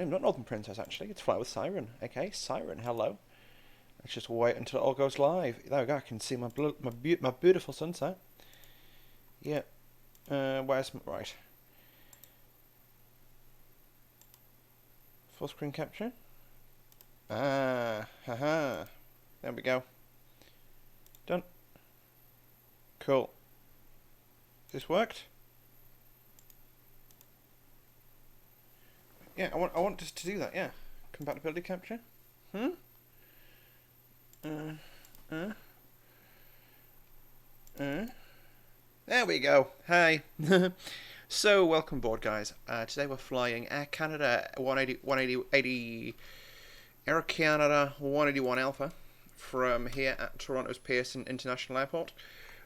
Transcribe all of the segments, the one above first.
Not Northern Princess, actually. It's Fly with Siren. Okay, Siren, hello. Let's just wait until it all goes live. There we go. I can see my beautiful sunset. Yeah. Where's right? Full screen capture. Haha. There we go. Done. Cool. This worked. Yeah, I want us to do that. Yeah. Compatibility capture. Hmm. Uh. Uh. Uh. There we go. Hi. So, welcome aboard, guys. Today we're flying Air Canada 180 Air Canada 181 Alpha from here at Toronto's Pearson International Airport,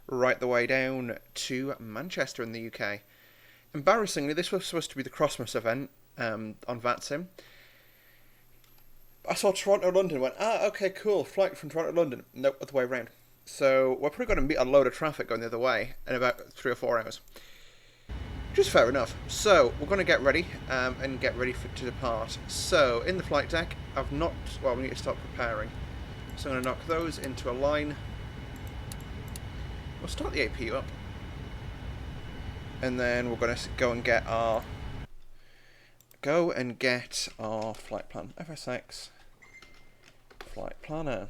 right the way down to Manchester in the UK. Embarrassingly, this was supposed to be the Christmas event on VATSIM. I saw Toronto London, went, okay, cool, flight from Toronto London. Nope, other way around. So we're probably going to meet a load of traffic going the other way in about 3 or 4 hours. Just fair enough. So, we're going to get ready and get ready to depart. So, in the flight deck, I've not... Well, we need to start preparing. So I'm going to knock those into a line. We'll start the APU up. And then we're going to go and get our... flight plan. FSX flight planner.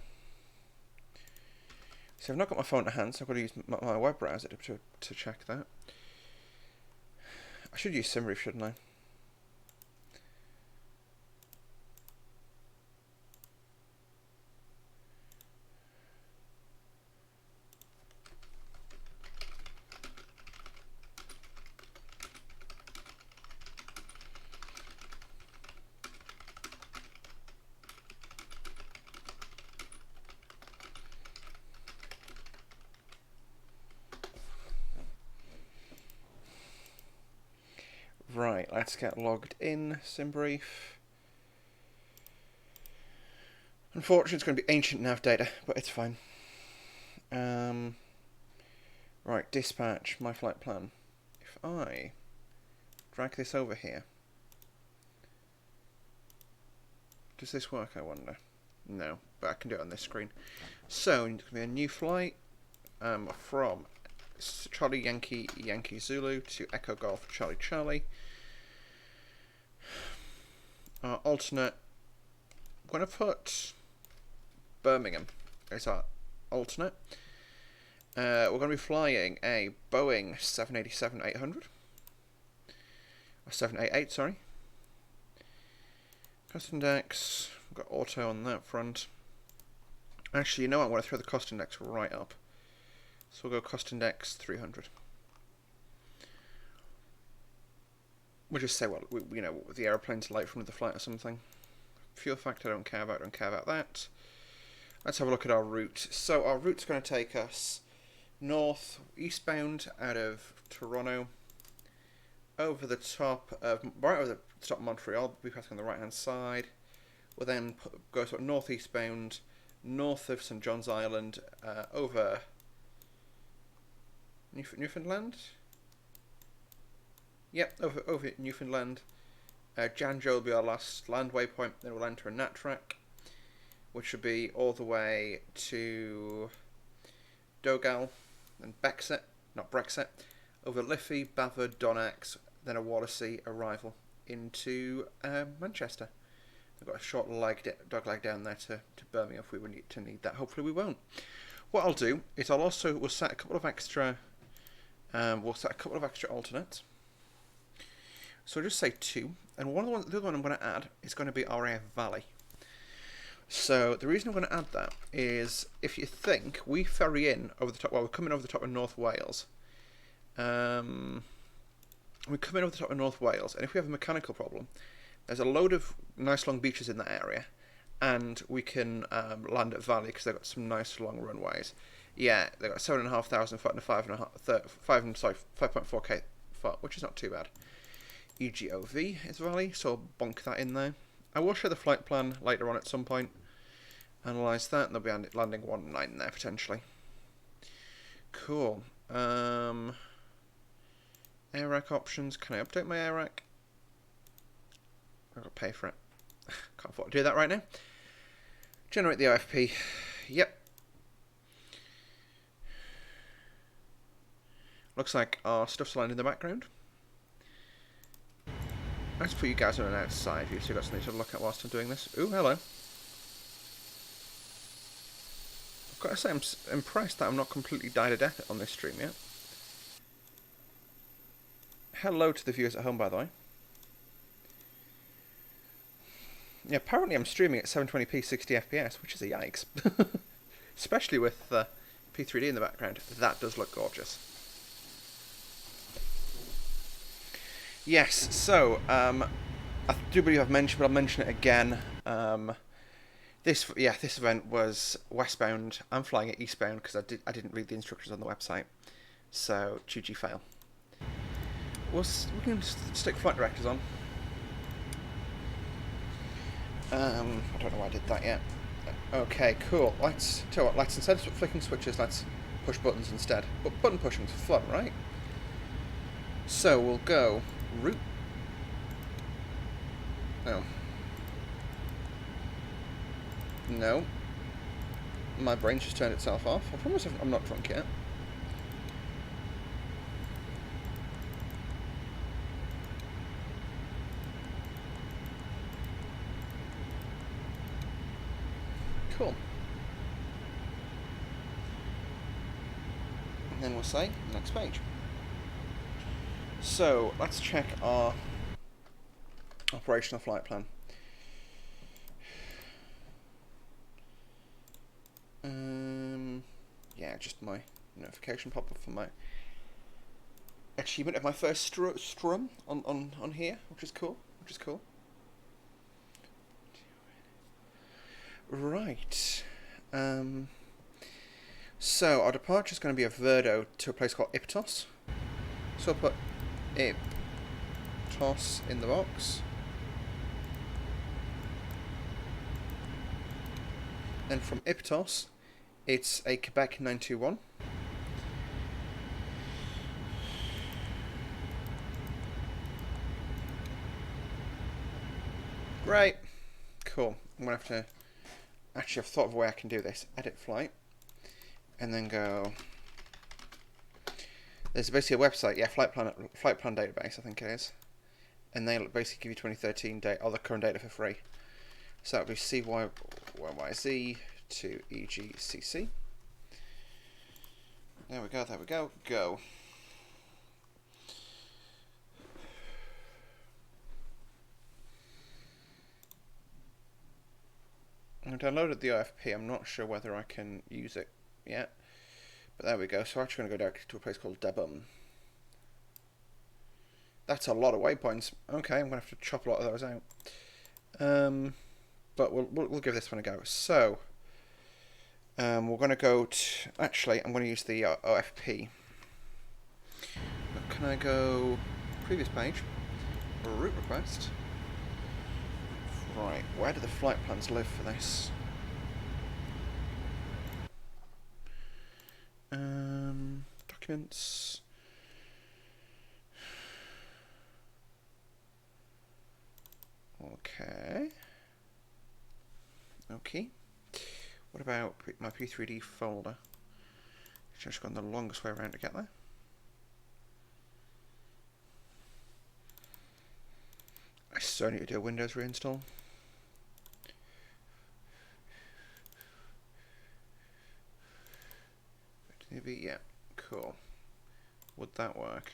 So I've not got my phone to hand, so I've got to use my web browser to check that. I should use SimRiff, shouldn't I? Right, let's get logged in, SimBrief. Unfortunately, it's going to be ancient nav data, but it's fine. Right, dispatch, my flight plan. If I drag this over here, does this work, I wonder? No, but I can do it on this screen. So, it's going to be a new flight from Charlie Yankee Yankee Zulu to Echo Golf Charlie Charlie. Our alternate, I'm going to put Birmingham as our alternate. We're going to be flying a Boeing 787-800. Or 788, sorry. Cost index, we've got auto on that front. Actually, you know what? I want to throw the cost index right up. So we'll go cost index 300. We'll just say, well, the aeroplane's late from the flight or something. Fuel factor, don't care about that. Let's have a look at our route. So our route's going to take us north, eastbound out of Toronto, over the top of, right over the top of Montreal. We'll be passing on the right hand side. We'll then go sort of northeast bound, north of St John's Island, over Newfoundland. Yep, over Newfoundland. Janjo will be our last land waypoint. Then we'll enter a nat track, which will be all the way to Dogal and Bexit, not Brexit, over Liffey, Bavard, Donax, then a Wallasey arrival into Manchester. I've got a short dog leg down there to Birmingham if we need that. Hopefully we won't. What I'll do is we'll set a couple of extra alternates. So I'll just say 2, and the other one I'm going to add is going to be RAF Valley. So the reason I'm going to add that is, if you think we ferry in over the top, well, we're coming over the top of North Wales. We come in over the top of North Wales, and if we have a mechanical problem, there's a load of nice long beaches in that area, and we can land at Valley because they've got some nice long runways. Yeah, they've got 7,500 foot and a 5.4k foot, which is not too bad. EGOV is Valley, so I'll bonk that in there. I will show the flight plan later on at some point. Analyse that, and they'll be landing 19 there potentially. Cool. AirRack options. Can I update my AirRack? I've got to pay for it. Can't afford to do that right now. Generate the OFP. Yep. Looks like our stuff's aligned in the background. Let's put you guys on an outside view so you've got something to look at whilst I'm doing this. Ooh, hello. I've got to say, I'm impressed that I'm not completely died to death on this stream yet. Hello to the viewers at home, by the way. Yeah, apparently I'm streaming at 720p 60 FPS, which is a yikes. Especially with P3D in the background. That does look gorgeous. Yes, so, I do believe I've mentioned, but I'll mention it again. This event was westbound. I'm flying it eastbound because I didn't read the instructions on the website. So, GG fail. We can stick flight directors on. I don't know why I did that yet. Okay, cool. Let's instead of flicking switches, let's push buttons instead. But button pushing's fun, right? So we'll go route. No. No. My brain's just turned itself off. I promise I'm not drunk yet. Cool. And then we'll say next page. So let's check our operational flight plan. Yeah, just my notification pop up for my achievement of my first strum on here, which is cool. Right. So our departure is going to be a Verdo to a place called Iptos. So I'll put Iptos in the box. Then from Iptos, it's a Quebec 921. Great. Cool. I'm going to have to... Actually, I've thought of a way I can do this. Edit flight. And then go... There's basically a website, yeah, flight plan database, I think it is. And they'll basically give you 2013 data, or the current data for free. So that'll be CYYZ to EGCC. There we go, go. I downloaded the OFP, I'm not sure whether I can use it yet. But there we go, so I'm actually going to go directly to a place called Debum. That's a lot of waypoints. Okay, I'm going to have to chop a lot of those out. But we'll give this one a go. So, we're going to go to... Actually, I'm going to use the OFP. But can I go... Previous page. Route request. Right, where do the flight plans live for this? Documents. Okay. What about my P3D folder? I've just gone the longest way around to get there. I still need to do a Windows reinstall. Maybe, yeah, cool. Would that work?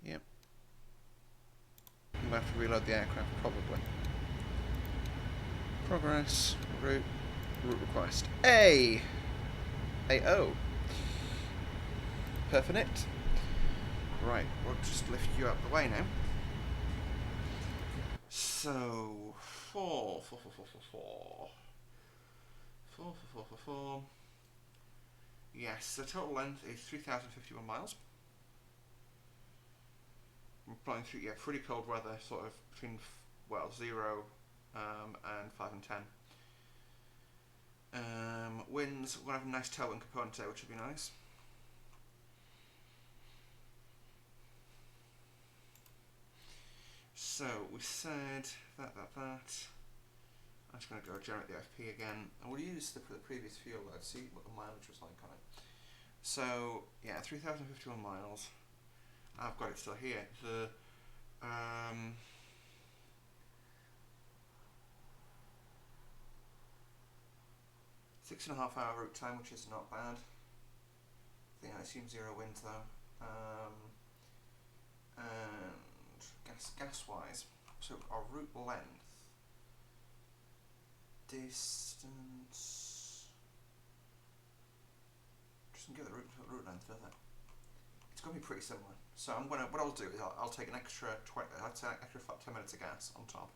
Yep. I'm going to have to reload the aircraft, probably. Progress, route request. A! A-O. Perfect. Right, we'll just lift you out the way now. So, 4. Yes, the total length is 3,051 miles. We're flying through, yeah, pretty cold weather, sort of between, well, 0 and 5 and 10. Winds, we're going to have a nice tailwind component today, which would be nice. So we said that. I'm just going to go generate the FP again, and we'll use the previous fuel load, see what the mileage was like on it. So yeah, 3,051 miles. I've got it still here. The 6.5 hour route time, which is not bad. I think I assume 0 winds though. And gas wise, so our route length, distance, doesn't give the route length, does it? It's going to be pretty similar. So what I'll do is I'll take an extra 10 minutes of gas on top.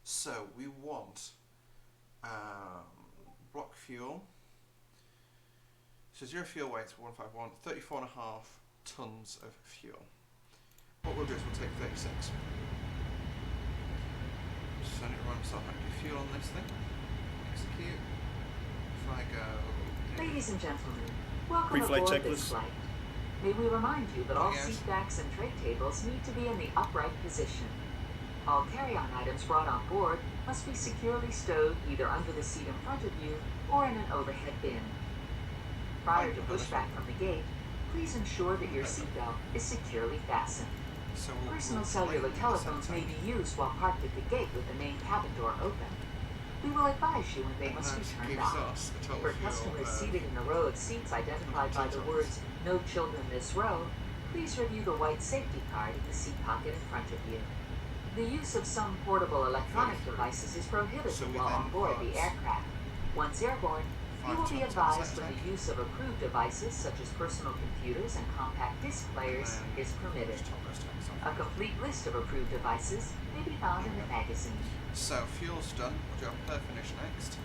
So we want block fuel. So 0 fuel weight, 151, 34.5 tons of fuel. What we'll do is we'll take 36. So I need to run myself empty fuel on this thing. Execute. If I go... Ladies and gentlemen, welcome Pre-flight aboard checklist. this flight. May we remind you that all Yes. seat backs and tray tables need to be in the upright position. All carry-on items brought on board must be securely stowed either under the seat in front of you or in an overhead bin. Prior to pushback from the gate, please ensure that your seatbelt is securely fastened. So Personal cellular telephones may be used while parked at the gate with the main cabin door open. We will advise you when they must be turned off. For customers seated in a row of seats identified by the words, "No children this row," please review the white safety card in the seat pocket in front of you. The use of some portable electronic devices is prohibited while on board the aircraft. Once airborne, you will be advised when the use of approved devices such as personal computers and compact disc players is permitted. A complete list of approved devices may be found in the magazine. So fuel's done. We'll do our per finish next.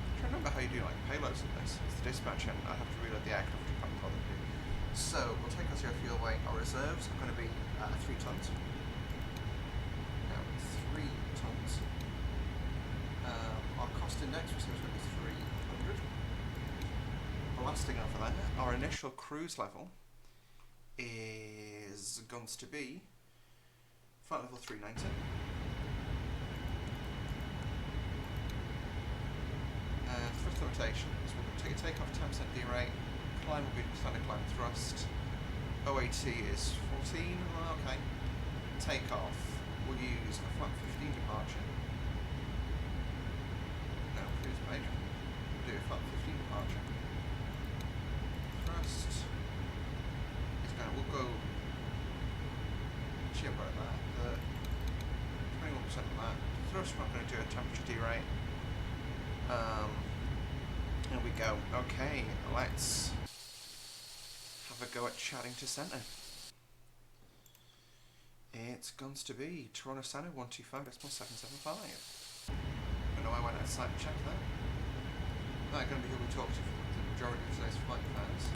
I'm trying to remember how you do like payloads in this. It's the dispatch and I have to reload the aircraft which I can't bother to do. So we'll take our 0 fuel weight. Our reserves are going to be 3 tons. Now 3 tons. Our cost index was going to be 300. Blasting off of that. Our initial cruise level is going to be flight level 390. Thrust limitation is we're going to take a takeoff 10% D rate, climb will be standard climb thrust, OAT is 14, well, okay. Takeoff, we'll use a flight 15 departure. No, cruise page. We'll do a flight 15 departure. Thrust is going to, we'll go cheap about that. 21% of that. Thrust, we're not going to do a temperature D rate. There we go. Okay, let's have a go at Chaddington Centre. It's going to be Toronto Standard 125.775. I don't know why I went outside and checked that. That's going to be who we talk to for the majority of today's flight plans.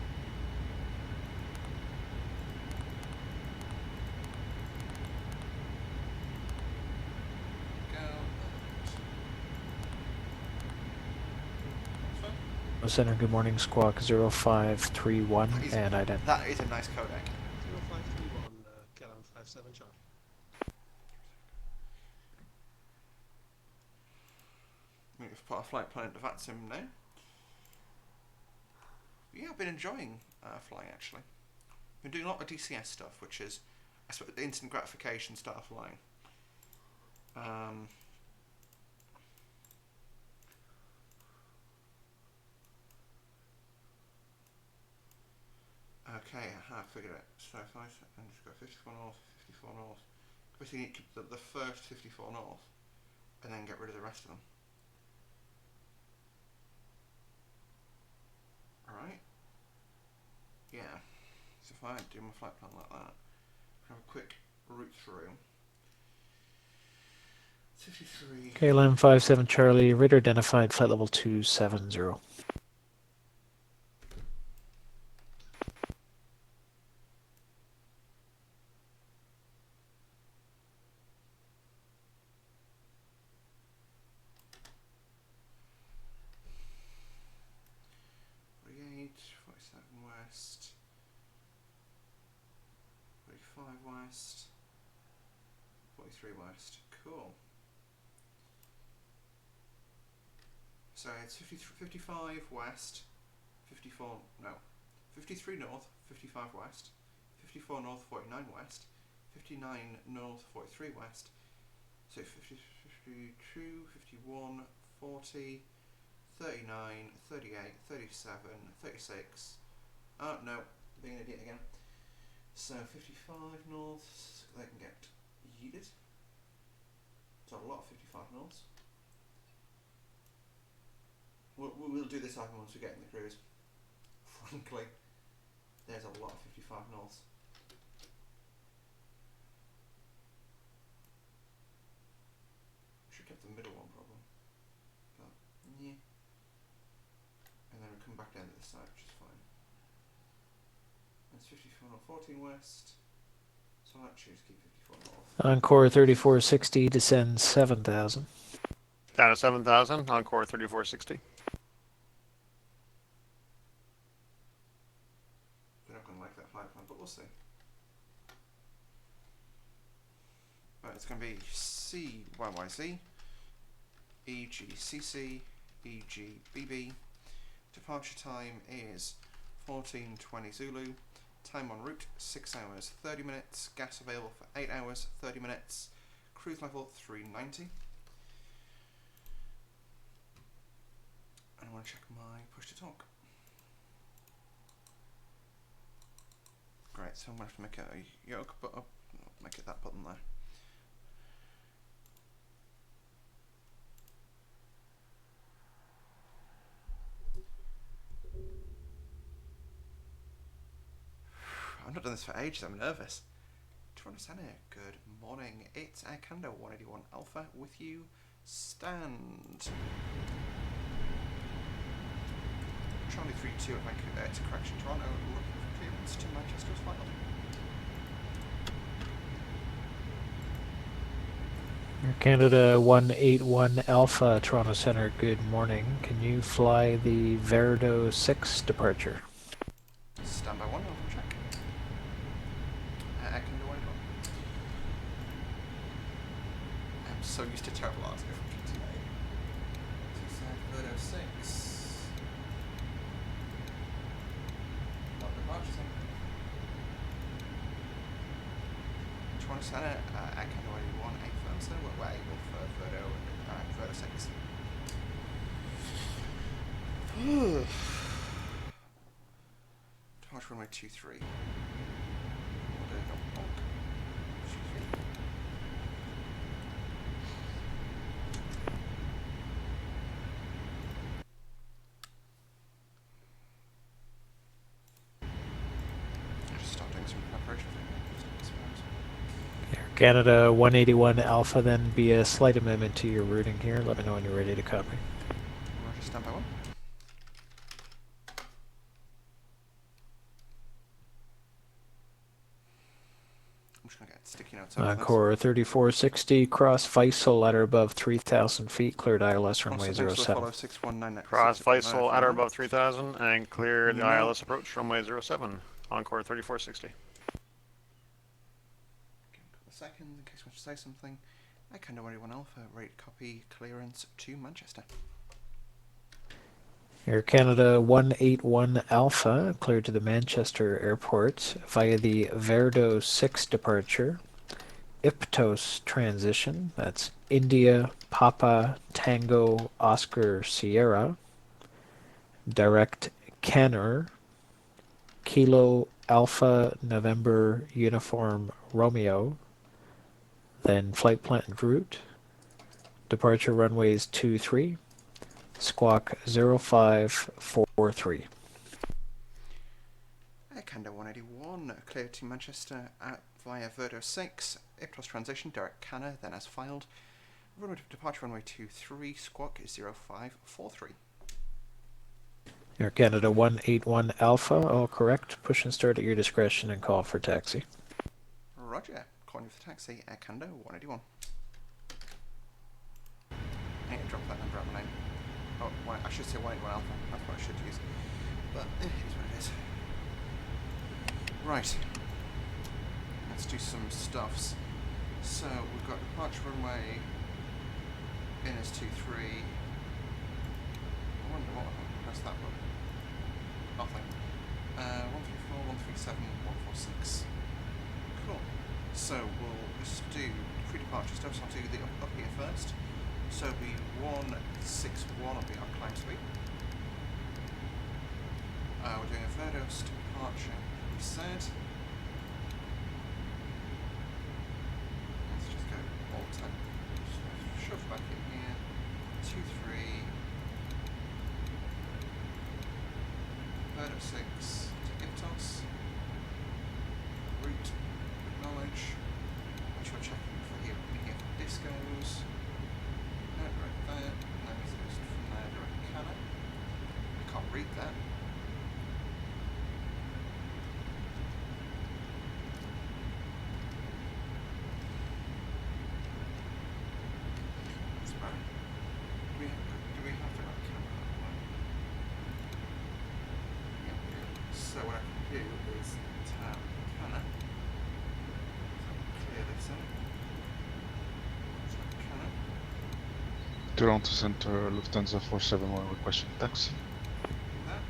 Center, good morning, squawk 0531 and ident. That is a nice codec. 0531, Kellam 57 Charlie. We've put our flight plan into VATSIM now. Yeah, I've been enjoying flying actually. Been doing a lot of DCS stuff, which is I suppose the instant gratification style flying. Okay, I figured it. So if I just go 54 north, 54 north. Basically, keep the first 54 north, and then get rid of the rest of them. Alright. Yeah. So if I do my flight plan like that, have a quick route through. 53. KLM 57 Charlie, radar identified, flight level 270. west, 43 west. Cool. So it's 55 west, 54, no, 53 north, 55 west, 54 north, 49 west, 59 north, 43 west, so 50, 52, 51, 40, 39, 38, 37, 36, oh no, being an idiot again, so 55 north, they can get yeeted, so a lot of 55 norths. We'll do this item once we get in the cruise. Frankly, there's a lot of 55 norths. Should have kept the middle one problem. But, yeah. And then we'll come back down to this side, which is fine. That's 54 north, 14 west. So I'll choose keep 54 north. Encore 3460 descends 7,000. Down to 7,000, Encore 3460. They're not going to like that flight plan, but we'll see. Right, it's going to be CYYZ, EGCC, EGBB. Departure time is 14:20 Zulu. Time en route 6 hours 30 minutes. Gas available for 8 hours 30 minutes. Cruise level 390. And I want to check my push to talk. Great, so I'm going to have to make a yoke, but I'll make it that button there. I've not done this for ages, I'm nervous. Toronto Center, good morning. It's Air Canada 181 Alpha with you. Stand. Charlie 32 at Vancouver, to correction, Toronto, looking for clearance to Manchester as final. Air Canada 181 Alpha, Toronto Center, good morning. Can you fly the Verdo 6 departure? Stand by 1, I'll check. I can do one. I'm so used to terrible arts from GTA. Verdo 6. Toronto Center, I can already 1 8 firm, so we're able for Verdo 6. Departure runway 23. Just start doing some preparation. Air Canada 181 Alpha, then be a slight amendment to your routing here. Let me know when you're ready to copy. Roger, stand by 1. I'm just going to get sticky notes out of this. Encore 3460, cross Faisal at or above 3,000 feet, cleared ILS runway Thanks for the 07. follow, 619. Cross Faisal at or above 3,000 and clear the ILS approach, runway 07, Encore 3460. Give a couple of seconds in case you want to say something. I can know anyone Alpha, rate copy, clearance to Manchester. Air Canada 181 Alpha, cleared to the Manchester airport via the Verdo 6 departure. Iptos transition, that's India, Papa, Tango, Oscar, Sierra. Direct Canner, Kilo, Alpha, November, Uniform, Romeo. Then flight plan route. Departure runways 23. Squawk 0543. Canada 181, clear to Manchester via Verdo 6, Iptos transition, direct Canada, then as filed. Runway departure runway 23, squawk is 0543. Air Canada 181 Alpha, all correct. Push and start at your discretion and call for taxi. Roger, calling for taxi, Air Canada 181. I need to drop that number out my name. Oh, I should say 181 Alpha, that's what I should use. But it is what it is. Right. let's do some stuffs. So we've got departure runway in as 23. I wonder what press that button. Nothing. 134, 137, 146. Cool. So we'll just do pre-departure stuff. So I'll do the up here first. So it'll be 161 will be our climb speed. We're doing a Verdos departure, we said. Let's just go all the time. Just shove back in here. 23. Verdos 6 to Iptos. Route, acknowledge. Which we're checking for here for discos. No, right there. And then we just from there direct Canada. We can't read that. So what I can do is tap Canna. Clear this out. Tap Canna. Toronto Center, Lufthansa 471 requesting taxi. Do that.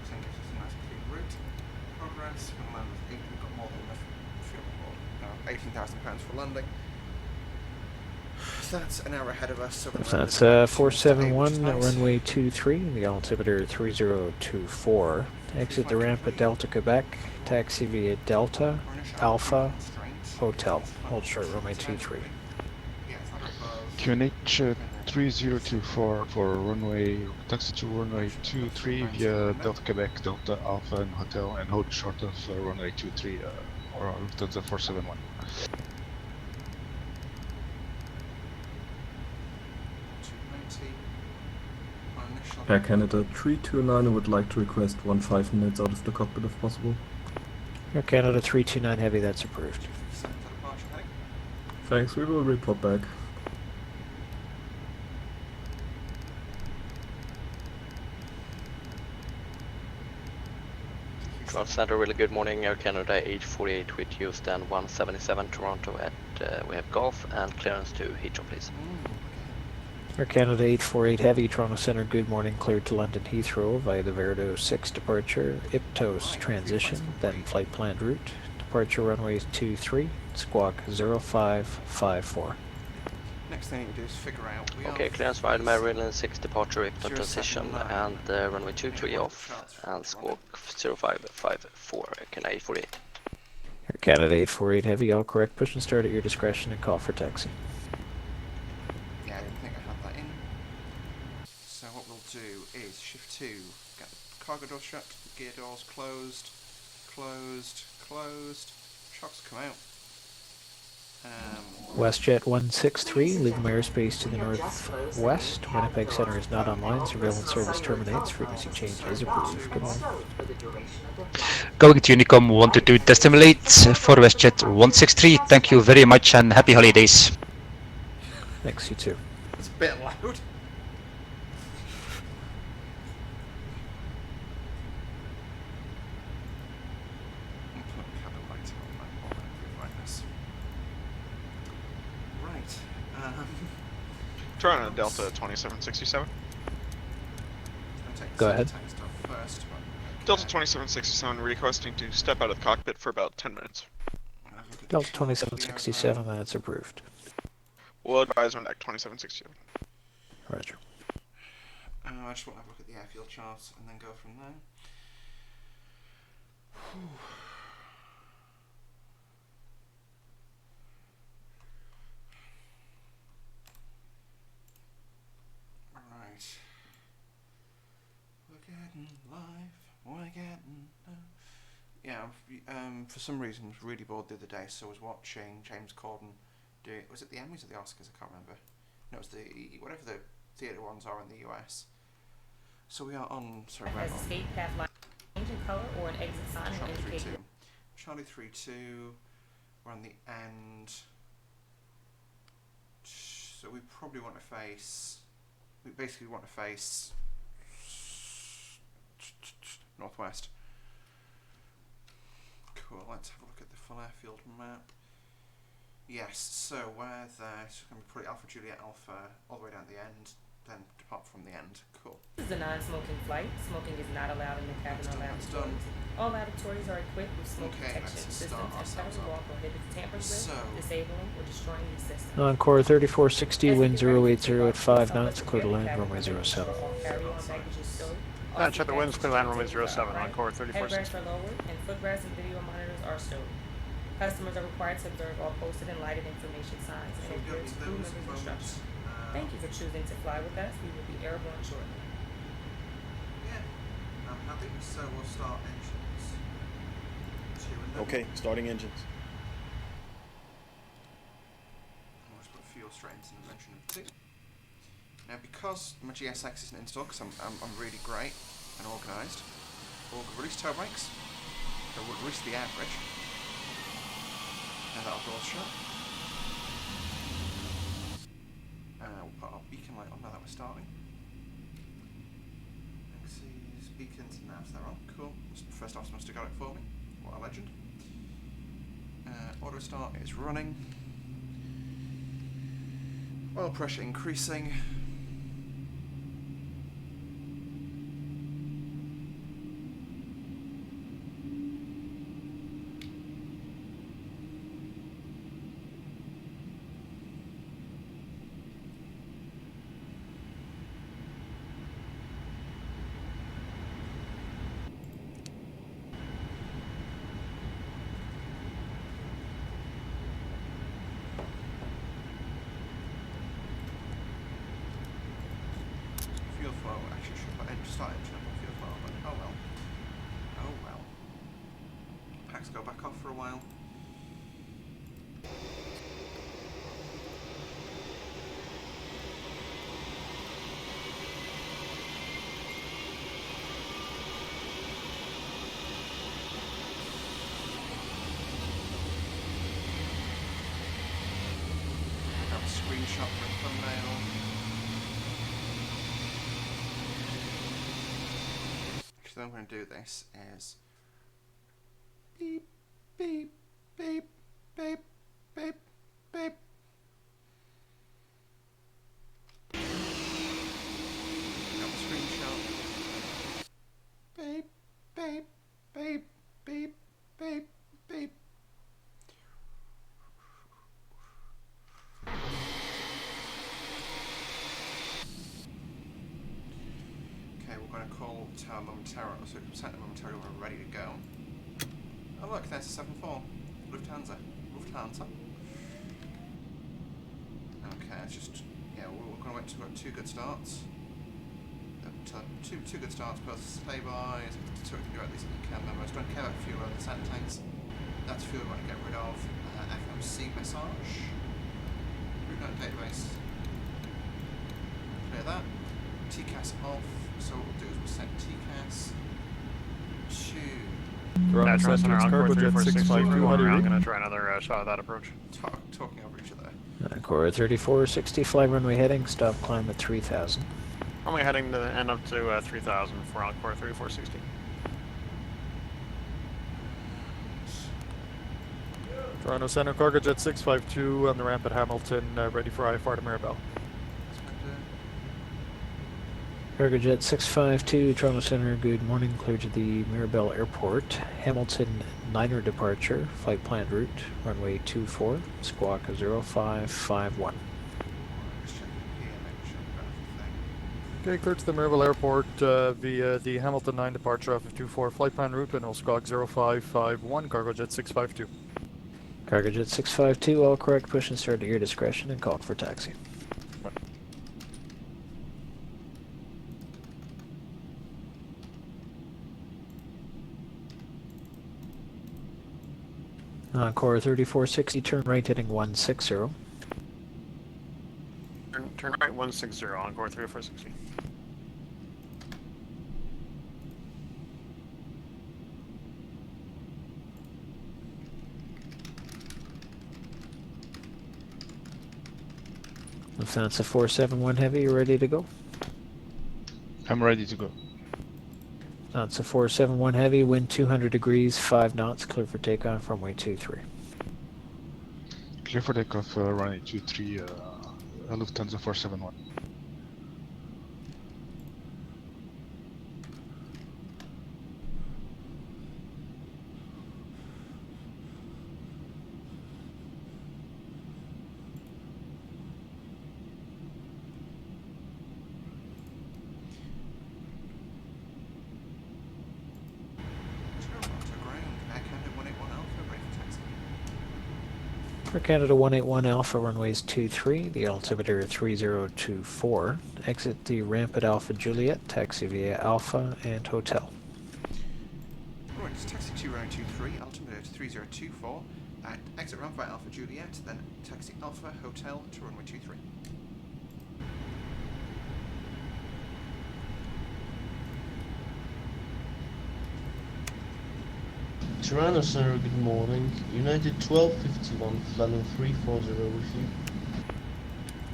Which then gives us a nice clean route. Progress. We're going to land with 8. We've got more than enough fuel on board. £18,000 for landing. So that's an hour ahead of us. So That's 471, runway 23, the altimeter 3024. Exit the ramp at Delta Quebec, taxi via Delta, Alpha, Hotel. Hold short, runway 23. QNH 3024 for runway, taxi to runway 23 via Delta Quebec, Delta Alpha and Hotel, and hold short of runway 23 or Lufthansa 471. Air Canada 329, I would like to request 15 minutes out of the cockpit if possible. Air Canada 329 Heavy, that's approved. Thanks, we will report back. Toronto Center, really good morning. Air Canada 848 with you, stand 177 Toronto at, we have Golf and clearance to Heathrow, please. Air Canada 848 Heavy, Toronto Center, good morning, cleared to London Heathrow via the Verdo 6 departure, Iptos transition, then flight planned route, departure runway 23, squawk 0554. Next thing you do is figure out. Okay, clearance via the Maryland 6 departure, Iptos transition, and runway 23 off, and squawk 0554, Air Canada 848. Air Canada 848 Heavy, all correct, push and start at your discretion and call for taxi. Yeah, I didn't think I had that in. So what we'll do is shift 2, get the cargo door shut, gear doors closed, shocks come out. WestJet 163, leaving airspace to the northwest. Winnipeg Center is not online. Surveillance service terminates. Frequency change is approved. Good morning. Going to Unicom 122 Decimalates for WestJet 163. Thank you very much and happy holidays. Thanks, you too. It's a bit loud. Toronto Delta 2767. Go ahead. Delta 2767 requesting to step out of the cockpit for about 10 minutes. Delta 2767, that's approved. We'll advise on deck 2767. Roger. I just want to have a look at the airfield charts and then go from there. Right. We're getting live. We're getting yeah. For some reason, I was really bored the other day, so I was watching James Corden do it. Was it the Emmys or the Oscars? I can't remember. No, it was the whatever the theatre ones are in the US. So we are on. Sorry, as escape path line change in color or an exit sign will indicate. Charlie 32. We're on the end. So we probably want to face. We basically want to face northwest. Cool, let's have a look at the full airfield map. Yes, so we're there, so we're going to put Alpha Juliet Alpha all the way down to the end, then depart from the end. Cool. This is a non-smoking flight. Smoking is not allowed in the cabin or lavatories. All lavatories are equipped with smoke detection systems, and federal law prohibits tampering with, disabling, or destroying these systems. Encore 3460, wind 080 at 5 knots, clear to land, runway 07. Check the winds, clear land, runway 07, Encore 3460. Headrests are lowered, and footrests and video monitors are stowed. Customers are required to observe all posted and lighted information signs and adhere to crew members' instructions. Thank you for choosing to fly with us. We will be airborne shortly. Yeah, I'm happy. So we'll start engines. Okay, starting engines. I'll just put fuel straight into the engine of 2. Now, because my GSX isn't installed, because I'm really great and organised, we'll release toe brakes. So we'll release the air bridge. Now that'll door shut. We'll put our beacon light on now that we're starting. Axes, beacons, and navs, they're on. Cool. First officer must have got it for me. What a legend. Auto start is running. Oil pressure increasing. Fuel flow, actually should put start engine up on fuel flow, but oh well. Oh well. Packs go back off for a while. Have a screenshot for a thumbnail. The way I'm going to do this is beep, beep, beep, beep, beep, beep. Got the screenshot. Beep, beep, beep, beep, beep, beep. Okay, we're going to call tower momentarily, so we can set them momentarily when we're ready to go. Oh look, there's a 7-4. Lufthansa. Okay, it's just, yeah, we're going to wait until we've got 2 good starts. Two good starts, both stabilise, so we can do at least cam members. Don't care about fuel over the sand tanks. That's fuel we want to get rid of. FMC massage. Route note database. Clear that. TCAS off. So what we'll do is we'll set TCAS to... Natural Center, Encore 3462, I'm going to try another shot of that approach. Talking over each other. Encore 3460, fly runway heading, stop climb at 3000. Runway heading to end up to 3000 for Encore 3460. Toronto Center, cargo jet 652 on the ramp at Hamilton, ready for IFR to Mirabel. Cargo jet 652, Toronto Center, good morning, clear to the Mirabel Airport. Hamilton 9er departure, flight planned route, runway 24, squawk 0551. Okay, clear to the Mirabel Airport via the Hamilton 9 departure off of 24, flight plan route, and squawk 0551, cargo jet 652. Cargo jet 652, all correct, push and start at your discretion and call for taxi. Encore 3460, turn right heading 160. Turn right 160, Encore 3460. Lufthansa 471 Heavy, you ready to go? I'm ready to go. That's a 471 heavy, wind 200 degrees, 5 knots, clear for takeoff, runway 23. Clear for takeoff, runway 23, Lufthansa 471. For Canada 181 Alpha, runways 23, the altimeter 3024. Exit the ramp at Alpha Juliet, taxi via Alpha and Hotel. Right, it's taxi to runway 23, altimeter 3024. Exit ramp via Alpha Juliet, then taxi Alpha Hotel to runway 23. Toronto Center, good morning. United 1251, Flight 340 with you.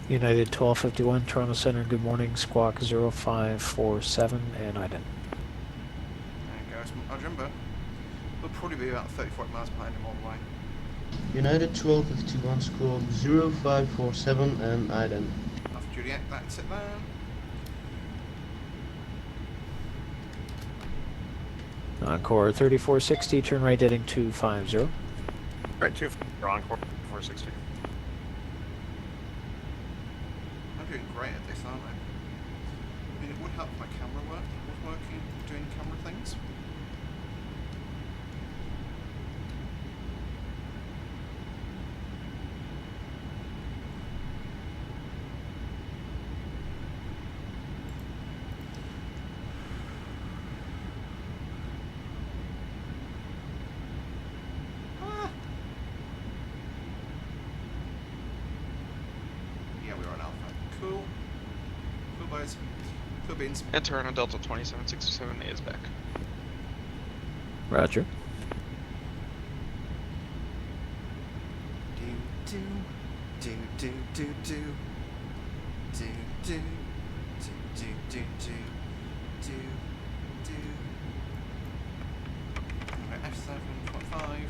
United 1251, Toronto Center, good morning, squawk 0547 and Iden. There you go, I'll remember. We'll probably be about 34 miles behind him all the way. United 1251, squawk 0547 and Iden. Alpha Juliet, that's it there. Encore 3460, turn right heading 250. Right, 250, Encore 460. I'm doing great at this, aren't I? I mean, it would help my camera work. It was working, doing camera things. And Toronto Delta 2767 is back. Roger. Do do do do do do do do do do do. F7.5.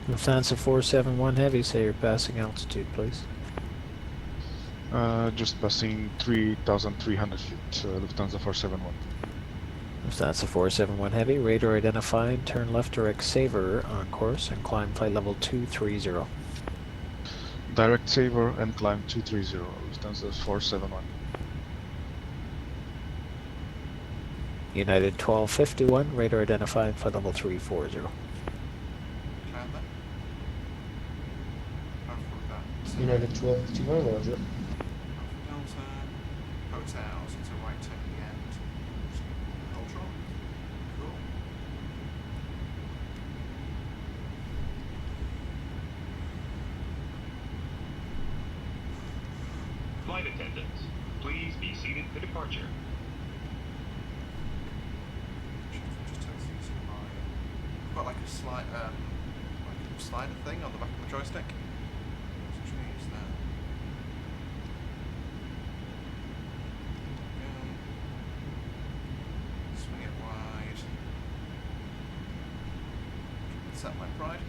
Lufthansa 471 Heavy, say your passing altitude, please. Just passing 3,300 feet, Lufthansa 471. Lufthansa 471 Heavy, radar identified, turn left direct Saver on course and climb flight level 230. Direct Saver and climb 230, Lufthansa 471. United 1251, radar identified, flight level 340. United 1251, roger. Hotels, it's a right turn at the end. Ultra. Cool. Flight attendants, please be seated for departure. I've got like a slide, like a slider thing on the back of the joystick. Which means that. Swing it wide. Set my pride.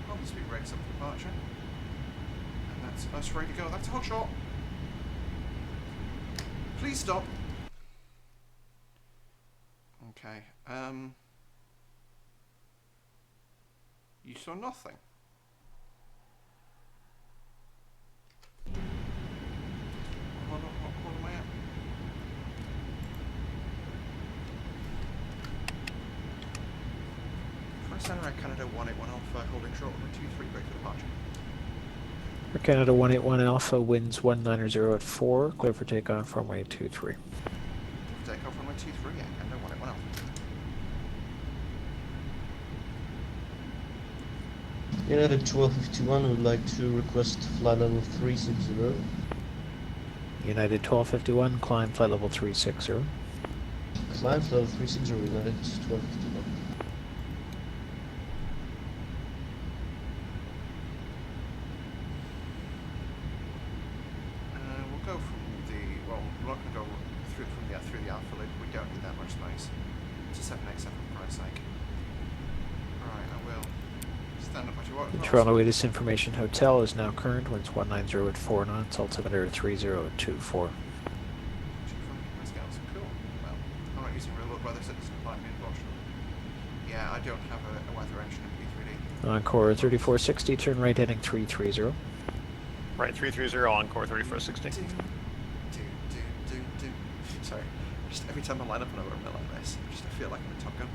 On the speed brakes up for departure. And that's us ready to go. That's a hot shot. Please stop. Okay. You saw nothing. What am I at? Front center at Canada 181 Alpha, holding short runway 23, brake for departure. For Canada 181 Alpha, winds 190 at 4, clear for takeoff, runway 23. Takeoff runway 23, yeah, Canada 181 Alpha. United 1251 would like to request flight level 360. United 1251, climb flight level 360. Climb flight level 360, United 1251. We'll go from the, well, we're not going to go through the Alpha Lid Toronto Latest Information Hotel is now current, winds 190 at 4 knots, altimeter 3024. Cool. Well, I'm not using real world weather, so it doesn't apply to me, unfortunately. Yeah, I don't have a weather engine in P3D. Encore 3460, turn right heading 330. Right, 330, Encore 3460. Sorry, just every time I line up on a runway like this, I feel like I'm a Top Gun.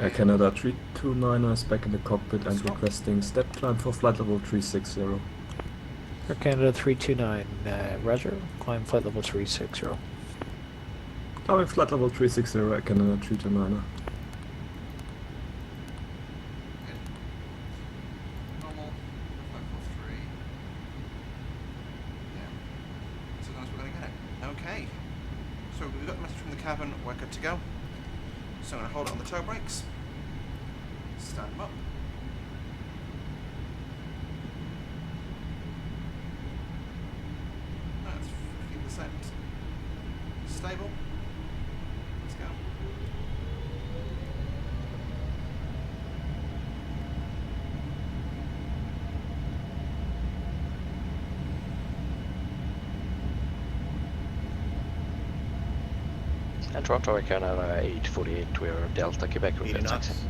Air Canada 329 is back in the cockpit and requesting step climb for flight level 360. Air Canada 329, Roger, climb flight level 360. Climbing flight level 360, Air Canada 329. Normal, 543. Yeah. So that's we're going to get it. Okay. So we've got the message from the cabin, we're good to go. So I'm going to hold it on the toe brakes. Stand them up. That's 15%. Stable. Let's go. And Toronto, Air Canada 848, we're Delta, Quebec, route 6.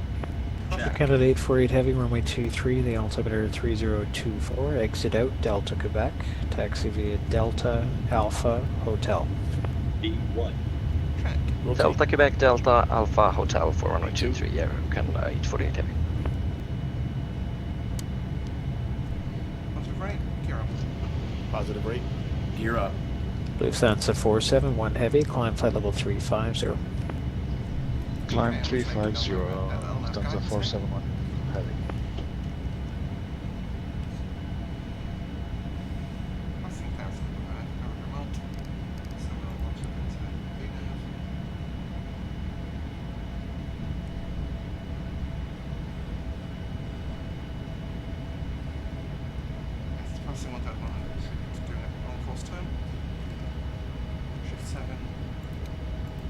Air Canada 848 Heavy, runway 23, the altimeter 3024, exit out, Delta, Quebec, taxi via Delta, Alpha, Hotel. B1. Delta, Quebec, Delta, Alpha, Hotel for runway 23, Air Canada 848 Heavy. Positive rate, gear up. Positive rate. Gear up. Lufthansa 471 Heavy, climb flight level 350. Climb 350, Lufthansa 471 Heavy. I think that's a remote. So we'll watch it at VNAV. It's passing 1,100. It's doing it on course turn. Shift 7.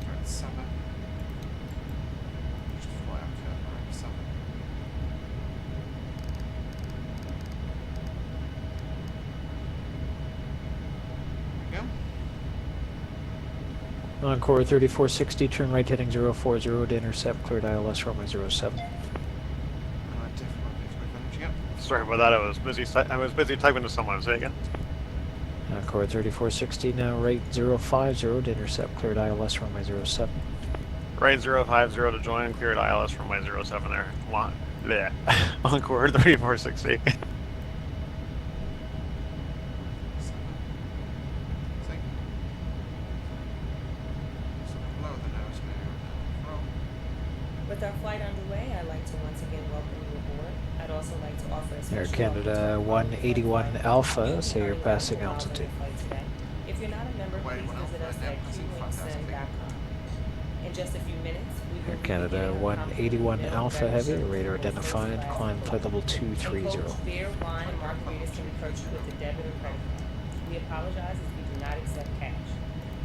Direct 7. Just fly out here, direct 7. There we go. Encore 3460, turn right heading 040 to intercept, cleared ILS runway 07. Sorry about that. I was busy typing to someone. Say again. Encore 3460, now right 050 to intercept, cleared ILS runway 07. Right 050 to join, cleared ILS from my 07 there. Bleh. Encore 3460. With our flight underway, I'd like to once again welcome you aboard. I'd also like to offer a Air special Canada 181 Alpha, say you're passing altitude. If you're not a member, please visit us at qwingsun.com. In just a few minutes, we will Air Canada 181 Alpha Heavy, radar identified, climb flight level 230. Beer, wine, and margaritas can be purchased with a debit or credit card. We apologize as we do not accept cash.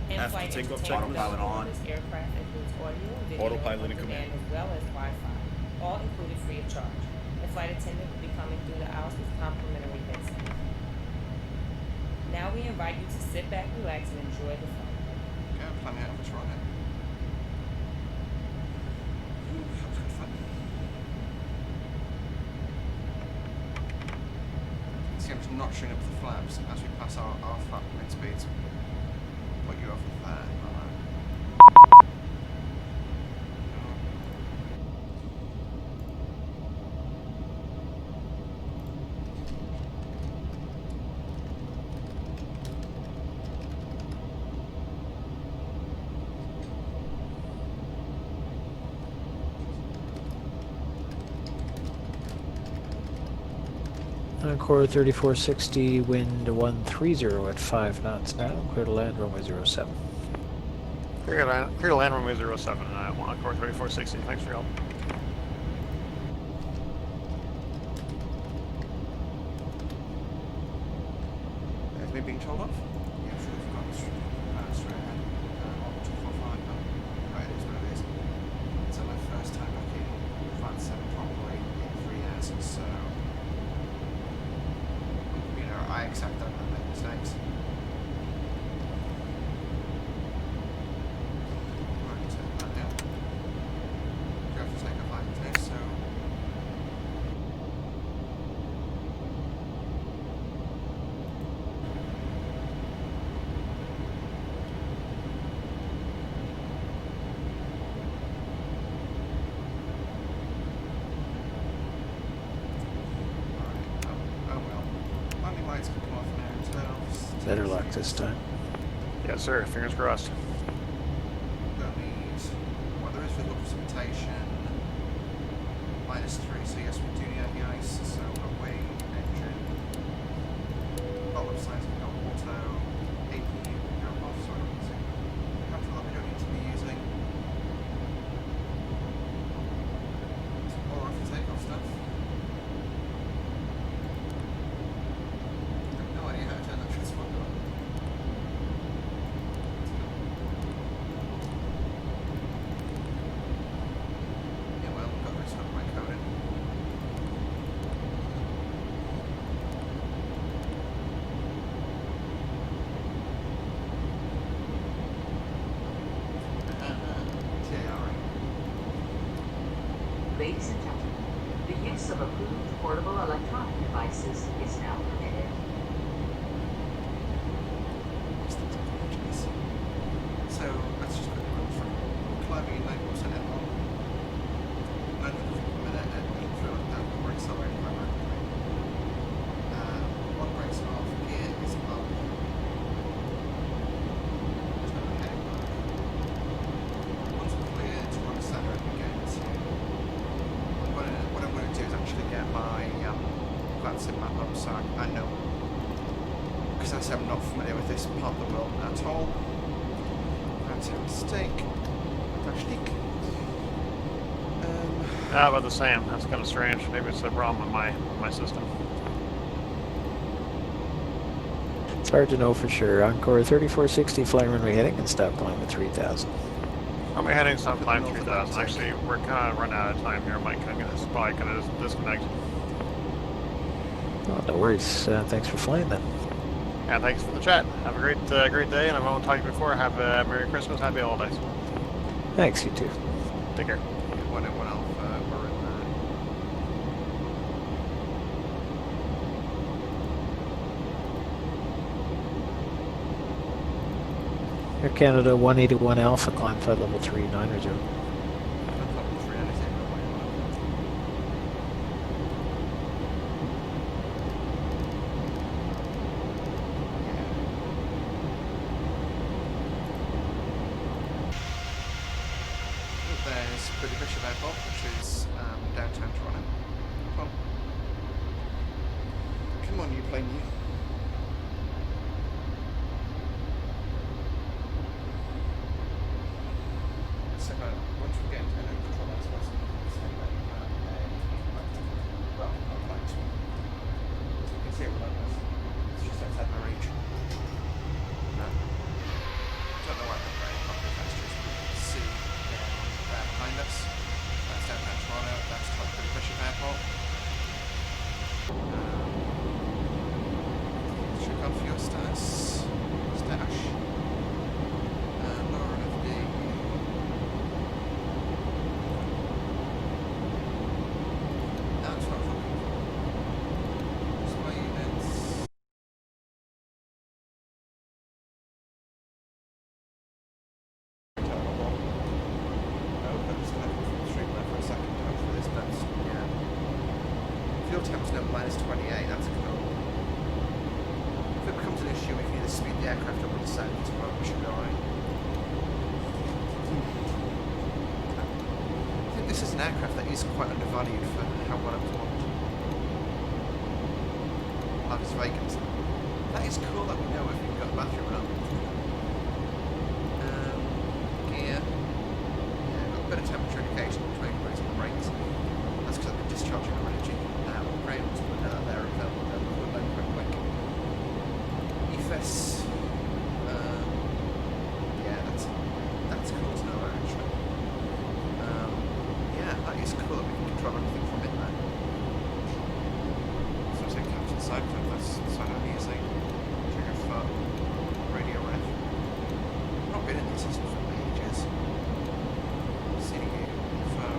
In-flight entertainment on this aircraft includes audio, video, Autopilot in command, command. as well as Wi-Fi, all included free of charge. The flight attendant will be coming through the aisles with complimentary headsets. Now we invite you to sit back, relax, and enjoy the flight. Yeah, planning out of this right now. Ooh, that was good fun. See, I'm just notching up the flaps as we pass our flap wind speeds. Put you off with that. Encore 3460, wind 130 at 5 knots now, clear to land runway 07. Clear to land runway 07 and I want Encore 3460. Thanks for your help. Is me being told off? Yeah, sure, we've got straight ahead. On 245, but right, it is what it is. It's Better luck this time. Yes, sir. Fingers crossed. Don't need. Well, there is visible precipitation. -3, so yes, we do need the ice. So away engine. Bottom of signs we've got auto. APU we've got off. Sorry, what is it? Capital that we don't need to be using. Or off the takeoff stuff. I have no idea how to turn that transponder on. Yeah, well, we've got this one by coding. Ladies and gentlemen, the use of approved portable electronic devices is now permitted. So let's just quickly run through. Climbing 9% at home. 900 feet per minute at through that we're accelerating quite rapidly. One brakes off, gear is up. There's no heading mark. Once we're clear to run center and again to what I'm going to do is actually get my advanced map up so I know, because I say I'm not familiar with this part of the world at all. Fantastic. Ah, about the same. That's kind of strange. Maybe it's a problem with my system. It's hard to know for sure. Encore 3460, fly runway heading and stop climb at 3000. Runway heading, stop climb 3000. Actually, we're kind of running out of time here, Mike. I'm gonna probably gonna disconnect. Oh, no worries. Thanks for flying then. And thanks for the chat. Have a great great day, and if I won't talk to you before, have a Merry Christmas, Happy Holidays. Thanks, you too. Take care. One Alpha, we're in Air Canada 181 Alpha, climb flight level 3900. There's Billy Bishop Airport, which is downtown Toronto. Come on, you plane, you. So once we get into an control, that's what's well, not quite. So you can see it relentless. It's just outside my reach. No. Don't know why I'm very confident. That's just see behind us. That's downtown Toronto. That's Billy Bishop Airport. Check on fuel status. Stash. Lower FD. That's what I'm looking for. Display units. Fuel temp's now -28, that's cool. If it becomes an issue, we can either speed the aircraft up or descend, but we should be alright. I think this is an aircraft that is quite undervalued for how well it's performed. Like it's vacant. That is cool that we know if you've got a bathroom or not. Gear. Yeah, got a bit of temperature indication, which may increase the brakes. That's because I've been discharging our energy. Rails, but they're available quite quick. EFS. Yeah, that's cool to know actually. Yeah, that is cool that we can control everything from in there. So I say captain side flip, that's the side I'm using. Trigger foot, radio ref. I've not been in these systems for ages. CDU, info.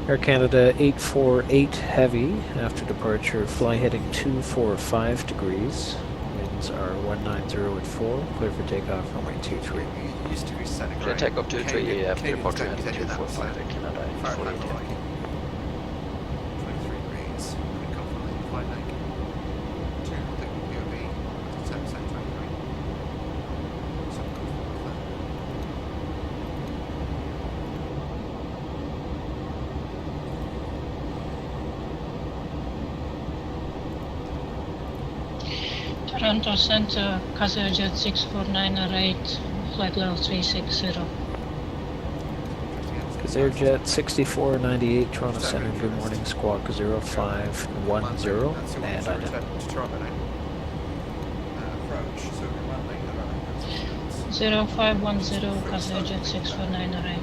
Air Canada 848 Heavy, after departure, fly heading 245 degrees. Winds are 190 at 4, clear for takeoff, runway 23. It used to be centigrade. Clear takeoff 23 after departure heading Canadian 245 Air Canada 848 Heavy. 23 degrees, pretty confidently, flight deck. Toronto Center, Jet 64908, flight level 360. Jet 6498, Toronto Center, good morning, squawk 0510, and identify. 0510, Jet 6498.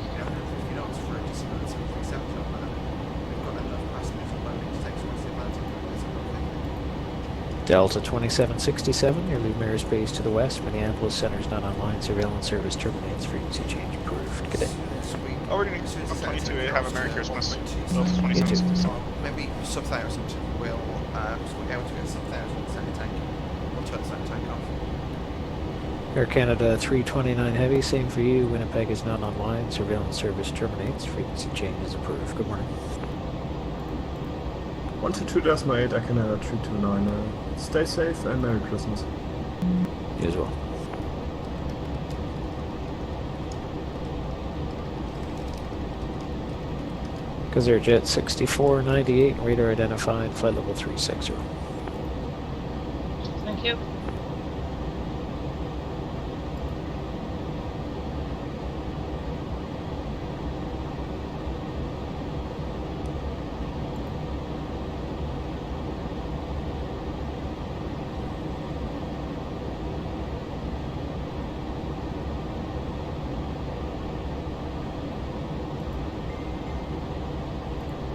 Delta 2767, your lead mirror space to the west, Minneapolis Center's not online, surveillance service terminates, frequency change approved. Good day. Oh, we're going to 22 have a Merry Christmas. Delta 2767. Maybe sub-1000 will go to get sub-1000 center tank. We'll turn the center tank off. Air Canada 329 Heavy, same for you. Winnipeg is not online. Surveillance service terminates. Frequency change is approved. Good morning. 122.8, Air Canada 329. Stay safe and Merry Christmas. You as well. Jet 6498, radar identified, flight level 360. Thank you.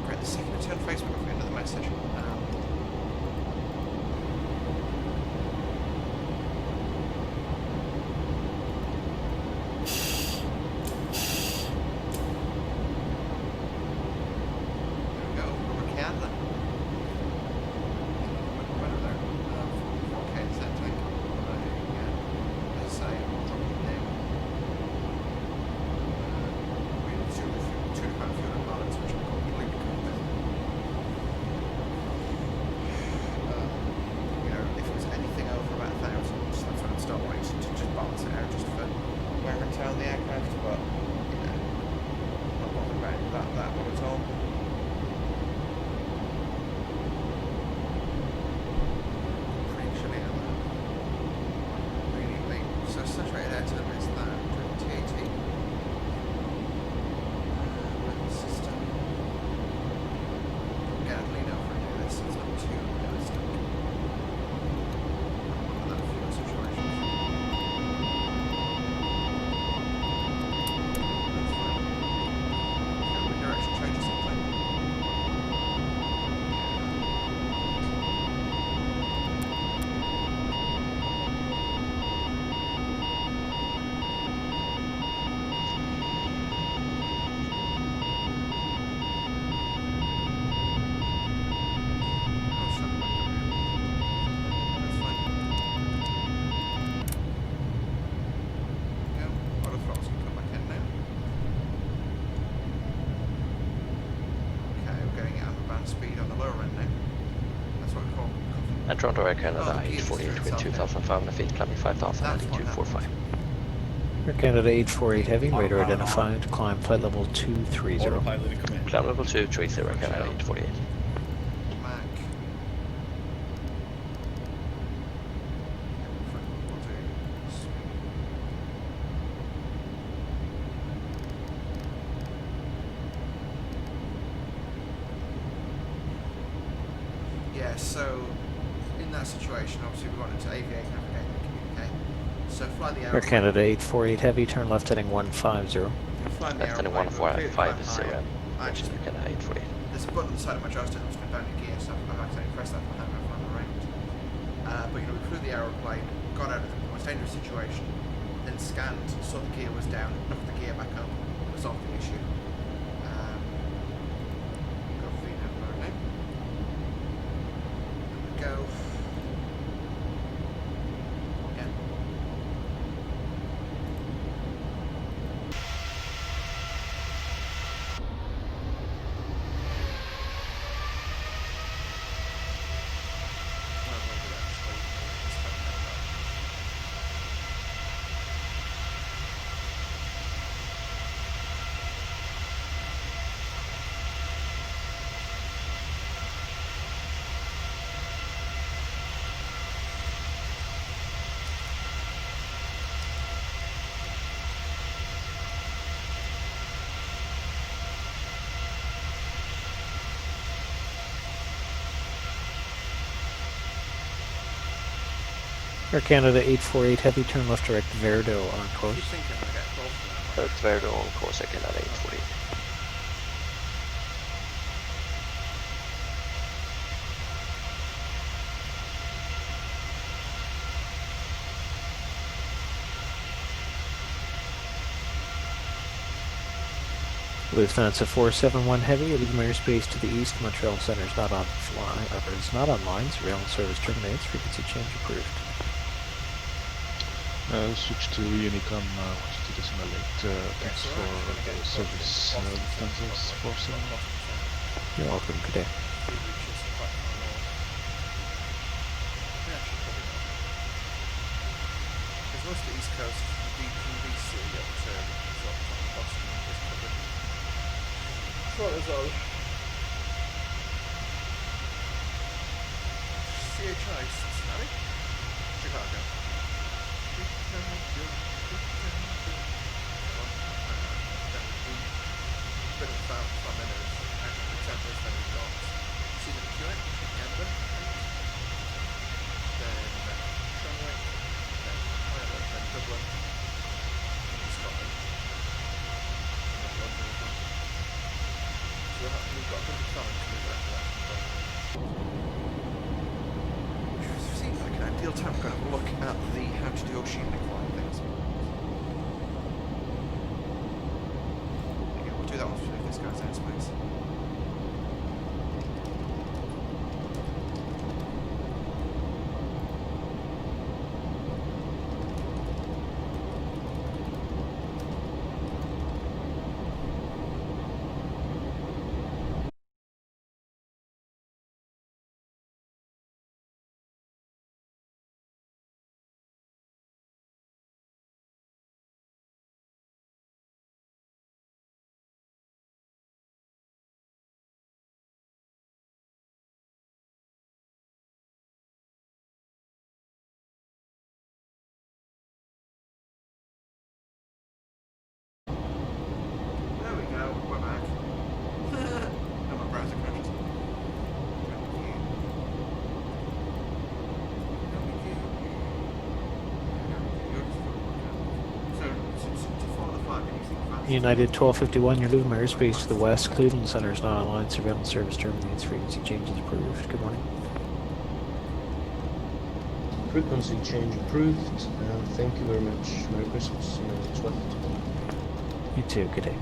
Right, the second I turn Facebook off, end of the message. And Toronto Air Canada 848 with 2,500 feet, climbing 5,000 at 245. Air Canada 848 Heavy, radar identified, climb flight level 230. Climb level 230, Air Canada 848. Yeah, so in that situation, obviously we wanted to aviate, navigate, and communicate. So fly the Air Canada 848 Heavy, turn left heading 150. Left heading 150, Air Canada 848. There's a button on the side of my joystick which can down the gear, so I've accidentally pressed that for having flying around. But you know, we flew the aeroplane, got out of the most dangerous situation, then scanned, saw the gear was down, knocked the gear back up, resolved the issue. Go for the number now. Go. Again. Air Canada 848 Heavy, turn left direct Verdo on course. Verdo on course, Air Canada 848. Lufthansa 471 Heavy, leaving airspace to the east. Montreal Center is not on is not online. Surveillance service terminates. Frequency change approved. Switch to Unicom 12 decimal 8. Thanks for the service, Lufthansa 471. You're welcome. Good day. Because most of the East Coast from BC up to sort of Boston is covered. As well. CHI Cincinnati, Chicago. Bit of fun in it. Examples then we've got Stephen Hewitt, Camden, then Shenwick, then Ireland, then Dublin, and Scotland, and then London as well. So we've got a bit of fun coming back to that. Which seems like an ideal time. We're going to have a look at the how to do oceanic flying things. Yeah, we'll do that once we leave this guy's airspace. We're back. No, my browser crashes. United 1251, you're leaving airspace to the west. Cleveland Center is not online. Surveillance service terminates. Frequency changes approved. Good morning. Frequency change approved, and thank you very much. Merry Christmas. United 1251. You too. Good day.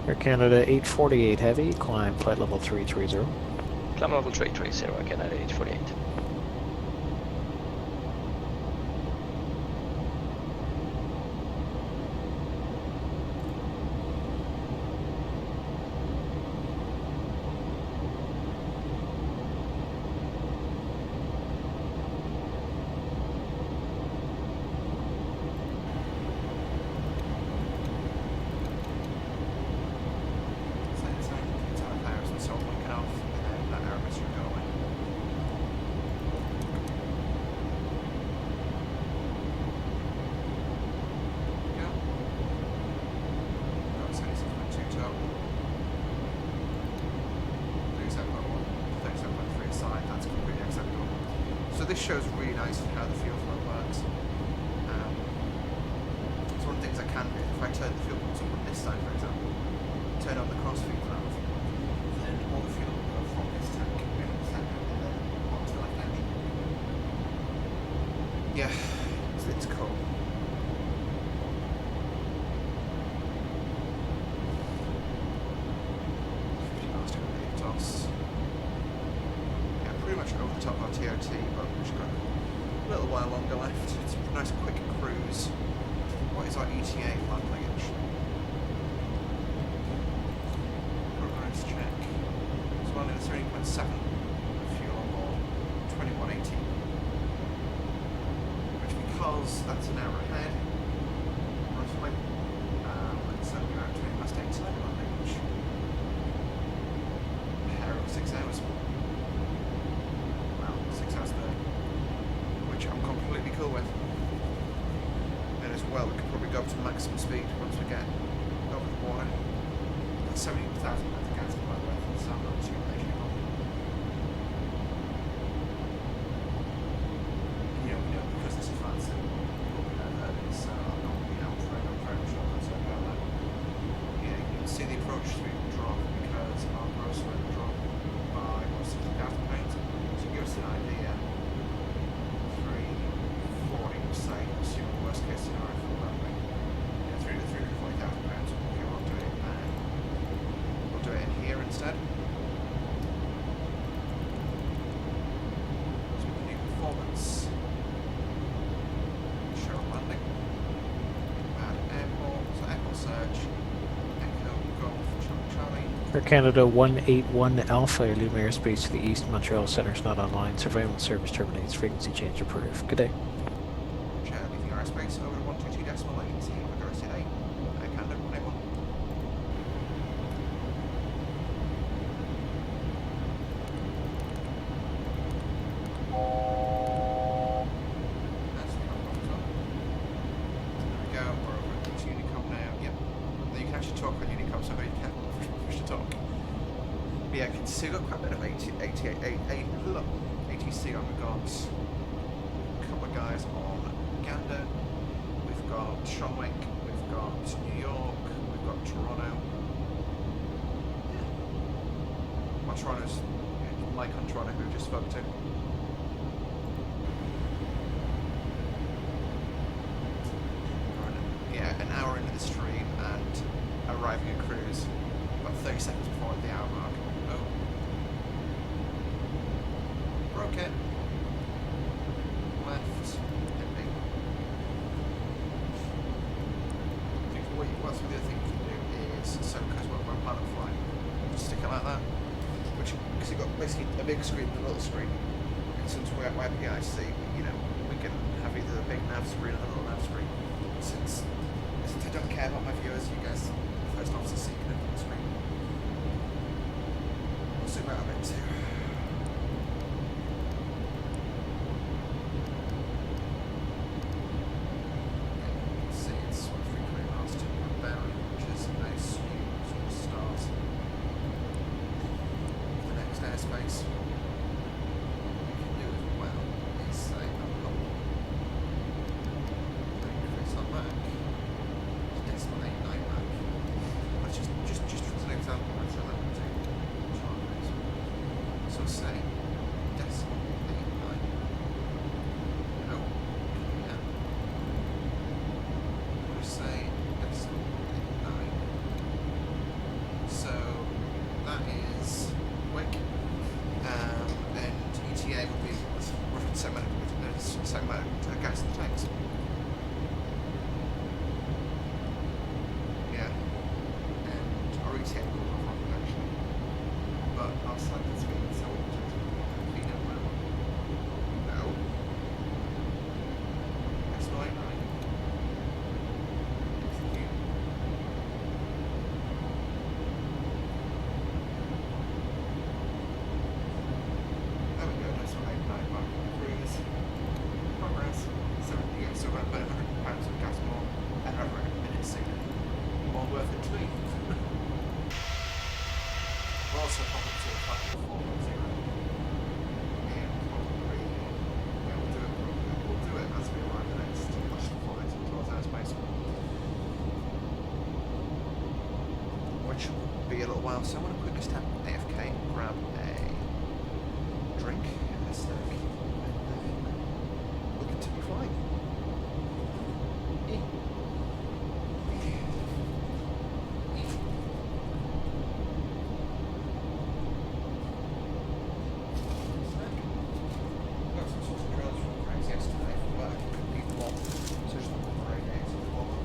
Air Canada 848 Heavy, climb flight level 330. Climb level 330, Air Canada 848. So this shows really nicely how the fuel flow works. So one of the things I can do, if I turn the fuel pumps up on this side, for example, turn on the crossfeed valve, then all the fuel will go from this tank in the center and then onto the left engine. Yeah, it's cool. Pretty much over the top of our TOT, but we've got a little while longer left. It's a nice quick cruise. What is our ETA land luggage? Progress check. So landing at 30.7, fuel on board 2180. Which, because that's an hour ahead, roughly, it's only about 20 past 8 tonight land luggage. A hair of 6 hours. 6 hours 30, which I'm completely cool with. 70,000 pounds of gas, by the way, for the sound on 2 page people. You know, because this is fancy, we'll be heard it, so I'm not going to be out for it. I'm very much not concerned about that. Yeah, you can see the approach speed will drop because our gross rate will drop by, what, 60,000 pounds? So give us an idea. 340, say, assuming worst case scenario for that way. Yeah, 340,000 pounds. Okay, we'll do it now. We'll do it in here instead. So we can do performance. Show landing. Add airport. So airport search. Echo Golf Charlie. Air Canada 181 Alpha, Lumiere airspace to the east, Montreal Centre's not online. Surveillance service terminates. Frequency change approved. Good day. Chair, leaving your airspace over to 122.8. Accuracy 8. Air Canada 181. That's the other one as well. There we go. We're over to Unicom now. Yep. Now you can actually talk on Unicom, so very careful push to talk. But yeah, I can see we've got quite a bit of ATC on. We've got a couple of guys on Gander. We've got Shamwick. We've got New York. We've got Toronto. Yeah. Well, Toronto's Mike on Toronto, who we just spoke to. Yeah, an hour into the stream and arriving at cruise about 30 seconds before the hour mark. Oh. Broke it. Left. Ending. What's the other thing you can do is, so because we're pilot flying, just stick it like that. Which, because you've got basically a big screen and a little screen. And since we're PIC, you know, we can have either a big nav screen or a little nav screen. Since I don't care about my viewers, you guys, first officer, see you on the screen. We'll zoom out a bit too. See, it's 320 miles to Barry, which is a smooth start. The next airspace we can do as well is say increase our back. Decimal 89 back. Let's just for an example, let's say that would take charges. So say decimal 89. No. Yeah. We'll say decimal 89. So that is quick. And ETA will be roughly the same amount of gas in the tanks. Yeah. And our ETA will go off actually. But I'll select the speed, so we'll just clean up now. No. That's not right. Execute. There we go, that's what I mark cruise. Progress. So yeah, so we're about 100 pounds of gas more and over a minute sooner. More worth it to me. We're also probably to a factor of 4.0. And probably, yeah, we'll do it as we arrive the next question flight towards airspace. Which will be a little while, so I'm going to quickly step AFK and grab a drink and a snack. And then we'll continue flying. Got some sorts of drills from Craig's yesterday from work. People on. So just looking for 8 days of warm up.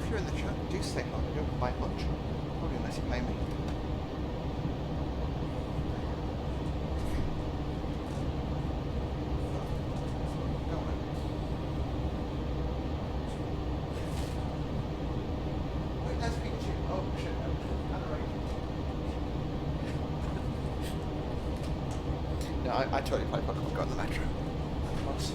if you're in the chat, do say hi. You don't bite much. Probably unless you pay me. Wait, there's Pikachu. Oh shit, no. No, I totally play Pokemon Go on the Metro. Of course.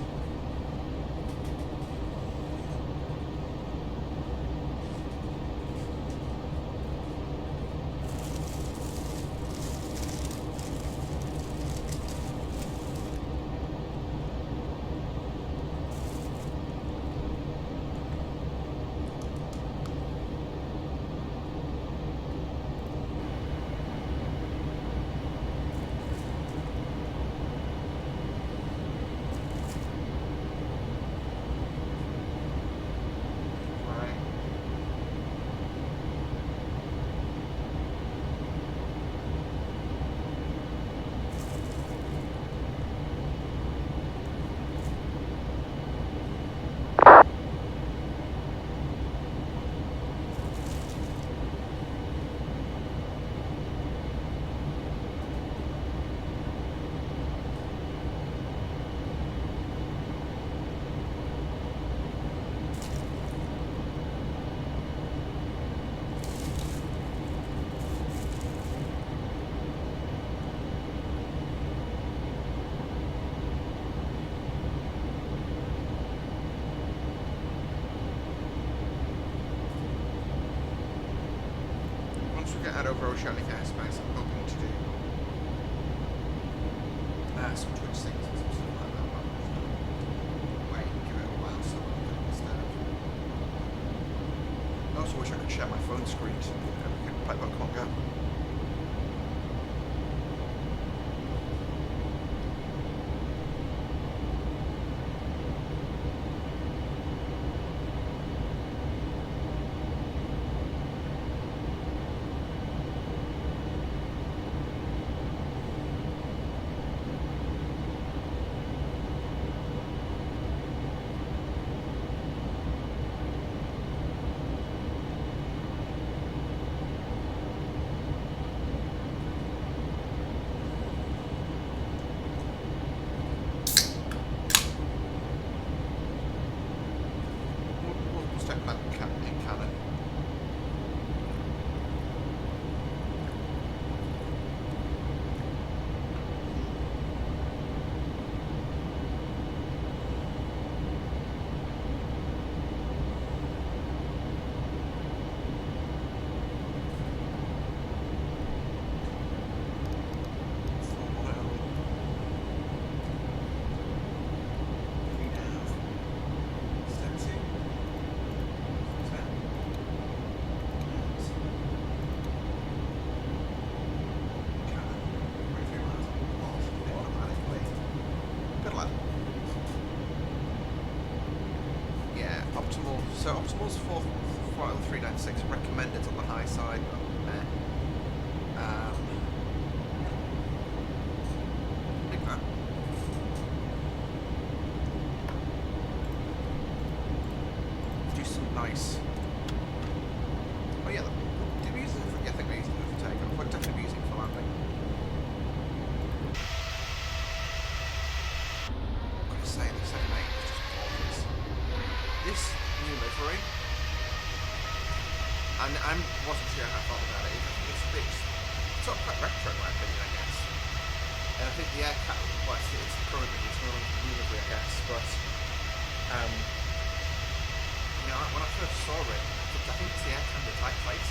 Once we get out over Oceanic airspace, I'm hoping to do some Twitch things and some stuff like that. But wait, give it a while so I can understand. I also wish I could share my phone screen so we can play Pokemon Go. So optimal's 396, recommended on the high side, but dig that. Do some nice. Oh yeah, did we use it for, yeah, I think we used it for take. We'll definitely be using it for landing. I'm gonna say the same mate, it's just gorgeous. This new livery, and I wasn't sure how I felt about it. It's sort of quite retro in my opinion, I guess. And I think the air cat, well, it's currently it's not a new livery, I guess, but you know, when I first saw it, I think it's the air camera type plate. It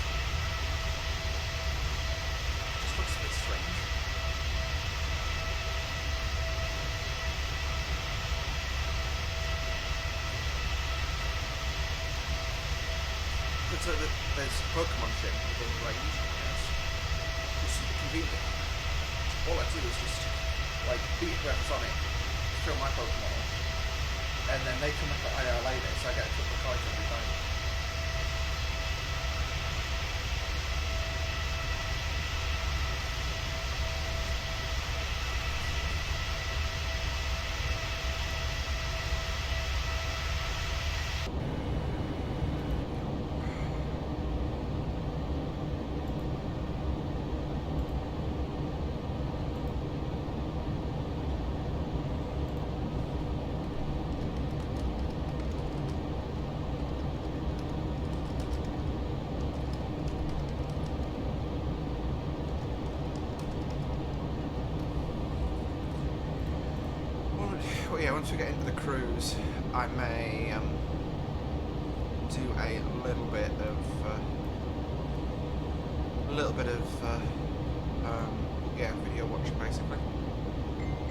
just looks a bit strange. So there's Pokemon ship within range, I guess. It's super convenient. All I do is just like beat whoever's on it, kill my Pokemon, and then they come up at IR later, so I get a couple of cards every time. yeah, once we get into the cruise, I may do a little bit of yeah, video watching basically.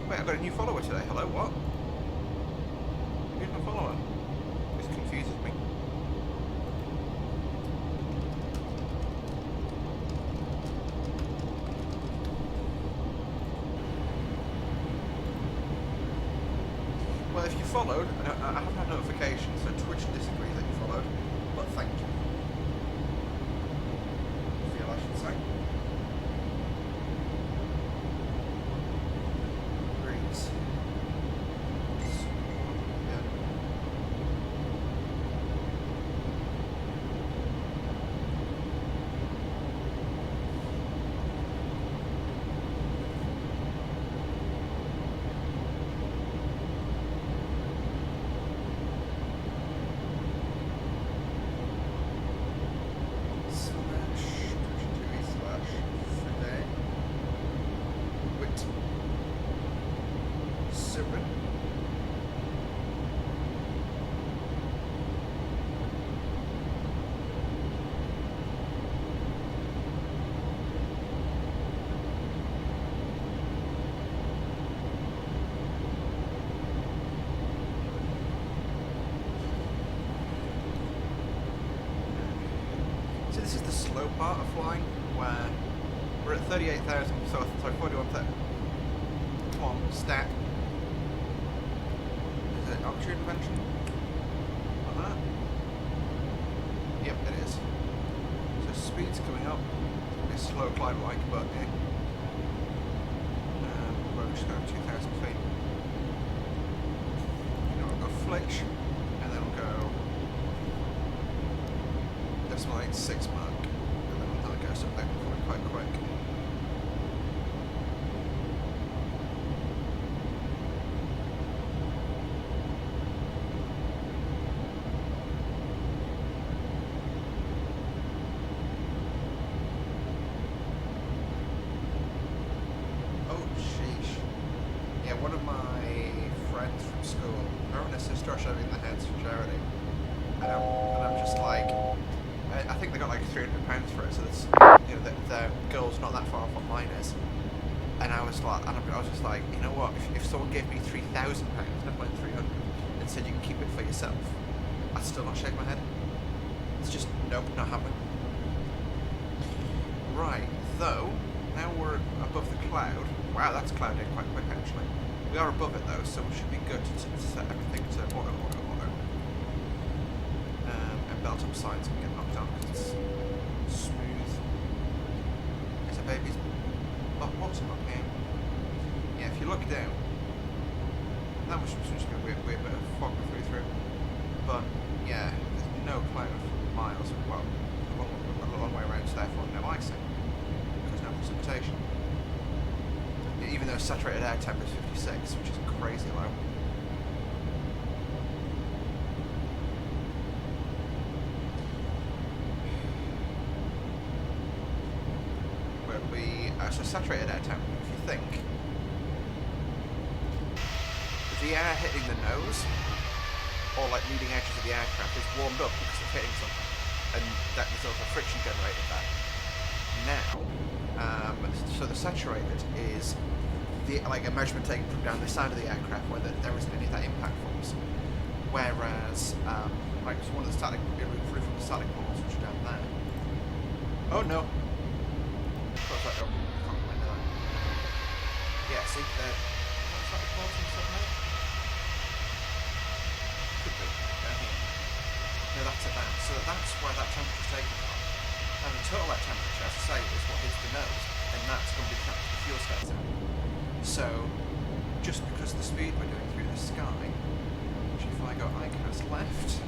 Wait, I've got a new follower today. Hello, what? Who's my follower? This confuses me. Well, if you followed, I haven't had notifications, so Twitch disagrees that you followed, but thank you. Feel I should say. Breeze. Yeah. So this is the slow part of flying, where we're at 38,000, so sorry, 41,000. Come on, stat. Is it altitude intervention? Like that? Yep, it is. So speed's coming up. It's slow climb like, but yeah. We're just going 2,000 feet. You know, we'll go flitch, and then we'll go decimal 86 mark, and then that goes up there quite quick. Oh sheesh. Yeah, one of my friends from school, her and her sister are shoving their heads for charity, and I'm just like, I think they got like £300 for it, so that's, you know, their goal's not that far off what mine is. And I was like, I was just like, you know what? If someone gave me £3,000, never mind 300, and said you can keep it for yourself, I'd still not shake my head. It's just nope, not happening. Right, though now we're above the cloud. Wow, that's clouded quite quick actually. We are above it though, so we should be good to set everything to auto. And belt up sides and get knocked down because it's smooth. There's a baby's bottom up here. Yeah, if you look down, that was just a weird bit of fog we flew through. But yeah, there's no cloud for miles. Well, a long way around, so therefore no icing. Because no precipitation. Even though saturated air temp is 56, which is crazy low. So saturated air temp, if you think, the air hitting the nose, or like leading edges of the aircraft is warmed up because it's hitting something, and that results in friction generated there. Now, so the saturated is like a measurement taken from down the side of the aircraft where there isn't any of that impact force. Whereas, like one of the static, it would through from the static balls, which are down there. Oh no! What's that going? Yeah, see, what's that reports and stuff now? Could be, down here. No, that's at that. So that's where that temperature's taken from. And the total air temperature, as I say, is what hits the nose, and that's going to be the temperature the fuel starts at. So, just because of the speed we're doing through the sky, which if I go ICAS left,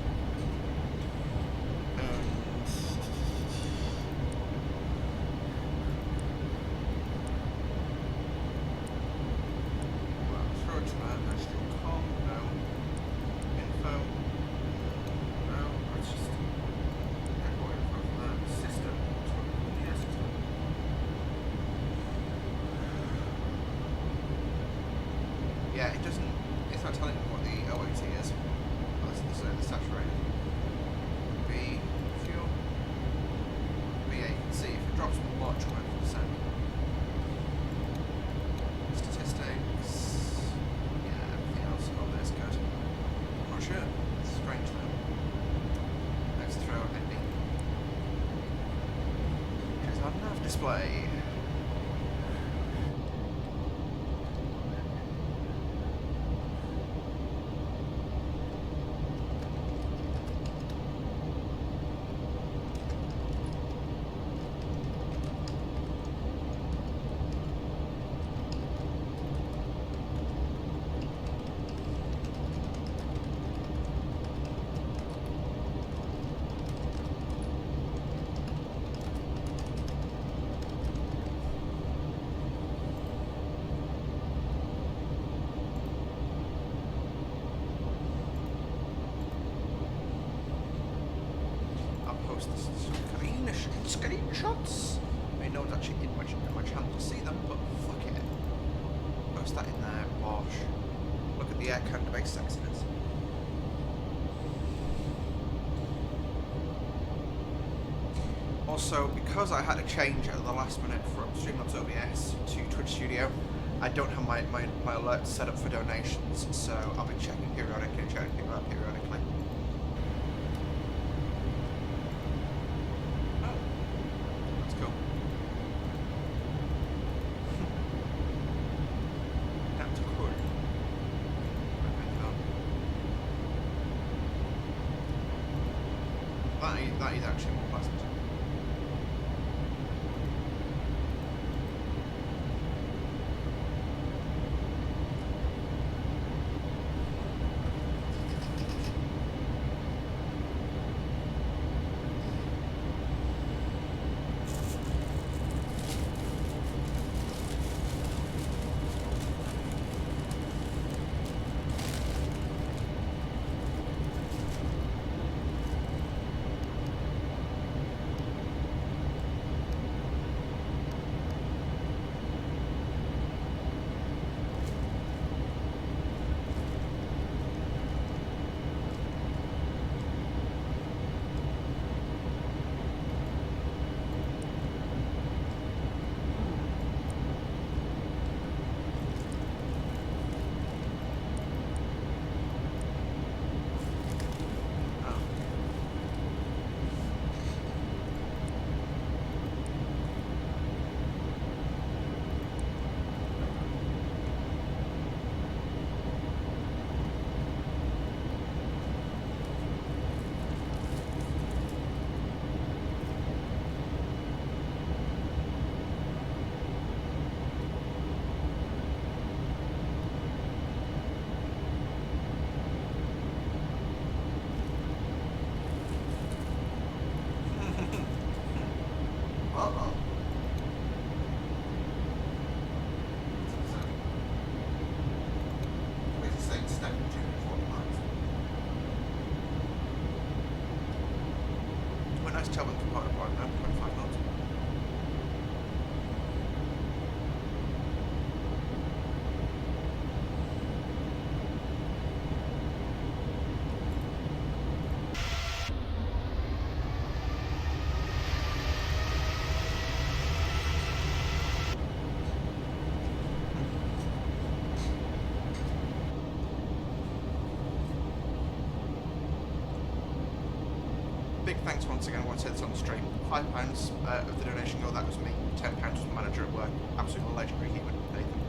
yeah, it doesn't, it's not telling post screenshots. I know it's actually in my channel to see them, but fuck it. Post that in there, bosh. Look at the air can debate sexiness. Also, because I had to change at the last minute from Streamlabs OBS to Twitch Studio, I don't have my alerts set up for donations, so I'll be checking periodically and checking people out periodically. Oh, that's cool. That's cool. That is actually more pleasant. Big thanks once again, I want to say this on the stream. £5 of the donation go, that was me. £10 was the manager at work. Absolutely legendary human, Nathan.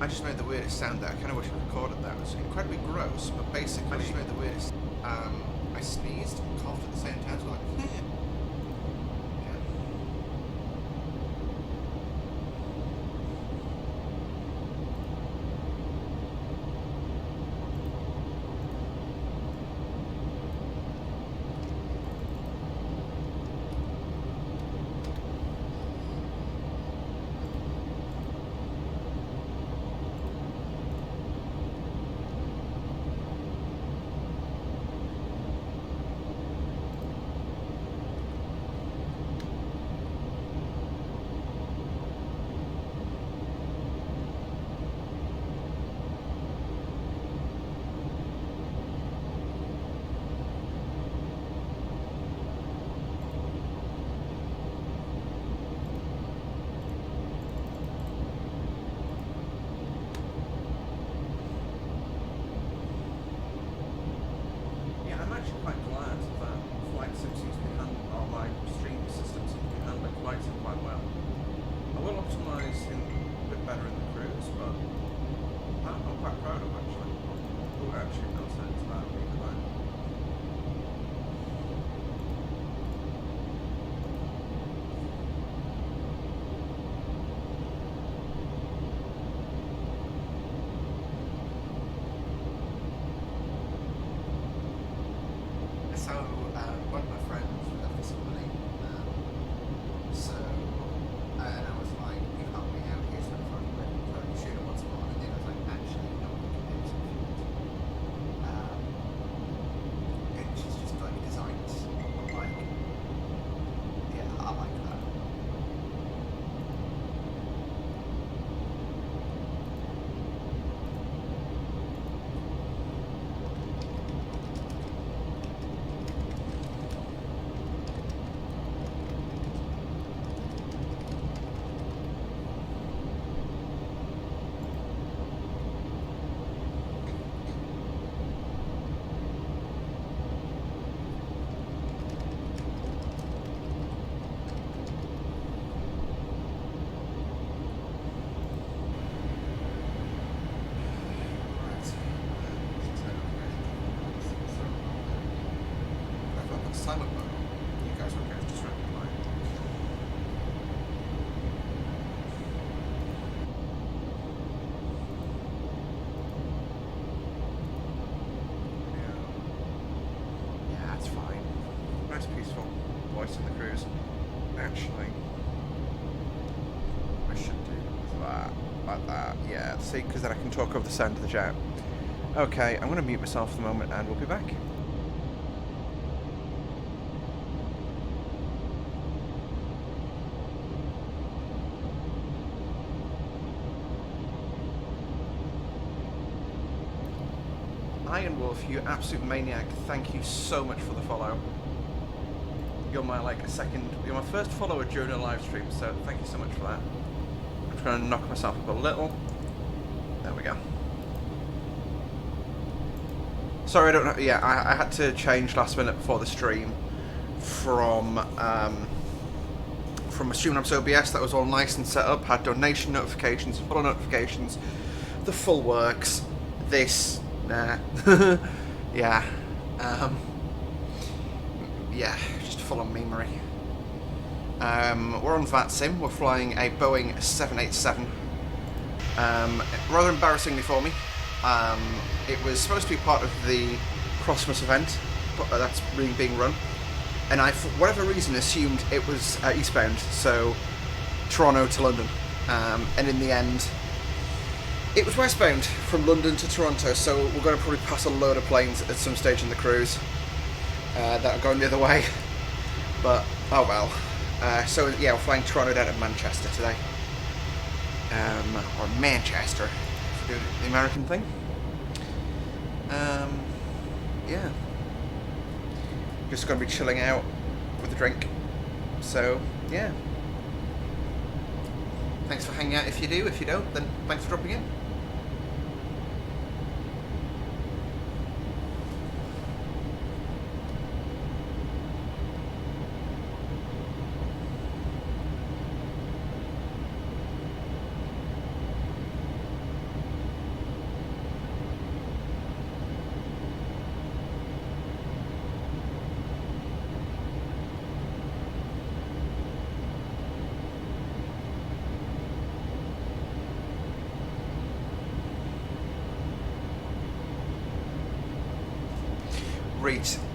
I just made the weirdest sound there. I kind of wish I recorded that. It was incredibly gross, but basically I just made the weirdest. I sneezed and coughed at the same time. So like, guys a bit better in the cruise, but I'm quite proud of actually. Oh, actually, no sense about me. So, one of my friends left me some money, so, and I was like, you help me out, here's my phone, but you shoot it once more, and then I was like, actually, no, we can do something. And she's just like, designs, like, yeah, I like that. Silent mode. You guys are okay, just running by. Yeah, that's fine. Nice peaceful voice in the cruise. Actually, I should do that, like that. Yeah, see, because then I can talk over the sound of the chat. Okay, I'm going to mute myself for the moment and we'll be back. Iron Wolf, you absolute maniac, thank you so much for the follow. You're my you're my first follower during a live stream, so thank you so much for that. I'm just going to knock myself up a little. There we go. Sorry, I don't know, yeah, I had to change last minute before the stream from Streamlabs OBS, that was all nice and set up, had donation notifications, follow notifications, the full works, this, nah, yeah, yeah, just full on memery. We're on VATSIM, we're flying a Boeing 787, rather embarrassingly for me. It was supposed to be part of the Christmas event, but that's really being run, and I, for whatever reason, assumed it was eastbound, so Toronto to London, and in the end, it was westbound from London to Toronto, so we're going to probably pass a load of planes at some stage in the cruise that are going the other way, but oh well. So yeah, we're flying Toronto down to Manchester today, or Manchester, if we do the American thing. Yeah, just going to be chilling out with a drink, so yeah, thanks for hanging out if you do. If you don't, then thanks for dropping in.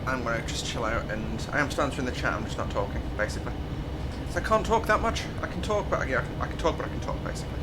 I'm going to just chill out, and I am still answering the chat, I'm just not talking, basically. So I can't talk that much. I can talk, but yeah, I can talk, basically.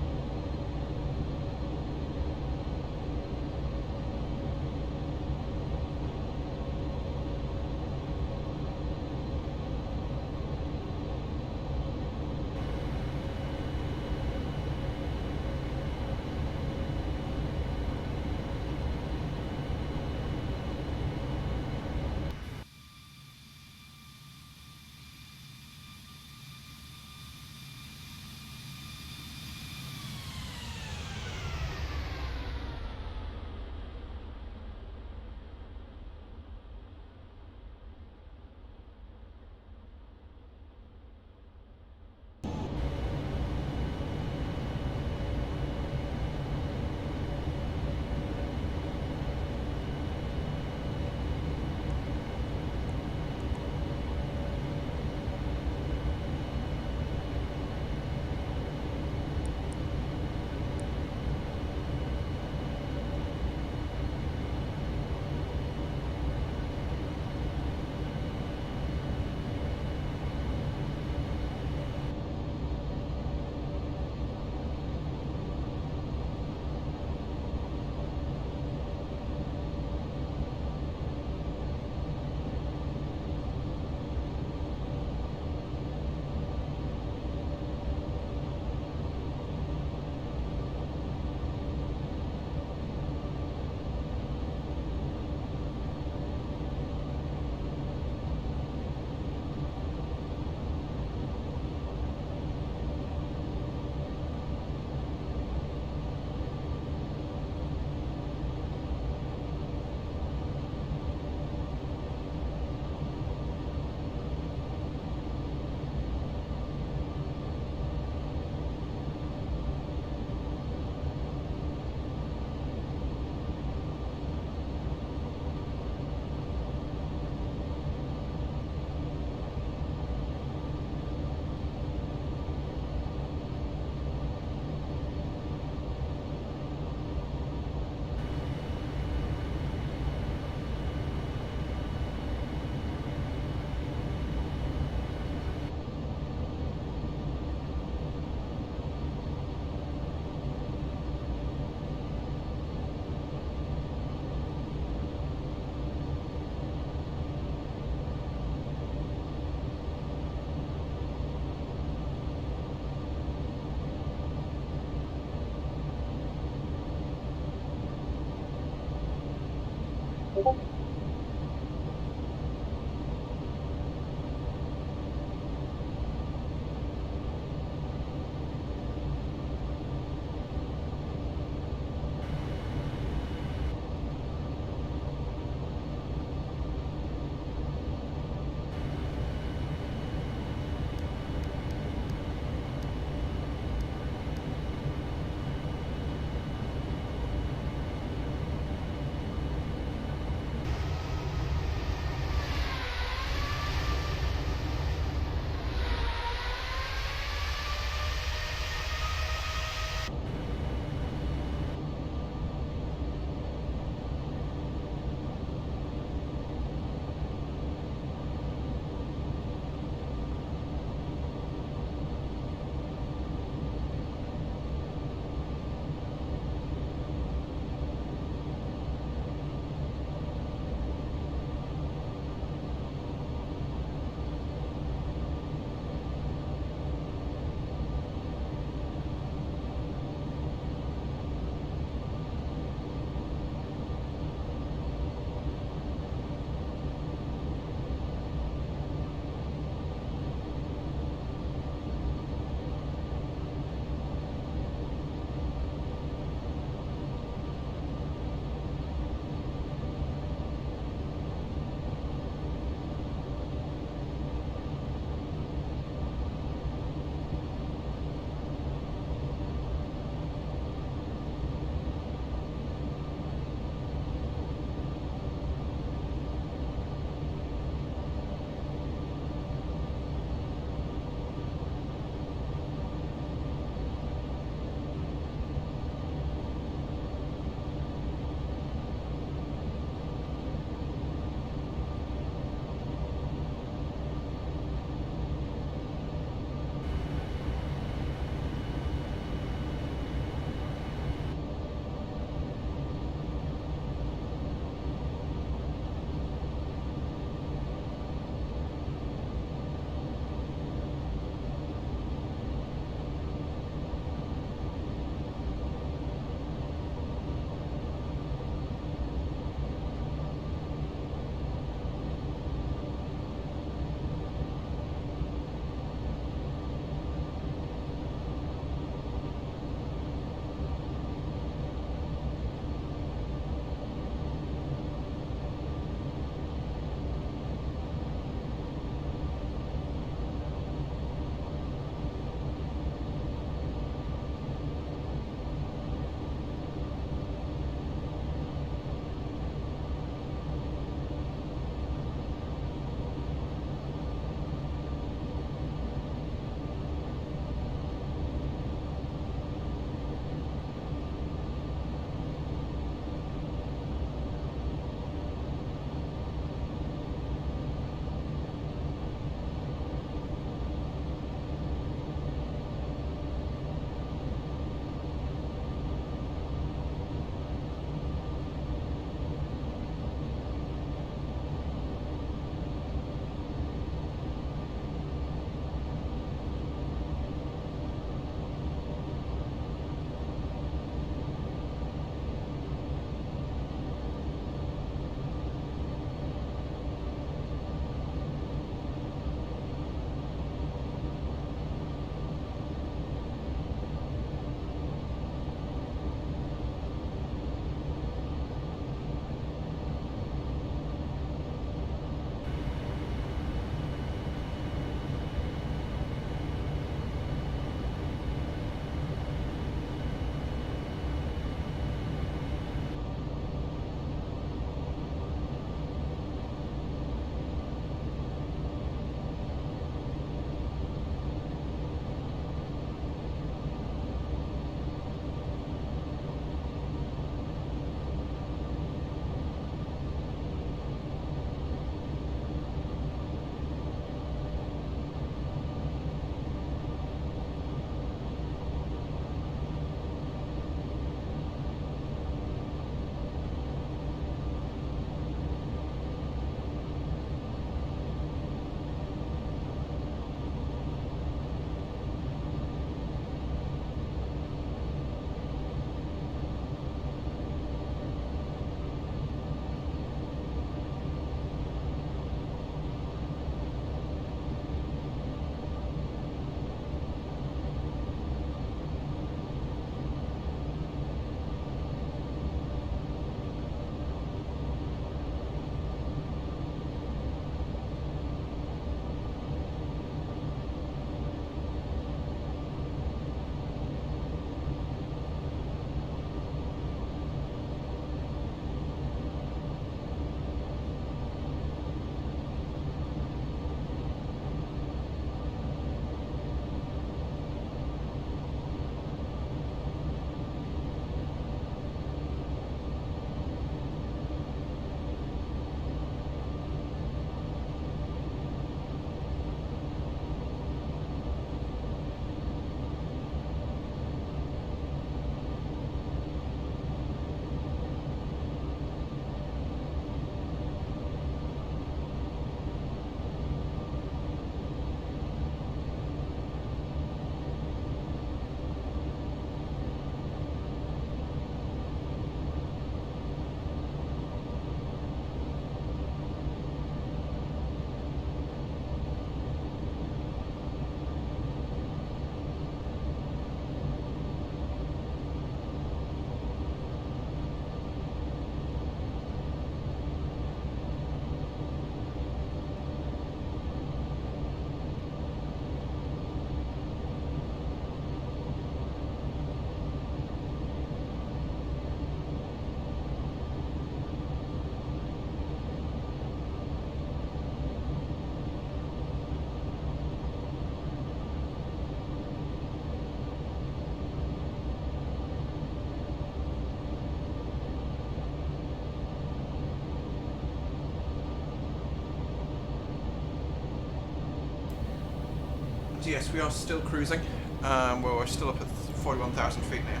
yes, we are still cruising. Well, we're still up at 41,000 feet now.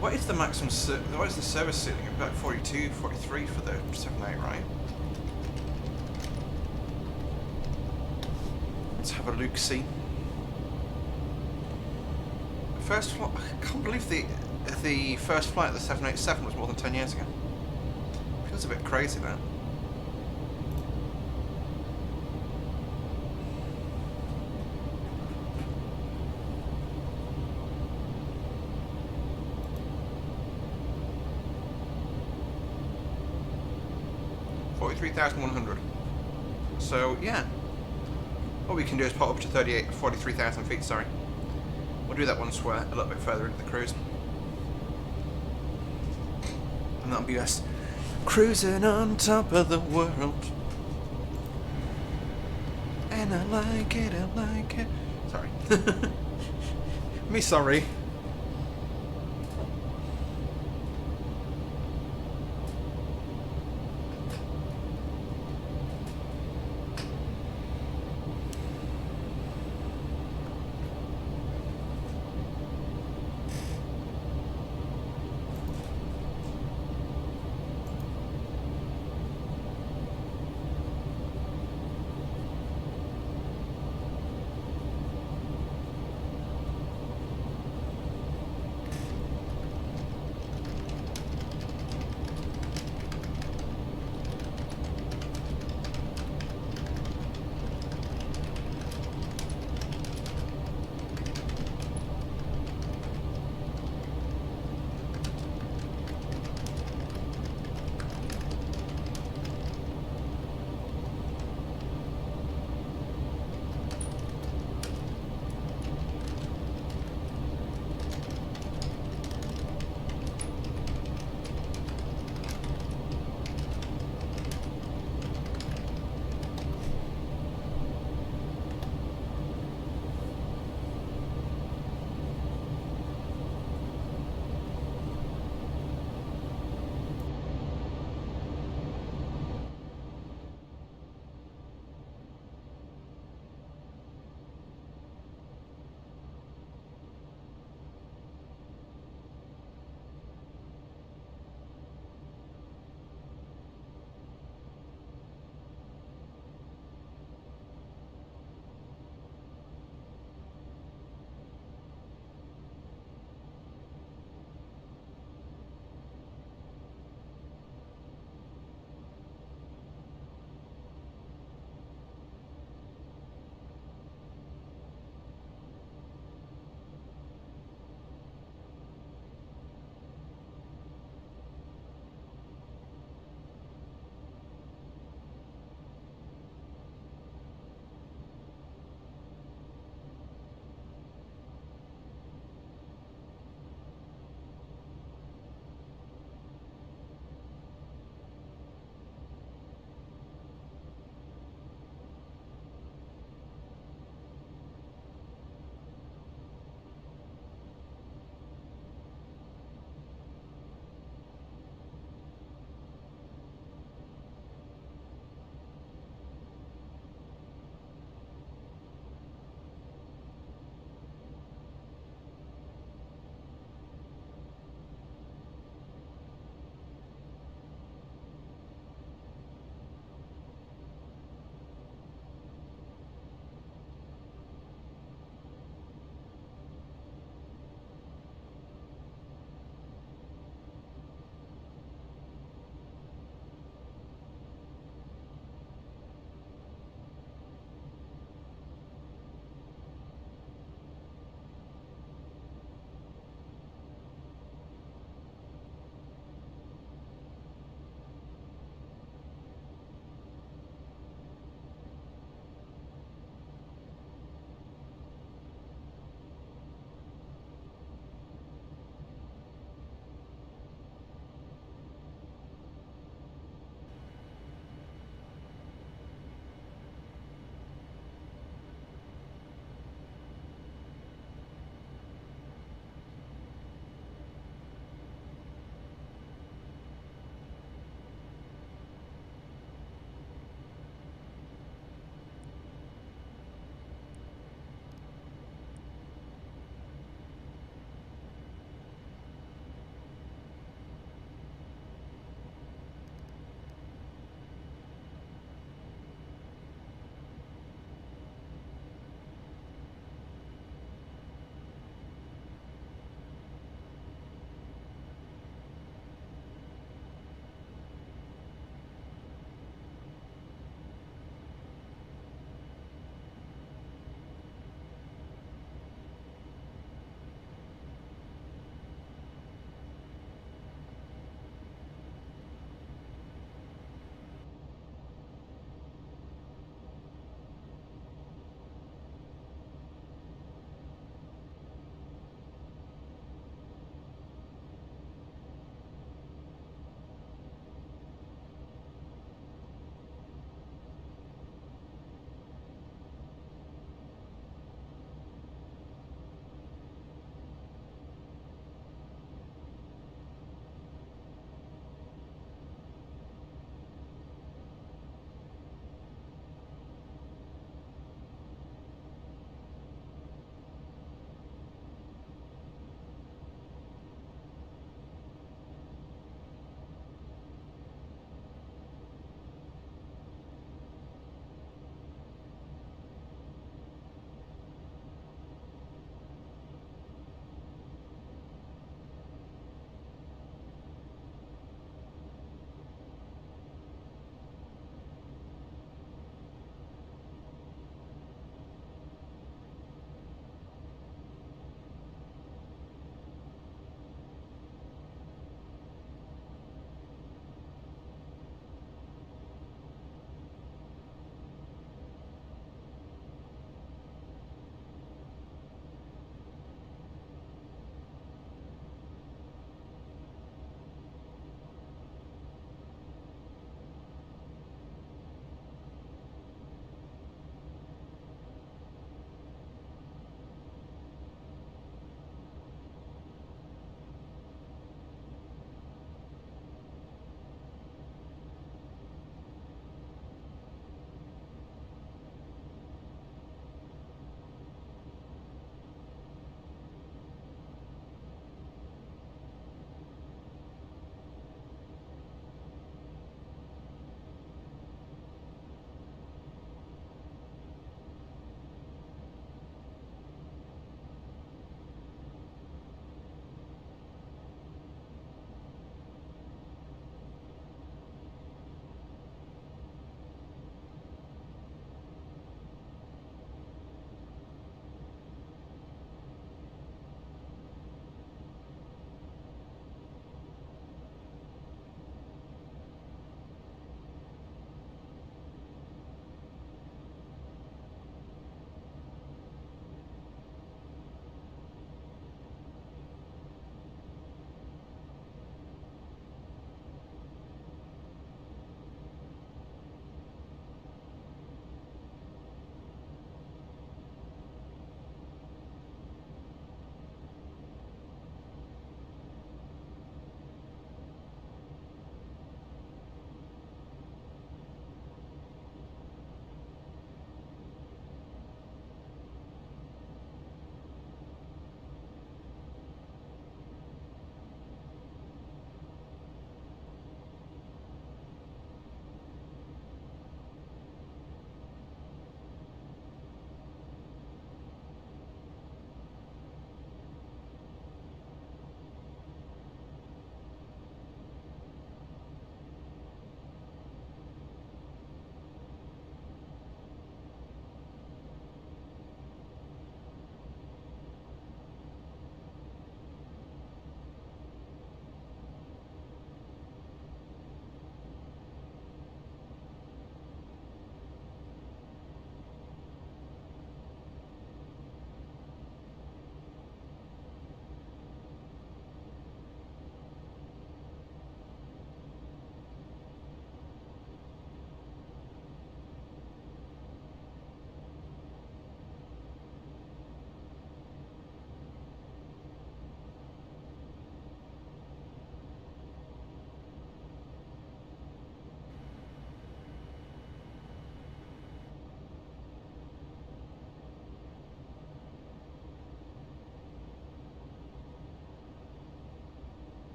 What is the maximum? What is the service ceiling? About 42, 43 for the 7.8, right? Let's have a look. See. First flight. I can't believe the first flight of the 787 was more than 10 years ago. Feels a bit crazy that. $43,100. So yeah, what we can do is put up to 43,000 feet. Sorry, we'll do that once we're a little bit further into the cruise, and that'll be us cruising on top of the world. And I like it, I like it. Sorry, me sorry.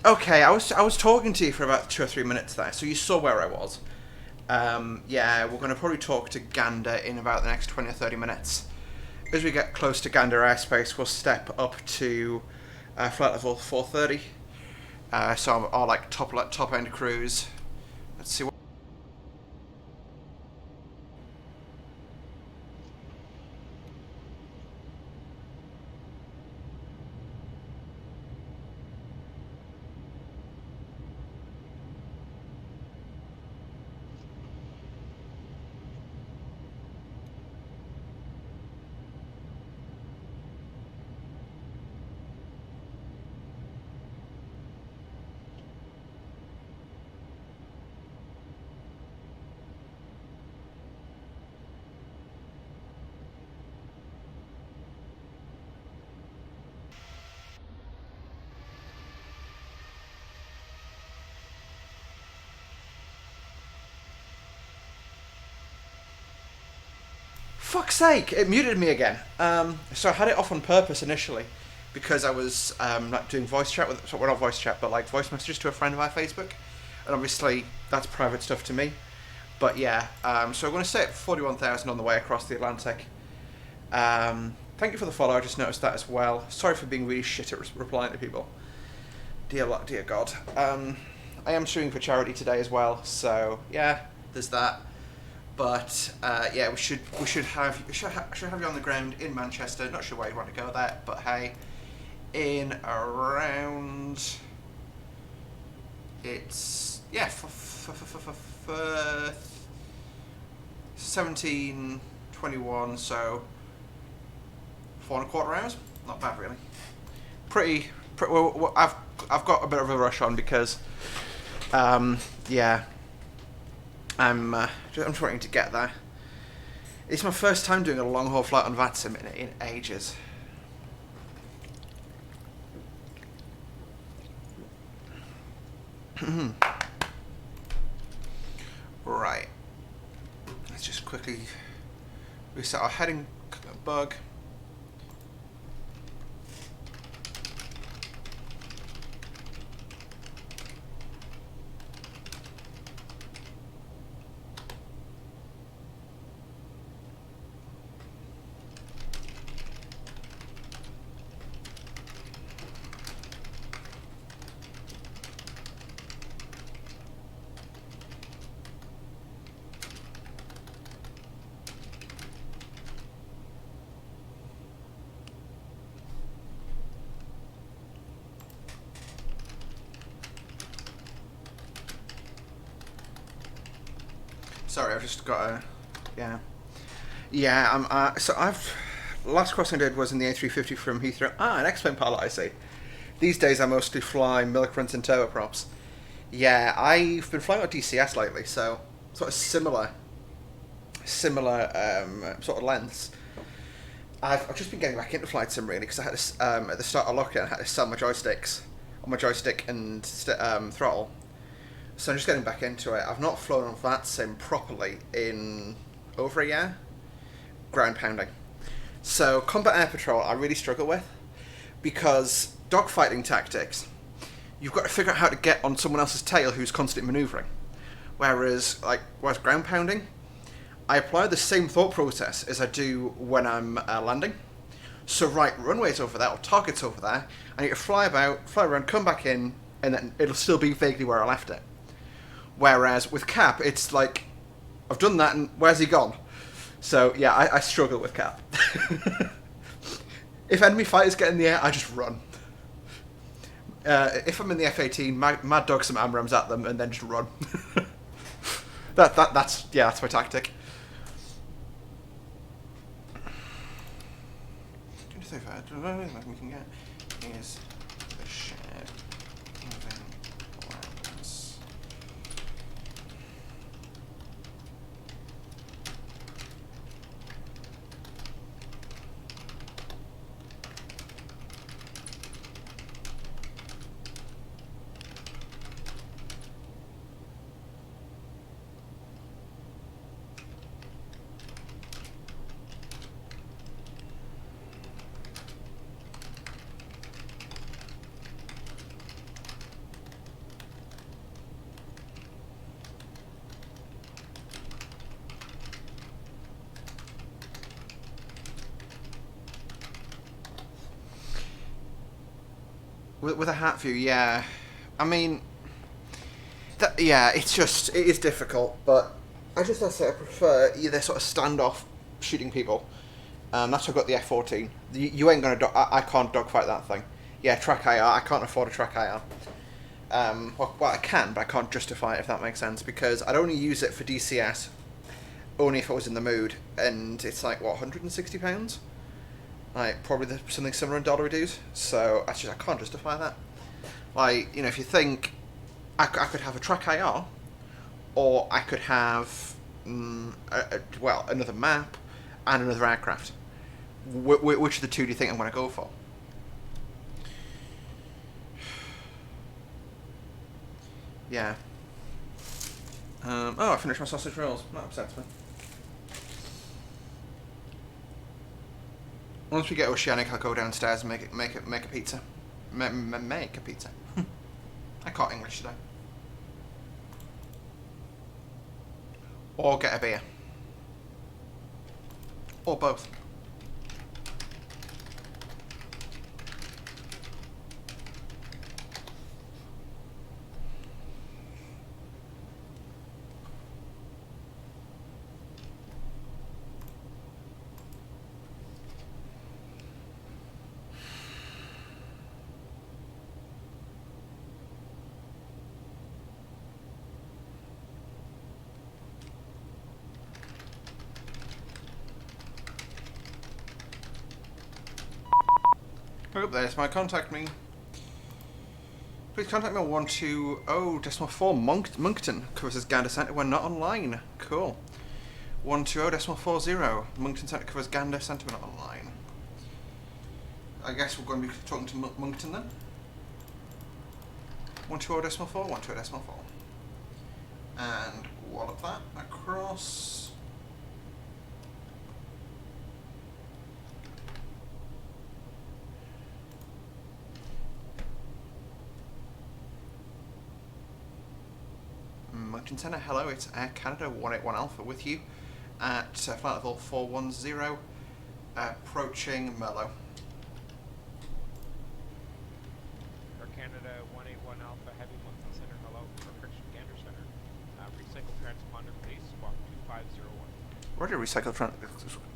Okay, I was talking to you for about 2 or 3 minutes there, so you saw where I was. Yeah, we're going to probably talk to Gander in about the next 20 or 30 minutes. As we get close to Gander airspace, we'll step up to flight level 430. So our like top end cruise. Let's see what. Fuck's sake! It muted me again. So I had it off on purpose initially because I was like doing voice chat with, well, not voice chat, but like voice messages to a friend via Facebook, and obviously that's private stuff to me. But yeah, so I'm going to stay at 41,000 on the way across the Atlantic. Thank you for the follow. I just noticed that as well. Sorry for being really shit at replying to people. Dear God. I am suing for charity today as well. So yeah, there's that. But yeah, we should have you on the ground in Manchester. Not sure why you want to go there, but hey, in around it's 17:21, so 4.25 hours. Not bad really. Pretty well. I've got a bit of a rush on because yeah. I'm trying to get there. It's my first time doing a long haul flight on VATSIM in ages. Right. Let's just quickly reset our heading bug. Sorry, I've just got a... Yeah, so last crossing I did was in the A350 from Heathrow. An X-Plane pilot, I see. These days I mostly fly milk runs and turboprops. Yeah, I've been flying on DCS lately, so sort of similar sort of lengths. I've just been getting back into flight sim really because I had to, at the start of lockdown I had to sell my joysticks on my joystick and throttle. So I'm just getting back into it. I've not flown on VATSIM properly in over a year. Ground pounding. So combat air patrol I really struggle with because dogfighting tactics, you've got to figure out how to get on someone else's tail who's constantly manoeuvring. Whereas ground pounding, I apply the same thought process as I do when I'm landing. So right, runway's over there, or target's over there, I need to fly around, come back in, and then it'll still be vaguely where I left it. Whereas with Cap, it's like, I've done that and where's he gone? So yeah, I struggle with Cap. If enemy fighters get in the air, I just run. If I'm in the F-18, mad dog some AMRAAMs at them and then just run. That's my tactic. 25, we can get is the shared moving allowance. With a hat view, yeah. I mean, yeah, it is difficult, but I say I prefer either sort of standoff shooting people. That's why I got the F-14. You ain't gonna. I can't dogfight that thing. Yeah, track IR. I can't afford a track IR. Well, I can, but I can't justify it, if that makes sense, because I'd only use it for DCS only if I was in the mood, and it's like, what, £160? Like, probably something similar in dollar dues, so I can't justify that. Like, if you think I could have a track IR, or I could have, another map and another aircraft. Which of the two do you think I'm going to go for? Yeah. I finished my sausage rolls. That upsets me. Once we get Oceanic, I'll go downstairs and make a pizza. Make a pizza. I can't English today. Or get a beer. Or both. Oh, there's my contact me. Please contact me on 120.4 Moncton. Covers as Gander Centre when not online. Cool. 120.40 Moncton Centre covers Gander Centre when not online. I guess we're going to be talking to Moncton then. 120.4, 120.4. And wallop that across. Moncton Centre, hello, it's Air Canada 181 Alpha with you at flight level 410, approaching Merlot. Air Canada 181 Alpha Heavy, Moncton Centre, hello, approaching Gander Centre. Recycle transponder, please, squawk 2501. Roger, recycle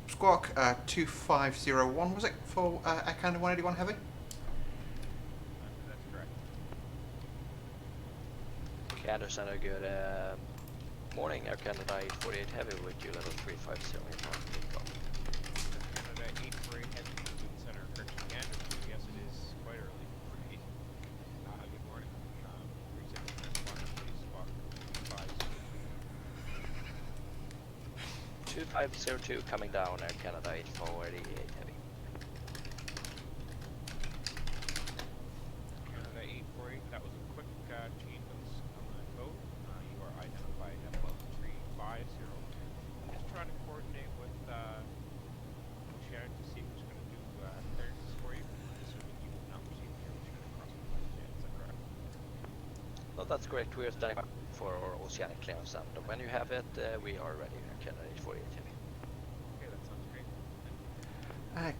squawk 2501, was it, for Air Canada 181 Heavy? Gander Center, good morning. Air Canada 848 Heavy with you, level 350. Canada 848 Heavy, Moncton Center, correction Gander. Yes, it is quite early. Good morning. Recycle transponder, please, squawk 2502 coming down, Air Canada 848 Heavy. Canada 848, that was a quick change on the code. You are identified at level 350. I'm just trying to coordinate with Oceanic to see who's going to do clearances for you. Assuming you will not receive your Oceanic crossing by chance, is that correct? No, that's correct. We are standing by for our Oceanic clearance, and when you have it, we are ready. Air Canada 848 Heavy. Okay, that sounds great.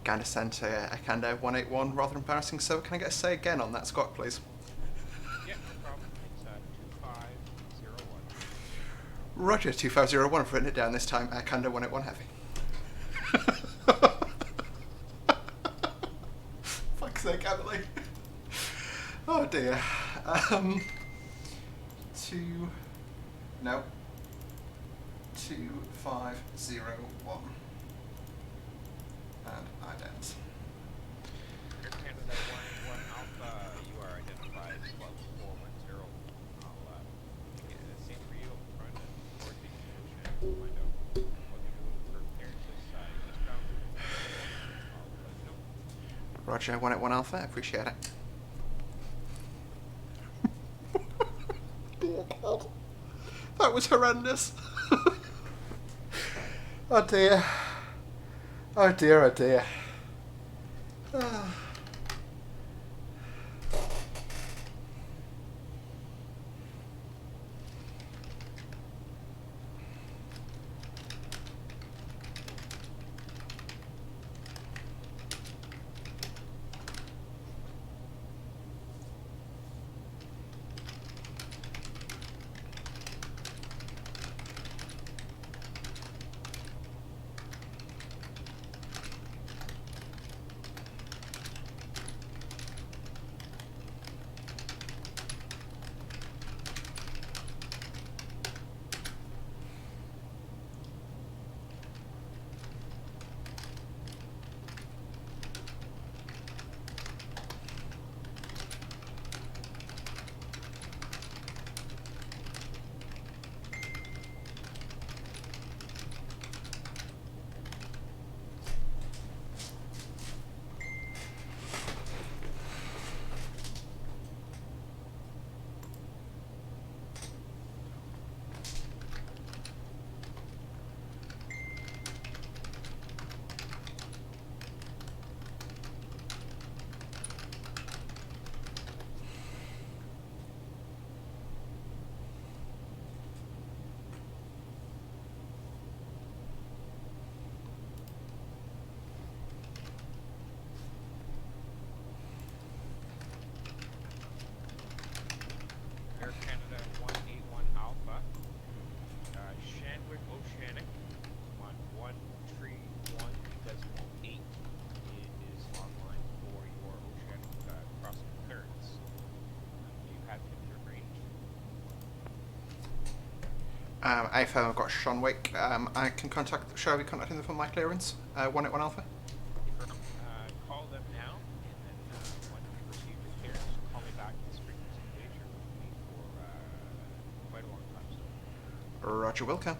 Gander Centre, Air Canada 181, rather embarrassing, so can I get a say again on that squawk, please? Yeah, no problem. It's 2501. Roger, 2501, I've written it down this time, Air Canada 181 Heavy. Fuck's sake, Emily. Oh dear. 2501. And ident. Air Canada 181 Alpha, you are identified as level 410. I'll make it the same for you. I'm trying to coordinate the Oceanic to find out what they're doing for clearances eastbound. I'll let you know. Roger, 181 Alpha, I appreciate it. Dear God. That was horrendous. Oh dear. Oh dear, oh dear. A5, I've got Seanwick. I can contact. Shall we contact them for my clearance? 181 Alpha. Call them now, and then once you receive the clearance, call me back. This frequency engager with me for quite a long time still. Roger, Wilco.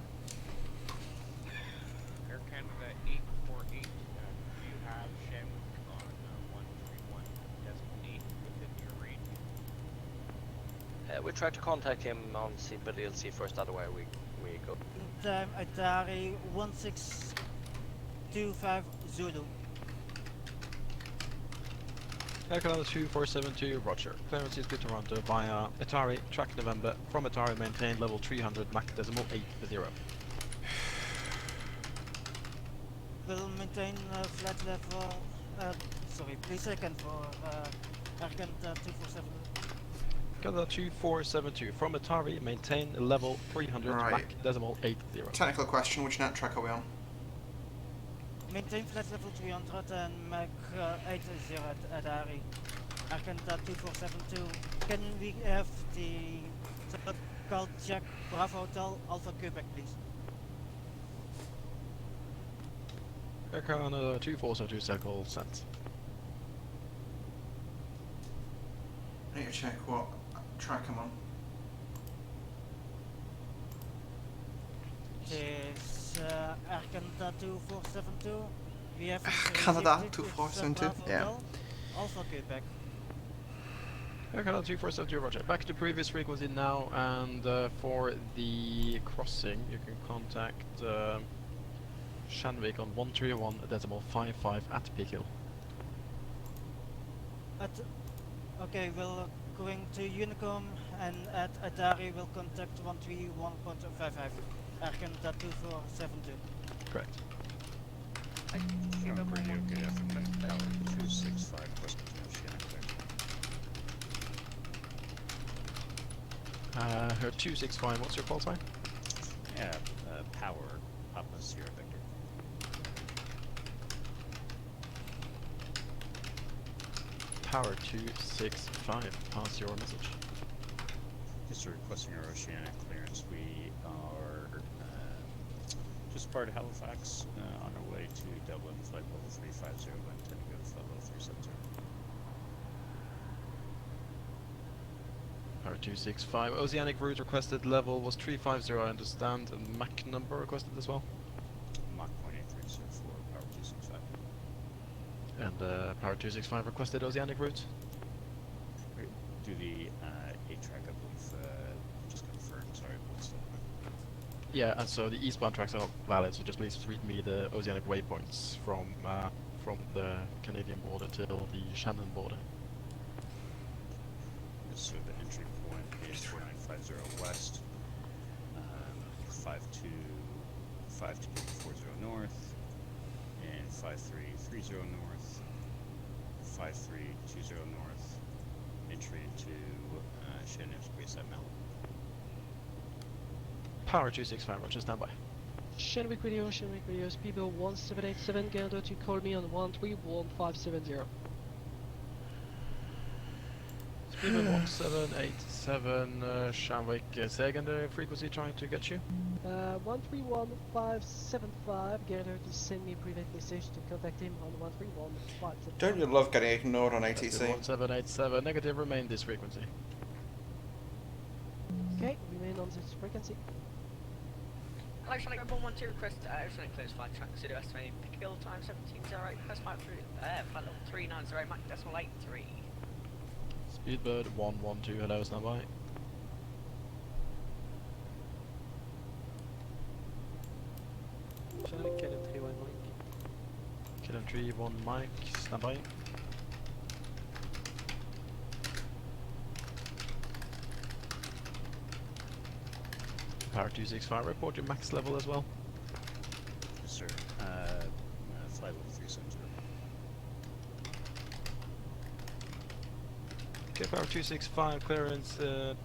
Air Canada 848. Do you have Shamwick on 131.8 within your range? We try to contact him on CBDLC first, otherwise we go. Time Atari 1625 Zulu. Air Canada 2472, Roger. Clearance is good Toronto via Atari, track November, from Atari maintain level 300, Mach decimal 80. Will maintain flat level, sorry, please second for Air Canada 247. Canada 2472, from Atari maintain level 300, Right. Mach decimal 80. Technical question: which net track are we on? Maintain flat level 300 and Mach 80 at Atari. Air Canada 2472. Can we have the call check Bravo Hotel Alpha Quebec, please? Air Canada 2472, circle sent. I need to check what track I'm on. Is Air Canada 2472. We have Canada 2472. Yeah. Alpha Quebec. Air Canada 2472, Roger. Back to previous frequency now, and for the crossing, you can contact Shanwick on 131.55 at Pekill. Okay, we'll going to Unicom, and at Atari we'll contact 131.55. Air Canada 2472. Correct. Pretty okay. Tower 265 West Oceanic Her 265, what's your call sign? Yeah, Power, Papa Sierra Victor. Power 265, pass your message. Just requesting our oceanic clearance. We are just part of Halifax, on our way to Dublin, flight level 350, intending to go to flight level 370. Power 265, oceanic route requested level was 350, I understand, and Mach number requested as well? Mach 0.8304, Power 265. And Power 265 requested oceanic route? Do the 8-track, I believe, just confirmed, sorry, what's that? Yeah, and so the eastbound tracks are valid, so just please read me the oceanic waypoints from the Canadian border till the Shannon border. So the entry point is 4950 west, 5240 north, and 5330 north, 5320 north, entry into Shannon's Bayside Mountain. Power 265, Roger, stand by. Shanwick Radio, Speedbird 1787, Canada to call me on 131.570. Speedbird 1787, Shanwick, say again the frequency trying to get you? 131.575, Canada to send me a private message to contact him on 131.575. Don't you love getting ignored on ATC? 1787, negative, remain this frequency. Okay, remain on this frequency. Hello, Sonic 112, request Sonic clears flight track, City estimating Piccadilly time 1708, request flight through, flight level 390, Mach decimal 83. Speedbird 112, hello, stand by. Shanwick, KLM 31 Mike. KLM 31 Mike, stand by. Power 265, report your max level as well. Yes, sir. Flight level 370. Okay, Power 265, clearance to...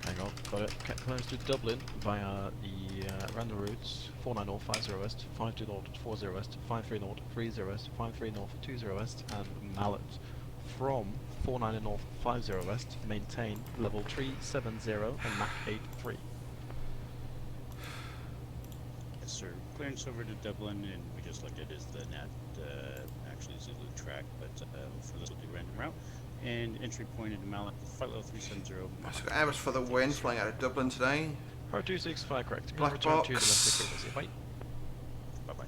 hang on, got it. Clearance to Dublin via the random routes 49 north, 50 west, 52 north, 40 west, 53 north, 30 west, 53 north, 20 west, and Mallet from 49 north 50 west, maintain level 370 and Mach 83. Yes, sir. Clearance over to Dublin, and we just looked at is the net, actually Zulu track, but for this will do random route. And entry point into Mallet, flight level 370. So hours for the wind flying out of Dublin today. Power 265 correct. Black Return box. to domestic frequency. Bye. Bye-bye.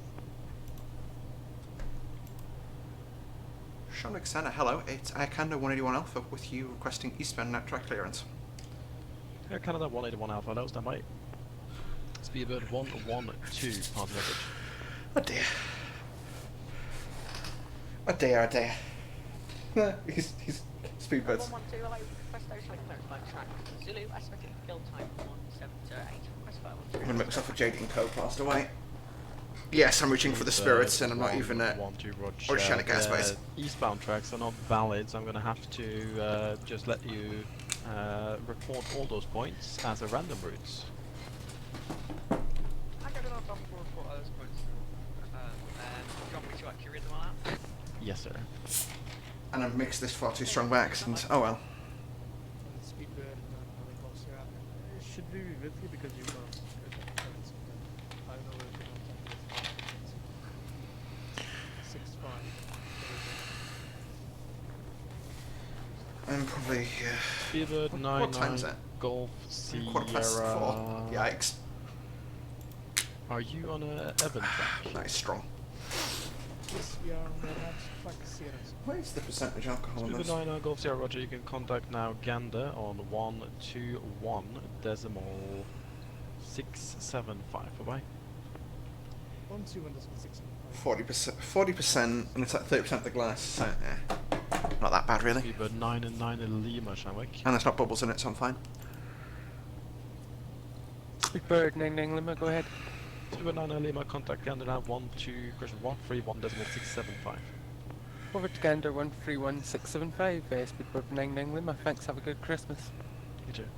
Sean Alexander, hello. It's Air Canada 181 Alpha with you requesting eastbound net track clearance. Air Canada 181 Alpha, that was done by Speedbird 112, pass message. Oh dear. Oh dear, oh deir. He's Speedbirds. 112, hello, request those like clearance by track. Zulu, estimated build time 1708. Request 513. I'm gonna make myself a JD and Co passed away. Yes, I'm reaching for the spirits and I'm not even oceanic airspace. Eastbound tracks are not valid, so I'm gonna have to just let you report all those points as a random routes. I got enough for all those points. Do you want me to actually read them all out? Yes, sir. And I've mixed this far too strong by accident. Oh well. Speedbird should be with you because you got I don't know if you know 6-5. I'm probably Speedbird what time's 99 it? Golf 4:15. Yikes. Are you on a Evan track? Nice, strong. Yes, we are on the right track series. What is the percentage alcohol in Speedbird this? 99 Golf Sierra Roger, you can contact now Gander on 121 decimal 675. Bye-bye. 121.6. 40%, and it's like 30% of the glass, so not that bad really. Speedbird 99 in Lima, Shamwick. And there's not bubbles in it, so I'm fine. Speedbird 99 Lima, go ahead. Speedbird 99 Lima, contact Gander now 131 decimal 675. Over to Gander 131675, Speedbird 99 Lima, thanks, have a good Christmas. You too.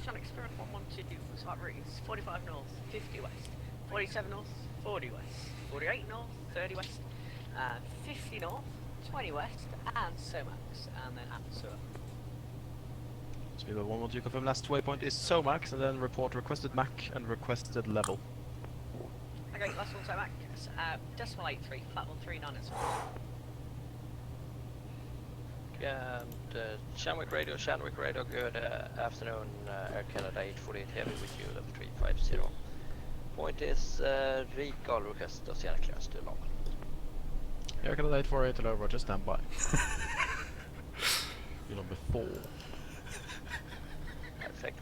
Sean Experiment 112 for site routes 45 north, 50 west, 47 north, 40 west, 48 north, 30 west, 50 north, 20 west, and Somax, and then Atsua. Speedbird 112 confirm last waypoint is Somax, and then report requested Mach and requested level. Okay, last one Somax, decimal 83, flat 139 and so on. And Shanwick Radio, good afternoon, Air Canada 848 Heavy with you, level 350. Point is Rica, request oceanic clearance to London. Air Canada 848, hello, Roger, stand by. You're number 4. Perfect.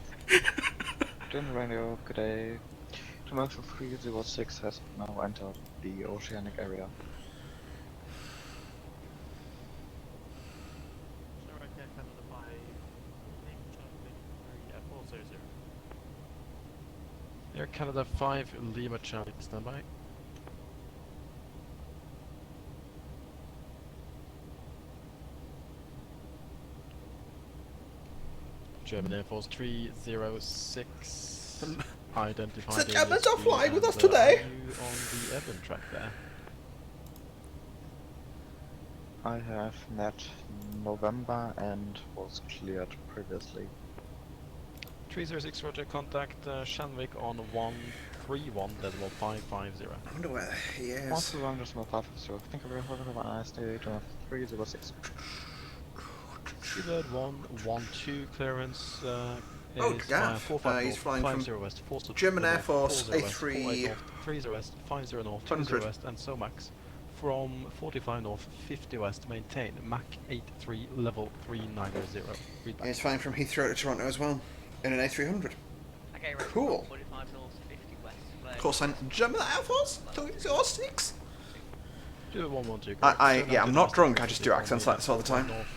General Radio, good day. Commercial 306 has now entered the oceanic area. Air Canada 5 Lima Charlie, stand by. German Air Force 306 identified. The Germans are flying with us today! Are you on the Evan track there? I have net November and was cleared previously. 306 Roger, contact Shanwick on 131.550. I wonder where he is. 131.550. Thank you very much. Have a nice day. 306. Speedbird 112 clearance Oh, is gaff. 45 He's flying 50 from west, 40 German Air north, Force 40 west, 83 48 north, 30 west, 50 north, 20 100. west, and Somax from 45 north, 50 west, maintain Mach 83 level 390. Read back. He's flying from Heathrow to Toronto as well, in an A300. Okay, right, Cool. 45 north, 50 west. Of course, I'm German Air Force 206. Do it 112. Yeah, I'm not drunk. I just do accents like this all the time. North,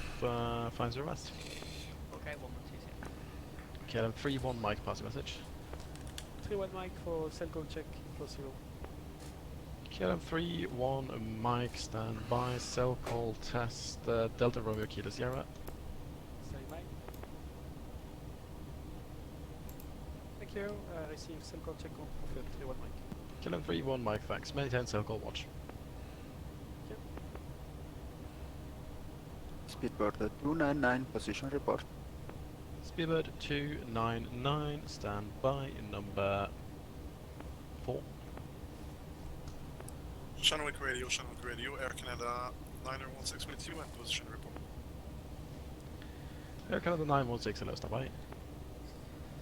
50 west. Okay, 1126. Okay, then 3-1 Mike, pass a message. 3-1 Mike for cell code check +0. KLM 3-1 Mike, stand by, cell call test, Delta Romeo Kilo Sierra. Stay by. Thank you, receive cell code check confirmed 3-1 Mike. KLM 3-1 Mike, thanks, maintain cell call watch. Speedbird 299, position report. Speedbird 299, stand by, number 4. Shanwick Radio, Air Canada 91622 and position report. Air Canada 916, hello, stand by.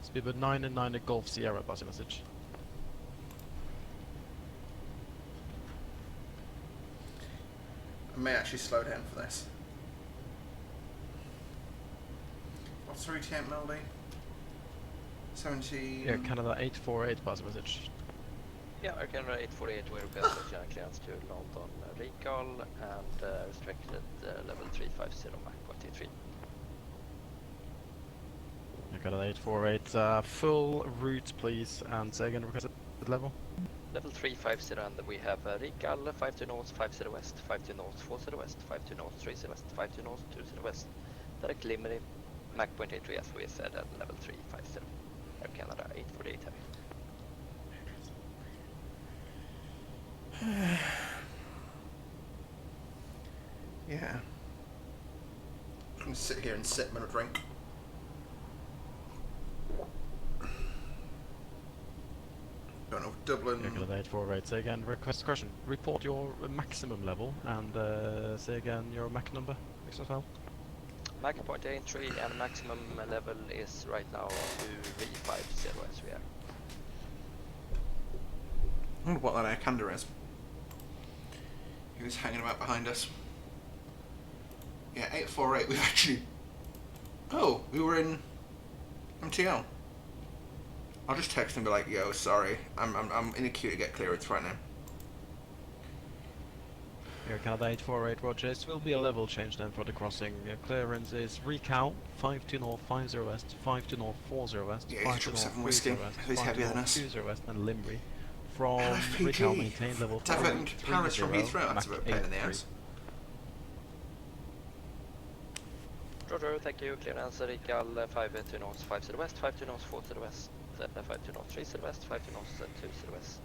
Speedbird 999 Golf Sierra, pass your message. I may actually slow down for this. What's the RTM melody? 70... Air Canada 848, pass your message. Yeah, Air Canada 848, we request oceanic clearance to London recall and restricted level 350 Mach 0.83. Air Canada 848, full route please, and say again requested level. Level 350 and we have recall 52 north, 50 west, 52 north, 40 west, 52 north, 30 west, 52 north, 20 west. Direct Limerick, Mach 0.83 as we said at level 350. Air Canada 848 heavy. Yeah. I'm gonna sit here and sip and a drink. Don't know, Dublin. Air Canada 848, say again, request question. Report your maximum level and say again your Mach number, as well. Mach 0.83 and maximum level is right now 2V50 as we are. I wonder what that Air Canada is. He was hanging about behind us. Yeah, 848, we've actually... Oh, we were in MTL. I'll just text him and be like, yo, sorry, I'm in a queue to get clearance right now. Air Canada 848, roger. This will be a level change then for the crossing. Clearance is Recal, 52 north, 50 west, 52 north, 40 west, Yeah, 52 he's north, 7 whiskey. 30 west, He's 52 heavier than north, us. 20 west, and Limbury. From LFPG. Recal, maintain level 4. Diverting to Paris from Heathrow, that's a bit of a pain in the ass. Roger, thank you. Clearance Recal 52 north, 50 west, 52 north, 40 west, 52 north, 30 west, 52 north, 20 west.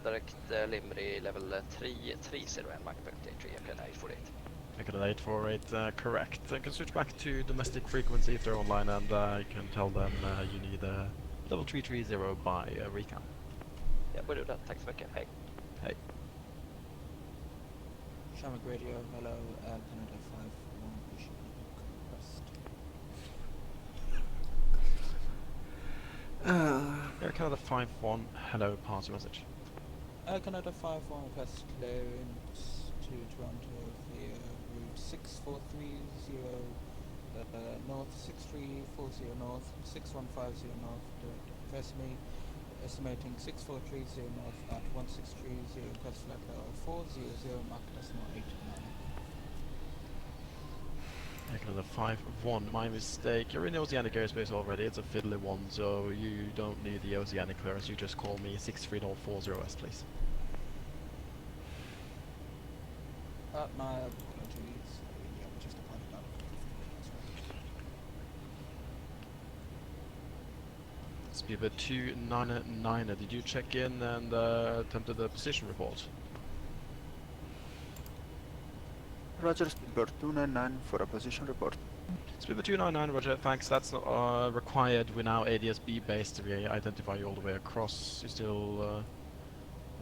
Direct Limbury level 330 and Mach 0.83, okay, 848. Air Canada 848, correct. I can switch back to domestic frequency if they're online, and you can tell them you need level 330 by Recal. Yeah, we'll do that. Thanks, Becca. Hey. Hey. Shamrock Radio, hello, Canada 51, pushing west. Air Canada 51, hello, pass your message. Air Canada 51, request clearance to Toronto via route 6430 north, 6340 north, 6150 north, direct me. Estimating 6430 north at 1630, request flight level 400, Mach 0.89. Air Canada 51, my mistake. You're in the Oceanic airspace already, it's a fiddly one, so you don't need the Oceanic clearance, you just call me 6340S, please. My apologies. Yeah, we just departed out of Speedbird 299, did you check in and attempted the position report? Roger, Speedbird 299 for a position report. Speedbird 299, roger, thanks, that's not required. We're now ADS-B based, we identify you all the way across. You still,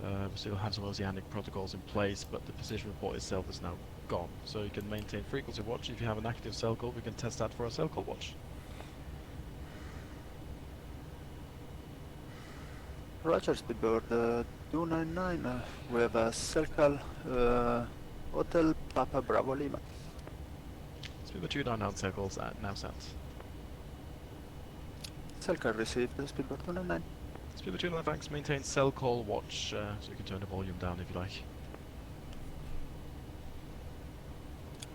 we still have some Oceanic protocols in place, but the position report itself is now gone. So you can maintain frequency watch. If you have an active cell call, we can test that for a cell call watch. Roger, Speedbird 299, we have a cell call, Hotel Papa Bravo Lima. Speedbird 299 cell calls now sent. Cell call received, Speedbird 299. Speedbird 299, thanks, maintain cell call watch, so you can turn the volume down if you like.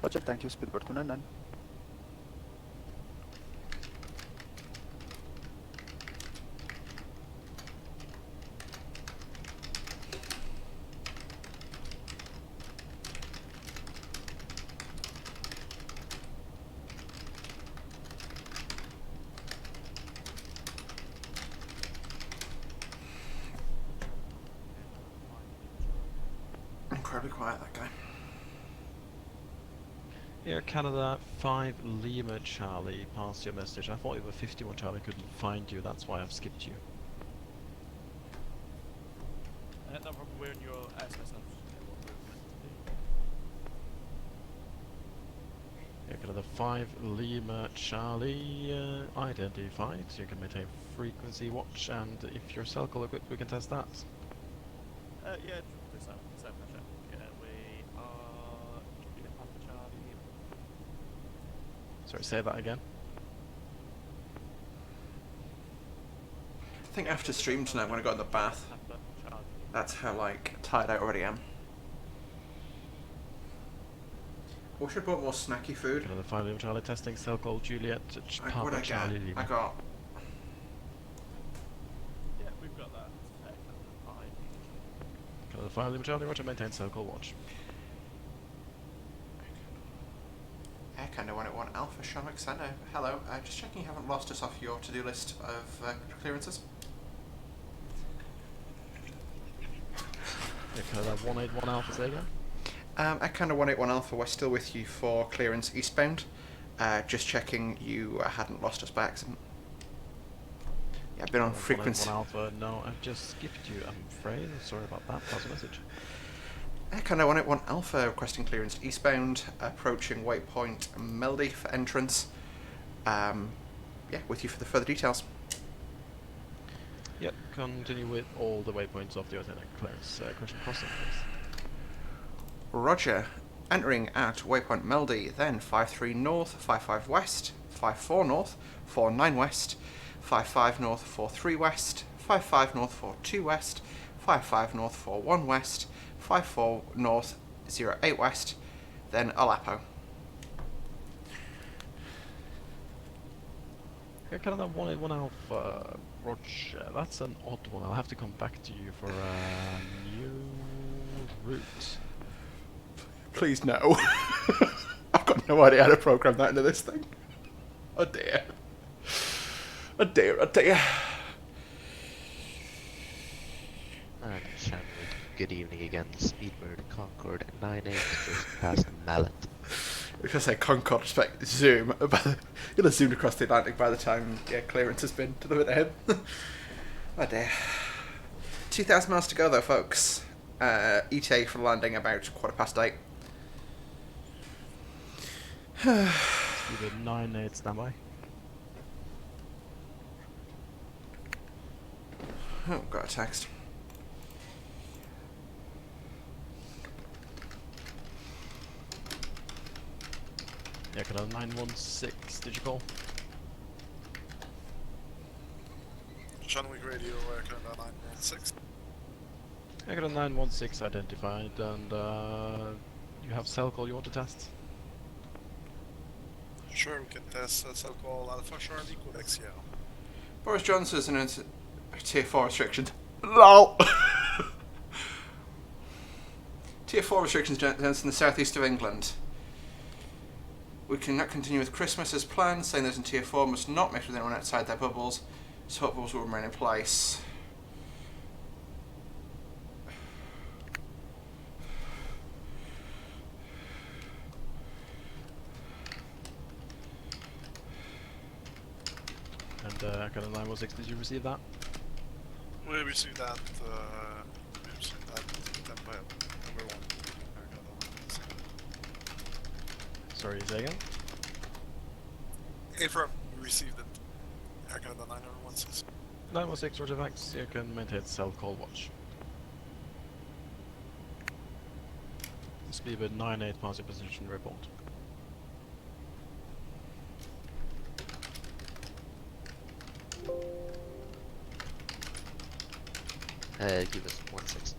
Roger, thank you, Speedbird 299. Incredibly quiet, that guy. Air Canada 5 Lima Charlie, passed your message. I thought you were 51 Charlie, couldn't find you, that's why I've skipped you. No problem, we're in your SMS. Air Canada 5 Lima Charlie, identified. You can maintain frequency watch, and if you're cell call equipped, we can test that. Yeah, this time, pressure. Yeah, we are Alpha Charlie. Sorry, say that again. I think after stream tonight, I'm going to go in the bath. That's how, like, tired I already am. We should have bought more snacky food. Another 5 Lima Charlie testing cell call Juliet. What did I Charlie get? Lima. I got... Yeah, we've got that. Another 5 Lima Charlie, roger, maintain cell call watch. Air Canada 181 Alpha, Sean Alexander. Hello, just checking you haven't lost us off your to-do list of clearances. Air Canada 181 Alpha, say again. Air Canada 181 Alpha, we're still with you for clearance eastbound. Just checking you hadn't lost us by accident. Yeah, I've been on frequency. 181 Alpha, no, I've just skipped you, I'm afraid. Sorry about that, pass a message. Air Canada 181 Alpha requesting clearance eastbound, approaching waypoint Melody for entrance. Yeah, with you for the further details. Yep, continue with all the waypoints of the Oceanic clearance. Question crossing, please. Roger. Entering at waypoint Melody, then 53 north, 55 west, 54 north, 49 west, 55 north, 43 west, 55 north, 42 west, 55 north, 41 west, 54 north, 08 west, then Alapo. Air Canada 181 Alpha, Roger. That's an odd one. I'll have to come back to you for a new route. Please no. I've got no idea how to program that into this thing. Oh dear. Oh dear, oh dear. And Shannon, good evening again. Speedbird Concorde 98 just past Mallet. If I say Concorde, expect zoom. You'll have zoomed across the Atlantic by the time clearance has been delivered to him. Oh dear. 2,000 miles to go though, folks. ETA for landing about 8:15. Speedbird 98 standby. Oh, got a text. Yeah, Canada 916, did you call? Shanwick Radio, Canada 916. I got a 916 identified, and you have cell call you want to test? Sure, we can test cell call Alpha Charlie Quebec Sierra. Boris Johnson's announced Tier 4 restrictions. LOL! Tier 4 restrictions announced in the southeast of England. We cannot continue with Christmas as planned, saying those in Tier 4 must not mix with anyone outside their bubbles, so bubbles will remain in place. And Canada 916, did you receive that? We received that. Then by number 1. Sorry, say again? Affirm, we received it. Air Canada 916. 916, roger, thanks. You can maintain cell call watch. Speedbird 98, pass your position, report. Give us 1 second.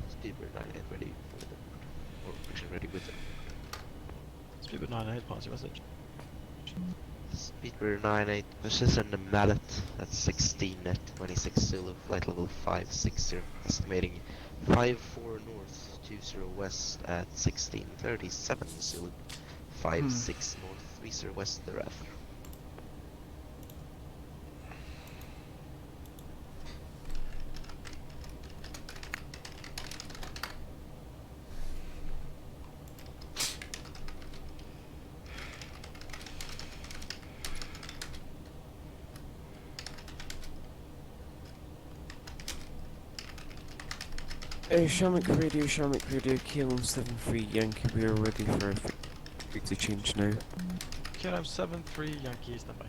Speedbird 98 ready for the, or pushing ready with it. Speedbird 98, pass your message. Speedbird 98, position the mallet at 16 net, 26 Zulu, flight level 560, estimating 54 north, 20 west at 1637 Zulu, 56 north, 30 west thereafter. Shamrock Radio, Kilo 73 Yankee, we are ready for a frequency change now. Kilo 73 Yankee, stand by.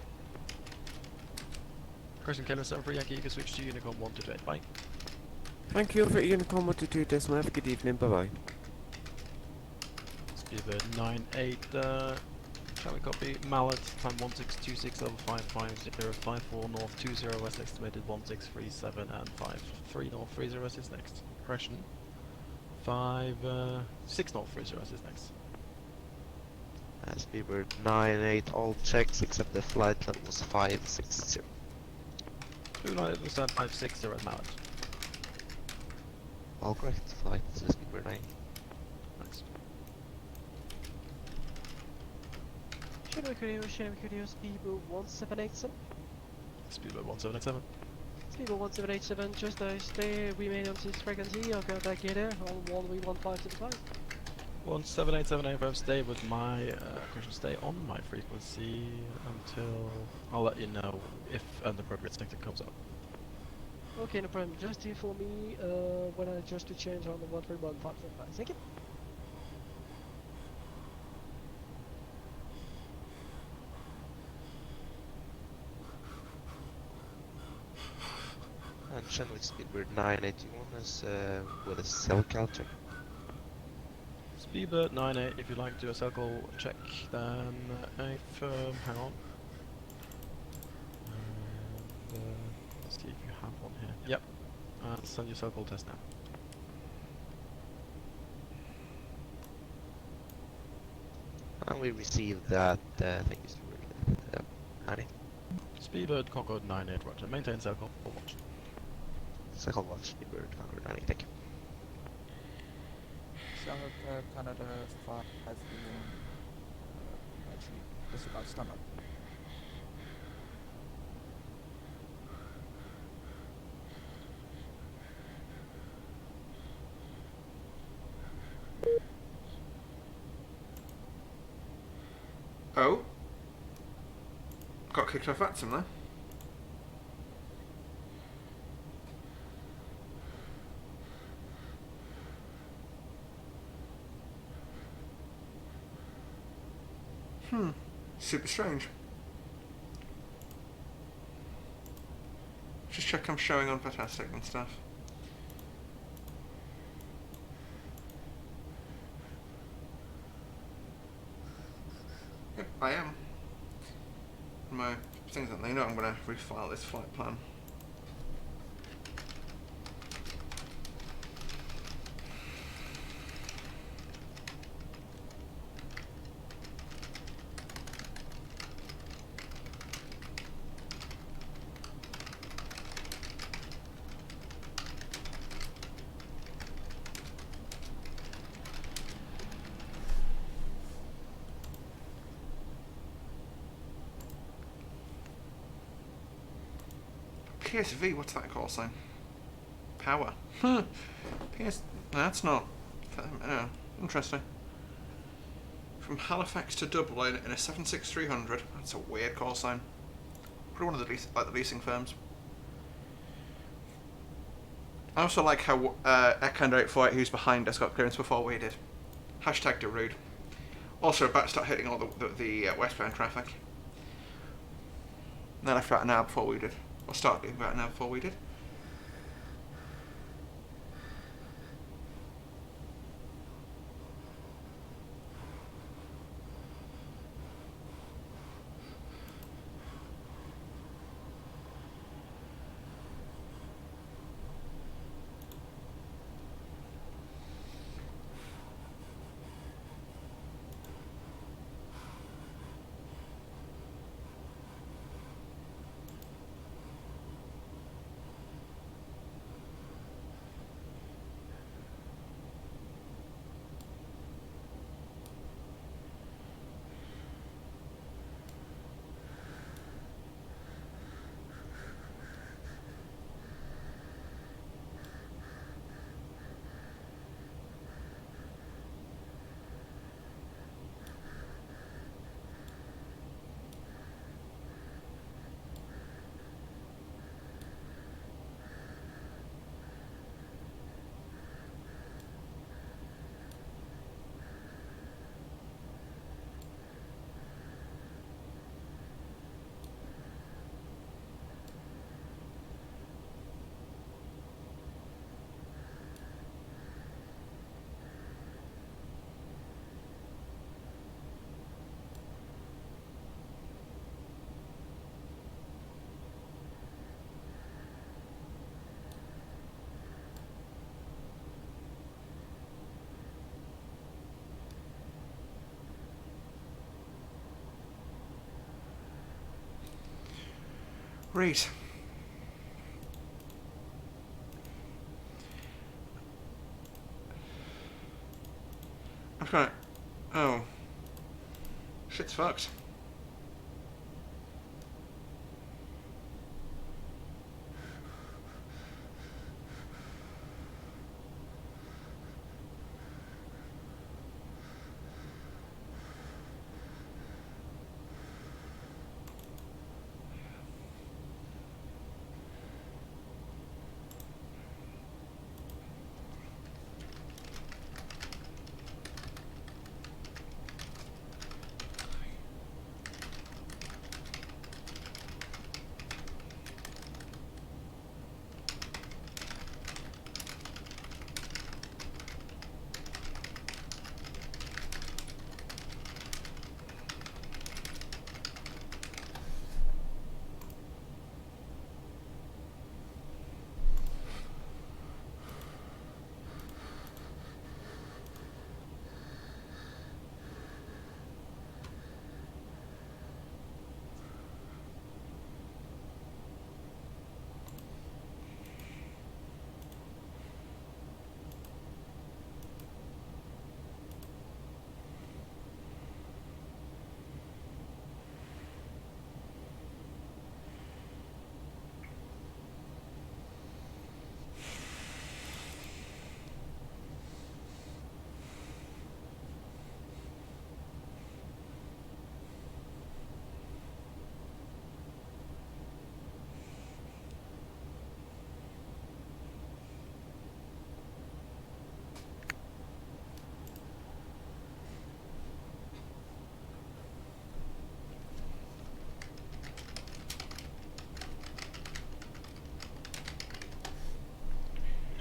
Person Kilo 73 Yankee, you can switch to Unicom 128, bye. Thank you for Unicom 122 Decimal F, good evening, bye bye. Speedbird 98, shall we copy? Mallet, time 1626, level 550, north, 20 west, estimated 1637 and 53 north, 30 west is next. Correction. 6 north, 30 west is next. Speedbird 98, all checks except the flight level was 560. 29% 560 at Mallet. All correct, flight Speedbird 98. Nice. Shamrock Radio, Speedbird 1787. Speedbird 1787. Speedbird 1787, just stay, remain on this frequency, I'll go back here on 1V1575. 1787 AFM, stay with my, stay on my frequency until I'll let you know if an appropriate sector comes up. Okay, no problem, just inform me when I adjust to change on the 131.575. Thank you. And Channel Speedbird 981 is with a cell counter. Speedbird 98, if you'd like to do a circle check, then hang on. And, let's see if you have one here. Yep. Send your circle test now. And we received that, thank you, Speedbird 98. Speedbird Concorde 98, roger. Maintain circle, watch. Circle watch, Speedbird Concorde 98, thank you. Shamrock Canada 5 has been actually just about stomach. Oh? Got kicked off Vatsum there. Super strange. Just check I'm showing on Fantastic and stuff. Yep, I am. My things that they know I'm going to refile this flight plan. PSV, what's that call sign? Power. PS. That's not. Interesting. From Halifax to Dublin in a 76300. That's a weird call sign. Probably one of the leasing firms. I also like how Echo 848, who's behind us, got clearance before we did. Hashtag Darude. Also about to start hitting all the westbound traffic. And they left about an hour before we did. Or started doing about an hour before we did. Right. I'm trying to... Oh. Shit's fucked.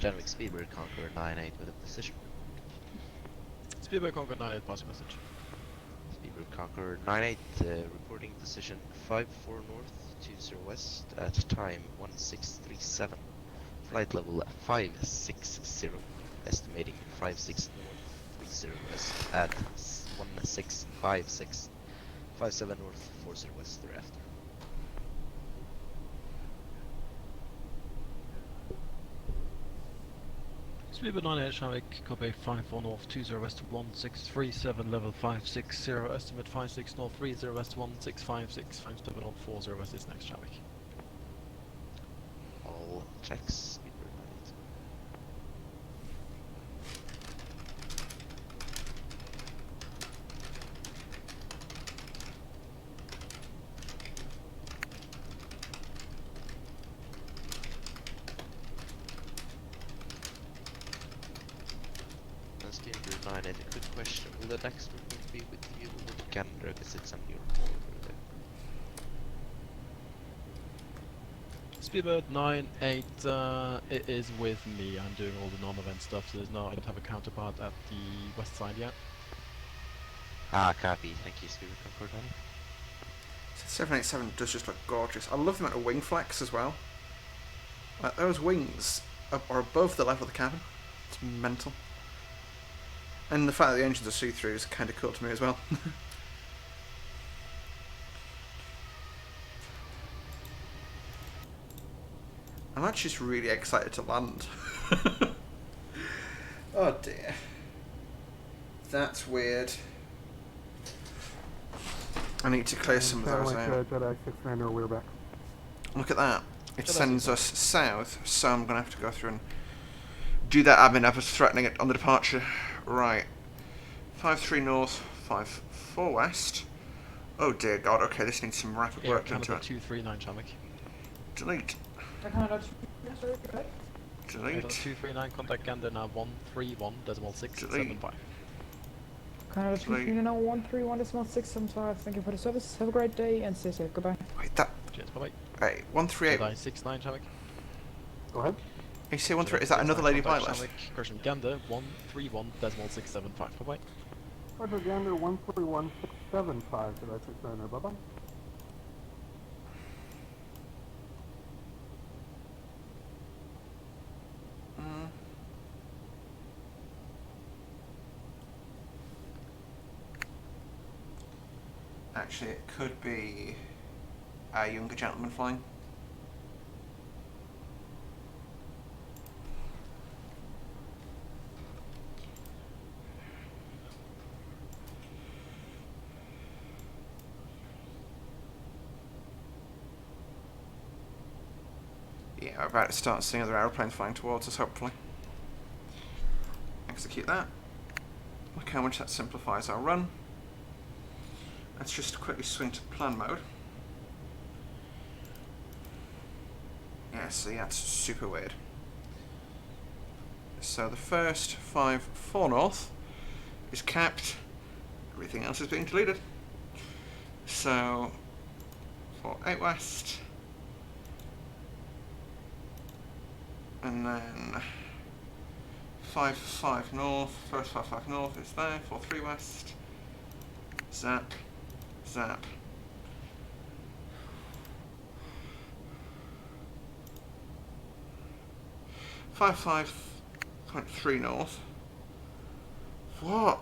Janvik Speedbird Conqueror 9-8 with a position. Speedbird Conqueror 9-8 passing message. Speedbird Conqueror 9-8 reporting position 5-4 north, 20 west at time 1637. Flight level 560. Estimating 56 north, 30 west at 1656. 57 north, 40 west thereafter. Speedbird 9-8 Shavik, copy 54 north, 20 west 1637, level 560, estimate 56 north, 30 west 1656, 57 north, 40 west is next Shavik. All checks. Speedbird 9-8. Speedbird 9-8, a quick question. Will the next report be with you or with Gander, because it's on your order? Speedbird 9-8, it is with me. I'm doing all the non-event stuff, so I don't have a counterpart at the west side yet. Ah, copy. Thank you, Speedbird Conqueror 9. 787 does just look gorgeous. I love the amount of wing flex as well. Like, those wings are above the level of the cabin. It's mental. And the fact that the engines are see-through is kind of cool to me as well. I'm actually just really excited to land. Oh dear. That's weird. I need to clear some of those out. Jedi 6-9er, we're back. Look at that. It sends us south, so I'm going to have to go through and do that admin. I was threatening it on the departure. Right. 5-3 north, 5-4 west. Oh dear God, okay, this needs some rapid work done to it. 239 Shamik. Delete. Delete. 239, contact Gander now 131.675. Canada 239.131.675. Thank you for the service. Have a great day and stay safe. Goodbye. Wait, that. Cheers, bye bye. Hey, 138. Jedi 69 Shamik. Go ahead. You say 138, is that another lady pilot? Correction, Gander 131.675. Bye bye. Roger, Gander 131.675. Jedi 6-9er, bye bye. Actually, it could be a younger gentleman flying. Yeah, we're about to start seeing other aeroplanes flying towards us, hopefully. Execute that. Look how much that simplifies our run. Let's just quickly swing to plan mode. Yeah, see, that's super weird. So the first 5-4 north is kept. Everything else is being deleted. So 4-8 west. And then 5-5 north. First 5-5 north is there. 4-3 west. Zap. Zap. Five 5.3 north. What?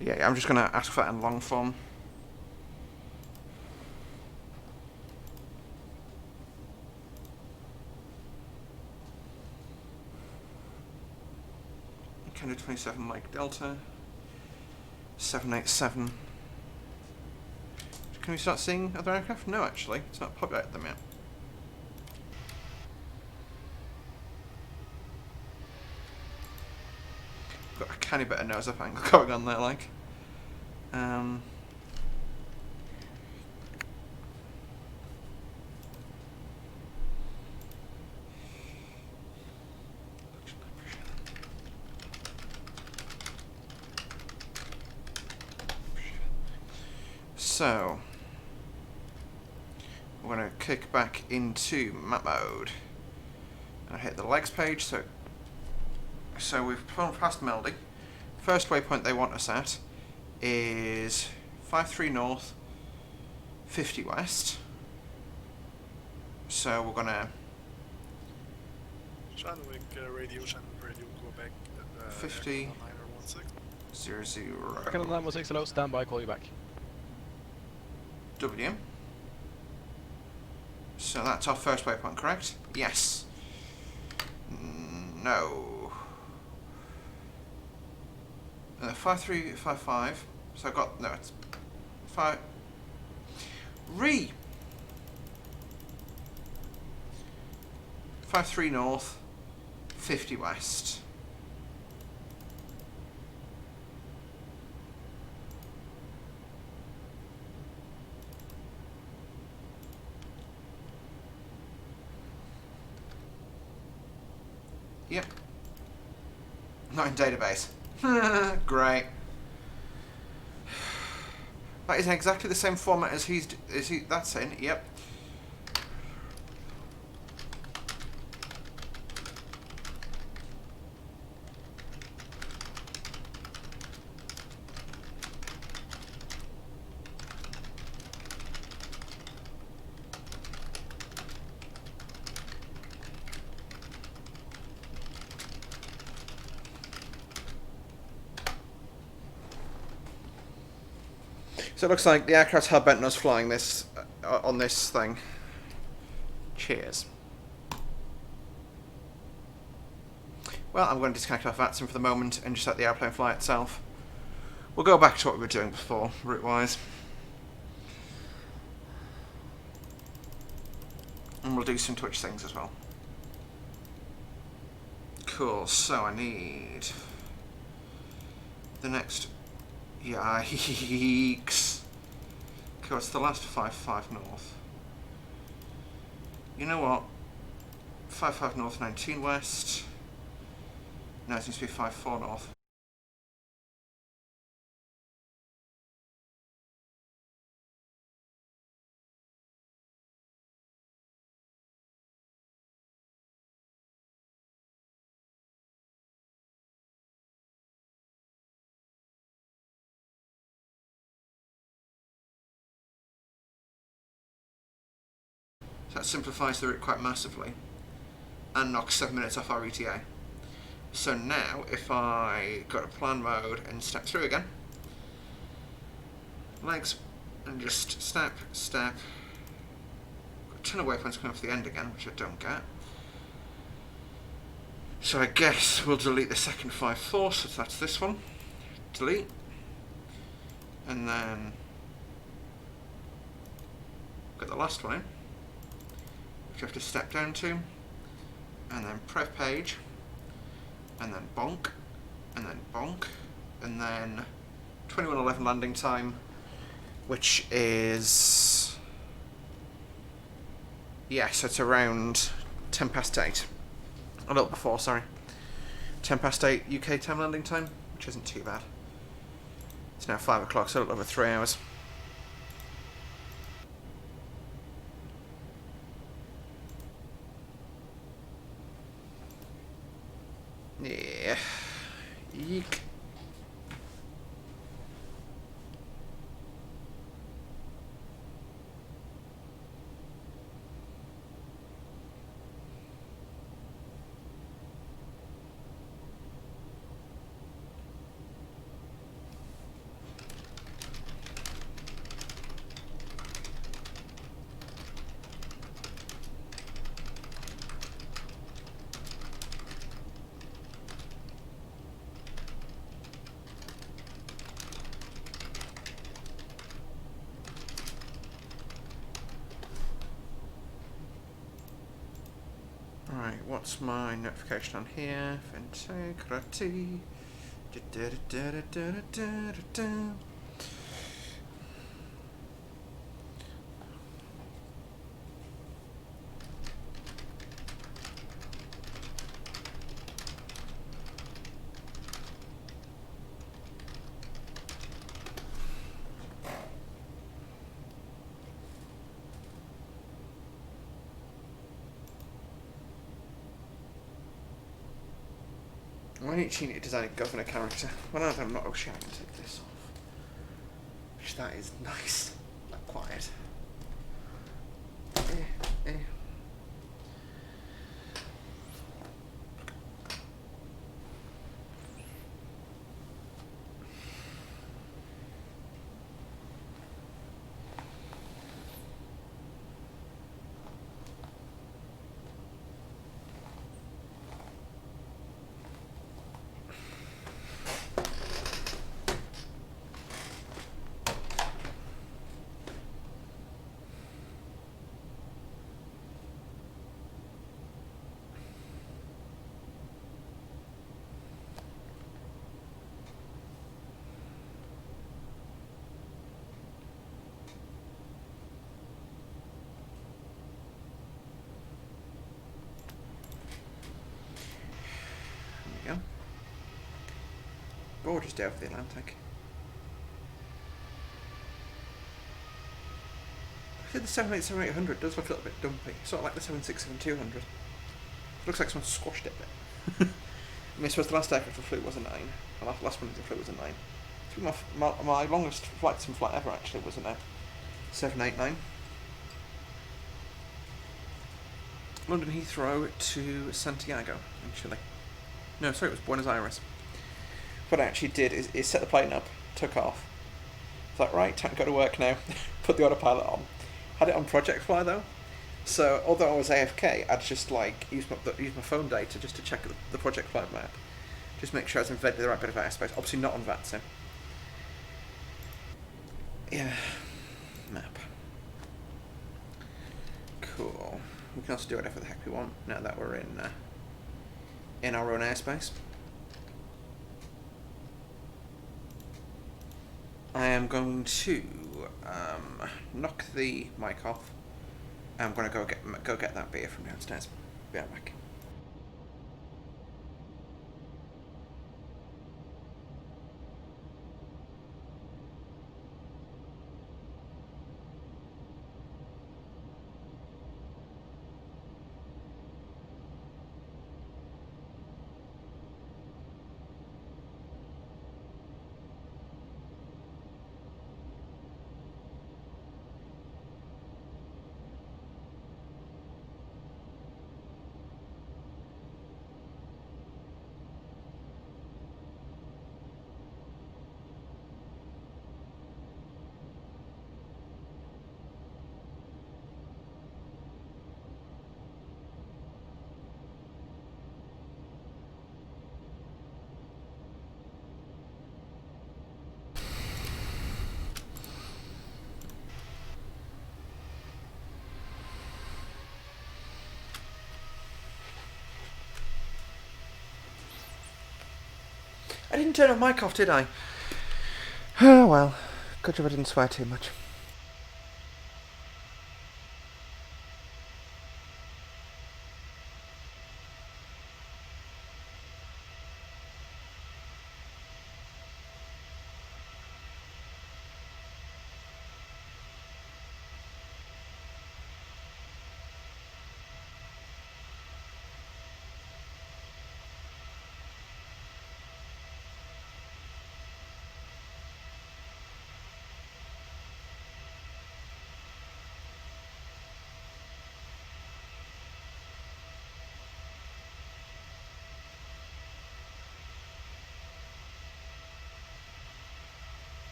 Yeah, I'm just going to ask for that in long form. Canada 27 Mike Delta. 787. Can we start seeing other aircraft? No, actually. It's not populated them yet. Got a canny bit of nose-up angle going on there, like. So, we're going to kick back into map mode. And I hit the legs page, so we've gone past Meldy. First waypoint they want us at is 53 north, 50 west. So we're gonna radio, go back 50 0 0 Canada 916, hello, stand by, call you back. W. So that's our first waypoint, correct? Yes. No. 5355. So I got no. It's 5. 53 north, 50 west. Yep. Not in database. Great. That is in exactly the same format as that's in. Yep. So it looks like the aircraft's hell bent on us flying this on this thing. Cheers. Well, I'm going to disconnect our VATSIM for the moment and just let the airplane fly itself. We'll go back to what we were doing before, route-wise. And we'll do some Twitch things as well. Cool, so I need the next... Yikes. Okay, it's the last 5-5 north. You know what? 5-5 north, 19 west. No, it seems to be 5-4 north. That simplifies the route quite massively and knocks 7 minutes off our ETA. So now, if I go to plan mode and step through again, legs, and just step, got a ton of waypoints coming off the end again, which I don't get. So I guess we'll delete the second 5-4, so that's this one. Delete. And then get the last one in, which you have to step down to, and then prep page, and then bonk, and then bonk, and then 21:11 landing time, which is, yeah, so it's around 10 past 8. A little before, sorry. 10 past 8 UK time landing time, which isn't too bad. It's now 5 o'clock, so a little over 3 hours. Yeah. Yeek. Right, what's my notification on here? Integrity. Why don't you need to design a governor character? Well, I'm not sure I can take this off. Which that is nice. Not quiet. Gorgeous day over the Atlantic. I think the 787-800 does look a little bit dumpy, sort of like the 767-200. Looks like someone squashed it a bit. I mean, I suppose the last aircraft I flew was a 9. The last one I flew was a 9. I think my longest flight sim flight ever actually was a 789. London Heathrow to Santiago, in Chile. No, sorry, it was Buenos Aires. What I actually did is set the plane up, took off. It's like, right, time to go to work now. Put the autopilot on. Had it on Project Fly though. So although I was AFK, I'd just like use my phone data just to check the Project Fly map. Just make sure I was embedded the right bit of airspace. Obviously not on VATSIM. Yeah. Map. Cool. We can also do whatever the heck we want now that we're in our own airspace. I am going to knock the mic off. I'm going to go get that beer from downstairs. Be right back. didn't turn my mic off, did I? Oh well. Good job I didn't swear too much.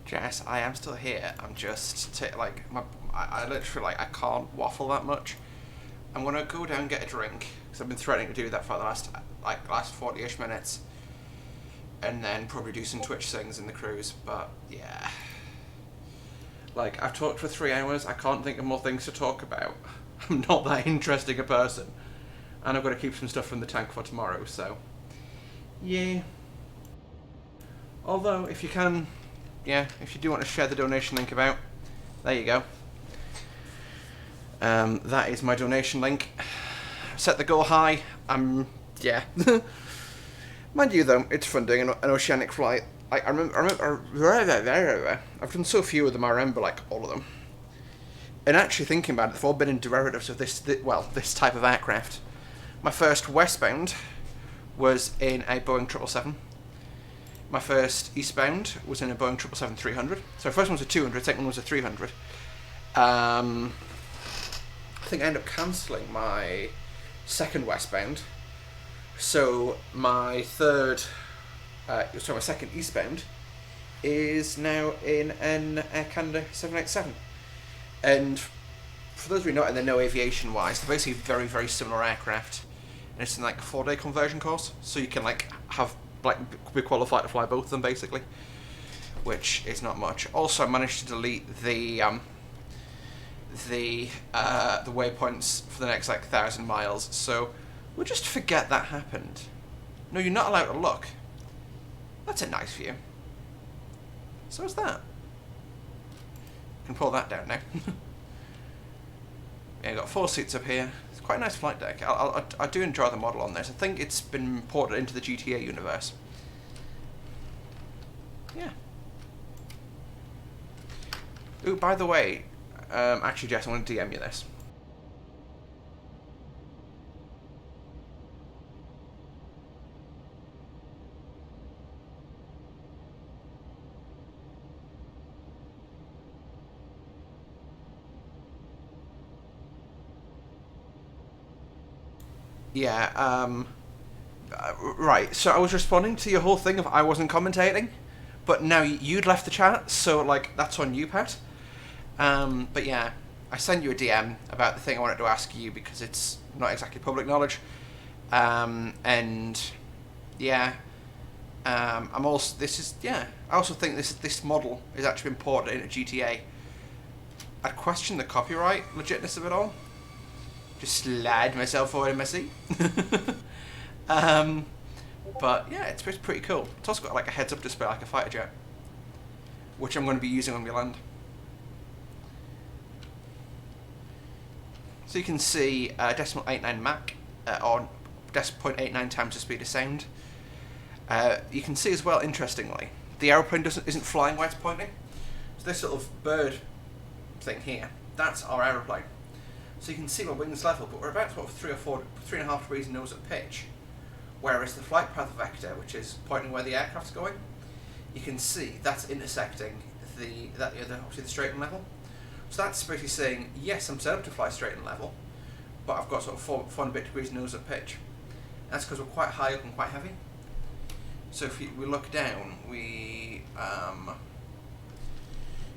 Jess, I am still here. I'm just I literally I can't waffle that much. I'm gonna go down and get a drink because I've been threatening to do that for the last 40-ish minutes, and then probably do some Twitch things in the cruise. But yeah, I've talked for 3 hours. I can't think of more things to talk about. I'm not that interesting a person, and I've got to keep some stuff from the tank for tomorrow. So yeah. Although if you can. Yeah, if you do want to share the donation link about, there you go. That is my donation link. Set the goal high. Yeah. Mind you though, it's fun doing an oceanic flight. I remember, I've done so few of them, I remember all of them. And actually thinking about it, they've all been in derivatives of this type of aircraft. My first westbound was in a Boeing 777. My first eastbound was in a Boeing 777-300. So first one was a 200, second one was a 300. I think I ended up cancelling my second westbound. So my my second eastbound is now in an Air Canada 787. And for those of you not in the know aviation wise, they're basically very, very similar aircraft. And it's in a 4-day conversion course. So you can be qualified to fly both of them basically, which is not much. Also, I managed to delete the waypoints for the next 1,000 miles, so we'll just forget that happened. No, you're not allowed to look. That's a nice view. So is that. Can pull that down now. Yeah, got 4 seats up here. It's quite a nice flight deck. I do enjoy the model on this. I think it's been ported into the GTA universe. Yeah. Ooh, by the way, actually, Jess, I want to DM you this. Yeah, right, so I was responding to your whole thing of I wasn't commentating, but now you'd left the chat, so, that's on you, Pat. But yeah, I sent you a DM about the thing I wanted to ask you because it's not exactly public knowledge. And, yeah, I also think this model is actually been ported into GTA. I'd question the copyright legitness of it all. Just slide myself forward in my seat. But yeah, it's pretty cool. It's also got a heads-up display like a fighter jet, which I'm going to be using when we land. So you can see decimal 89 Mach on 0.89 times the speed of sound. You can see as well, interestingly, the aeroplane isn't flying where it's pointing. So this little bird thing here, that's our aeroplane. So you can see my wings level, but we're about 3.5 degrees nose at pitch. Whereas the flight path vector, which is pointing where the aircraft's going, you can see that's intersecting obviously the straight and level. So that's basically saying, yes, I'm set up to fly straight and level, but I've got 4 degrees nose at pitch. That's because we're quite high up and quite heavy. So if we look down,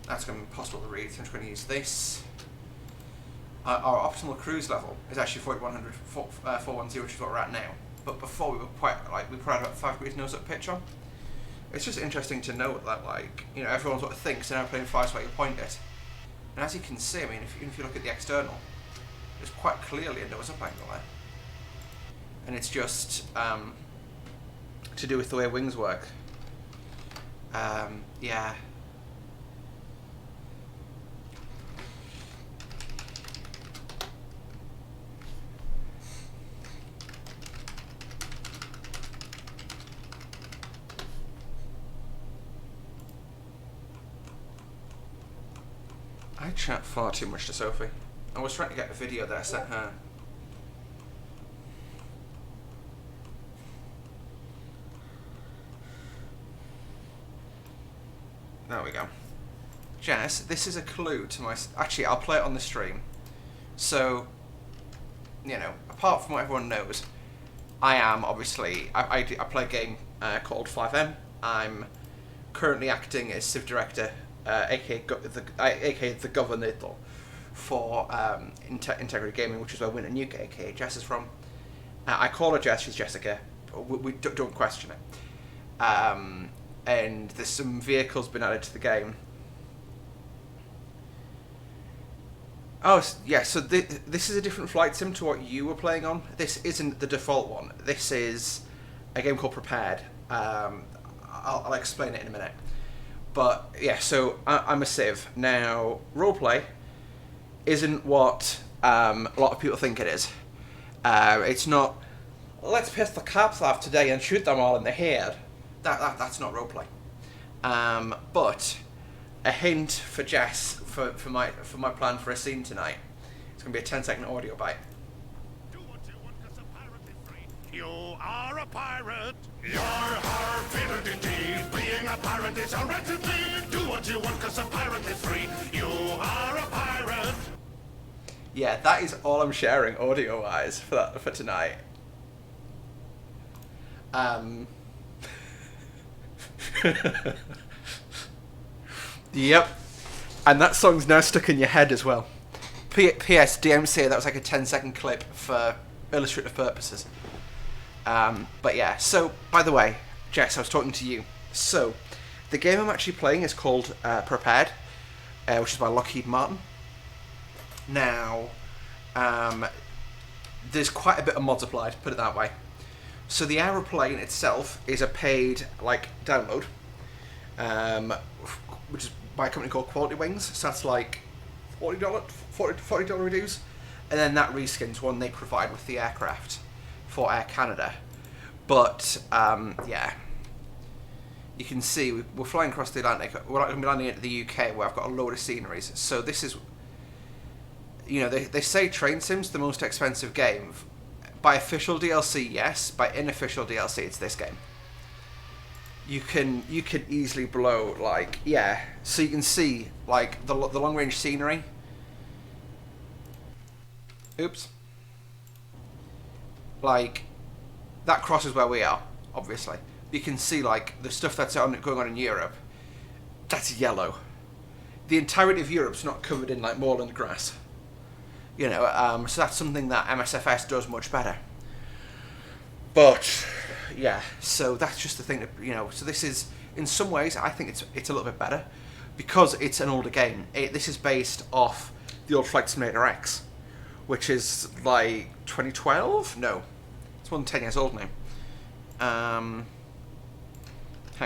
that's going to be impossible to read, so I'm just going to use this. Our optimal cruise level is actually 410, which is what we're at now. But before we were we put out about 5 degrees nose up pitch on. It's just interesting to note that everyone sort of thinks an airplane flies where you point it. And as you can see, if you look at the external, there's quite clearly a nose up angle there. And it's just to do with the way wings work. Yeah. I chat far too much to Sophie. I was trying to get a video that I sent her. There we go. Jess, this is a clue to my... Actually, I'll play it on the stream. So, you know, apart from what everyone knows, I am, obviously... I play a game called 5M. I'm currently acting as Civ Director, aka the Governor for Integrity Gaming, which is where Winter Nuke, aka Jess, is from. I call her Jess, she's Jessica. We don't question it. And there's some vehicles been added to the game. Oh, yeah, so this is a different flight sim to what you were playing on. This isn't the default one. This is a game called Prepared. I'll explain it in a minute. But, yeah, so I'm a Civ. Now, roleplay isn't what a lot of people think it is. It's not, let's piss the cops off today and shoot them all in the head. That's not roleplay. But a hint for Jess for my plan for a scene tonight. It's going to be a 10-second audio bite. You are a pirate. You're our favorite indeed. Being a pirate is a right to be. Do what you want, cause a pirate is free. You are a pirate. Yeah, that is all I'm sharing audio-wise for tonight. Yep. And that song's now stuck in your head as well. P.S. DMC, that was like a 10-second clip for illustrative purposes. But yeah, so, by the way, Jess, I was talking to you. So, the game I'm actually playing is called Prepared, which is by Lockheed Martin. Now, there's quite a bit of mods applied, put it that way. So the aeroplane itself is a paid, download, which is by a company called Quality Wings. So that's like $40 reduce, and then that reskins one they provide with the aircraft for Air Canada. But yeah, you can see we're flying across the Atlantic. We're not going to be landing at the UK, where I've got a load of sceneries. So this is, you know, they say Train Sim's the most expensive game. By official DLC, yes. By unofficial DLC, it's this game. You can easily blow, yeah. So you can see, the long range scenery. Oops. That crosses where we are, obviously. You can see, the stuff that's going on in Europe. That's yellow. The entirety of Europe's not covered in, moorland grass. You know, so that's something that MSFS does much better. But, yeah, so that's just the thing that, you know, so this is, in some ways, I think it's a little bit better, because it's an older game. This is based off the old Flight Simulator X, which is, 2012? No. It's more than 10 years old now. Hang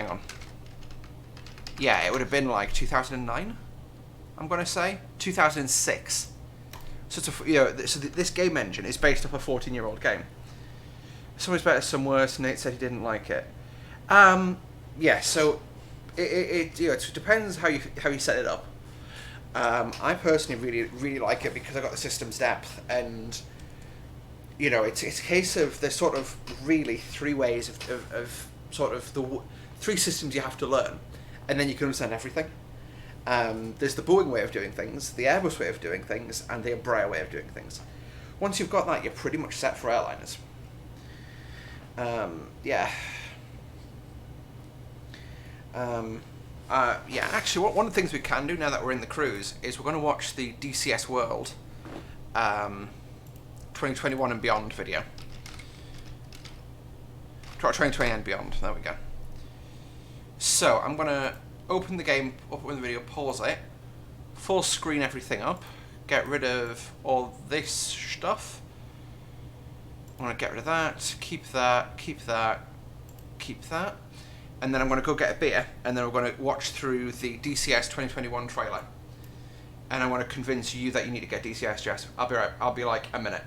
on. Yeah, it would have been, 2009, I'm going to say. 2006. So, so this game engine is based off a 14-year-old game. Some is better, some worse. Nate said he didn't like it. Yeah, so it depends how you set it up. I personally really like it because I got the system's depth, and you know, it's a case of there's sort of really three ways of sort of the three systems you have to learn, and then you can understand everything. There's the Boeing way of doing things, the Airbus way of doing things, and the Embraer way of doing things. Once you've got that, you're pretty much set for airliners. Yeah. Yeah, actually, one of the things we can do now that we're in the cruise is we're going to watch the DCS World 2021 and Beyond video. 2020 and Beyond, there we go. So, I'm going to open the game, open the video, pause it, full screen everything up, get rid of all this stuff. I'm going to get rid of that, keep that, keep that, keep that. And then I'm going to go get a beer, and then we're going to watch through the DCS 2021 trailer. And I want to convince you that you need to get DCS, Jess. I'll be right. I'll be like a minute.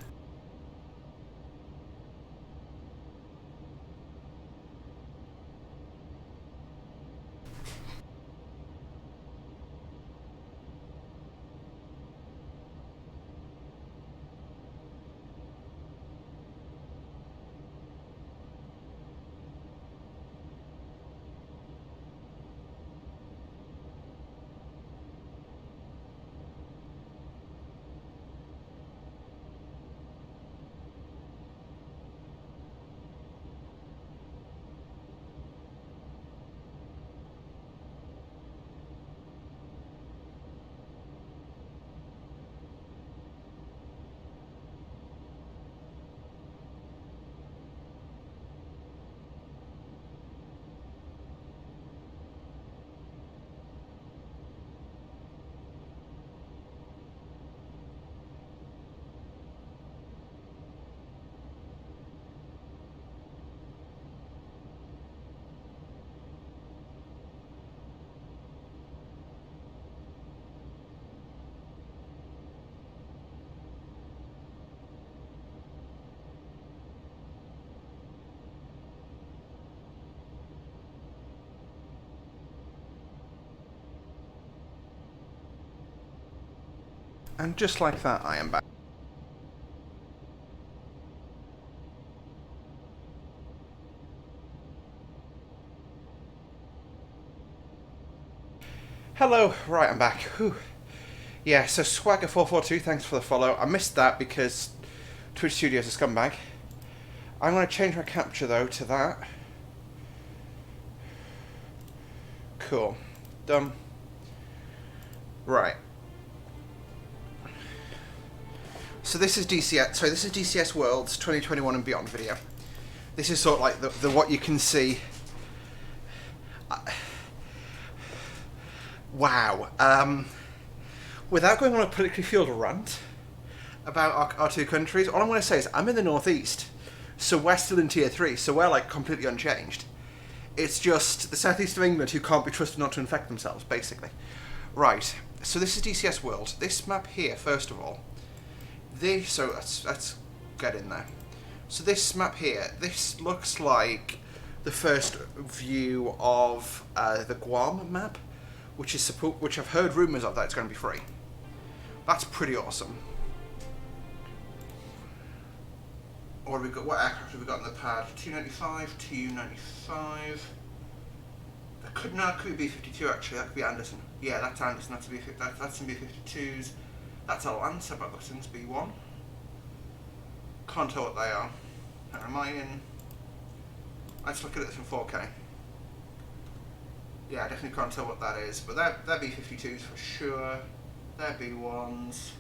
And just like that, I am back. Hello, right, I'm back. Whew. Yeah, so Swagger442, thanks for the follow. I missed that because Twitch Studios is scumbag. I'm going to change my capture though to that. Cool. Done. Right. So this is DCS Worlds 2021 and Beyond video. This is sort of like the what you can see. Wow. Without going on a politically fueled rant about our two countries, all I'm going to say is I'm in the northeast, so we're still in tier 3, so we're like completely unchanged. It's just the southeast of England who can't be trusted not to infect themselves, basically. Right, so this is DCS World. This map here, first of all, so let's get in there. So this map here, this looks like the first view of the Guam map, which I've heard rumours of that it's going to be free. That's pretty awesome. What have we got? What aircraft have we got on the pad? 295, Tu-95. That could be B-52 actually. That could be Anderson. Yeah, that's Anderson. That's some B-52s. That's a Lancer, but looks into B-1. Can't tell what they are. Am I in? Let's look at this in 4K. Yeah, I definitely can't tell what that is, but they're B-52s for sure. They're B-1s.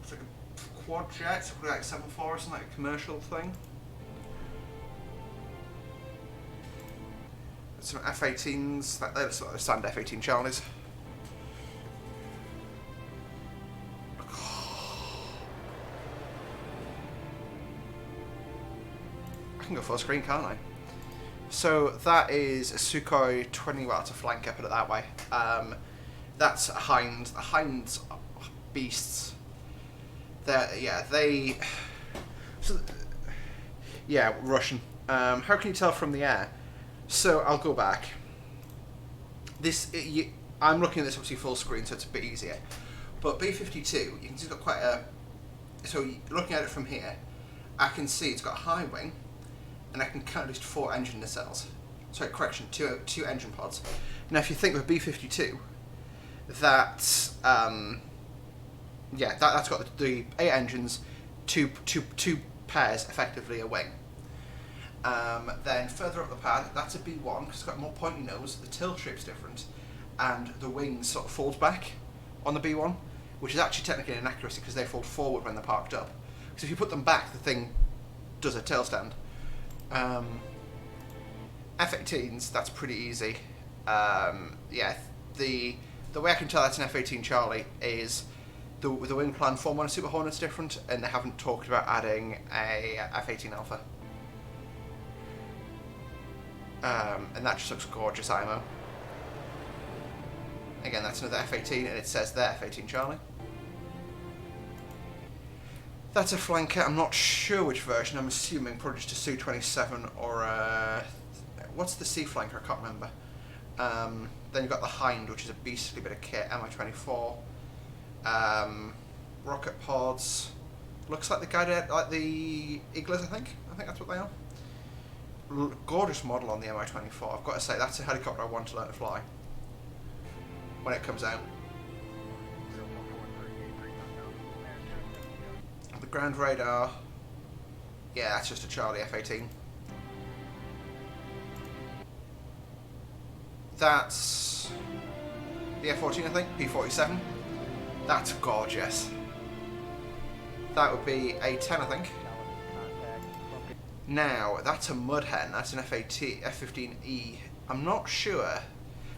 It's like a quad jet, it's probably like 7.4 or something, like a commercial thing. There's some F-18s, they're sort of standard F-18 Charlies. I can go full screen, can't I? So that is a Sukhoi 20, well, it's a flanker, put it that way. That's a Hind. The Hinds are beasts. Russian. How can you tell from the air? So I'll go back. I'm looking at this obviously full screen, so it's a bit easier. But B-52, you can see it's got quite a... So looking at it from here, I can see it's got a high wing, and I can count at least 4 engine nacelles. Sorry, correction, two engine pods. Now, if you think of B-52, that's got the 8 engines, two pairs, effectively a wing. Then further up the pad, that's a B-1 because it's got a more pointy nose. The tilt shape's different, and the wings sort of fold back on the B-1, which is actually technically an inaccuracy because they fold forward when they're parked up. Because if you put them back, the thing does a tail stand. F-18s, that's pretty easy. The way I can tell that's an F-18 Charlie is the wing plan form on a Super Hornet's different, and they haven't talked about adding a F-18 Alpha. And that just looks gorgeous, IMO. Again, that's another F-18, and it says there F-18 Charlie. That's a flanker. I'm not sure which version. I'm assuming probably just a Su-27 or a... What's the C flanker? I can't remember. Then you've got the Hind, which is a beastly bit of kit. Mi-24. Rocket pods. Looks like the guided, like the Iglas, I think. I think that's what they are. Gorgeous model on the Mi-24. I've got to say, that's a helicopter I want to learn to fly when it comes out. The ground radar, yeah, that's just a Charlie F-18. That's the F-14, I think, P-47. That's gorgeous. That would be a 10, I think. Now, that's a Mudhen, that's an F-15E. I'm not sure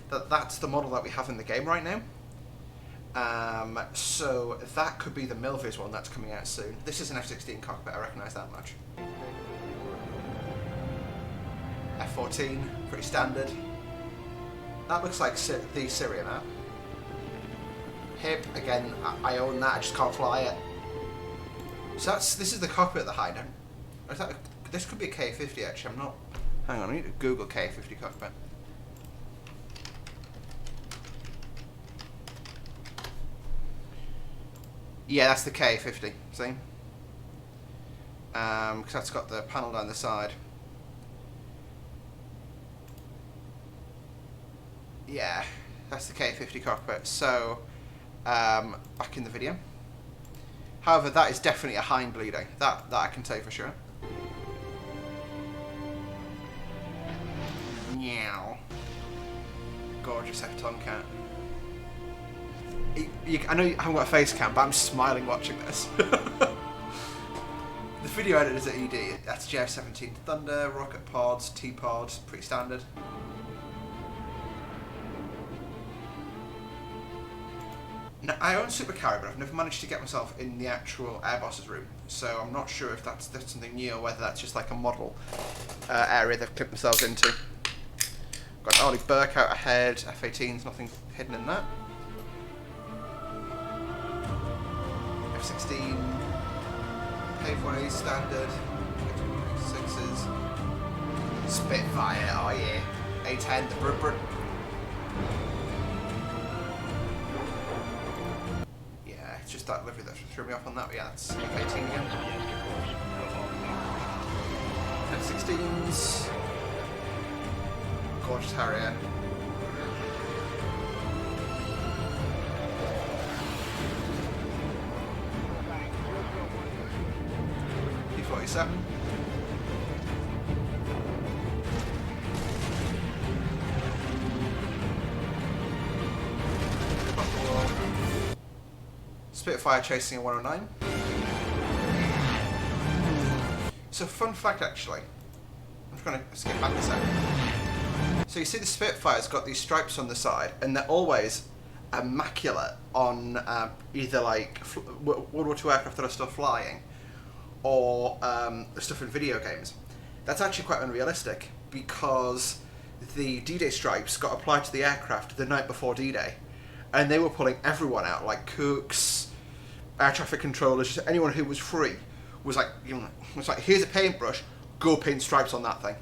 that that's the model that we have in the game right now. So that could be the Milviz one that's coming out soon. This is an F-16 cockpit, I recognise that much. F-14, pretty standard. That looks like the Syria map. Hip, again, I own that, I just can't fly it. So this is the cockpit of the Hind. This could be a K-50 actually, I'm not... Hang on, I need to Google K-50 cockpit. Yeah, that's the K50. See? Because that's got the panel down the side. Yeah, that's the K50 cockpit. So, back in the video. However, that is definitely a hind bleeding. That I can say for sure. Meow. Gorgeous F-Tomcat. I know you haven't got a face cam, but I'm smiling watching this. The video editors at ED, that's JF-17 Thunder, rocket pods, T-pods, pretty standard. Now, I own Supercarrier, but I've never managed to get myself in the actual Airbosses room, so I'm not sure if that's something new or whether that's just like a model area they've clipped themselves into. Got an Ollie Burke out ahead, F-18's nothing hidden in that. F-16, Pave-1A standard, 6s, Spitfire, oh yeah, A-10, the Brut. Yeah, it's just that livery that threw me off on that, but yeah, that's F-18 again. F-16s, gorgeous Harrier. P-47. Spitfire chasing a 109. So fun fact actually, I'm just going to skip back a second. So you see the Spitfire's got these stripes on the side and they're always immaculate on either like World War II aircraft that are still flying or stuff in video games. That's actually quite unrealistic because the D-Day stripes got applied to the aircraft the night before D-Day and they were pulling everyone out, like cooks, air traffic controllers, just anyone who was free was like, you know, it's like, here's a paintbrush, go paint stripes on that thing.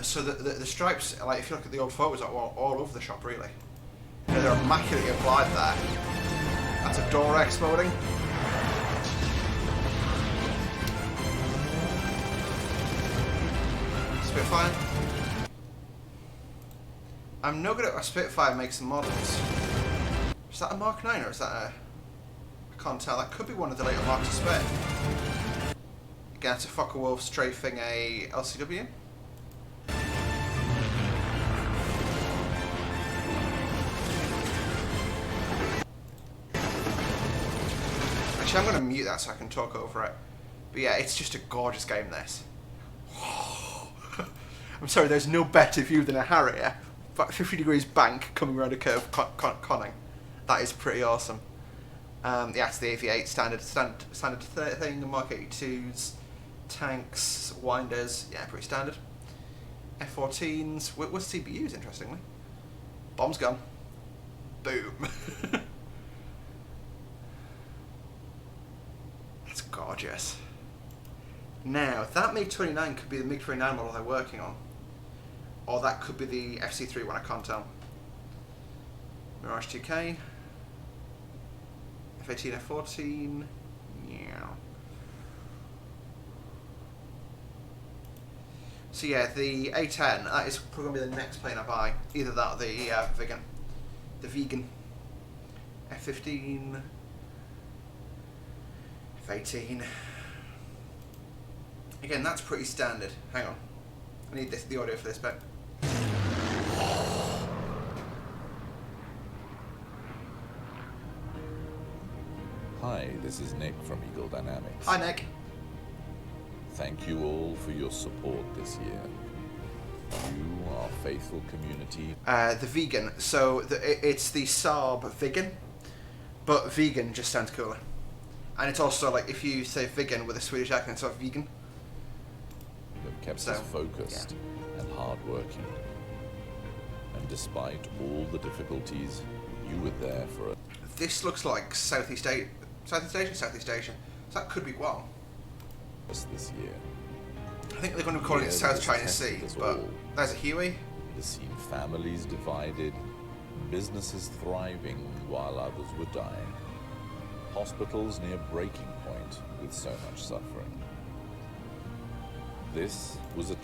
So the stripes, like if you look at the old photos, are all over the shop really. You know, they're immaculately applied there. That's a door exploding. Spitfire. I'm no good at a Spitfire makes and models. Is that a Mark 9 or is that a... I can't tell. That could be one of the later Marks of Spit. Again, it's a Focke-Wulf strafing a LCW. Actually, I'm going to mute that so I can talk over it. But yeah, it's just a gorgeous game, this. I'm sorry, there's no better view than a Harrier. 50 degrees bank coming around a curve, conning. That is pretty awesome. Yeah, it's the AV-8 standard thing, Mark 82s, tanks, winders, yeah, pretty standard. F-14s, with CBUs, interestingly. Bombs gone. Boom. That's gorgeous. Now, that MiG-29 could be the MiG-29 model they're working on. Or that could be the FC-3 one, I can't tell. Mirage 2K. F-18, F-14. Yeah. So yeah, the A-10, that is probably going to be the next plane I buy. Either that or the Vegan. The Vegan. F-15. F-18. Again, that's pretty standard. Hang on. I need the audio for this bit. Hi, this is Nick from Eagle Dynamics. Hi, Nick. Thank you all for your support this year. You, our faithful community. The Vegan. So it's the Saab Vegan, but Vegan just sounds cooler. And it's also like if you say Vegan with a Swedish accent, it's like vegan. Have kept us focused and hardworking. And despite all the difficulties, you were there for us. This looks like Southeast Asia. So that could be Guam. This year. I think they're going to be calling it South China Sea, but there's a Huey. It has seen families divided, businesses thriving while others were dying. hospitals near breaking point with so much suffering. This was a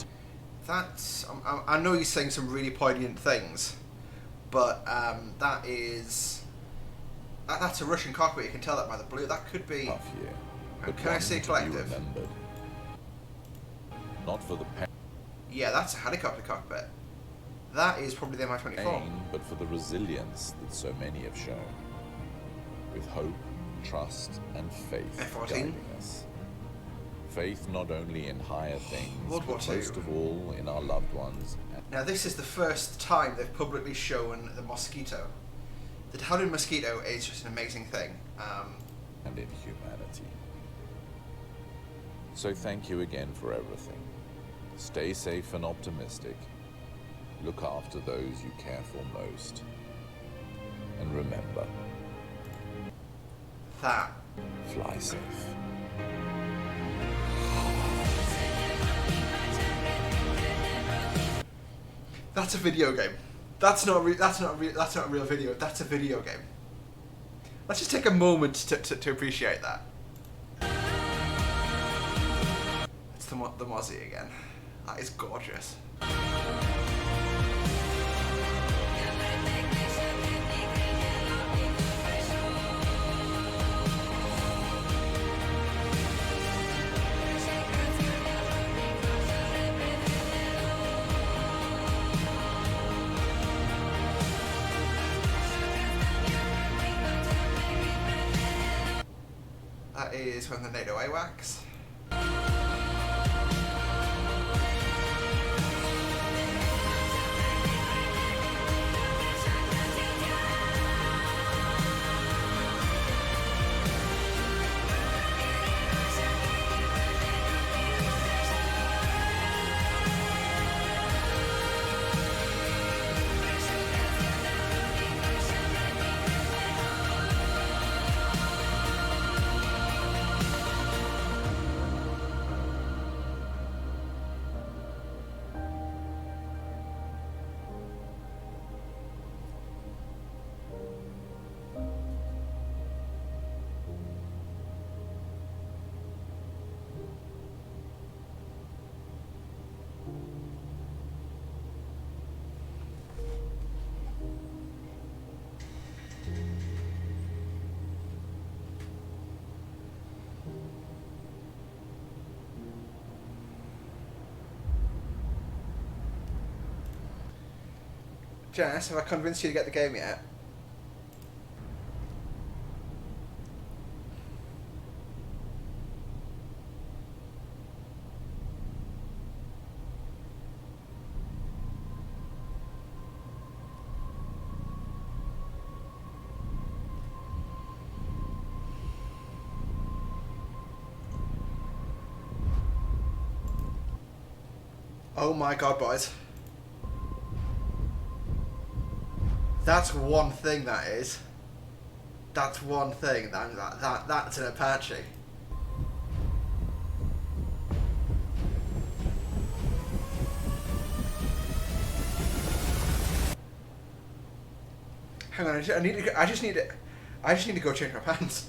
That's... I know he's saying some really poignant things, but that is... That's a Russian cockpit, you can tell that by the blue. That could be... tough year. But Can I one say to be collective? remembered. Not for the Yeah, that's a helicopter cockpit. That is probably the Mi-24. pain, but for the resilience that so many have shown. With hope, trust, and faith F-14. guiding us. Faith not only in higher things, World War but II. most of all in our loved ones. Now, this is the first time they've publicly shown the Mosquito. The Howden Mosquito is just an amazing thing. And in humanity. So thank you again for everything. Stay safe and optimistic. Look after those you care for most. And remember, That. fly safe. That's a video game. That's not a real video. That's a video game. Let's just take a moment to appreciate that. It's the Mozzie again. That is gorgeous. That is when the NATO AWACS. Jess, have I convinced you to get the game yet? Oh my god, boys. That's one thing, that is. That's one thing. That's an Apache. Hang on, I just need to go change my pants.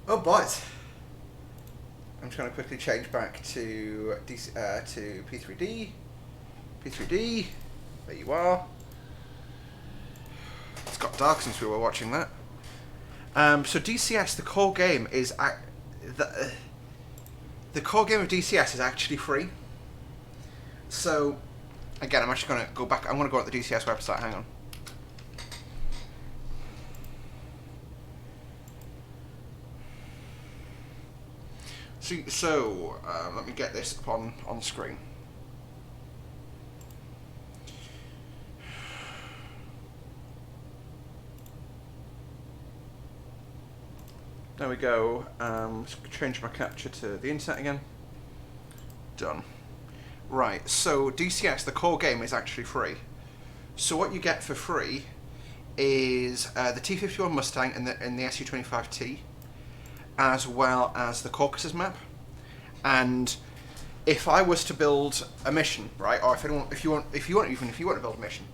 Oh boys. I'm just going to quickly change back to P3D. P3D, there you are. It's got dark since we were watching that. So DCS, the core game is the core game of DCS is actually free. So again, I'm actually going to go back. I'm going to go at the DCS website. Hang on. So let me get this up on screen. There we go. Let's change my capture to the internet again. Done. Right, so DCS, the core game, is actually free. So what you get for free is the T-51 Mustang and the Su-25T, as well as the Caucasus map. And if I was to build a mission, right, or if you want to build a mission,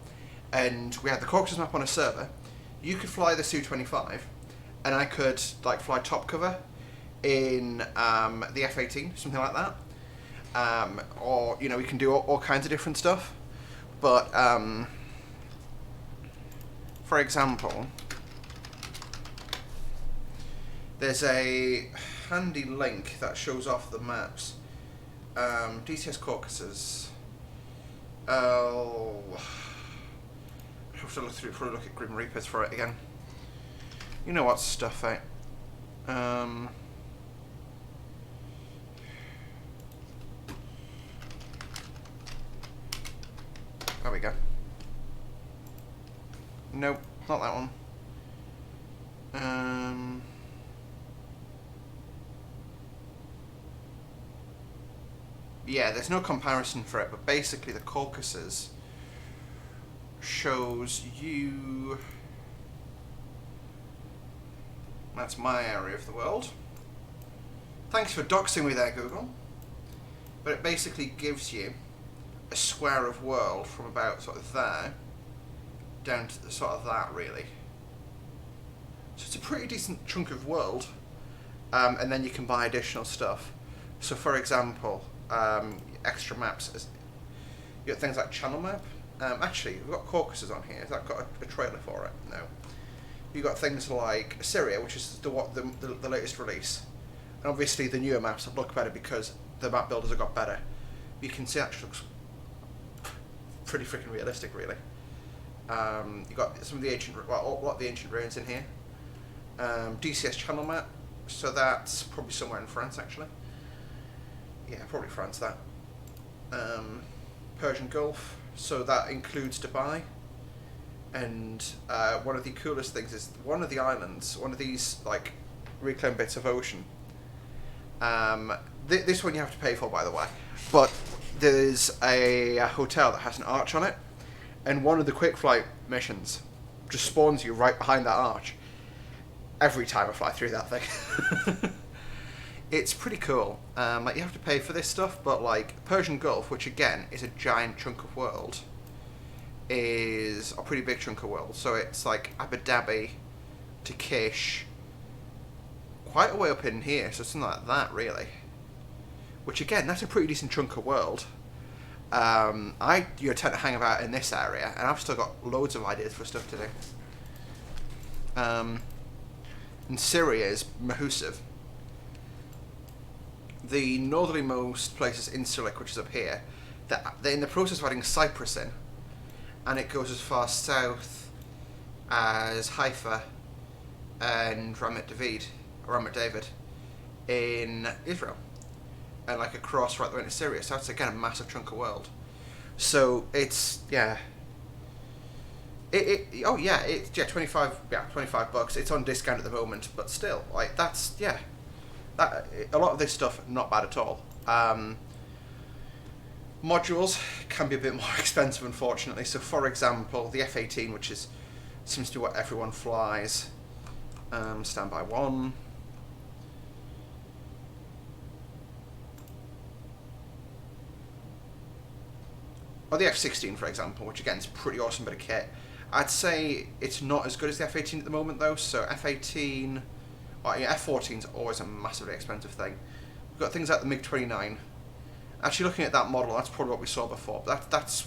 and we had the Caucasus map on a server, you could fly the Su-25, and I could like fly top cover in the F-18, something like that. Or, you know, we can do all kinds of different stuff. But, for example, there's a handy link that shows off the maps. DCS Caucasus. Oh, I have to look through for a look at Grim Reapers for it again. You know what stuff, eh? There we go. Nope, not that one. Yeah, there's no comparison for it, but basically the Caucasus shows you... That's my area of the world. Thanks for doxing me there, Google. But it basically gives you a square of world from about sort of there down to the sort of that, really. So it's a pretty decent chunk of world, and then you can buy additional stuff. So for example, extra maps, you got things like channel map. Actually, we've got Caucasus on here. Has that got a trailer for it? No. You've got things like Syria, which is the latest release, and obviously the newer maps have looked better because the map builders have got better. You can see actually looks pretty freaking realistic, really. You got some of the ancient, well, a lot of the ancient ruins in here. DCS channel map, so that's probably somewhere in France, actually. Yeah, probably France. That. Persian Gulf, so that includes Dubai. And one of the coolest things is one of the islands, one of these like reclaimed bits of ocean. This one you have to pay for, by the way, but there's a hotel that has an arch on it, and one of the quick flight missions just spawns you right behind that arch every time I fly through that thing. It's pretty cool. Like, you have to pay for this stuff, but like Persian Gulf, which again is a giant chunk of world, is a pretty big chunk of world. So it's like Abu Dhabi to Kish, quite a way up in here, so something like that, really. Which again, that's a pretty decent chunk of world. I tend to hang about in this area, and I've still got loads of ideas for stuff to do. And Syria is Mahusiv. The northerlymost place is Incirlik, which is up here. They're in the process of adding Cyprus in, and it goes as far south as Haifa and Ramat David in Israel, and like across right the way into Syria. So that's again a massive chunk of world. So it's it's 25 bucks. It's on discount at the moment, but still, like, that's a lot of this stuff not bad at all. Modules can be a bit more expensive, unfortunately. So for example, the F-18, which seems to be what everyone flies. Standby 1. Or the F-16, for example, which again is a pretty awesome bit of kit. I'd say it's not as good as the F-18 at the moment, though. So F-18, F-14 is always a massively expensive thing. We've got things like the MiG-29. Actually, looking at that model, that's probably what we saw before. But that's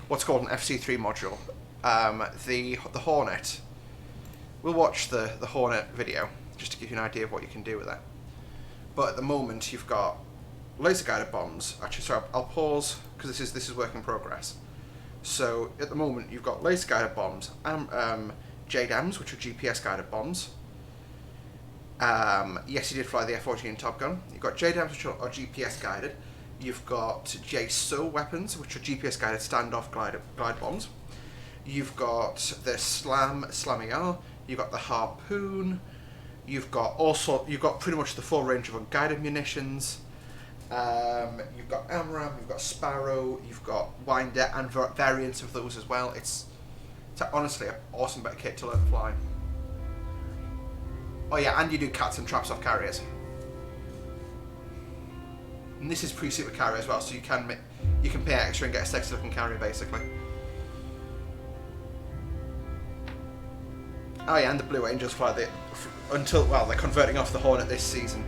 what's called an FC3 module. The Hornet. We'll watch the Hornet video just to give you an idea of what you can do with it. But at the moment, you've got laser-guided bombs. Actually, sorry, I'll pause because this is work in progress. So at the moment, you've got laser-guided bombs, JDAMs, which are GPS-guided bombs. Yes, you did fly the F-14 in Top Gun. You've got JDAMs, which are GPS-guided. You've got JSO weapons, which are GPS-guided standoff glide bombs. You've got the SLAM-ER. You've got the Harpoon. You've got pretty much the full range of unguided munitions. You've got AMRAAM, you've got Sparrow, you've got Winder, and variants of those as well. It's honestly an awesome bit of kit to learn to fly. Oh yeah, and you do cats and traps off carriers. And this is pre-super carrier as well, so you can pay extra and get a sexy looking carrier, basically. Oh yeah, and the Blue Angels fly until, well, they're converting off the Hornet this season.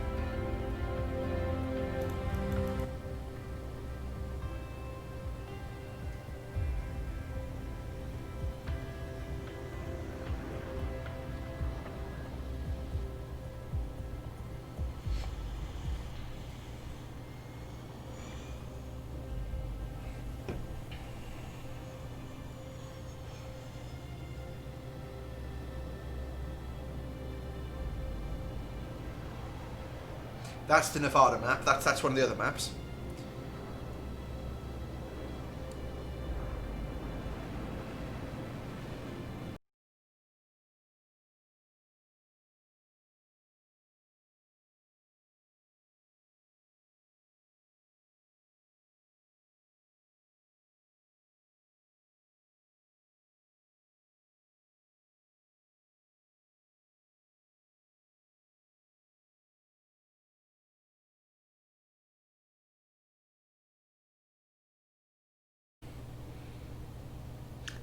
That's the Nevada map. That's one of the other maps.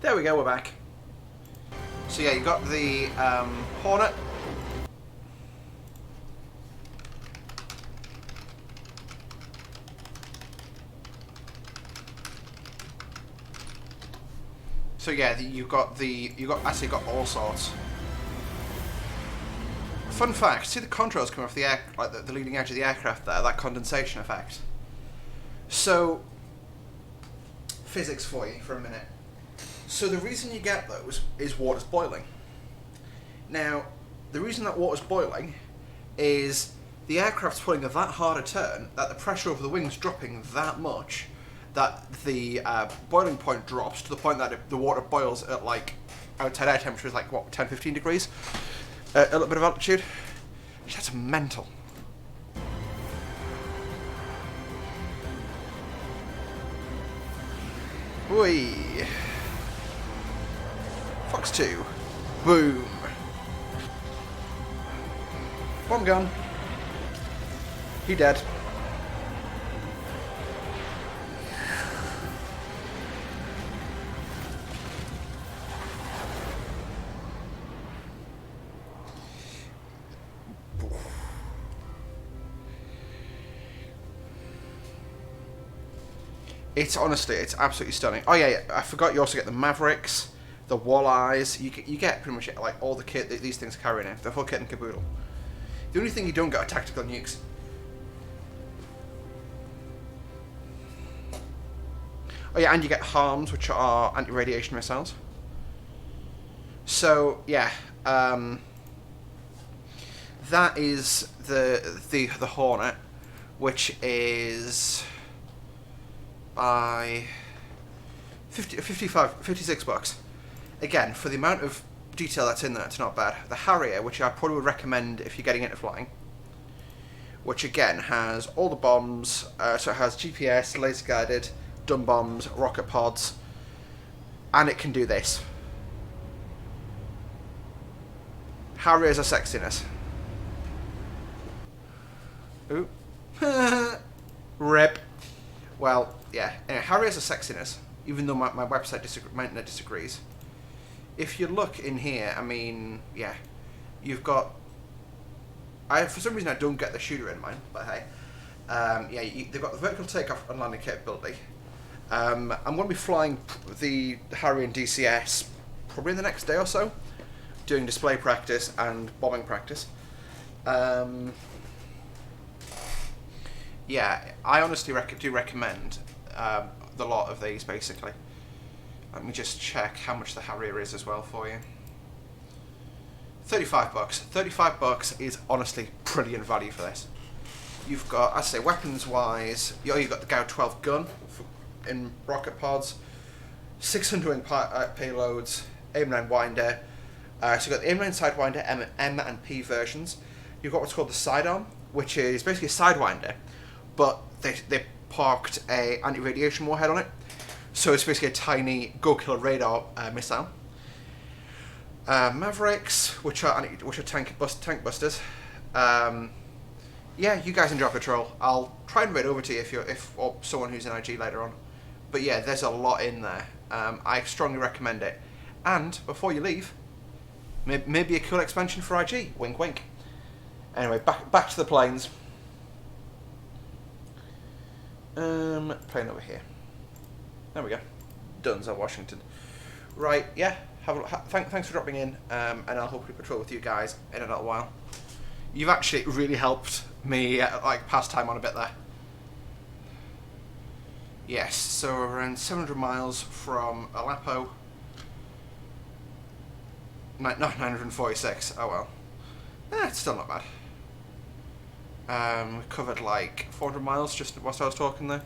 There we go, we're back. So yeah, you got the Hornet. So yeah, you got all sorts. Fun fact: see the contrails coming off the air, like the leading edge of the aircraft there, that condensation effect. So, physics for you for a minute. So the reason you get those is water's boiling. Now, the reason that water's boiling is the aircraft's pulling a that hard a turn that the pressure over the wing's dropping that much that the boiling point drops to the point that the water boils at like outside air temperature is like what, 10-15 degrees, a little bit of altitude. That's mental. Whee. Fox 2. Boom. Bomb gun. He dead. It's honestly, it's absolutely stunning. Oh yeah, I forgot you also get the Mavericks, the Walleyes. You get pretty much like all the kit that these things carry in. The full kit and caboodle. The only thing you don't get are tactical nukes. Oh yeah, and you get HARMs, which are anti-radiation missiles. So yeah, that is the Hornet, which is by 56 bucks. Again, for the amount of detail that's in there, it's not bad. The Harrier, which I probably would recommend if you're getting into flying, which again has all the bombs, so it has GPS, laser guided, dumb bombs, rocket pods, and it can do this. Harriers are sexiness. Ooh. Rip. Well, yeah. Anyway, Harriers are sexiness, even though my website disagrees. If you look in here, I mean, yeah, you've got... for some reason I don't get the shooter in mine, but hey. Yeah, they've got the vertical takeoff and landing capability. I'm going to be flying the Harrier and DCS probably in the next day or so, doing display practice and bombing practice. Yeah, I honestly do recommend the lot of these, basically. Let me just check how much the Harrier is as well for you. 35 bucks. 35 bucks is honestly brilliant value for this. You've got, I say, weapons-wise, you've got the Gao 12 gun in rocket pods, 600 wing payloads, AIM-9 winder. So you've got the AIM-9 Sidewinder, M and P versions. You've got what's called the Sidearm, which is basically a Sidewinder, but they parked a anti-radiation warhead on it. So it's basically a tiny go-killer radar missile. Mavericks, which are tank busters. Yeah, you guys enjoy Patrol. I'll try and read over to you or someone who's in IG later on. But yeah, there's a lot in there. I strongly recommend it. And before you leave, Maybe a cool expansion for IG. Wink, wink. Anyway, back to the planes. Plane over here. There we go. Dunzo, Washington. Right, yeah. Thanks for dropping in, and I'll hopefully patrol with you guys in a little while. You've actually really helped me like pass time on a bit there. Yes, so we're around 700 miles from Aleppo. No, 946. Oh well. It's still not bad. We covered like 400 miles just whilst I was talking there.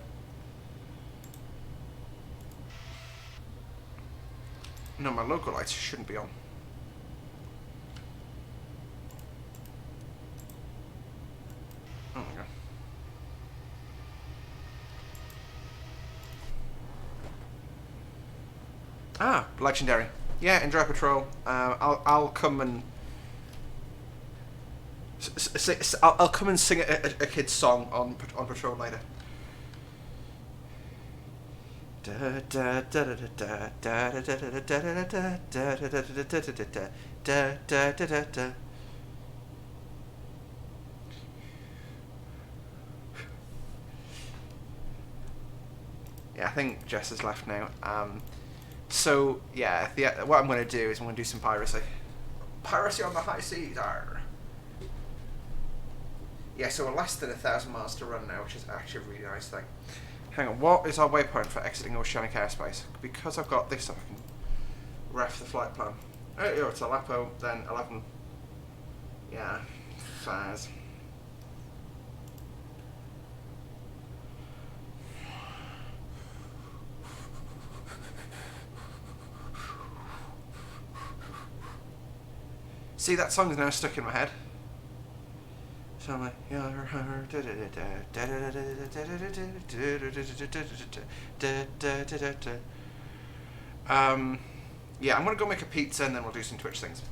No, my local lights shouldn't be on. Oh my god. Ah, legendary. Yeah, enjoy patrol. I'll come and I'll come and sing a kid's song on patrol later. Yeah, I think Jess has left now. So yeah, what I'm going to do is I'm going to do some piracy. Piracy on the high seas. Arr. Yeah, so we're less than 1,000 miles to run now, which is actually a really nice thing. Hang on, what is our waypoint for exiting oceanic airspace? Because I've got this, I can ref the flight plan. Oh, it's Aleppo, then 11. Yeah, Faz. See, that song is now stuck in my head. So I'm like, yeah, I'm gonna go make a pizza and then we'll do some Twitch things.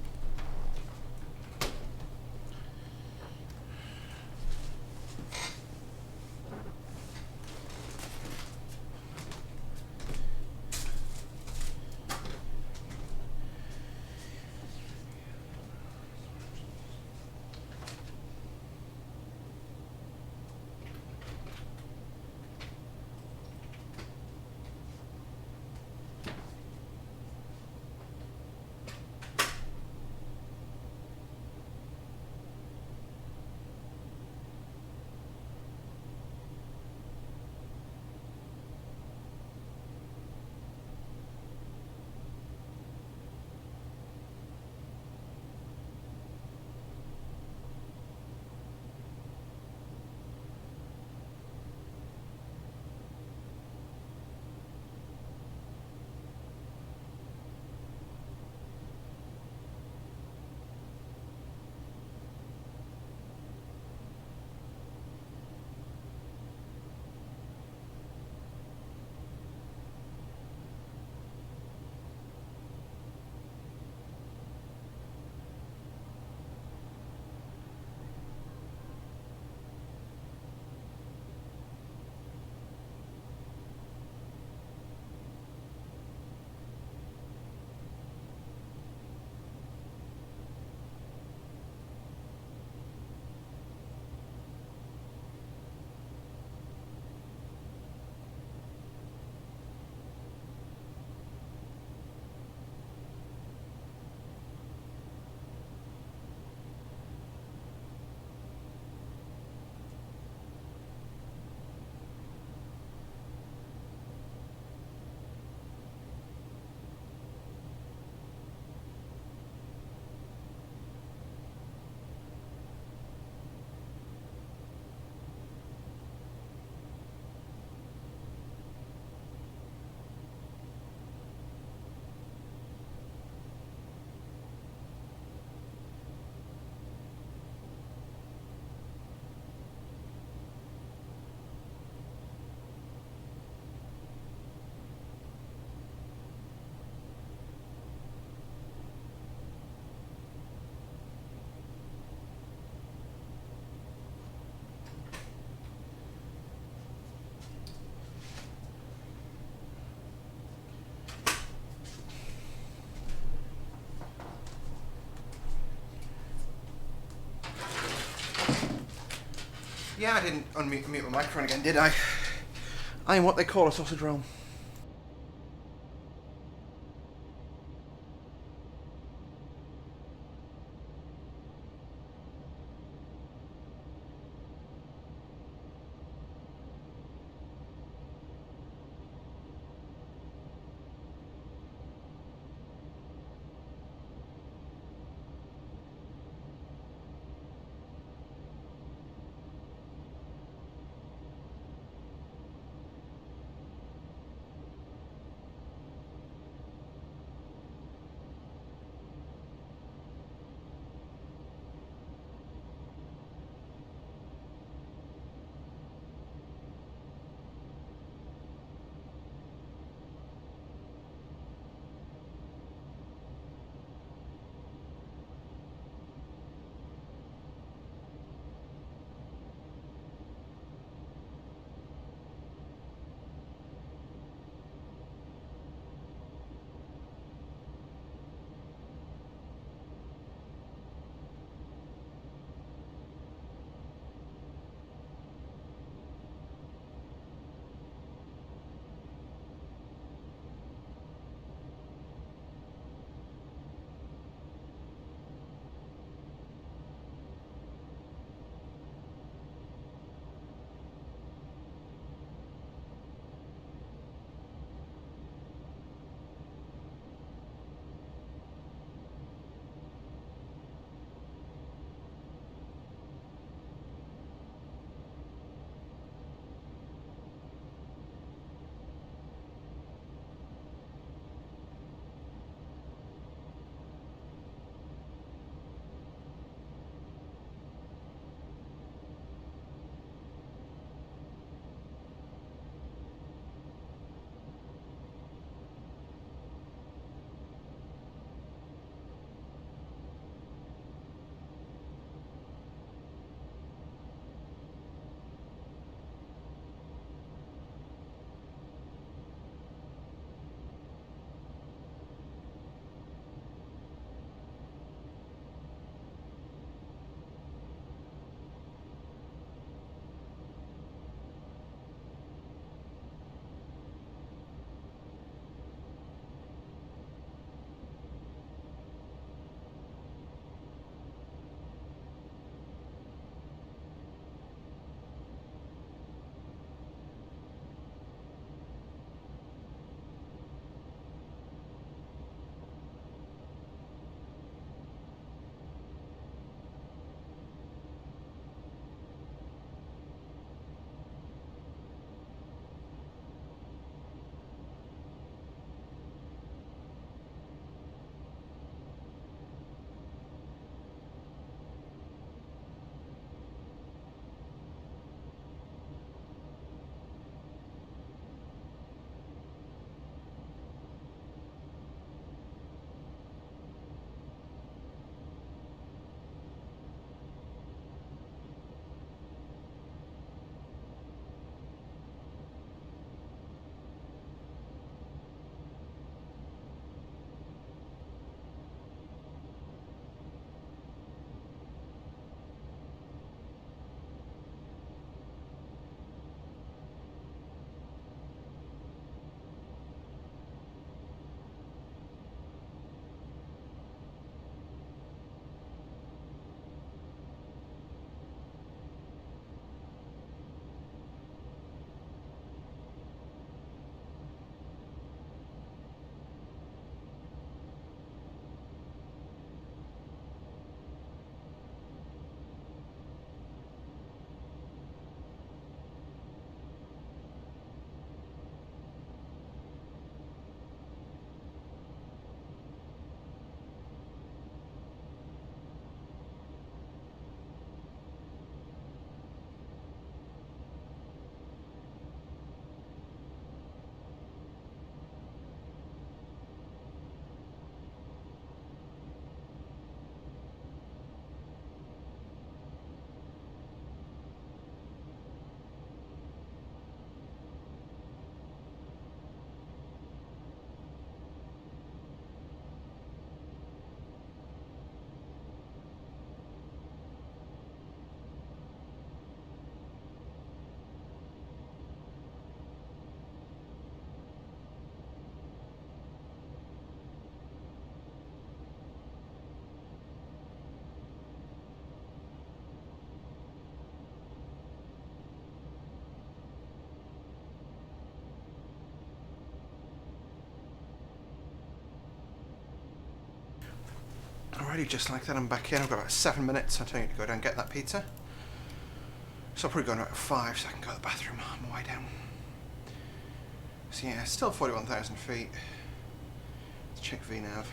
Yeah, I didn't unmute my microphone again, did I? I am what they call a sausage roll. Alrighty, just like that, I'm back in. I've got about 7 minutes. I need to go down and get that pizza. So I'll probably go in about 5 so I can go to the bathroom on my way down. So yeah, still 41,000 feet. Let's check VNav.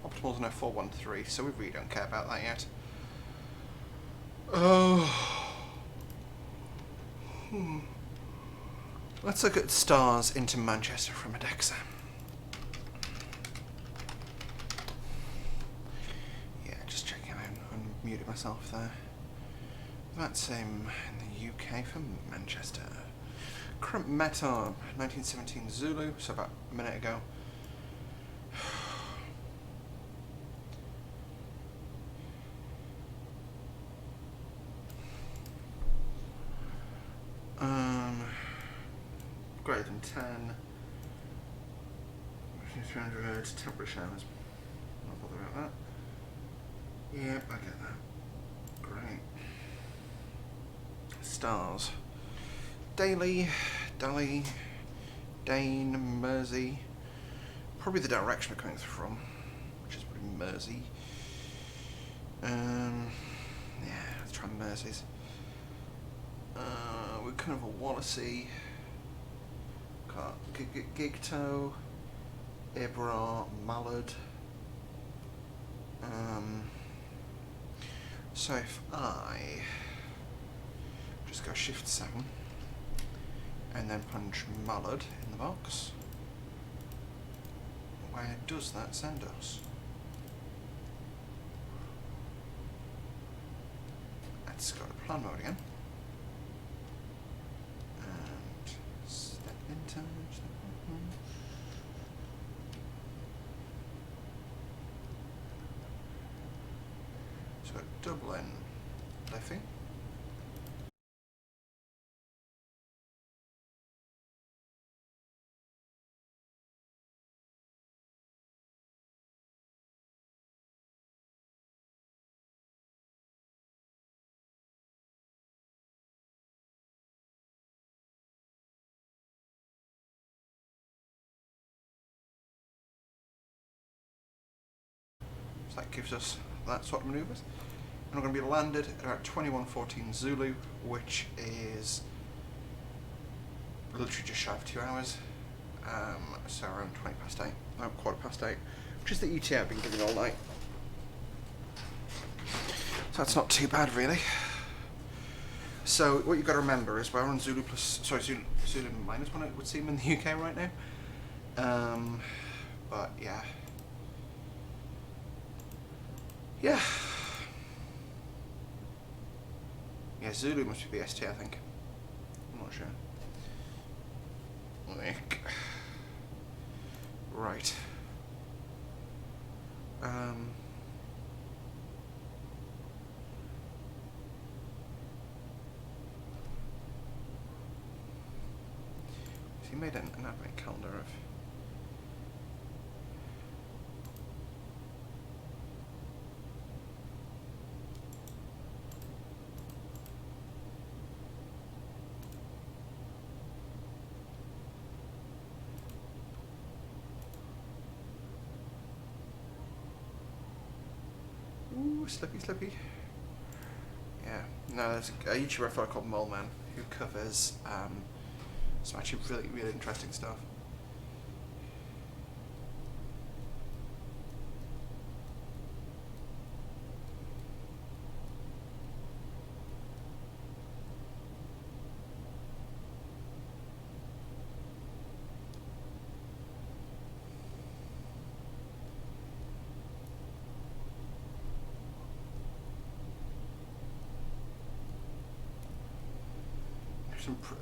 Optimal's now 413, so we really don't care about that yet. Oh. Let's look at stars into Manchester from Adexa. Yeah, just checking. I unmuted myself there. That's in the UK for Manchester. Current METAR 1917 Zulu, so about a minute ago. Greater than 10. 300 temperature showers. Not bother about that. Yep, I get that. Great. Stars. Daily, Dali, Dane, Mersey. Probably the direction we're coming from, which is probably Mersey. Yeah, let's try Mersey's. We kind of want to see Gigto, Ibra, Mallard. So if I just go Shift 7 and then punch Mallard in the box, where does that send us? Let's go to plan mode again. And step into so Dublin, Liffey. So that gives us that sort of manoeuvres. And we're going to be landed at about 21:14 Zulu, which is literally just shy of 2 hours. So around 20 past 8, quarter past 8, which is the ETA I've been giving all night. So that's not too bad, really. So what you've got to remember is we're on Zulu plus, sorry, Zulu minus 1, it would seem, in the UK right now. But yeah. Yeah. Yeah, Zulu must be BST, I think. I'm not sure. Right. So he made an advent calendar of Slippy. Yeah, no, there's a YouTuber I follow called Moleman who covers some actually really interesting stuff.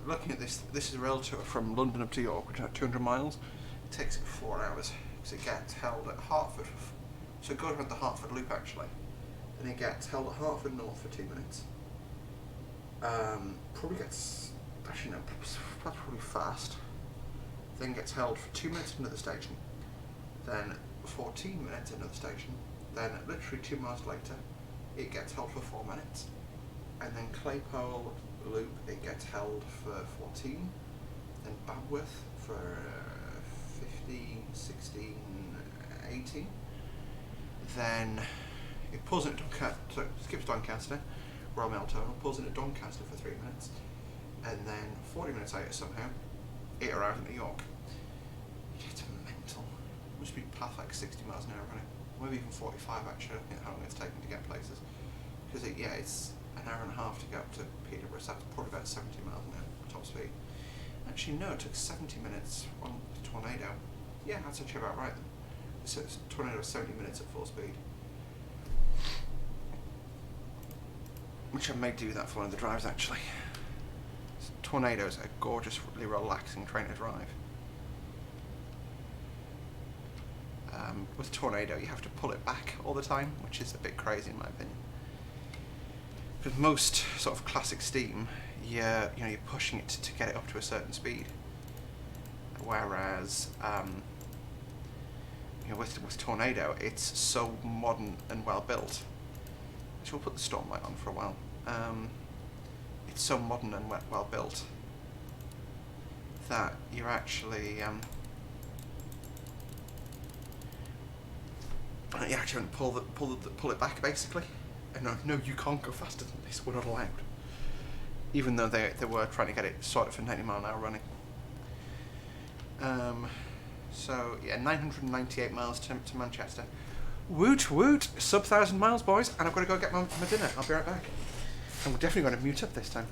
Looking at this is a rail tour from London up to York, which is about 200 miles. It takes it 4 hours because it gets held at Hertford. So it goes around the Hertford Loop actually, and it gets held at Hertford North for 2 minutes. Probably gets, actually no, that's probably fast. Then gets held for 2 minutes at another station. Then 14 minutes at another station. Then literally 2 miles later, it gets held for 4 minutes. And then Claypole Loop, it gets held for 14, then Babworth for 15, 16, 18, then It pulls in at Doncaster, so skips Doncaster, Royal Mail Terminal, pulls in at Doncaster for 3 minutes, and then 40 minutes later somehow, it arrives in New York. It's mental. It must be path like 60 miles an hour running. Maybe even 45 actually, I think how long it's taken to get places. Because it's an hour and a half to get up to Peterborough, so that's probably about 70 miles an hour top speed. Actually no, it took 70 minutes on the Tornado. Yeah, that's actually about right then. So it's a Tornado 70 minutes at full speed. Which I may do that for one of the drives actually. Tornado's a gorgeously relaxing train to drive. With Tornado you have to pull it back all the time, which is a bit crazy in my opinion. With most sort of classic steam, you're pushing it to get it up to a certain speed. Whereas with Tornado, it's so modern and well built. So we'll put the Stormlight on for a while. It's so modern and well built that you're actually you actually pull it back basically. And no, you can't go faster than this. We're not allowed. Even though they were trying to get it sorted for 90 mile an hour running. So yeah, 998 miles to Manchester. Woot woot! Sub 1,000 miles, boys, and I've got to go get my dinner. I'll be right back. I'm definitely going to mute up this time.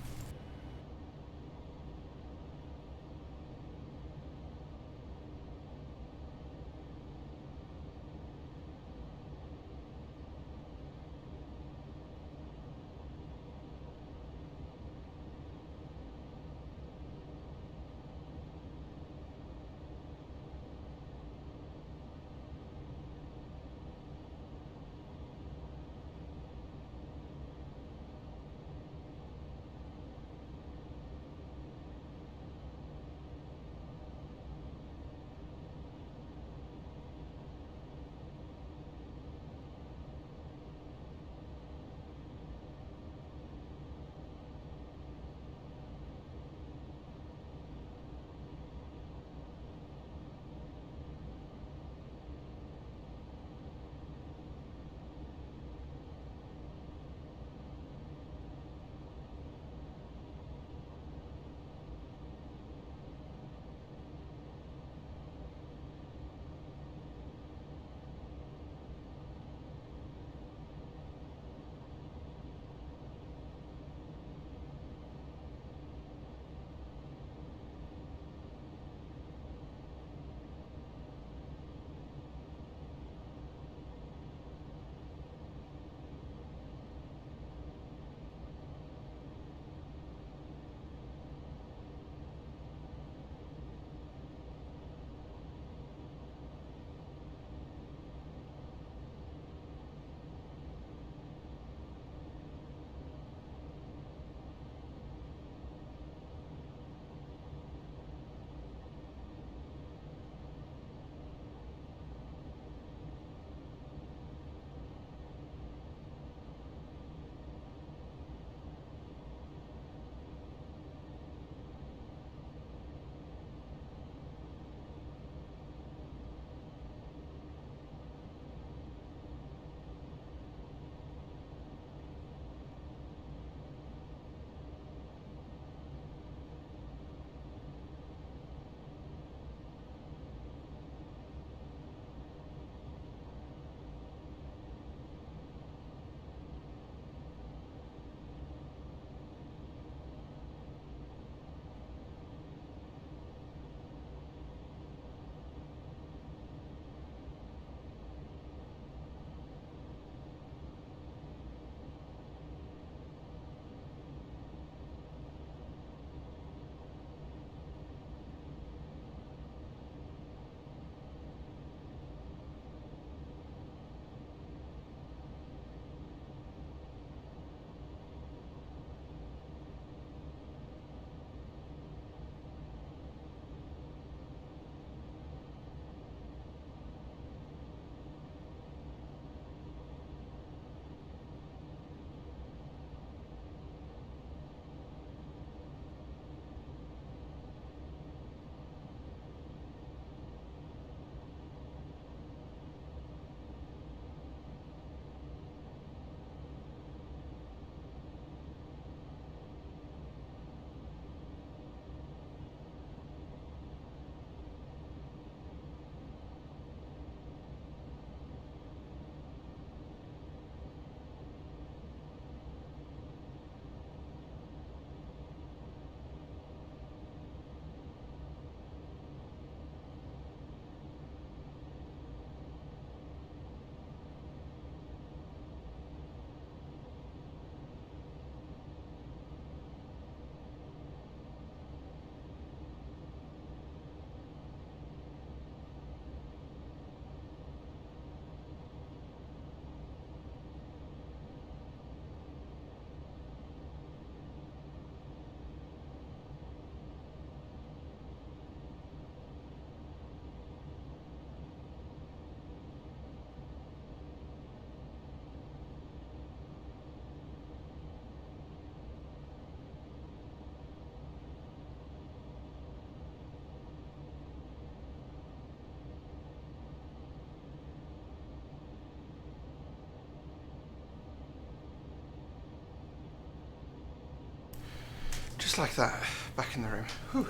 Just like that, back in the room. Whew.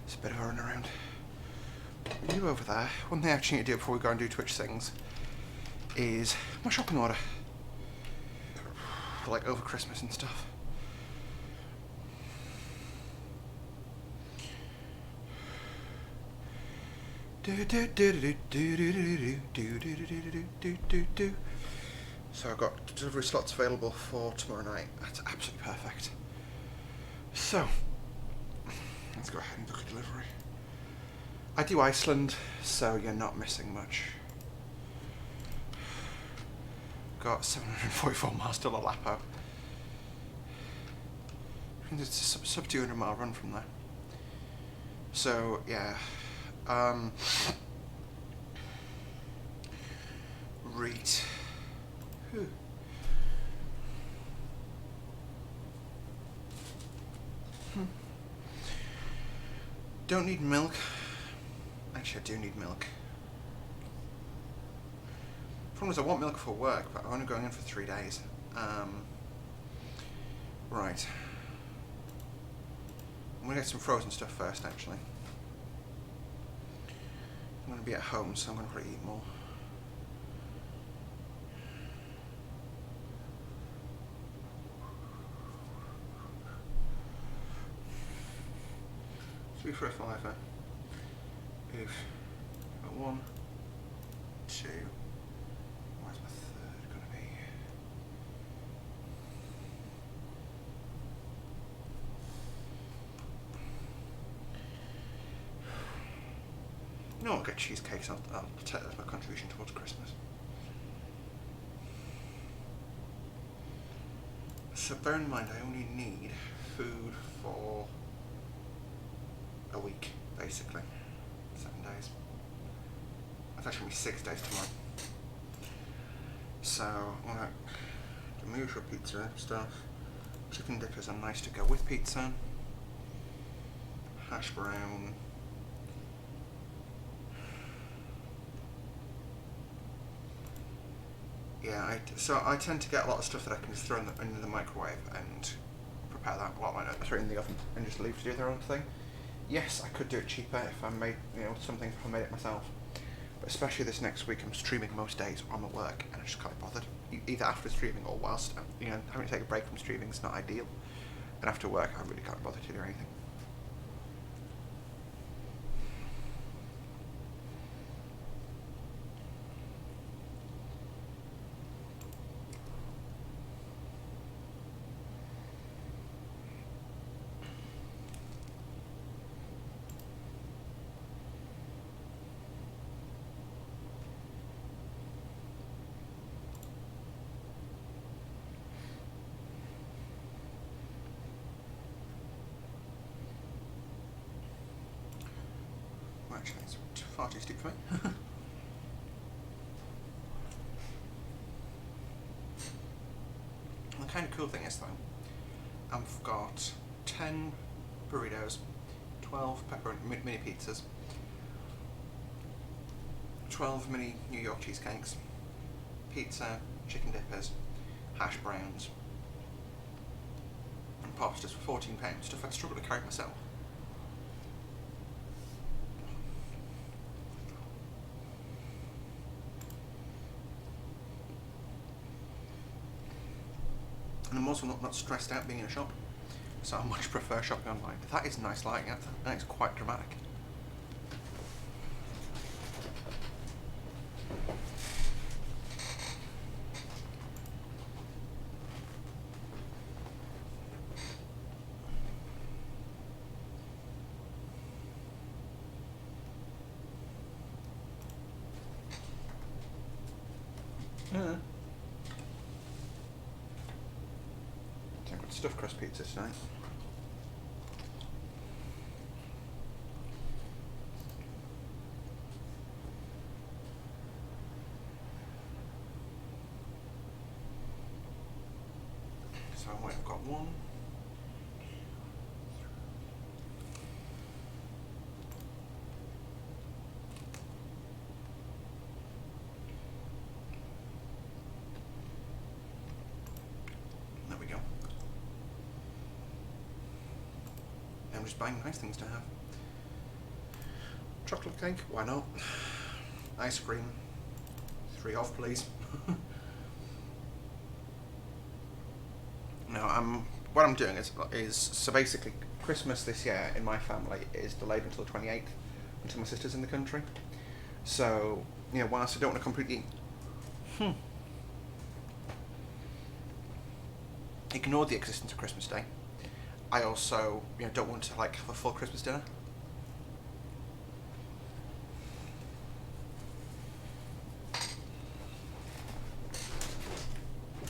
It's a bit of a run around. You over there. One thing I actually need to do before we go and do Twitch things is my shopping order. For like over Christmas and stuff. So I've got delivery slots available for tomorrow night. That's absolutely perfect. So let's go ahead and book a delivery. I do Iceland, so you're not missing much. Got 744 miles to Lalapo. It's a sub 200 mile run from there. So yeah. Right. Whew. Don't need milk. Actually, I do need milk. Problem is, I want milk for work, but I'm only going in for 3 days. Right. I'm gonna get some frozen stuff first, actually. I'm gonna be at home, so I'm gonna probably eat more. Three for a fiver. If 1, 2. Where's my third gonna be? No, I'll get cheesecakes. I'll take that as my contribution towards Christmas. So bear in mind, I only need food for a week, basically. 7 days. That's actually going to be 6 days tomorrow. So, alright, the usual pizza stuff. Chicken dippers are nice to go with pizza. Hash brown. Yeah, so I tend to get a lot of stuff that I can just throw into the microwave and prepare that, well, I throw it in the oven and just leave to do their own thing. Yes, I could do it cheaper if I made, something if I made it myself. But especially this next week, I'm streaming most days on my work, and I just can't be bothered. Either after streaming or whilst, having to take a break from streaming is not ideal. And after work, I really can't bother to do anything. Actually, it's far too steep for me. The kind of cool thing is, though, I've got 10 burritos, 12 pepperoni mini pizzas, 12 mini New York cheesecakes, pizza, chicken dippers, hash browns, and pops just for £14. Stuff I'd struggle to carry myself. And I'm also not stressed out being in a shop, so I much prefer shopping online. That is nice lighting, that is quite dramatic. I've got stuffed crust pizza tonight. So I've got one. There we go. just buying nice things to have. Chocolate cake, why not? Ice cream, 3 off please. No, what I'm doing is so basically Christmas this year in my family is delayed until the 28th, until my sister's in the country. So, you know, whilst I don't want to completely ignore the existence of Christmas Day, I also, you know, don't want to like have a full Christmas dinner.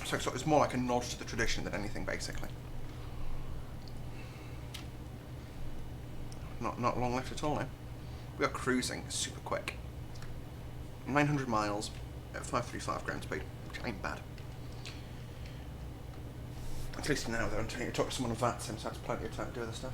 So it's more like a nod to the tradition than anything, basically. Not long left at all now. We are cruising super quick. 900 miles at 535 ground speed, which ain't bad. At least now, though, until you talk to someone on VAT sim, so that's plenty of time to do other stuff.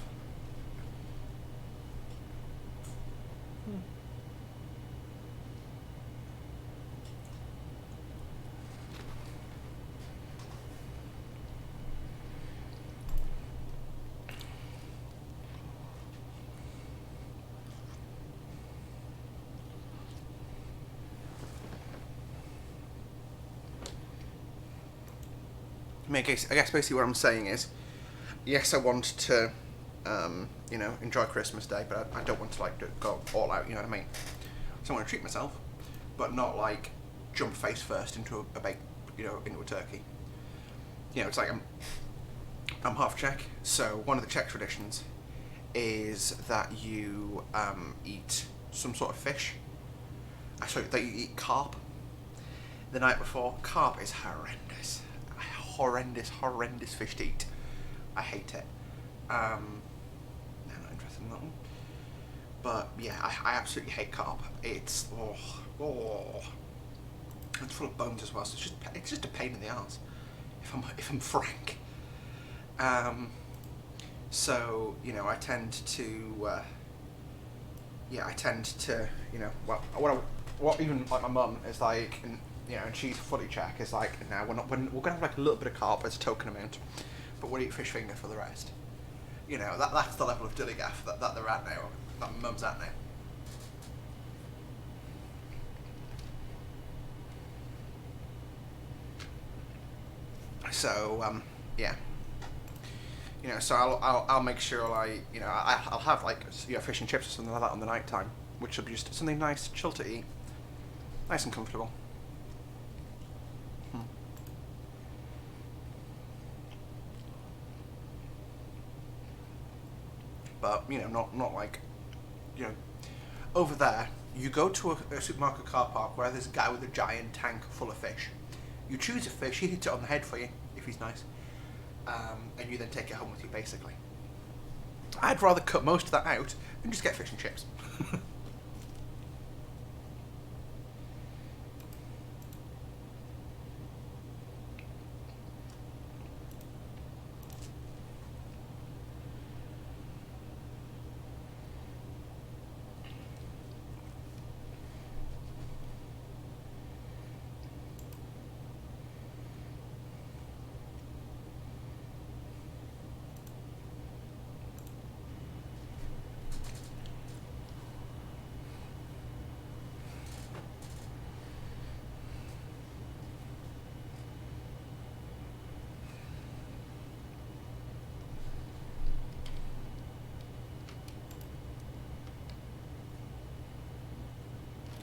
I guess basically what I'm saying is, yes, I want to, you know, enjoy Christmas Day, but I don't want to like go all out. You know what I mean? So I want to treat myself, but not like jump face first into a baked, you know, into a turkey. You know, it's like I'm half Czech, so one of the Czech traditions is that you eat some sort of fish. Sorry, that you eat carp the night before. Carp is horrendous. Horrendous fish to eat. I hate it. I'm not interested in that one. But yeah, I absolutely hate carp. It's it's full of bones as well. So it's just a pain in the arse, if I'm frank. So you know, I tend to you know, what even like my mum is like. You know, and she's fully Czech, is like, now we're gonna have like a little bit of carp as a token amount, but we'll eat fish finger for the rest. You know, that's the level of dilly gaff that they're at now, that my mum's at now. So yeah, you know, so I'll make sure you know, I'll have like, you know, fish and chips or something like that on the night time, which will be just something nice, chill to eat, nice and comfortable. But, you know, not like, you know, over there, you go to a supermarket car park where there's a guy with a giant tank full of fish. You choose a fish, he hits it on the head for you, if he's nice, and you then take it home with you, basically. I'd rather cut most of that out than just get fish and chips.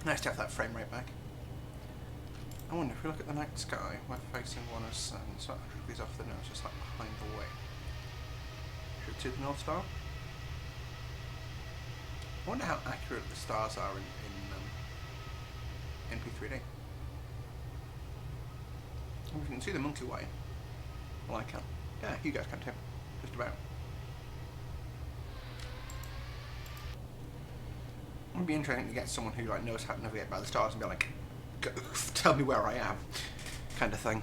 Nice to have that frame rate back. I wonder if we look at the night sky, we're facing one of sun, so 100 degrees off the nose, just like behind the wing. Should we see the North Star? I wonder how accurate the stars are in NP3D. If you can see the Milky Way. Well, I can. Yeah, you guys can too. Just about. It'd be interesting to get someone who like knows how to navigate by the stars and be like, tell me where I am, kind of thing.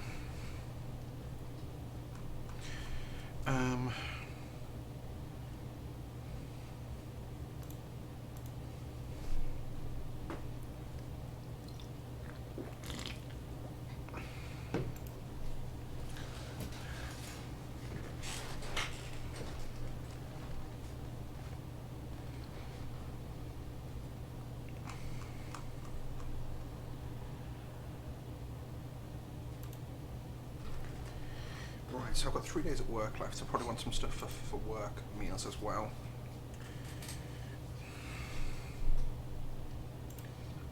so I've got 3 days at work left, so I probably want some stuff for work meals as well.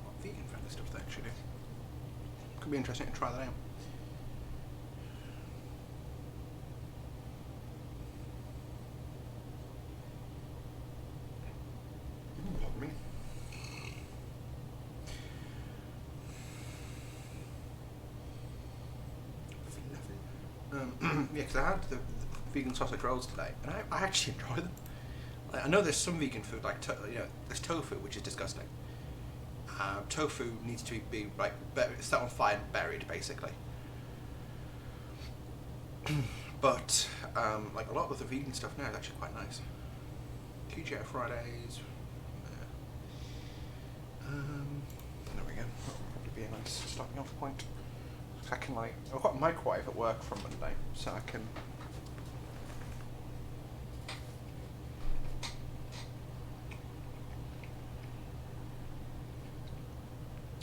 What vegan friendly stuff they actually do. Could be interesting to try that out. Pardon me. Yeah, because I had the vegan sausage rolls today, and I actually enjoy them. Like, I know there's some vegan food, like there's tofu, which is disgusting. Tofu needs to be like set on fire and buried, basically. But like a lot of the vegan stuff now is actually quite nice. TGI Fridays. There we go. That'll probably be a nice starting off point. I can I've got a microwave at work from Monday, so I can.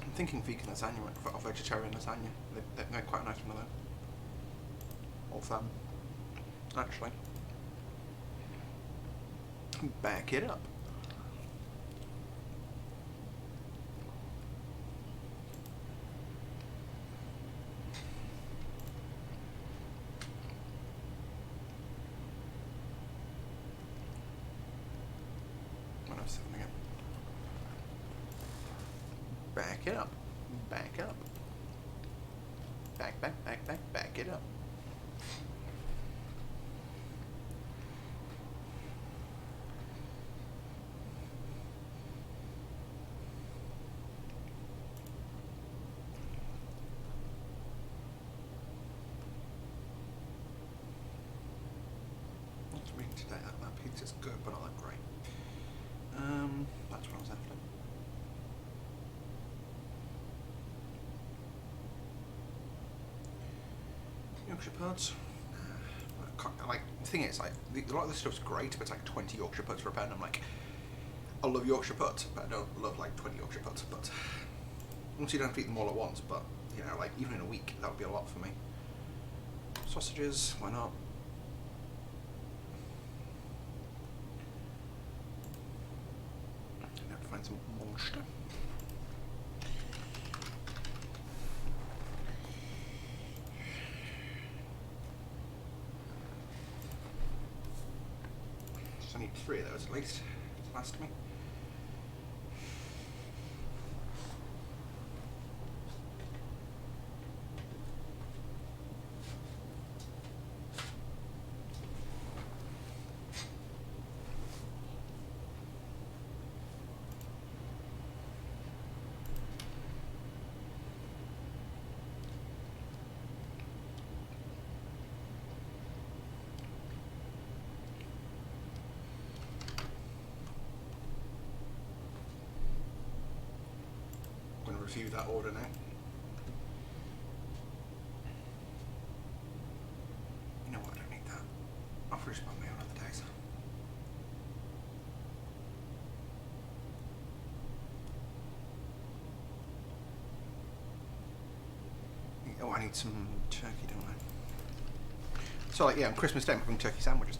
I'm thinking vegan lasagna or vegetarian lasagna. They're quite a nice one of those. Of them, actually. Back it up. Back it up. Back up. Back it up. What's reading today? That pizza's good, but not that great. That's what I was after. Yorkshire puds. Like, the thing is, like, a lot of this stuff's great, but it's like 20 Yorkshire puds for a pound. I'm like, I love Yorkshire puds, but I don't love like 20 Yorkshire puds. But once you don't have to eat them all at once, but you know, like even in a week, that would be a lot for me. Sausages, why not? I have to find some monster. I need 3 of those at least to last me. Review that order now. You know what, I don't need that. I'll respond me on other days. Oh, I need some turkey, don't I? So like, yeah, on Christmas Day I'm having turkey sandwiches.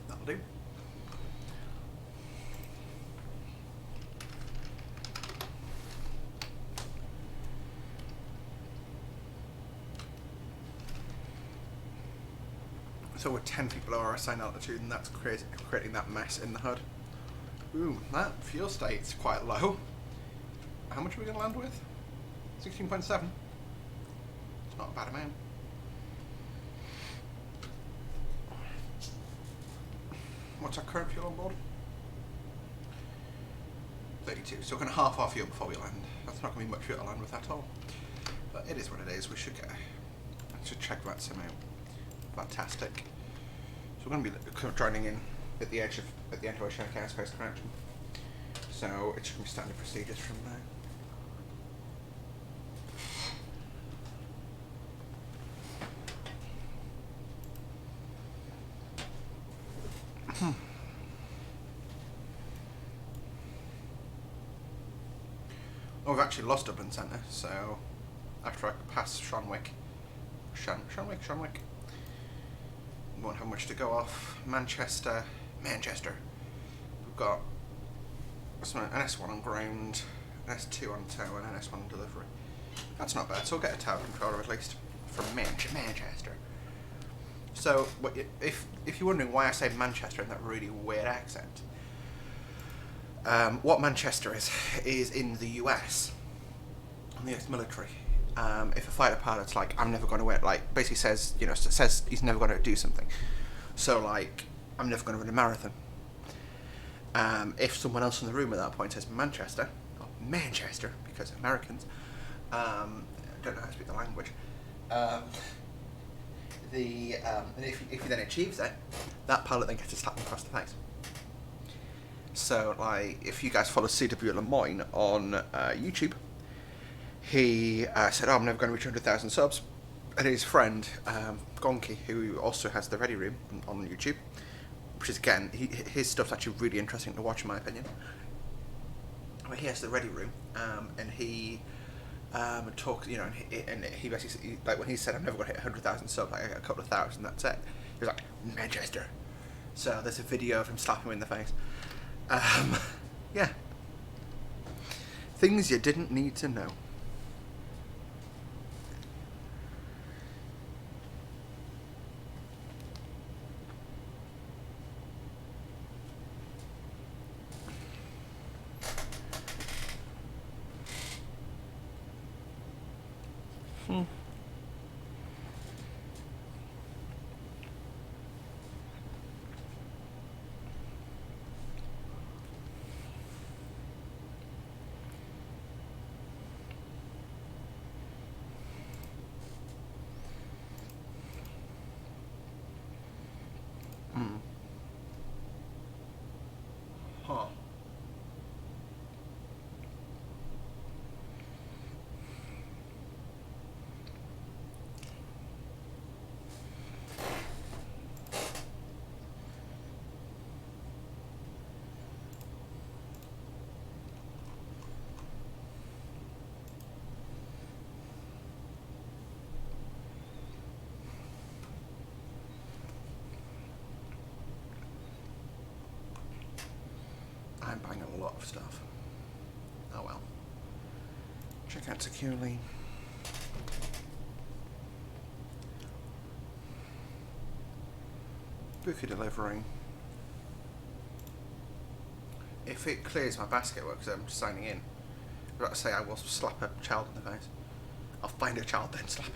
That'll do. So we're 10 feet below our assigned altitude, and that's creating that mess in the HUD. Ooh, that fuel state's quite low. How much are we going to land with? 16.7. It's not a bad amount. What's our current fuel on board? 32. So we're going to half our fuel before we land. That's not going to be much fuel to land with at all. But it is what it is. We should get. I should check that some out. Fantastic. So we're going to be joining in at the end of Oceanic Airspace Correction. So it should be standard procedures from there. Oh, we've actually lost Dublin Centre, so after I pass Shanwick, won't have much to go off. Manchester. We've got an NS1 on ground, an S2 on tow, and an NS1 on delivery. That's not bad, so we'll get a tower controller at least from Manchester. So, if you're wondering why I say Manchester in that really weird accent, what Manchester is in the US, in the US military. If a fighter pilot's like, I'm never going to win, like, basically says he's never going to do something. So, like, I'm never going to run a marathon. If someone else in the room at that point says Manchester, or Manchester, because Americans don't know how to speak the language, and if he then achieves it, that pilot then gets to slap him across the face. So, like, if you guys follow CW Lemoyne on YouTube, he said, I'm never going to reach 100,000 subs. And his friend, Gonki, who also has the Ready Room on YouTube, which is, again, his stuff's actually really interesting to watch, in my opinion. But he has the Ready Room, and he talks, and he basically, like, when he said, I'm never going to hit 100,000 subs, like a couple of thousand, that's it. He was like, Manchester. So there's a video of him slapping him in the face. Yeah. Things you didn't need to know. Huh. I'm buying a lot of stuff. Oh well. Check out securely. Book a delivery. If it clears my basket work, because I'm signing in, I've got to say I will slap a child in the face. I'll find a child then slap it.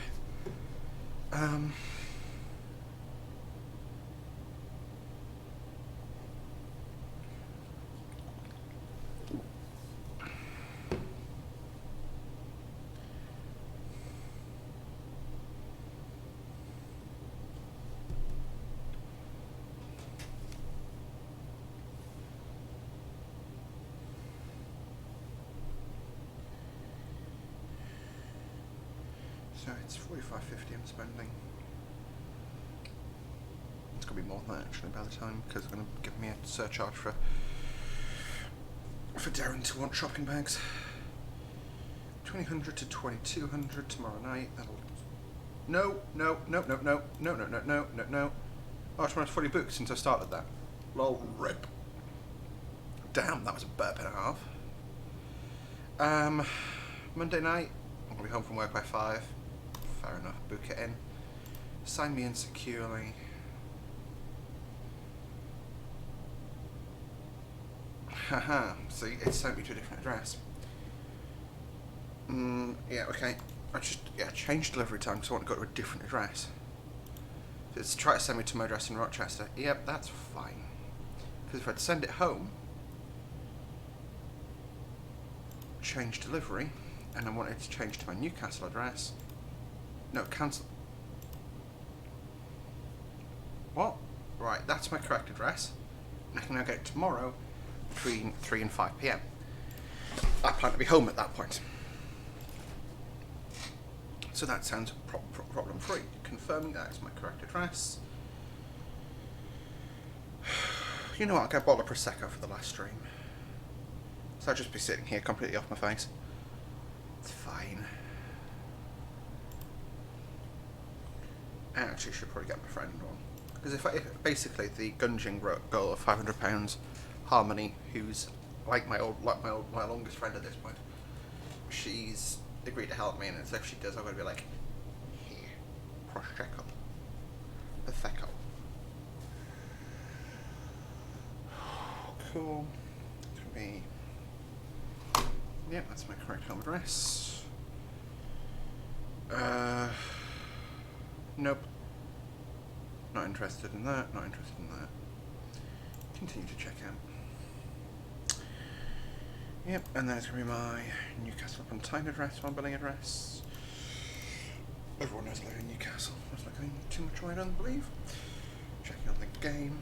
So it's $45.50 I'm spending. It's going to be more than that actually by the time, because they're going to give me a surcharge for daring to want shopping bags. 2000 to 2200 tomorrow night. That'll. No. Oh, tomorrow's fully booked since I started that. Lol, rip. Damn, that was a burp and a half. Monday night, I'm going to be home from work by 5. Fair enough, book it in. Sign me in securely. Haha, see, it sent me to a different address. Yeah, okay. I just, change delivery time because I want to go to a different address. If it's try to send me to my address in Rochester, yep, that's fine. Because if I'd send it home, change delivery, and I wanted to change to my Newcastle address, no, cancel. What? Right, that's my correct address. I can now get it tomorrow between 3 and 5 p.m. I plan to be home at that point. So that sounds problem free. Confirming that is my correct address. You know what, I'll get a bottle of Prosecco for the last stream. So I'll just be sitting here completely off my face. It's fine. I actually should probably get my friend on. Because if basically the Gunjing girl of £500, Harmony, who's like my longest friend at this point, she's agreed to help me, and so if she does, I'm going to be like, here, Prosecco, Prosecco. Cool. 3. Yep, that's my correct home address. Nope. Not interested in that, not interested in that. Continue to check out. Yep, and there's going to be my Newcastle upon Tyne address, my billing address. Everyone knows I live in Newcastle. That's not going too much away, I don't believe. Checking on the game.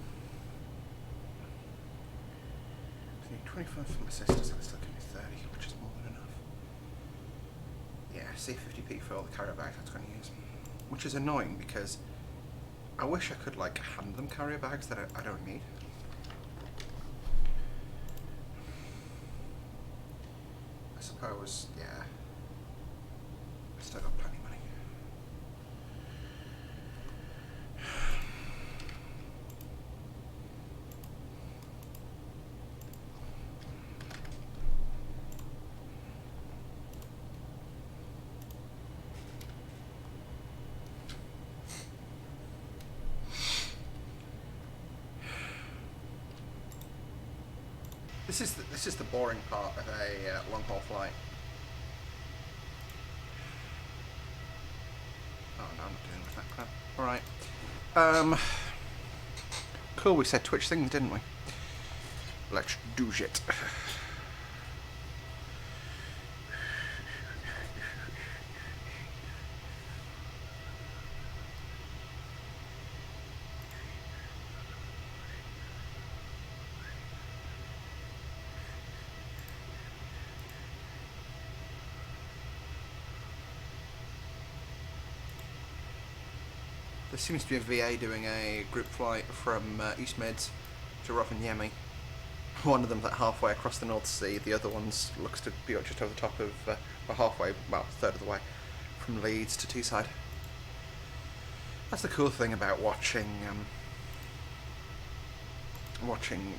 I need 25 for my sister, so it's still giving me 30, which is more than enough. Yeah, see 50p for all the carrier bags that's going to use. Which is annoying because I wish I could like hand them carrier bags that I don't need. I suppose, yeah. I still got plenty of money. This is the boring part of a long haul flight. Oh no, I'm not dealing with that crap. Alright. Cool, we said Twitch things, didn't we? Let's do it. There seems to be a VA doing a group flight from East Mids to Rovaniemi. One of them's like halfway across the North Sea, the other one's looks to be just over the top of, or halfway, well, a third of the way, from Leeds to Teesside. That's the cool thing about watching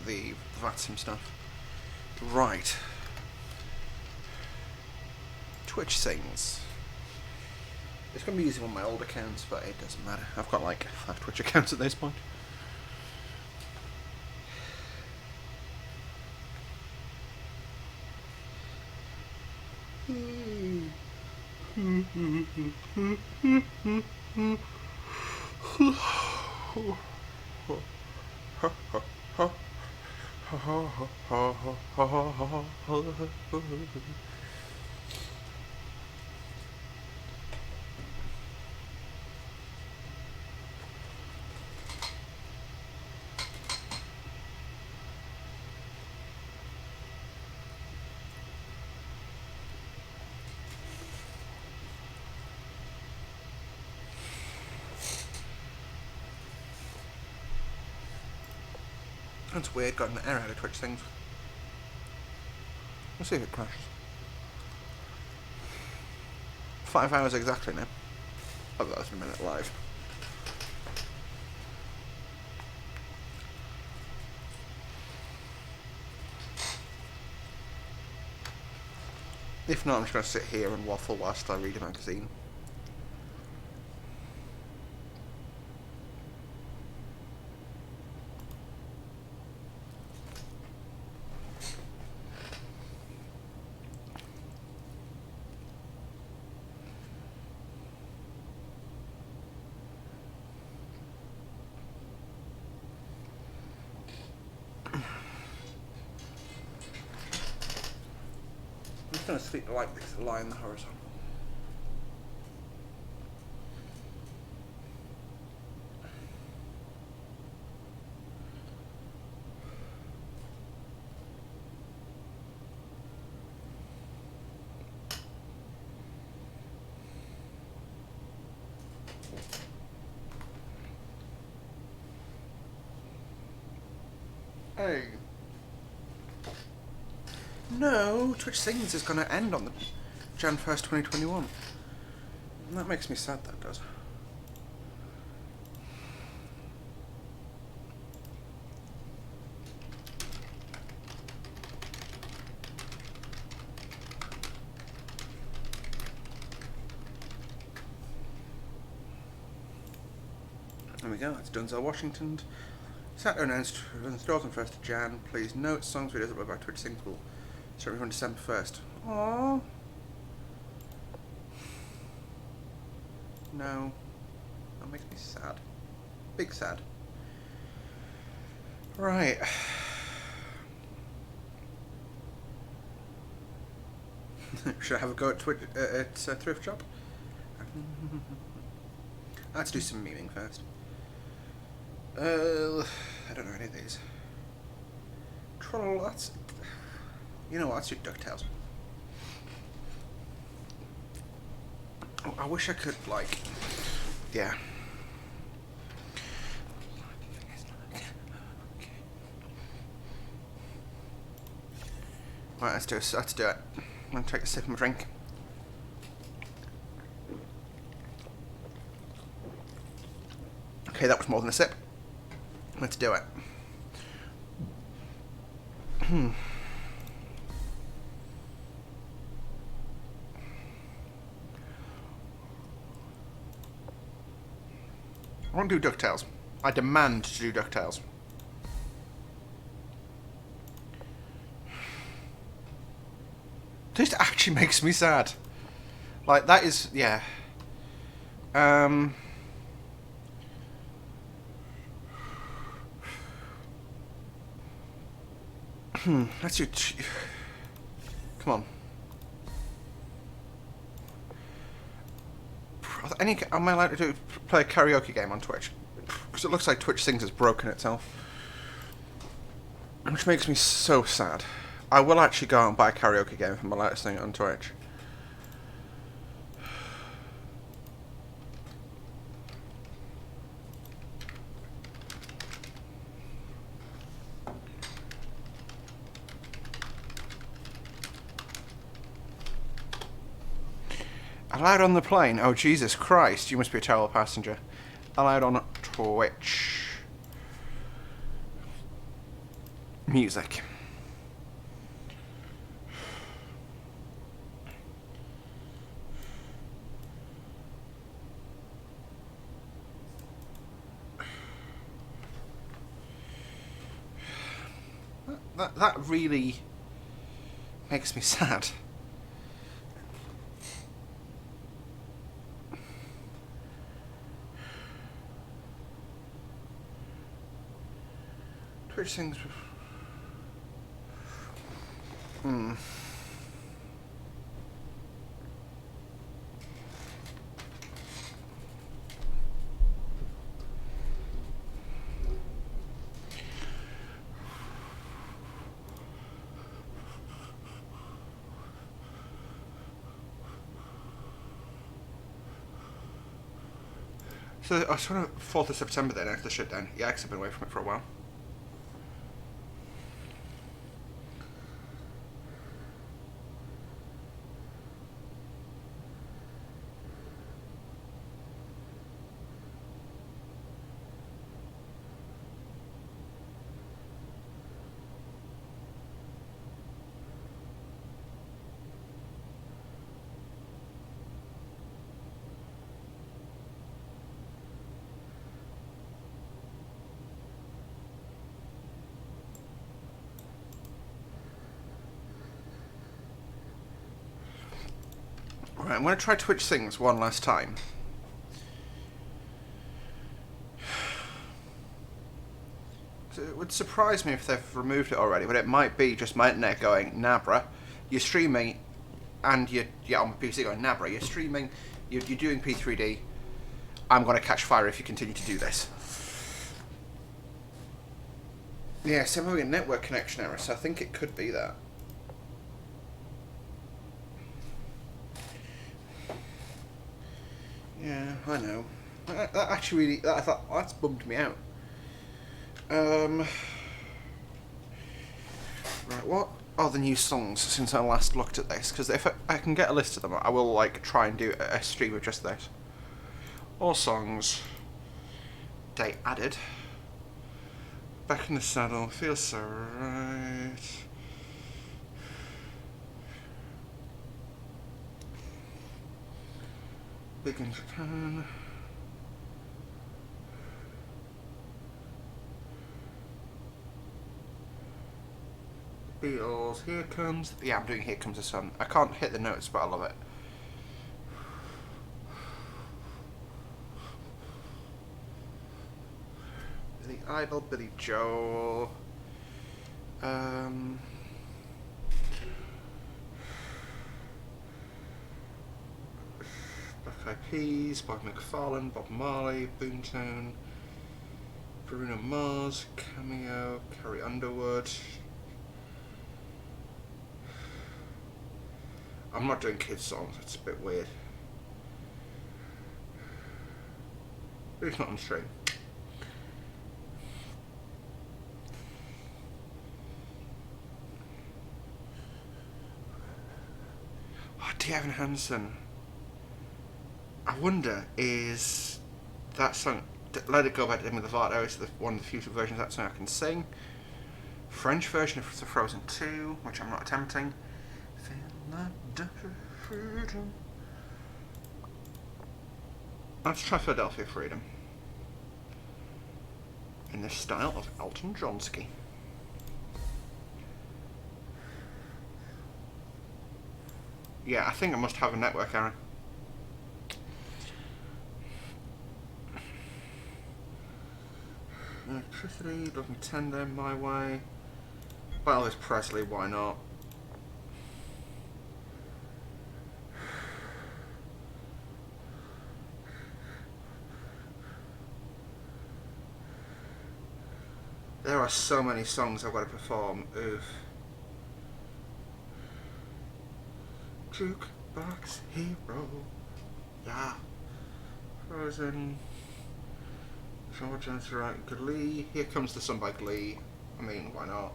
the VATSIM stuff. Right. Twitch things. It's going to be using one of my old accounts, but it doesn't matter. I've got like 5 Twitch accounts at this point. That's weird, got an error out of Twitch things. Let's see if it crashes. 5 hours exactly now. Oh, that was a minute live. If not, I'm just going to sit here and waffle whilst I read a magazine. just going to sleep like this, lie in the horizon. Hey. No, Twitch Sings is going to end on the Jan 1st, 2021. And that makes me sad, that does. There we go, it's Dunzel Washington. Saturday announced stores on 1st of Jan. Please note, songs, videos uploaded by Twitch Sings will start on December 1st. Aww. No. That makes me sad. Big sad. Right. Should I have a go at Thrift Shop? I have to do some memeing first. I don't know any of these. Troll, that's... You know what, let's do DuckTales. Oh, I wish I could, like... Yeah. Right, let's do it. I'm gonna take a sip of my drink. Okay, that was more than a sip. Let's do it. I want to do DuckTales. I demand to do DuckTales. This actually makes me sad. Like, that is... Yeah. Let's do... Come on. Am I allowed to play a karaoke game on Twitch? Because it looks like Twitch Sings has broken itself. Which makes me so sad. I will actually go out and buy a karaoke game if I'm allowed to sing it on Twitch. Allowed on the plane? Oh, Jesus Christ, you must be a terrible passenger. Allowed on Twitch. Music. That really makes me sad. Twitch Sings. So I sort of 4th of September then after the shutdown. Yeah, because I've been away from it for a while. Right, I'm going to try Twitch Sings one last time. So it would surprise me if they've removed it already, but it might be just my internet going, nah bruh, you're streaming and you're on PC or Nabra, you're streaming, you're doing P3D, I'm going to catch fire if you continue to do this. Yeah, so I'm having a network connection error, so I think it could be that. Yeah, I know. That actually really, I thought, oh, that's bummed me out. Right, what are the new songs since I last looked at this? Because if I can get a list of them, I will like try and do a stream of just this. All songs they added. Back in the Saddle, Feels So Right. Big in Japan. Beatles, Here Comes. Yeah, I'm doing Here Comes the Sun. I can't hit the notes, but I love it. Billy Idol, Billy Joel. Black Eyed Peas, Bob McFarlane, Bob Marley, Boomtown, Bruno Mars, Cameo, Carrie Underwood. I'm not doing kids songs, it's a bit weird. It's not on stream. Oh, Dear Evan Hansen. I wonder, is that song, Let It Go by Demi Lovato, is one of the few versions of that song I can sing. French version of the Frozen 2, which I'm not attempting. Let's try Philadelphia Freedom. In the style of Elton Johnsky. Yeah, I think I must have a network error. Electricity, Looking Tender, My Way. Elvis Presley, why not? There are so many songs I've got to perform. Oof. Jukebox Hero. Yeah. Frozen. Georgia's right. Glee. Here Comes the Sun by Glee. I mean, why not?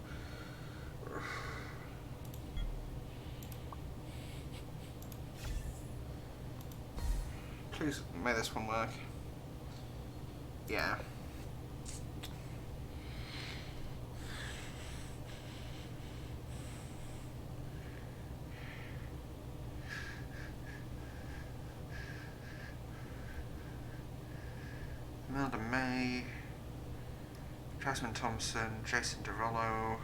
Please make this one work. Yeah. Imelda May, Jasmine Thompson, Jason Derulo,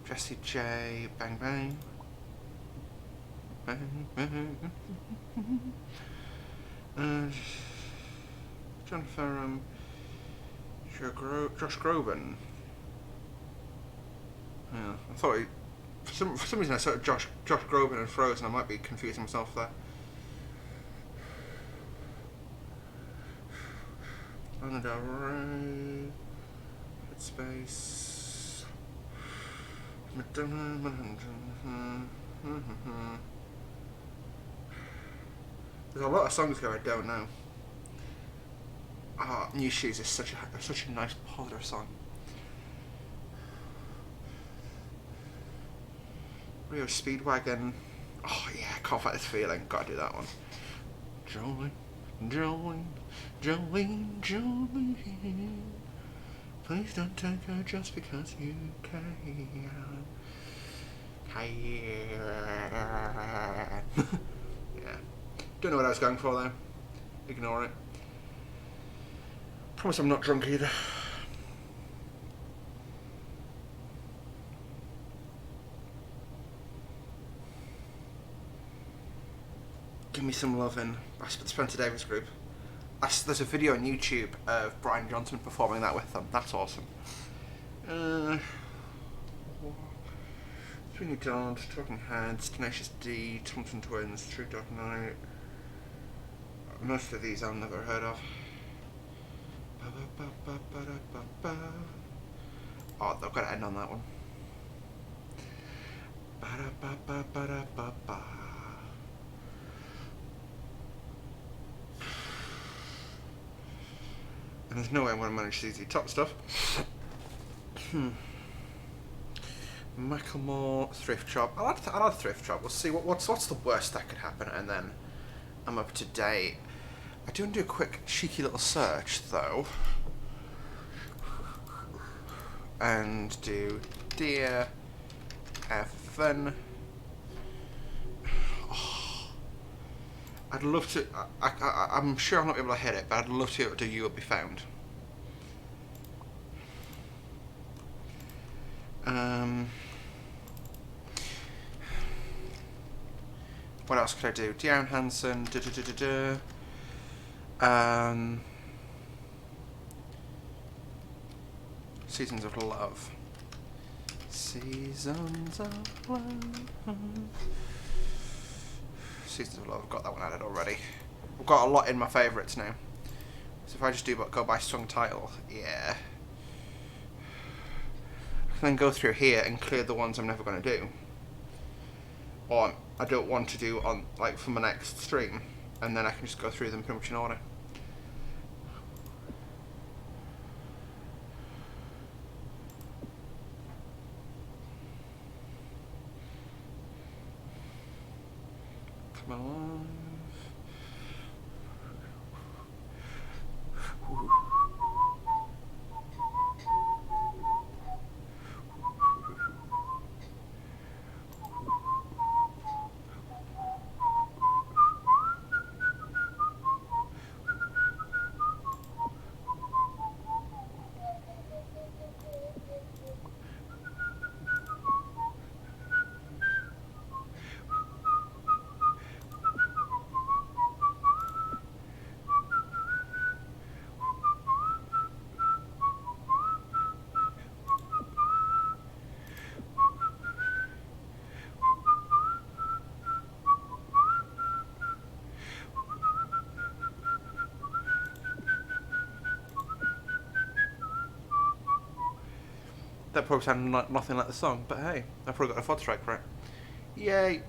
Jessie J, Bang Bang, Bang Bang, John Fareham, Josh Groban. Yeah, I thought for some reason I saw Josh Groban and Frozen. I might be confusing myself there. Lana Del Rey, Headspace, Madonna, There's a lot of songs here I don't know. Ah, New Shoes is such a nice positive song. Rio Speedwagon. Oh yeah, I can't fight this feeling. Gotta do that one. Jolene, Jolene, Jolene, Jolene. Please don't take her just because you can. Yeah. Don't know what I was going for there. Ignore it. Promise I'm not drunk either. Give Me Some Lovin'. That's the Spencer Davis group. There's a video on YouTube of Brian Johnson performing that with them. That's awesome. Sweeney Todd, Talking Heads, Tenacious D, Thompson Twins, True Dark Knight. Most of these I've never heard of. Oh, I've got to end on that one. And there's no way I'm going to manage CZ top stuff. Macklemore, Thrift Shop. I'll add Thrift Shop. We'll see what's the worst that could happen, and then I'm up to date. I do want to do a quick cheeky little search though, and do Dear Evan. Oh, I'd love to. I'm sure I'm not able to hit it, but I'd love to be able to do You Will Be Found. What else could I do? De'Aaron Hansen. Seasons of Love. Seasons of Love. Seasons of Love. I've got that one added already. I've got a lot in my favourites now. So if I just go by song title, yeah. I can then go through here and clear the ones I'm never going to do. Or I don't want to do on for my next stream, and then I can just go through them pretty much in order. Come on. That probably sounded nothing like the song, but hey, I probably got a FOD strike for it. Yay!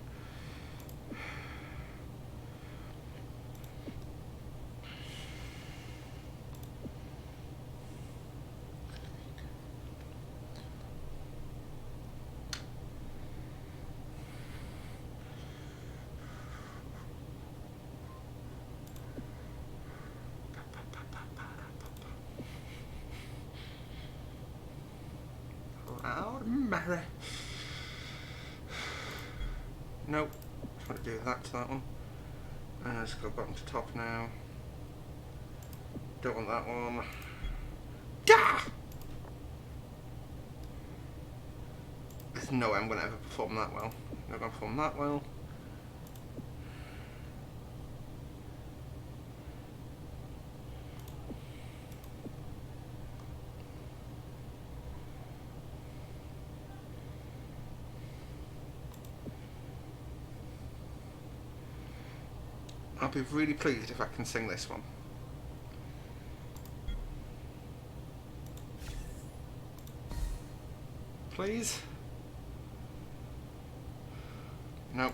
Mary. Nope. Just want to do that to that one. And let's go bottom to top now. Don't want that one. Gah! There's no way I'm going to ever perform that well. Not going to perform that well. I'll be really pleased if I can sing this one. Please? Nope.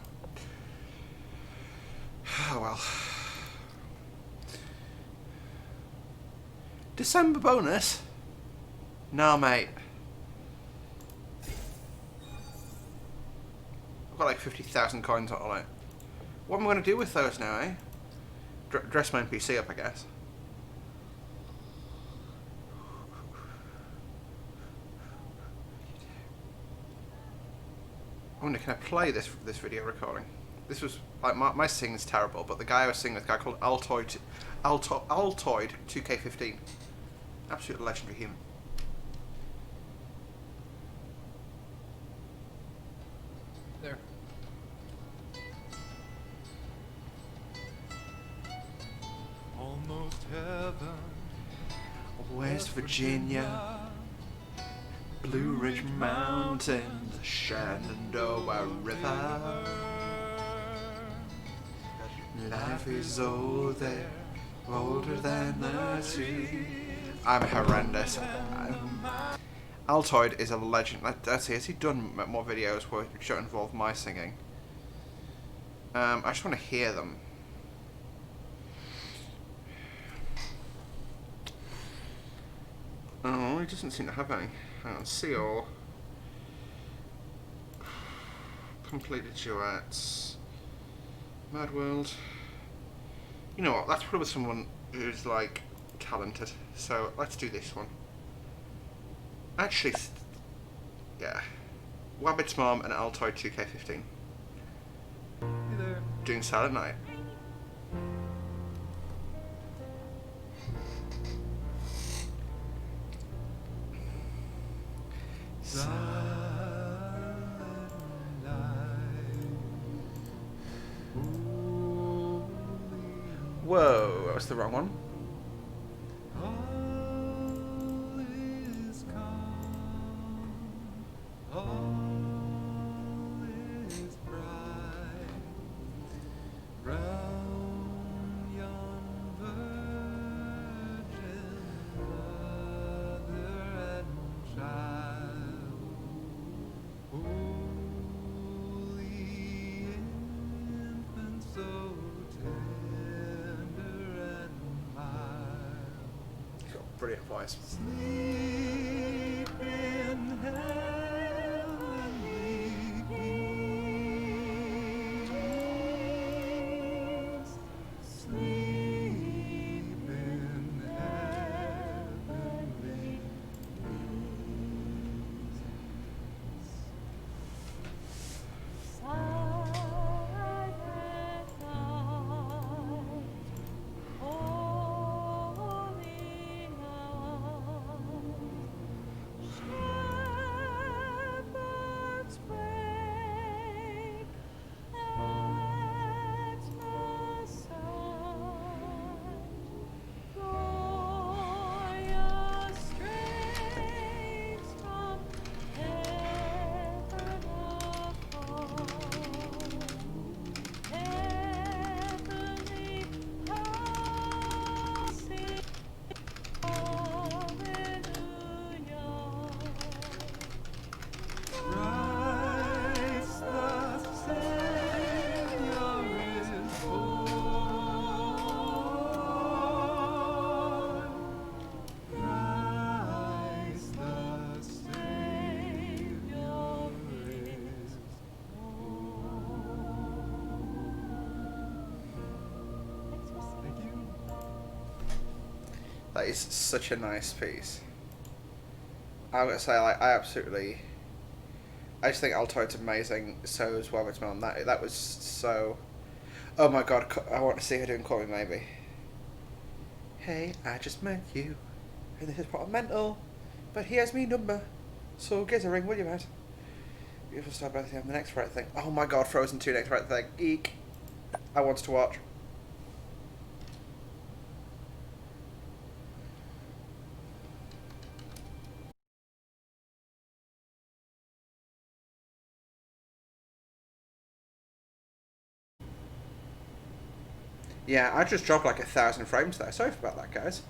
Oh well. December bonus? Nah, mate. I've got like 50,000 coins on it. What am I going to do with those now, eh? Dress my NPC up, I guess. I wonder, can I play this video recording? This was like my singing's terrible, but the guy I was singing with, a guy called Altoid 2K15, absolute legendary human. There. Almost heaven, West Virginia, Blue Ridge Mountains, Shenandoah River. Life is old there, older than the tree. I'm horrendous. Altoid is a legend. Let's see, has he done more videos which don't involve my singing? I just want to hear them. Oh, he doesn't seem to have any. Hang on, see all. Completed duets. Mad World. You know what, that's probably someone who's like talented. So let's do this one. Actually, yeah. Wabbit's Mom and Altoid 2K15. Hey there. Doing Silent Night. Whoa, that was the wrong one. Brilliant voice. That is such a nice piece. I'm gonna say, like, I just think Altoid's amazing. So is Wabbit's Mom. That was so. Oh my god, I want to see her doing Call Me Maybe. Hey, I just met you, and this is what I'm mental, but here's me number. So give us a ring, will you, mate? Beautiful start by the time. The next right thing. Oh my god, Frozen 2 next right thing. Eek. I want to watch. Yeah, I just dropped like 1,000 frames there. Sorry about that, guys.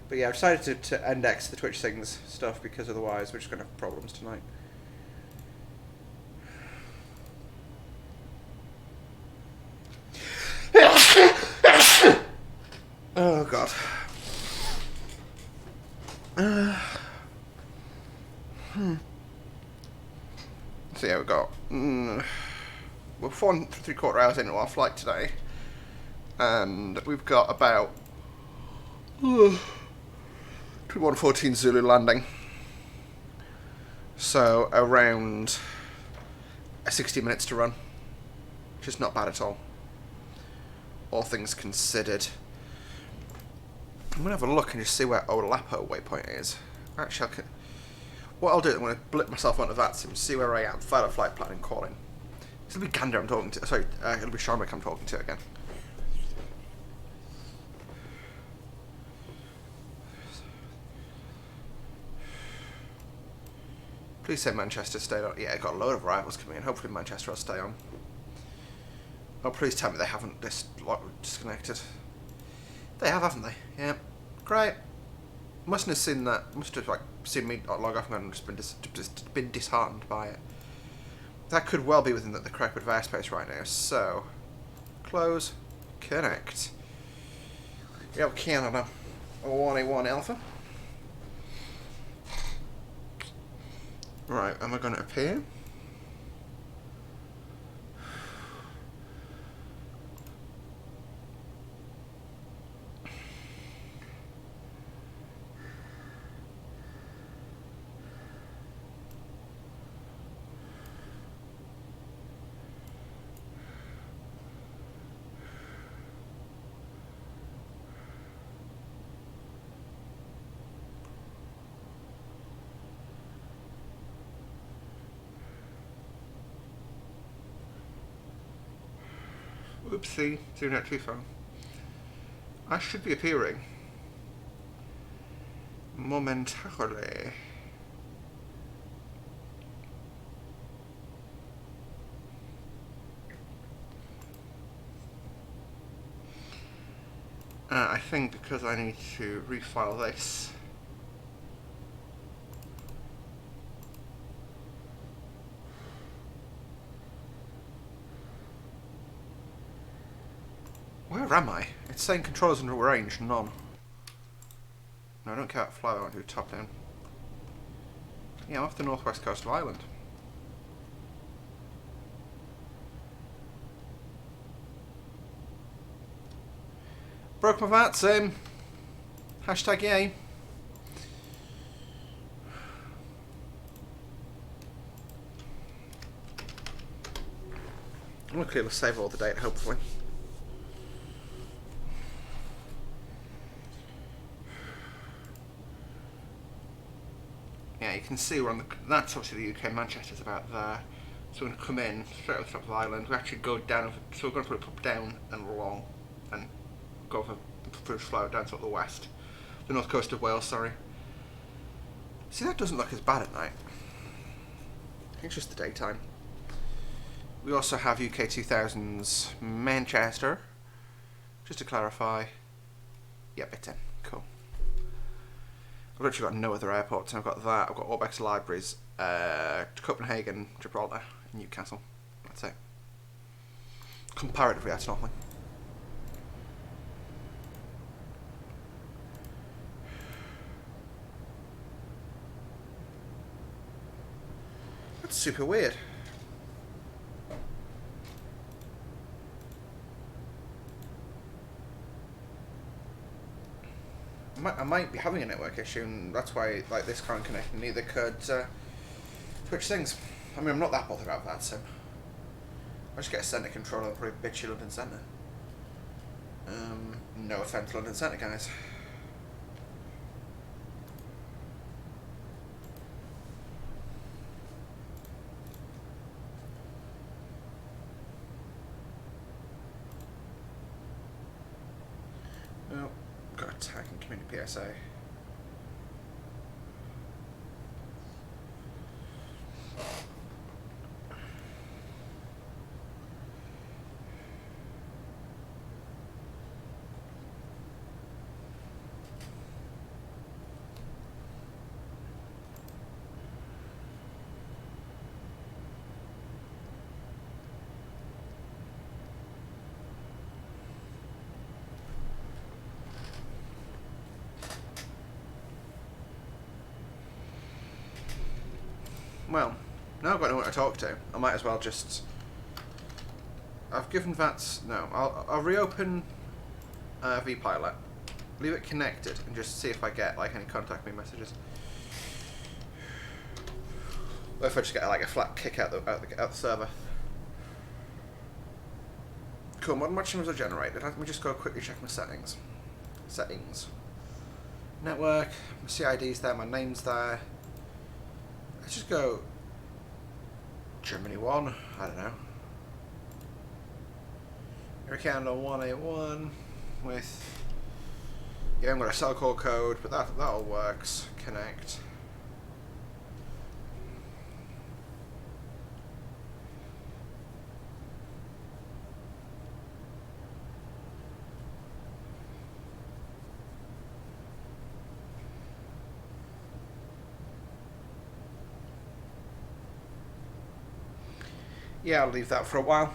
But yeah, I've decided to index the Twitch Sings stuff because otherwise we're just going to have problems tonight. Oh, God. So yeah, we've got... we're 4 3/4 hours into our flight today. And we've got about 21:14 Zulu landing. So around 60 minutes to run. Which is not bad at all. All things considered. I'm going to have a look and just see where Olapo waypoint is. Actually, what I'll do is I'm going to blip myself onto that and see where I am. File a flight plan and call in. It'll be Gander I'm talking to. Sorry, it'll be Sharmick I'm talking to again. Please say Manchester stayed on. Yeah, got a load of arrivals coming in. Hopefully Manchester will stay on. Oh, please tell me they haven't disconnected. They have, haven't they? Yeah. Great. Mustn't have seen that. Must have seen me log off and just been disheartened by it. That could well be within the correct bit of airspace right now. So, close, connect. We have Canada 1A1 Alpha. Right, am I going to appear? Oopsie, doing it too far. I should be appearing momentarily. I think because I need to refile this. Where am I? It's saying controllers under range, none. No, I don't care fly, I want to do top down. Yeah, I'm off the northwest coast of Ireland. Broke my VAT, same. Hashtag yay. I'm going to save all the data, hopefully. Yeah, you can see we're on the. That's obviously the UK. Manchester's about there. So we're going to come in straight over the top of the island. We actually go down. So we're going to put it down and along, and go for flow down to the west, the north coast of Wales. Sorry. See, that doesn't look as bad at night. I think it's just the daytime. We also have UK 2000's Manchester. Just to clarify. Yep, it's in. Cool. I've actually got no other airports. I've got that. I've got Orbex Libraries, Copenhagen, Gibraltar, and Newcastle. That's it. Comparatively, that's nothing. That's super weird. I might be having a network issue, and that's why like this can't connect, and neither could Twitch things. I mean, I'm not that bothered about that, so I'll just get a centre controller and probably bitch you London Centre. No offence, London Centre, guys. Oh, got a tag in community PSA. Well, now I've got no one to talk to. I might as well just. I've given VATS. No, I'll reopen vPilot, leave it connected, and just see if I get like any contact me messages. Or if I just get like a flat kick out the server. Cool. Modern match numbers are generated. Let me just go quickly check my settings. Settings. Network. My CID's there. My name's there. Let's just go Germany 1, I don't know. Air Canada 181 with, yeah, I'm going to cell call code, but that all works. Connect. Yeah, I'll leave that for a while.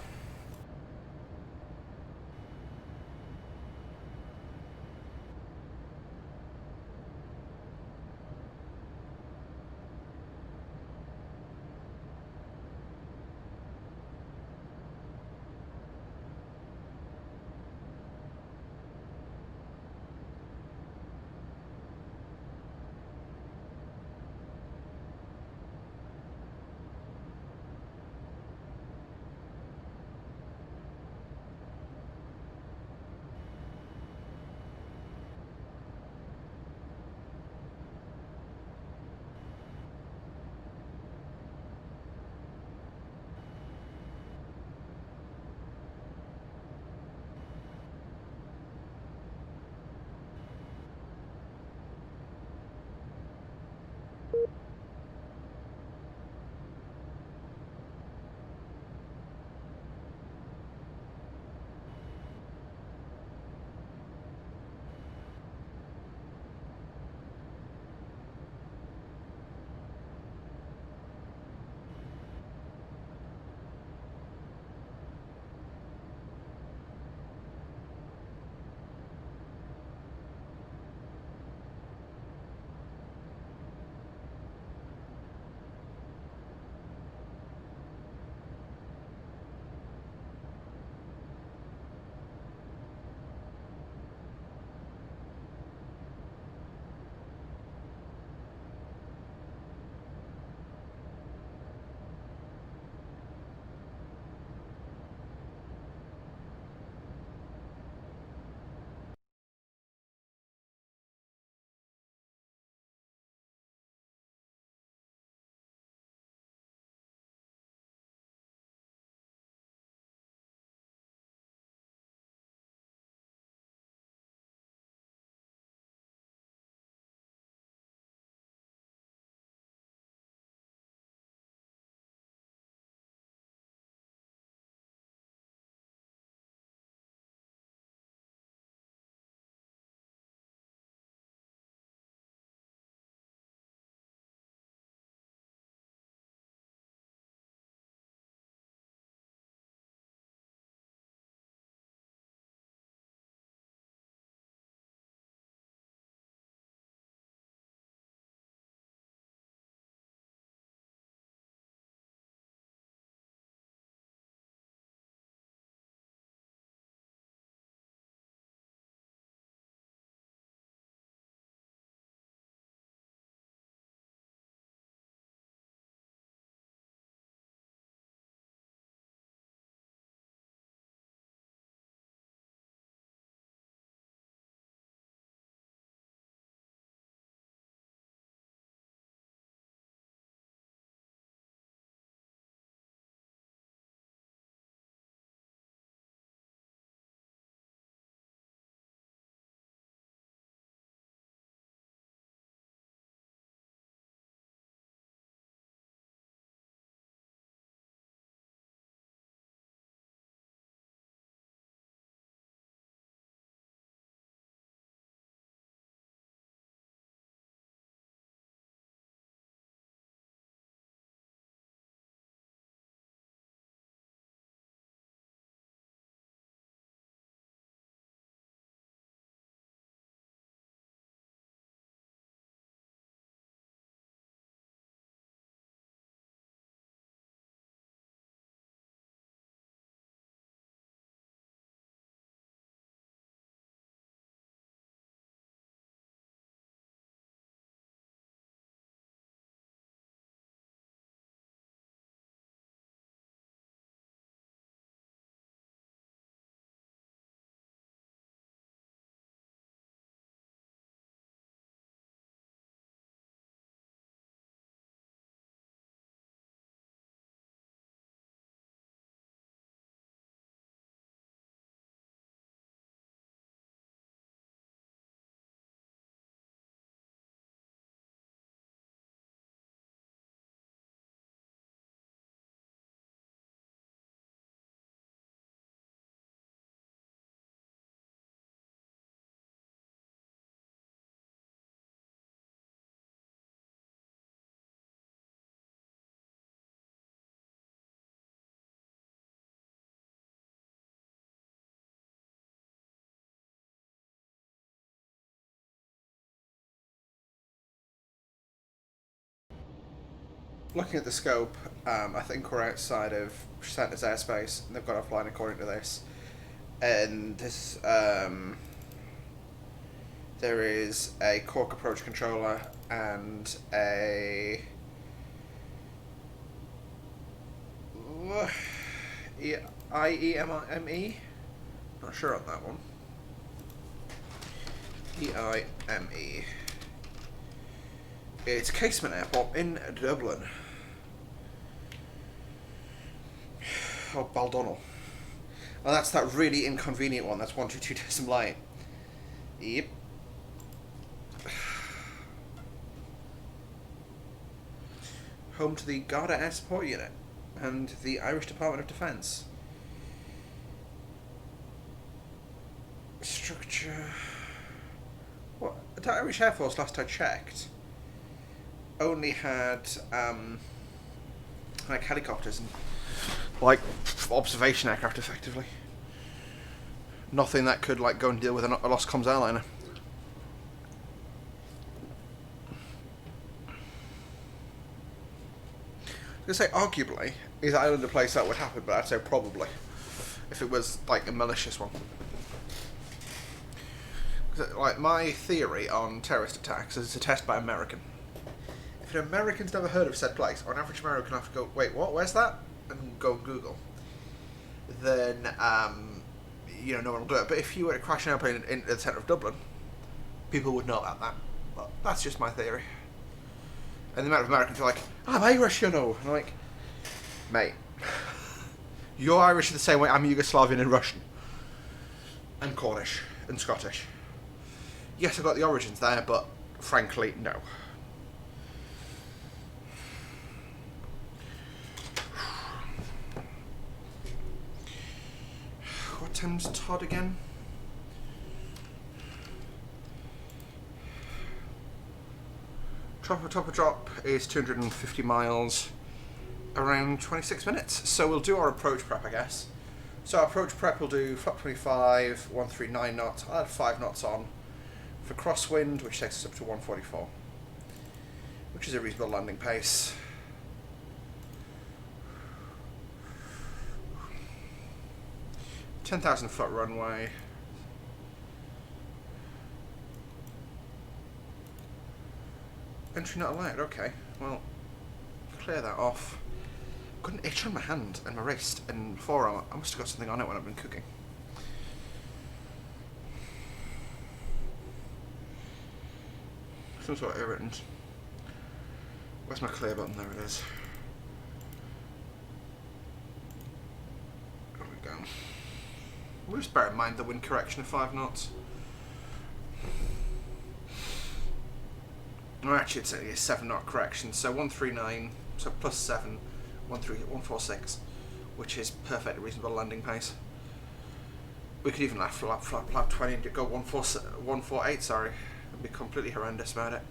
looking at the scope, I think we're outside of Centre's airspace, and they've got offline according to this. And this, there is a Cork approach controller and a IEME. Not sure on that one. EIME. It's Casement Airport in Dublin. Oh, Baldonnel. Oh, that's that really inconvenient one. That's 122 decimal line. Yep. Home to the Garda Air Support Unit and the Irish Department of Defence. Structure. What? The Irish Air Force, last I checked, only had like helicopters and like observation aircraft, effectively. Nothing that could like go and deal with a lost comms airliner. I was gonna say arguably is Ireland a place that would happen, but I'd say probably if it was like a malicious one. Like my theory on terrorist attacks is it's a test by American. If an American's never heard of said place, or an average American have to go, wait, what? Where's that? And go Google. Then you know, no one will do it. But if you were to crash an airplane in the centre of Dublin, people would know about that. But that's just my theory. And the amount of Americans are like, I'm Irish, you know. And I'm like, mate, you're Irish the same way I'm Yugoslavian and Russian. And Cornish and Scottish. Yes, I've got the origins there, but frankly, no. What time's Todd again? Top of drop is 250 miles, around 26 minutes. So we'll do our approach prep, I guess. So our approach prep will do flap 25, 139 knots. I'll add 5 knots on for crosswind, which takes us up to 144, which is a reasonable landing pace. $10,000-foot runway. Entry not allowed. Okay, well, clear that off. Got an itch on my hand and my wrist and forearm. I must have got something on it when I've been cooking. Some sort of irritant. Where's my clear button? There it is. There we go. We'll just bear in mind the wind correction of 5 knots. Or actually, it's a 7 knot correction, so 139, so plus 7, 146, which is perfectly reasonable landing pace. We could even flap 20 and go 148, sorry, and be completely horrendous about it.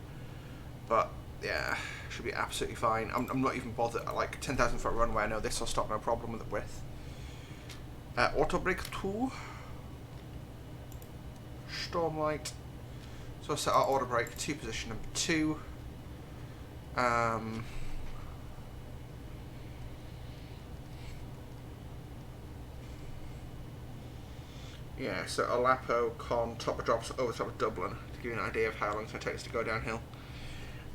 But yeah, should be absolutely fine. I'm not even bothered. Like 10,000-foot runway, I know this will stop, no problem with the width. Auto brake 2, Stormlight. So I'll set our auto brake to position number 2. Yeah, so Alapo, Con, top of drops over top of Dublin, to give you an idea of how long it's going to take us to go downhill.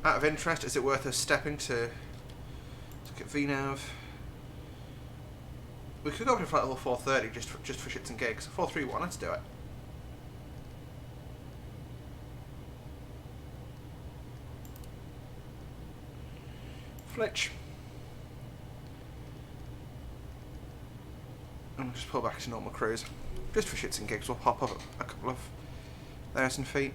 Out of interest, is it worth us stepping to look at VNAV? We could go up to flight level 430 just for shits and gigs. 431, let's do it. Flitch. And we'll just pull back to normal cruise. Just for shits and gigs, we'll hop up a couple of 1,000 feet.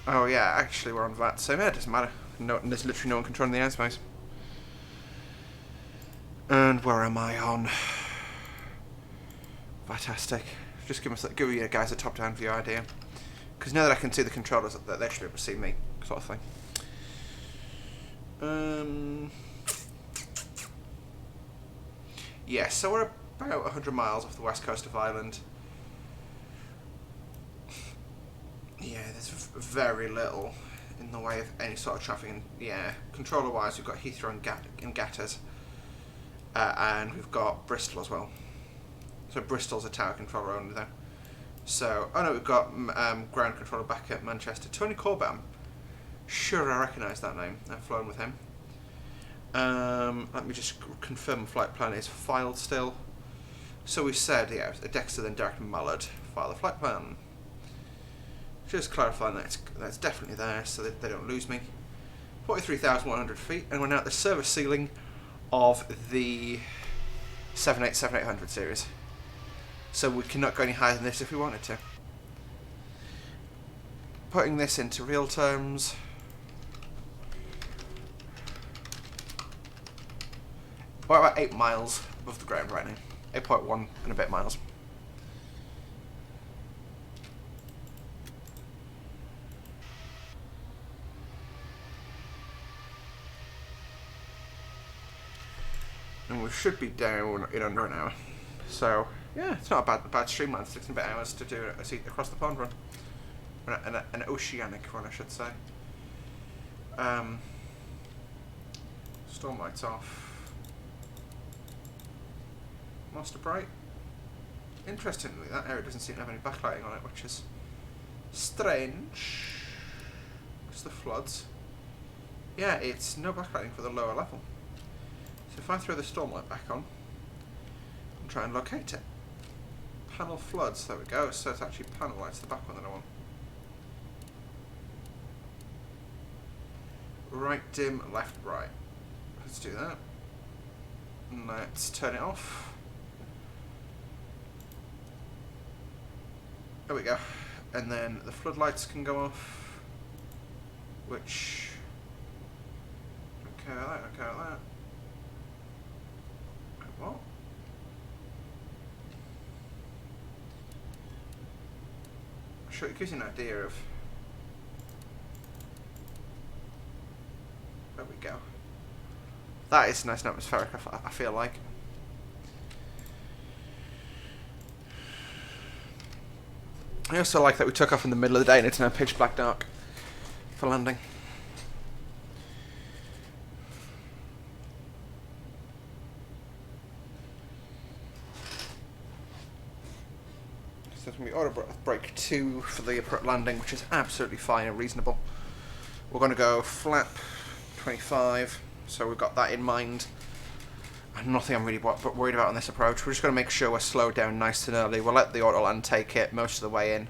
Oh yeah, actually we're on VAT, so yeah, it doesn't matter. No, there's literally no one controlling the airspace. And where am I on? Fantastic. Just give you guys a top-down view idea. Because now that I can see the controllers, that they should be able to see me, sort of thing. Yeah, so we're about 100 miles off the west coast of Ireland. Yeah, there's very little in the way of any sort of traffic. And yeah, controller-wise, we've got Heathrow and Gatwick, and we've got Bristol as well. So Bristol's a tower controller only though. So, oh no, we've got ground controller back at Manchester. Tony Corbett, I'm sure I recognise that name. I've flown with him. Let me just confirm flight plan is filed still. So we said, yeah, Dexter then Derek Mallard, file the flight plan. Just clarifying that that's definitely there so that they don't lose me. 43,100 feet, and we're now at the service ceiling of the 787-800 series. So we cannot go any higher than this if we wanted to. Putting this into real terms, we're about 8 miles above the ground right now. 8.1 and a bit miles. And we should be down in under an hour. So, yeah, it's not a bad streamline. It's 16 hours to do a seat across the pond run. An oceanic run, I should say. Storm lights off. Master bright. Interestingly, that area doesn't seem to have any backlighting on it, which is strange. It's the floods. Yeah, it's no backlighting for the lower level. So if I throw the storm light back on and try and locate it. Panel floods, there we go. So it's actually panel lights, the back one that I want. Right dim, left bright. Let's do that. And let's turn it off. There we go. And then the floodlights can go off. Which... okay with that, okay with that. What? Sure, it gives you an idea of... there we go. That is nice and atmospheric, I feel like. I also like that we took off in the middle of the day and it's now pitch black dark for landing. So there's going to be auto brake 2 for the approach landing, which is absolutely fine and reasonable. We're going to go flap 25, so we've got that in mind. Nothing I'm really worried about on this approach. We're just going to make sure we're slowed down nice and early. We'll let the auto land take it most of the way in.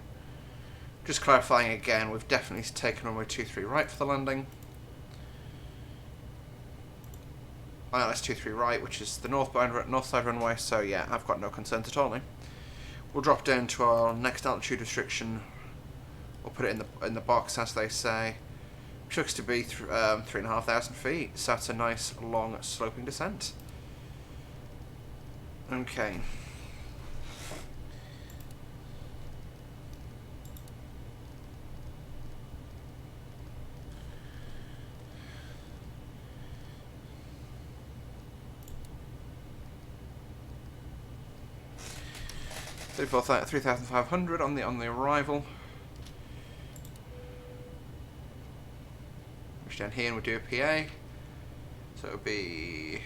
Just clarifying again, we've definitely taken runway 23 right for the landing. ILS 23 right, which is the north side runway, so yeah, I've got no concerns at all now. We'll drop down to our next altitude restriction. We'll put it in the box, as they say. Which looks to be 3,500 feet, so that's a nice long sloping descent. Okay. So 3,500 on the arrival. Push down here and we'll do a PA. So it'll be...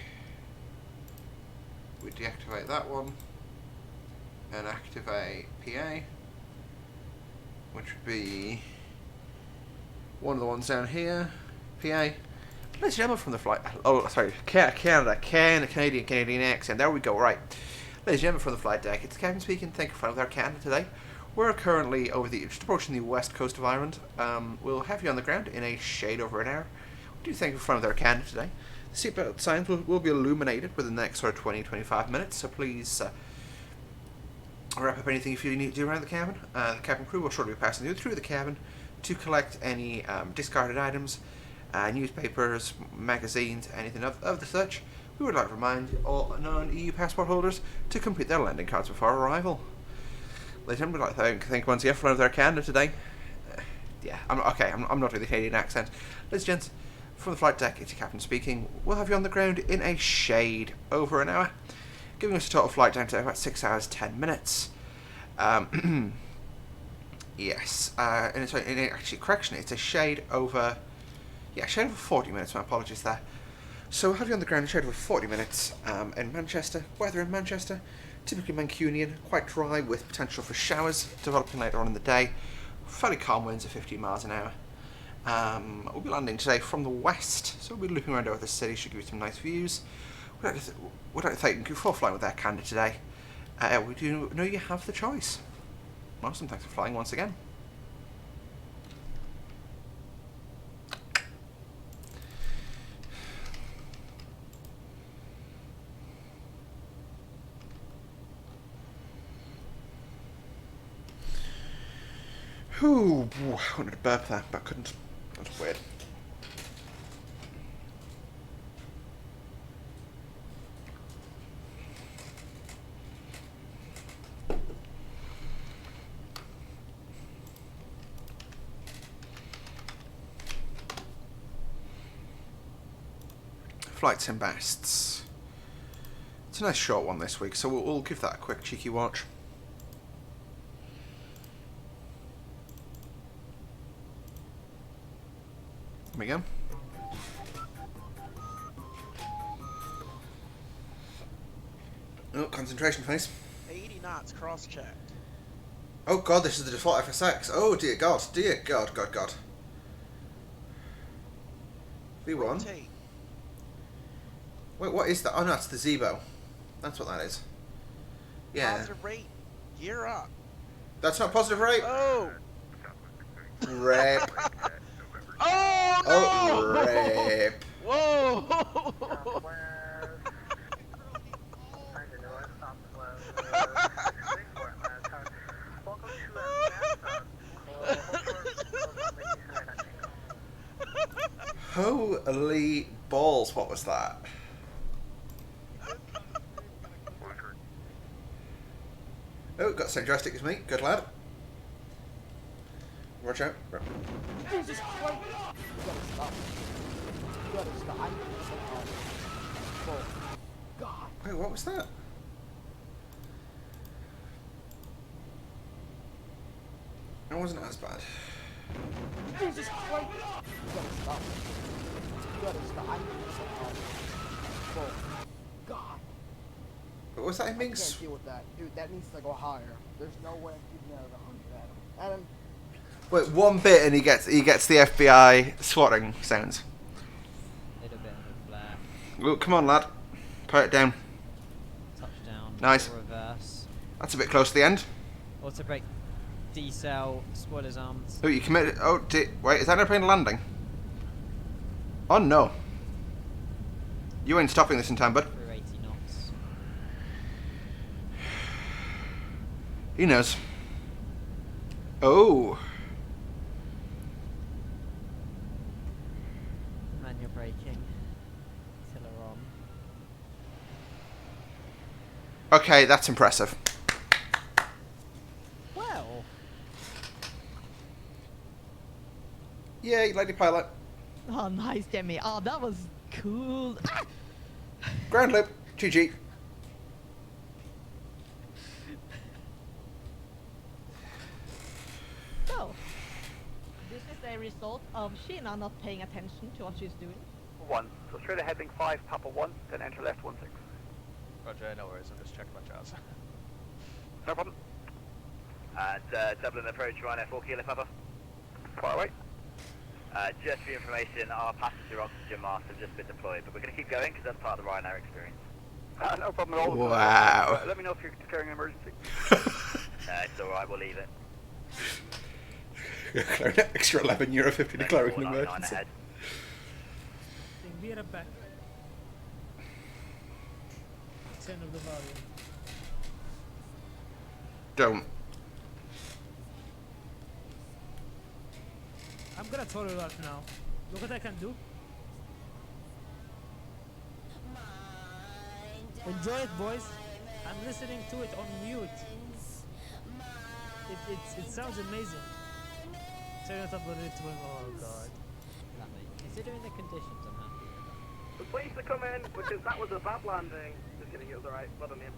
we deactivate that one and activate PA, which would be one of the ones down here. PA. Ladies and gentlemen from the flight. Oh, sorry, Canadian accent. There we go. Right, ladies and gentlemen from the flight deck. It's Kevin speaking. Thank you for Air Canada today. We're currently just approaching the west coast of Ireland. We'll have you on the ground in a shade over an hour. We do thank you for Air Canada today. The seatbelt signs will be illuminated within the next sort of 20-25 minutes, so please wrap up anything if you need to do around the cabin. The cabin crew will shortly be passing you through the cabin to collect any discarded items, newspapers, magazines, anything of the such. We would like to remind all non-EU passport holders to complete their landing cards before arrival. Ladies and gentlemen, we'd like to thank once again for Air Canada today. Yeah, I'm not doing the Canadian accent. Ladies and gents, from the flight deck, it's your captain speaking. We'll have you on the ground in a shade over an hour, giving us a total flight time to about 6 hours 10 minutes. Yes. And it's actually, correction, it's a shade over... Yeah, shade over 40 minutes, my apologies there. So heavy on the ground, shade over 40 minutes in Manchester. Weather in Manchester, typically Mancunian, quite dry with potential for showers developing later on in the day. Fairly calm winds at 15 miles an hour. We'll be landing today from the west, so we'll be looping around over the city, should give you some nice views. We'd like to thank you for flying with Air Canada today. We do know you have the choice. Awesome, thanks for flying once again. Ooh, I wanted to burp there, but couldn't. That's weird. Flights and bests. It's a nice short one this week, so we'll give that a quick cheeky watch. There we go. Oh, concentration face. 80 knots cross-checked. Oh god, this is the default FSX. Oh dear god, god. V1. Rotate. Wait, what is that? Oh no, it's the Zebo. That's what that is. Yeah. Positive rate. Gear up. That's not positive rate? Oh! Rape. Oh, no! Oh, rape. Whoa! Holy balls, what was that? Oh, got the same joystick as me. Good lad. Watch out. Jesus Christ! You gotta stop. You gotta stop. I need to stop. Oh, God. Wait, what was that? That wasn't as bad. Jesus Christ! You gotta stop. You gotta stop. I need to stop. Oh, God. But was that him being... I can't deal with that. Dude, that needs to go higher. There's no way I'm keeping out of 100, Adam. Wait, one bit and he gets the FBI swatting sounds. Little bit of a flare. Oh, come on, lad. Put it down. Touchdown. Nice. Reverse. That's a bit close to the end. Auto brake. Decel. Spoilers arms. Oh, you committed... Oh, wait, is that airplane landing? Oh, no. You ain't stopping this in time, bud. Through 80 knots. He knows. Oh. Manual braking. Tiller on. Okay, that's impressive. Well. Yay, lady pilot. Oh, nice, Demi. Oh, that was cool. Ah! Ground loop. GG. So, this is a result of Sheena not paying attention to what she's doing. 1. So straight ahead, being 5, Papa 1, then enter left 16. Roger, no worries, I'm just checking my jobs. No problem. And Dublin approach, Ryanair 4 Kilo Papa. Far away. Just for your information, our passenger oxygen masks have just been deployed, but we're going to keep going because that's part of the Ryanair experience. No problem at all. Wow. Let me know if you're declaring an emergency. It's alright, we'll leave it. Declaring an extra €11.50 declaring an emergency. Be right back. 10 of the volume. Don't. I'm gonna turn it off now. Look what I can do. Enjoy it, boys. I'm listening to it on mute. It sounds amazing. Turn it up a little. Oh god. Considering the conditions, I'm happy with that. The police are coming because that was a bad landing. Just kidding, it was alright. Well done, Ian.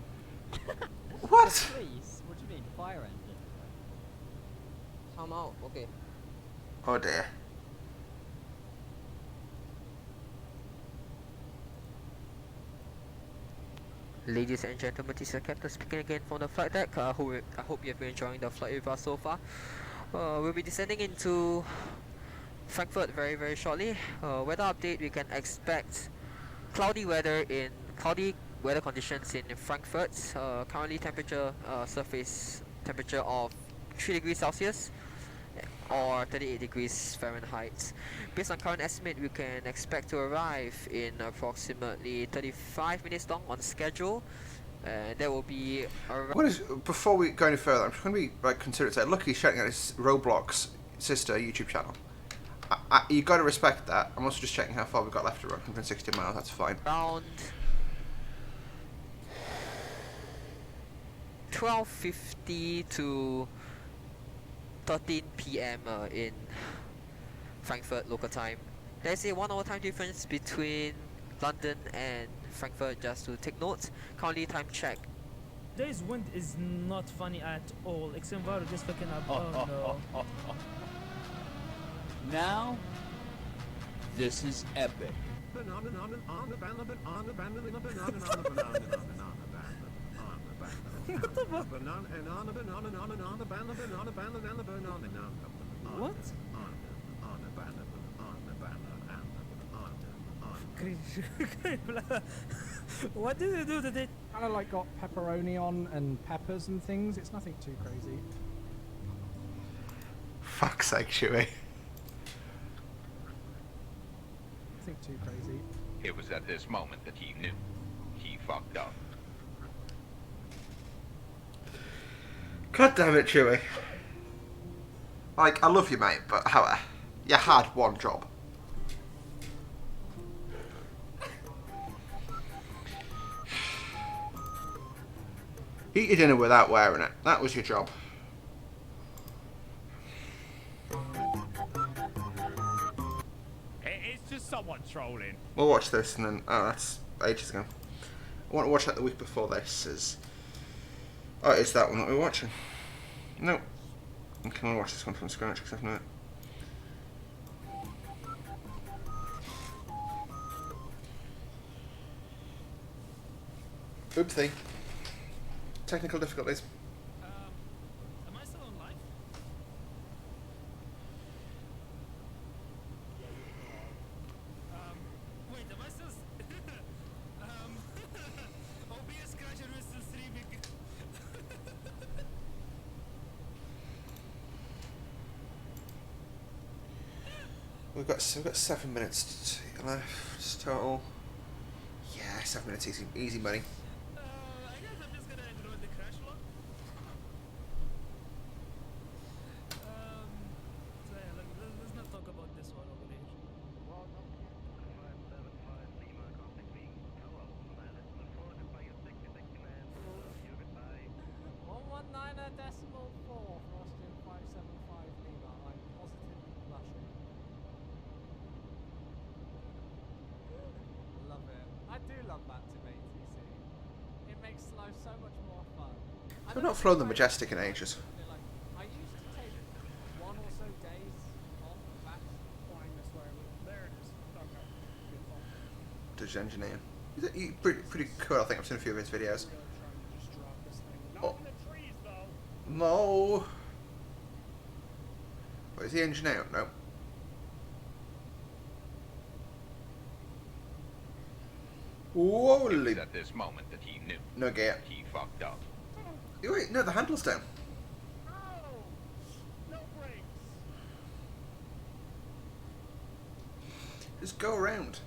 What? Please? What do you mean? Fire engine? Come out. Okay. Oh dear. Ladies and gentlemen, this is Captain speaking again from the flight deck. I hope you've been enjoying the flight with us so far. We'll be descending into Frankfurt very, very shortly. Weather update, we can expect cloudy weather conditions in Frankfurt. Currently surface temperature of 3 degrees Celsius or 38 degrees Fahrenheit. Based on current estimate, we can expect to arrive in approximately 35 minutes long on schedule. There will be before we go any further, I'm just going to be like considerate. Luckily, shouting at his Roblox sister YouTube channel. You got to respect that. I'm also just checking how far we've got left to run. 160 miles. That's fine. Around 12:50 to 13 p.m. In Frankfurt local time. There's a 1 hour time difference between London and Frankfurt, just to take note. Currently time check. Today's wind is not funny at all. Exenvaro just fucking up. Oh no. Now, this is epic. What? What did they do today? Kind of like got pepperoni on and peppers and things. It's nothing too crazy. Fuck's sake, Chewie. Nothing too crazy. It was at this moment that he knew. He fucked up. God damn it, Chewie. Like, I love you, mate, but however, you had one job. Eat your dinner without wearing it. That was your job. It's just someone trolling. We'll watch this and then... Oh, that's ages ago. I want to watch that the week before this. Oh, it's that one that we're watching. No. Okay, I'll watch this one from scratch, except for Oopsie. Technical difficulties. Am I still on live? Wait, am I still... OBS crasher is still streaming. We've got 7 minutes left total. Yeah, 7 minutes, easy money. I guess I'm just gonna download the crash log. So yeah, let's not talk about this one over here. 119.4 for Austrian 575 Lima. I'm positively blushing. Love it. I do love that debate, you see. It makes life so much more fun. I've not flown the Majestic in ages. I used to take 1 or so days off back flying this way. There it is. Okay. Good fun. Dutch engineer. He's pretty cool. I think I've seen a few of his videos. Oh. No. Wait, is he engineer? No. Holy. It was at this moment that he knew. No gear. He fucked up. Wait, no, the handle's down. No brakes. Just go around.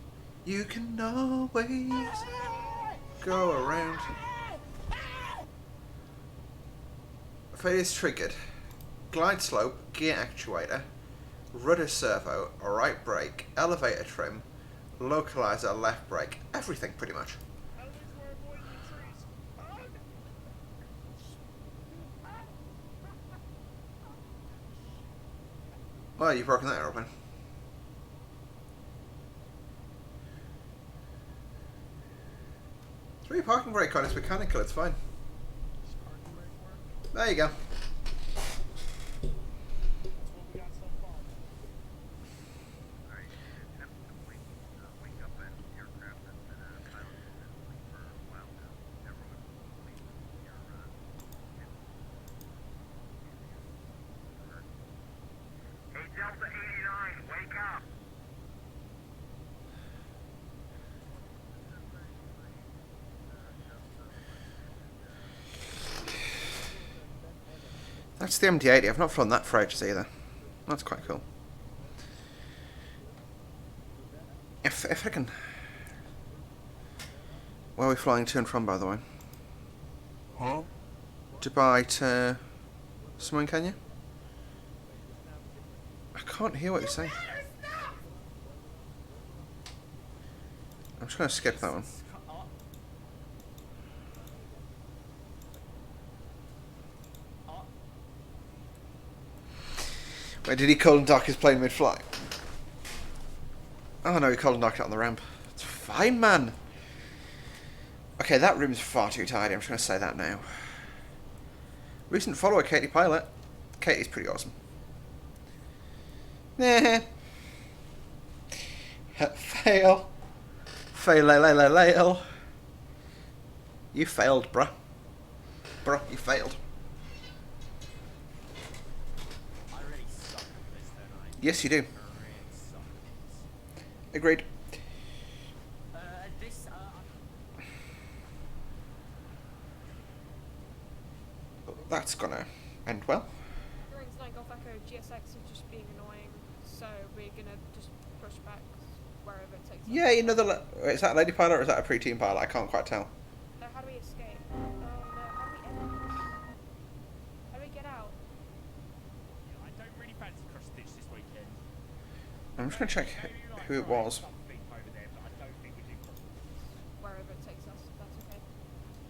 You can always go around. Failures triggered. Glide slope, gear actuator, rudder servo, right brake, elevator trim, localizer, left brake. Everything pretty much. Well, you've broken that aeroplane. Throw your parking brake on, it's mechanical, it's fine. There you go. That's the MD-80. I've not flown that for ages either. That's quite cool. If I can... Where are we flying to and from, by the way? Huh? Dubai to... somewhere in Kenya? I can't hear what you're saying. I'm just going to skip that one. Wait, did he cold and dock his plane mid-flight? Oh no, he cold and docked it on the ramp. It's fine, man. Okay, that room's far too tidy. I'm just going to say that now. Recent follower, Katie Pilot. Katie's pretty awesome. Nah. Fail. Fail. You failed, bruh. Bruh, you failed. Yes, you do. Agreed. That's gonna end well. During Night Golf Echo, GSX is just being annoying, so we're gonna just push back wherever it takes us. Yeah, you know the... Is that a lady pilot or is that a pre-team pilot? I can't quite tell. How do we escape? Oh no, how do we end this? How do we get out? I don't really fancy cross stitch this weekend. I'm just gonna check who it was. Wherever it takes us, that's okay.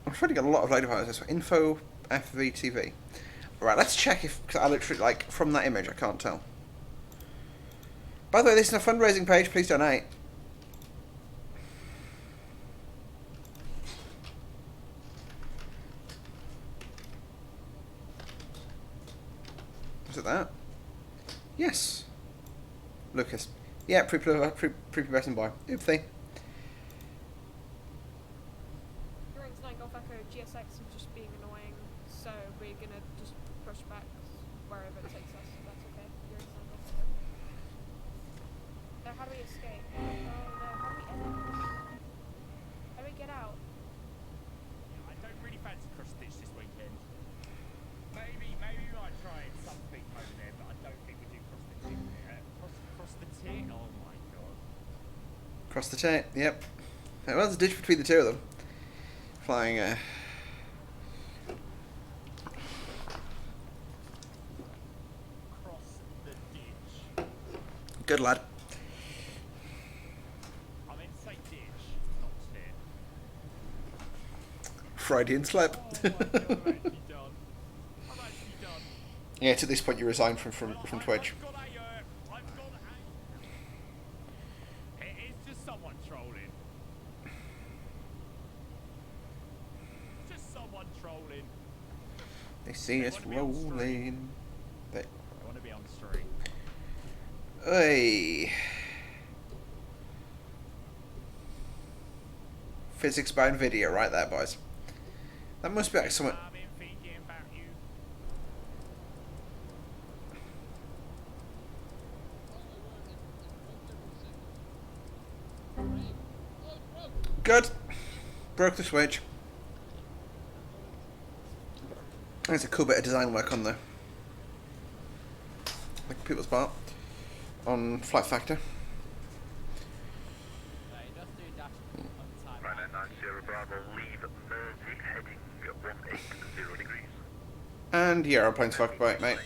I'm trying to get a lot of lady pilots this way. Info FVTV. Right, let's check if... Cause I literally, like, from that image, I can't tell. By the way, this is a fundraising page. Please donate. Was it that? Yes. Lucas. Yeah, pre-pubescent boy. Oopsie. During Night Golf Echo, GSX is just being annoying, so we're gonna just push back wherever it takes us, that's okay. During Night Golf Echo. How do we escape? Oh no, how do we end this? How do we get out? I don't really fancy cross stitch this weekend. Maybe we might try something over there, but I don't think we do cross stitch. Cross the T? Oh my god. Cross the T, yep. Well, there's a ditch between the two of them. Flying, Cross the ditch. Good lad. I meant to say ditch, not snare. Freudian slip. Yeah, to this point you resigned from Twitch. It's just someone trolling. Just someone trolling. They see us rolling. I want to be on stream. Hey. Physics bound video right there, boys. That must be like someone... Good. Broke the switch. There's a cool bit of design work on there. Like people's part. On Flight Factor. Ryanair 90 Bravo, leave Mersey, heading 180 degrees. And your aeroplane's fucked by it, mate.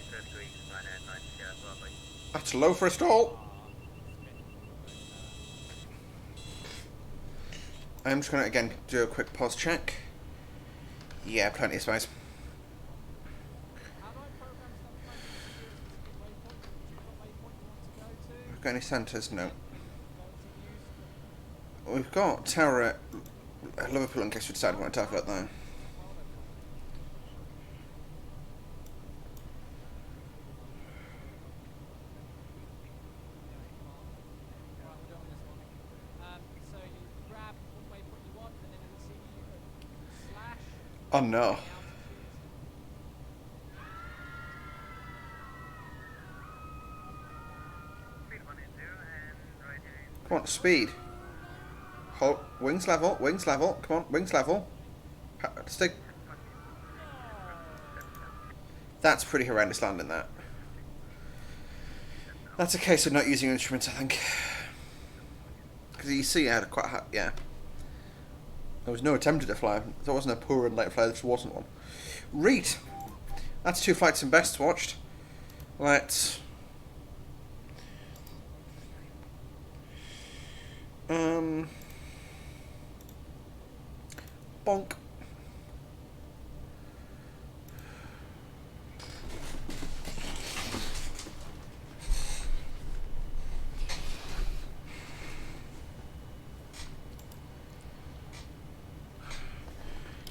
That's low for a stall. I'm just going to again do a quick pause check. Yeah, plenty of space. We've got any centres? No. We've got Tower at Liverpool in case we decide we want to talk about that. Oh no. Come on, speed. Hold, wings level, come on, wings level. Stick. That's pretty horrendous landing that. That's a case of not using your instruments, I think. Because you see, I had quite a yeah. There was no attempt to fly. There wasn't a poor and late fly. There just wasn't one. Reet. That's 2 flights and bests watched. Let's. Bonk.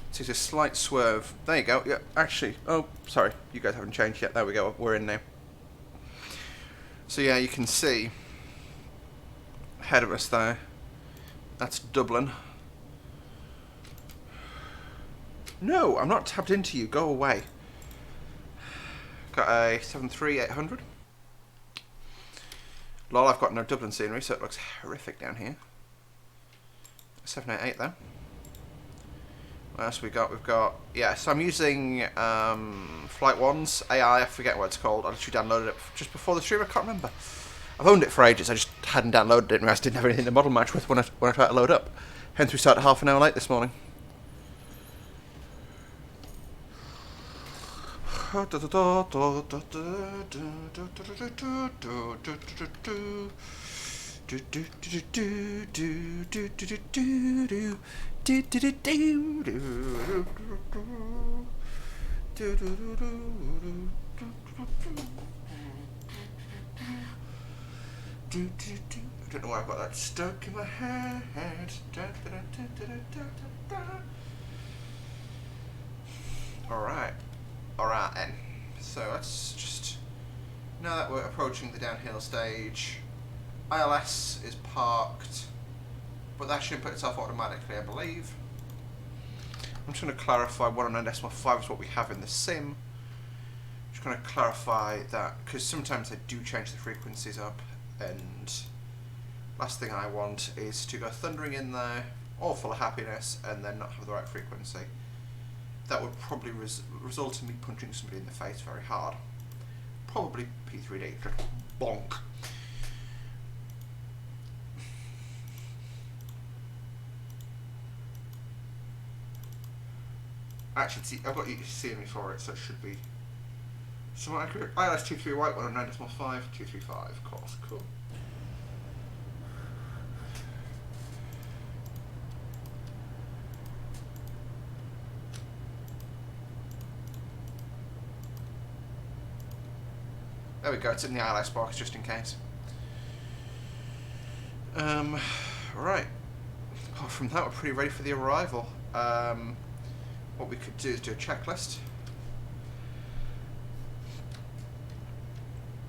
It's a slight swerve. There you go. Yeah, actually. Oh, sorry. You guys haven't changed yet. There we go. We're in now. So yeah, you can see ahead of us there. That's Dublin. No, I'm not tapped into you. Go away. Got a 73800. Lol, I've got no Dublin scenery, so it looks horrific down here. 788 there. What else we got? We've got, yeah, so I'm using Flight 1's AI, I forget what it's called. I literally downloaded it just before the stream, I can't remember. I've owned it for ages, I just hadn't downloaded it and realised I didn't have anything to model match with when I tried to load up. Hence we started half an hour late this morning. I don't know why I've got that stuck in my head. Alright. Alright then. So let's just, now that we're approaching the downhill stage, ILS is parked, but that should put itself automatically, I believe. I'm just going to clarify 109.5 is what we have in the sim. Just going to clarify that, because sometimes they do change the frequencies up, and last thing I want is to go thundering in there, all full of happiness, and then not have the right frequency. That would probably result in me punching somebody in the face very hard. Probably P3D, just bonk. Actually, see, I've got you seeing me for it, so it should be somewhat accurate. ILS 23 white, 109.5, 235, of course, cool. There we go, it's in the ILS box just in case. Right. Apart from that, we're pretty ready for the arrival. What we could do is do a checklist.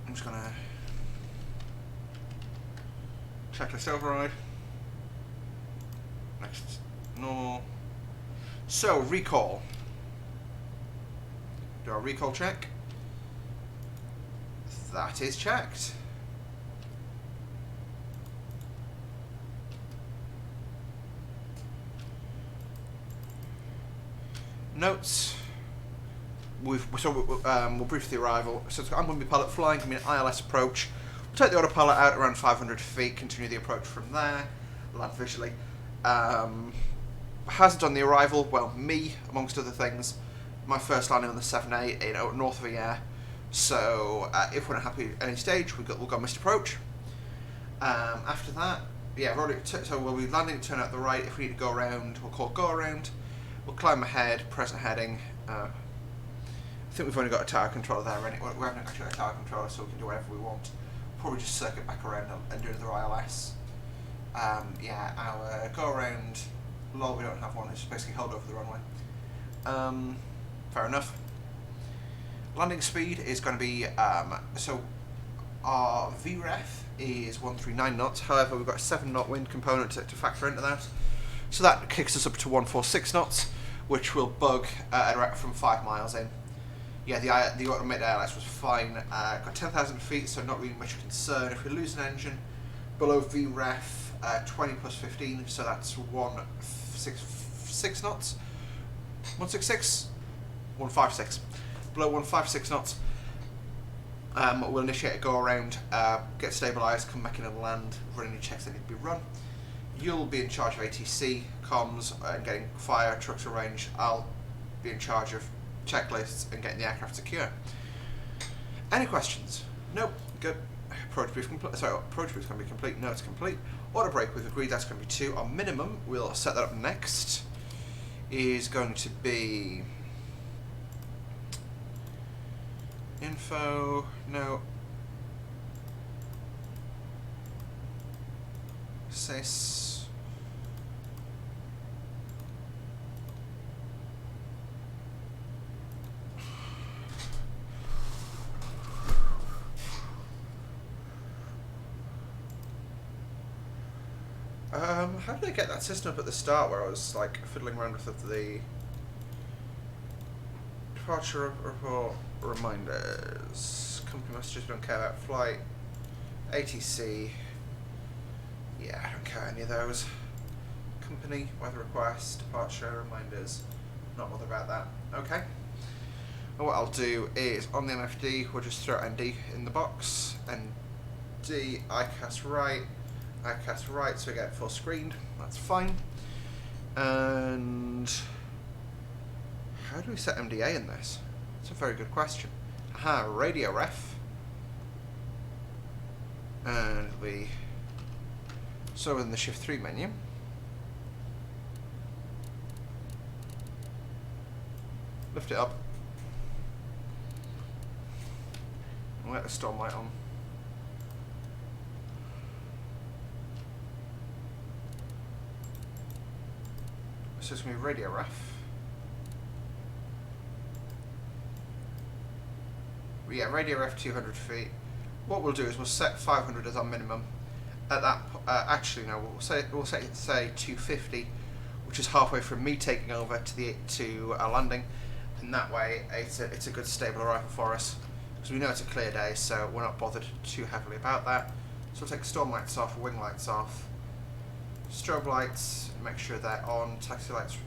I'm just gonna checklist override. Next, normal. So, recall. Do our recall check. That is checked. Notes. We'll brief the arrival. So I'm going to be pilot flying, give me an ILS approach. We'll take the autopilot out around 500 feet, continue the approach from there, land visually. Hazard on the arrival, well, me, amongst other things. My first landing on the 7A in north of the air. So if we're not happy at any stage, we'll go missed approach. After that, yeah, so we'll be landing, turn out the right. If we need to go around, we'll call go around. We'll climb ahead, present heading. I think we've only got a tower controller there, we haven't actually got a tower controller, so we can do whatever we want. Probably just circuit back around and do another ILS. Yeah, our go around, lol, we don't have one, it's basically held over the runway. Fair enough. Landing speed is going to be, so our VREF is 139 knots, however we've got a 7 knot wind component to factor into that. So that kicks us up to 146 knots, which will bug at around from 5 miles in. Yeah, the automated ILS was fine. Got 10,000 feet, so not really much concern. If we lose an engine below VREF 20 plus 15, so that's 166 knots. 166? 156. below 156 knots. We'll initiate a go around, get stabilised, come back in and land, run any checks that need to be run. You'll be in charge of ATC, comms, and getting fire trucks arranged. I'll be in charge of checklists and getting the aircraft secure. Any questions? Nope. Good. Approach brief complete. Sorry, approach brief is going to be complete. No, it's complete. Order break, we've agreed that's going to be 2. Our minimum, we'll set that up next, is going to be info. No. Sys. How did I get that system up at the start where I was like fiddling around with the departure report reminders, company messages, we don't care about flight, ATC, yeah, I don't care any of those, company, weather request, departure reminders, not bothered about that, okay. And what I'll do is on the MFD we'll just throw ND in the box, ND, ICAS right, ICAS right, so we get full screened, that's fine. And how do we set MDA in this? It's a very good question. Aha, radio ref. And we, so in the shift 3 menu, lift it up, and let the storm light on. So it's going to be radio ref. Yeah, radio ref 200 feet. What we'll do is we'll set 500 as our minimum. At that, actually no, we'll say 250, which is halfway from me taking over to our landing, and that way it's a good stable arrival for us because we know it's a clear day, so we're not bothered too heavily about that. So we'll take storm lights off, wing lights off. Strobe lights, make sure they're on. Taxi lights,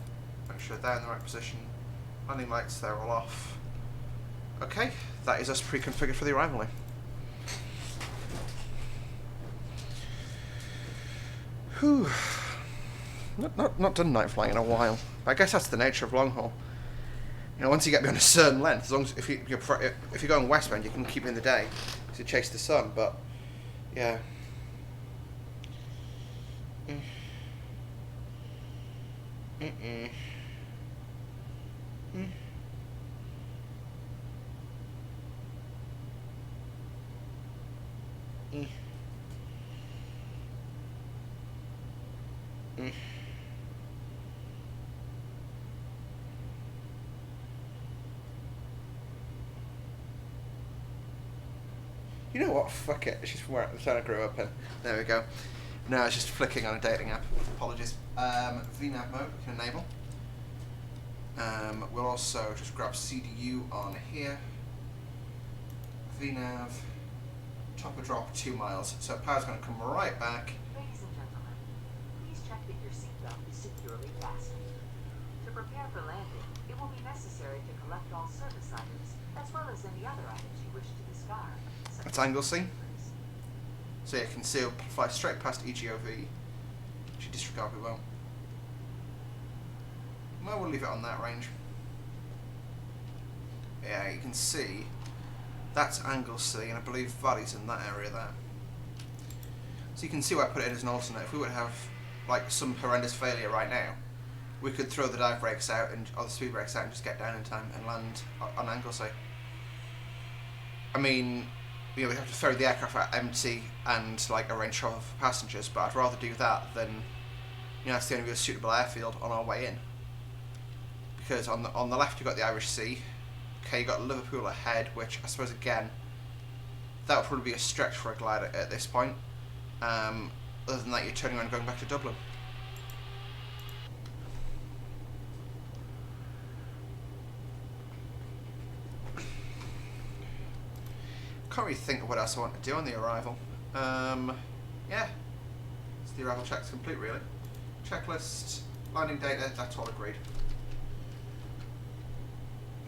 make sure they're in the right position. Landing lights, they're all off. Okay, that is us pre-configured for the arrival lane. Whew. Not done night flying in a while. I guess that's the nature of long haul. You know, once you get beyond a certain length, as long as if you're going westbound, you can keep it in the day to chase the sun. But yeah. You know what? Fuck it. It's just where I'm trying to grow up in. There we go. No, it's just flicking on a dating app. Apologies. VNAV mode we can enable. We'll also just grab CDU on here. VNAV. Top of drop 2 miles. So power's going to come right back. Ladies and gentlemen, please check that your seatbelt is securely fastened. To prepare for landing, it will be necessary to collect all service items, as well as any other items you wish to discard. That's Anglesey. So you can see it'll fly straight past EGOV. Should disregard, we won't. Well, we'll leave it on that range. Yeah, you can see that's Anglesey, and I believe Valley's in that area there. So you can see why I put it in as an alternate. If we would have like some horrendous failure right now, we could throw the dive brakes out or the speed brakes out and just get down in time and land on Anglesey. I mean, you know, we have to throw the aircraft out empty and like arrange travel for passengers, but I'd rather do that than, you know, that's the only real suitable airfield on our way in. Because on the left you've got the Irish Sea. Okay, you've got Liverpool ahead, which I suppose again, that would probably be a stretch for a glider at this point. Other than that, you're turning around and going back to Dublin. Can't really think of what else I want to do on the arrival. Yeah, so the arrival check's complete really. Checklist, landing data, that's all agreed.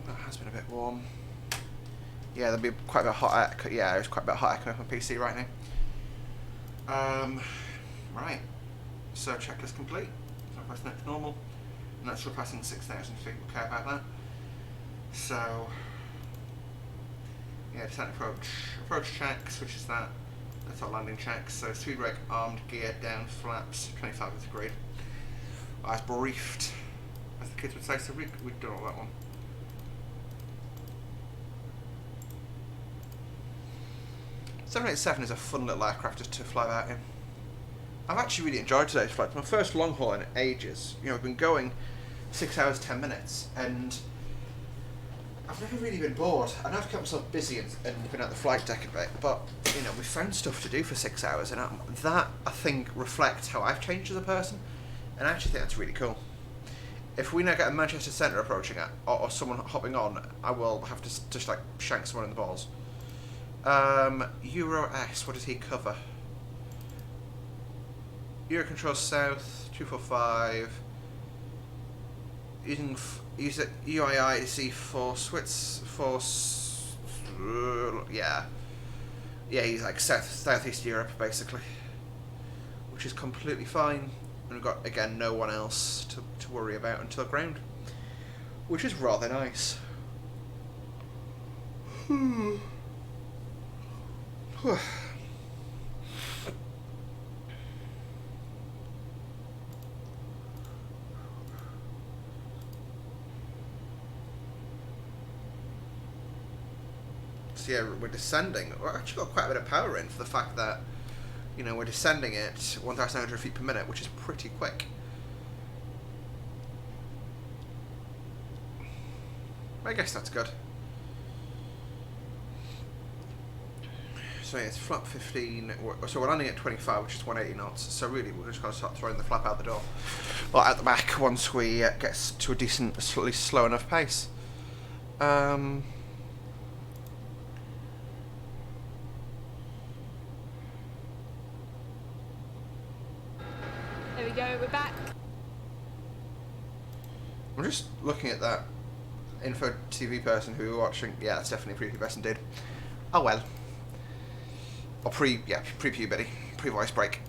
That has been a bit warm. Yeah, there'll be quite a bit of hot air. Yeah, there's quite a bit of hot air coming up on PC right now. Right. So checklist complete. So press next normal. And that's surpassing 6,000 feet. We'll care about that. So, yeah, descent approach checks, which is that. That's our landing checks. So speed brake, armed, gear, down, flaps, 25 is agreed. As briefed, as the kids would say, so we've done all that one. .787 is a fun little aircraft to fly about in. I've actually really enjoyed today's flight. It's my first long haul in ages. You know, I've been going 6 hours 10 minutes, and I've never really been bored. I know I've kept myself busy and been at the flight deck a bit, but you know, we found stuff to do for 6 hours, and that I think reflects how I've changed as a person, and I actually think that's really cool. If we now get a Manchester Centre approaching it, or someone hopping on, I will have to just like shank someone in the balls. Euro S, what does he cover? Eurocontrol South, 245. Use it UIIC for yeah, he's like southeast Europe basically, which is completely fine. And we've got again no one else to worry about until ground, which is rather nice. So yeah, we're descending. We've actually got quite a bit of power in for the fact that, you know, we're descending at 1,900 feet per minute, which is pretty quick. I guess that's good. So yeah, it's flap 15. So we're landing at 25, which is 180 knots. So really, we're just going to start throwing the flap out the door, or out the back, once we get to a decent, slightly slow enough pace. There we go, we're back. I'm just looking at that info TV person who we're watching. Yeah, that's definitely prepubescent dude. Oh well. Or pre-puberty, pre-voice break.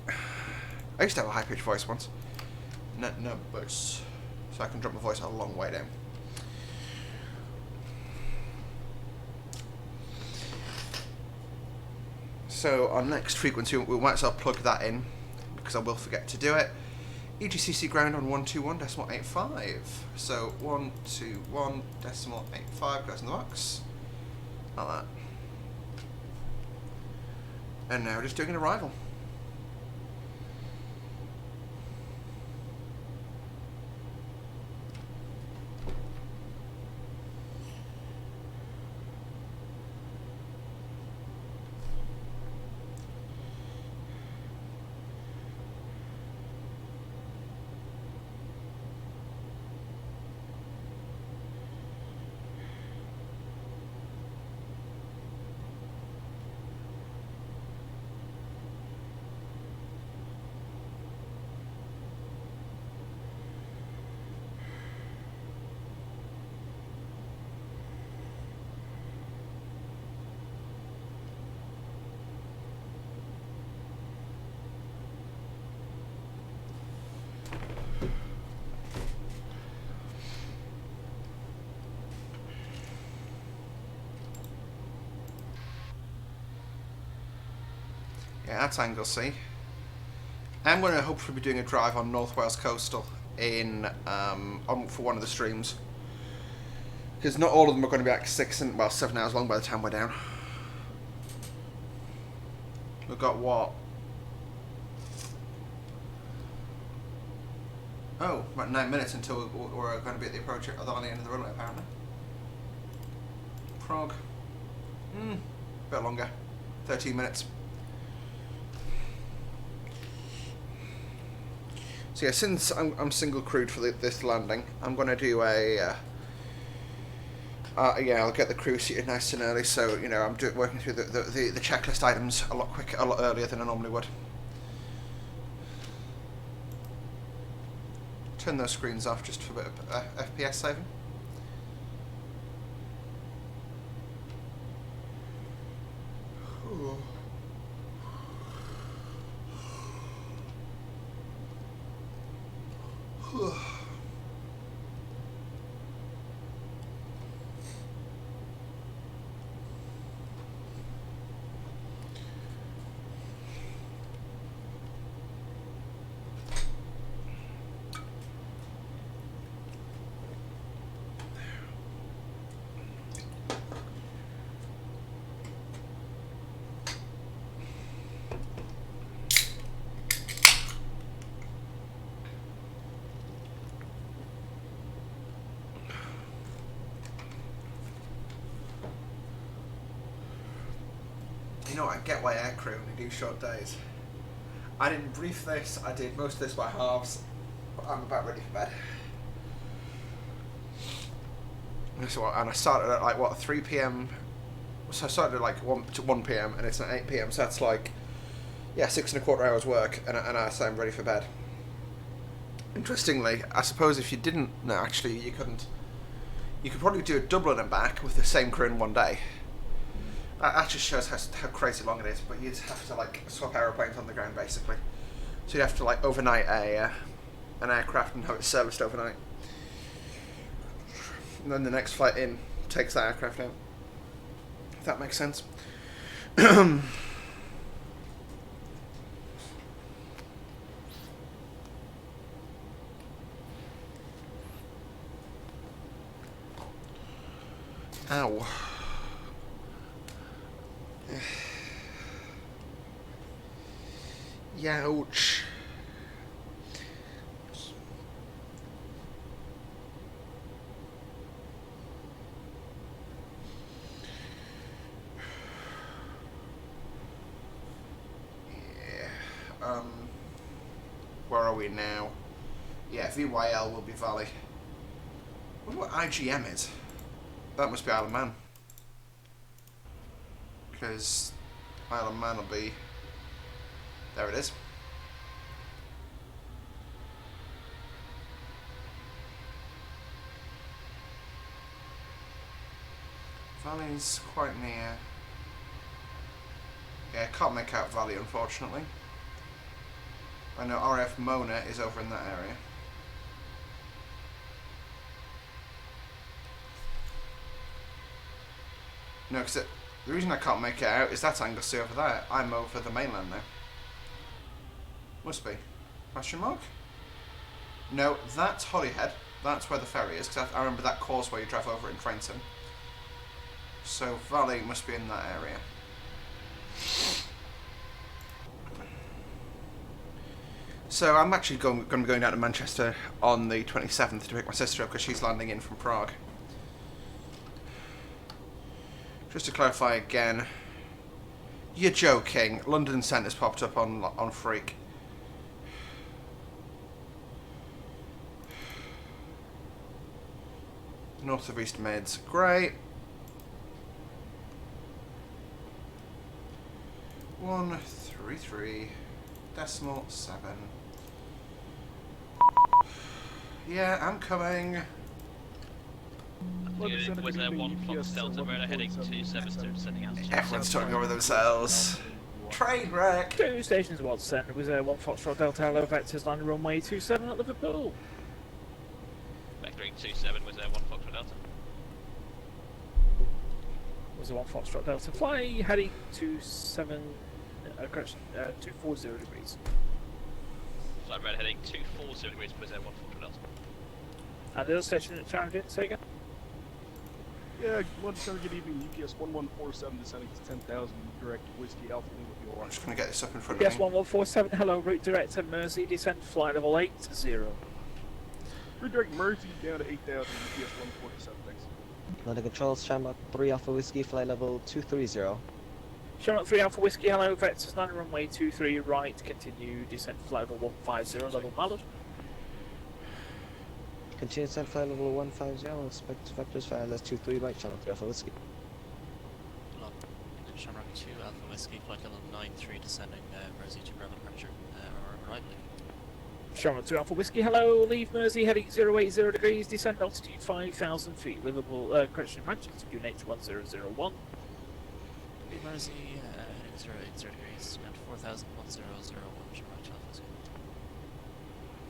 I used to have a high-pitched voice once. No boots. So I can drop my voice a long way down. So our next frequency, we might as well plug that in, because I will forget to do it. EGCC ground on 121.85. So 121.85 goes in the box. Like that. And now we're just doing an arrival. Yeah, that's Angle C. I'm going to hopefully be doing a drive on North Wales Coastal in for one of the streams, because not all of them are going to be like 7 hours long by the time we're down. We've got what? Oh, about 9 minutes until we're going to be at the approach on the end of the runway apparently. Prague. A bit longer. 13 minutes. So yeah, since I'm single crewed for this landing, I'm going to do a yeah, I'll get the crew seated nice and early, so you know I'm working through the checklist items a lot earlier than I normally would. Turn those screens off just for a bit of FPS saving. you know what, I get why aircrew only do short days. I didn't brief this, I did most of this by halves, but I'm about ready for bed. So, and I started at like, what, 3 PM? So I started at like 1 PM and it's at 8 PM, so that's like, yeah, 6¼ hours work, and I say I'm ready for bed. Interestingly, I suppose if you didn't, no, actually you couldn't. You could probably do a Dublin and back with the same crew in one day. That just shows how crazy long it is, but you'd have to like swap aeroplanes on the ground basically. So you'd have to like overnight an aircraft and have it serviced overnight. And then the next flight in takes that aircraft out. If that makes sense. Ow. Youch. Yeah. Where are we now? Yeah, VYL will be Valley. I wonder what IGM is. That must be Isle of Man. Because Isle of Man will be... There it is. Valley's quite near. Yeah, I can't make out Valley, unfortunately. I know RAF Mona is over in that area. No, because the reason I can't make it out is that's Anglesey over there. I'm over the mainland now. Must be. Question mark? No, that's Holyhead. That's where the ferry is, because I remember that causeway you drive over in Trenton. So Valley must be in that area. So I'm actually going to be going down to Manchester on the 27th to pick my sister up because she's landing in from Prague. Just to clarify again, you're joking. London Centre's popped up on Freak. North of East Mids, great. 133.7. Yeah, I'm coming. Was there 1 Fox Delta Radar heading 27 sending out? Everyone's talking over themselves. Train wreck. 2 stations was sent. Was there 1 Foxtrot Delta Hello Vectors landing runway 27 at Liverpool? Vectoring 27, was there 1 Foxtrot Delta? Was there 1 Foxtrot Delta fly heading 27, correction, 240 degrees. Flight Red heading 240 degrees, was there 1 Foxtrot Delta? And the other station that chimed in, say again? Yeah, good evening, UPS 1147 descending to 10,000, direct Whiskey Alpha Lima with your I'm just going to get this up in front of me. UPS 1147, hello, route director Mersey, descend to flight level 80. Redirect Mersey down to 8,000, UPS 147, thanks. London Controls, Shamrock 3 Alpha Whiskey, flight level 230. Shamrock 3 Alpha Whiskey, hello, vectors landing runway 23 right, continue, descend to flight level 150, level Mallard. Continue descent flight level 150, expect vectors fire less 23 right, Shamrock 3 Alpha Whiskey. London Shamrock 2 Alpha Whiskey, flight level 93 descending, Mersey to ground pressure, right leaving. Shamrock 2 Alpha Whiskey, hello, leave Mersey heading 080 degrees, descend altitude 5,000 feet, Liverpool, correction, Manchester, unit 1001. Leave Mersey heading 080 degrees, and 4,1001, Shamrock 2 Alpha Whiskey.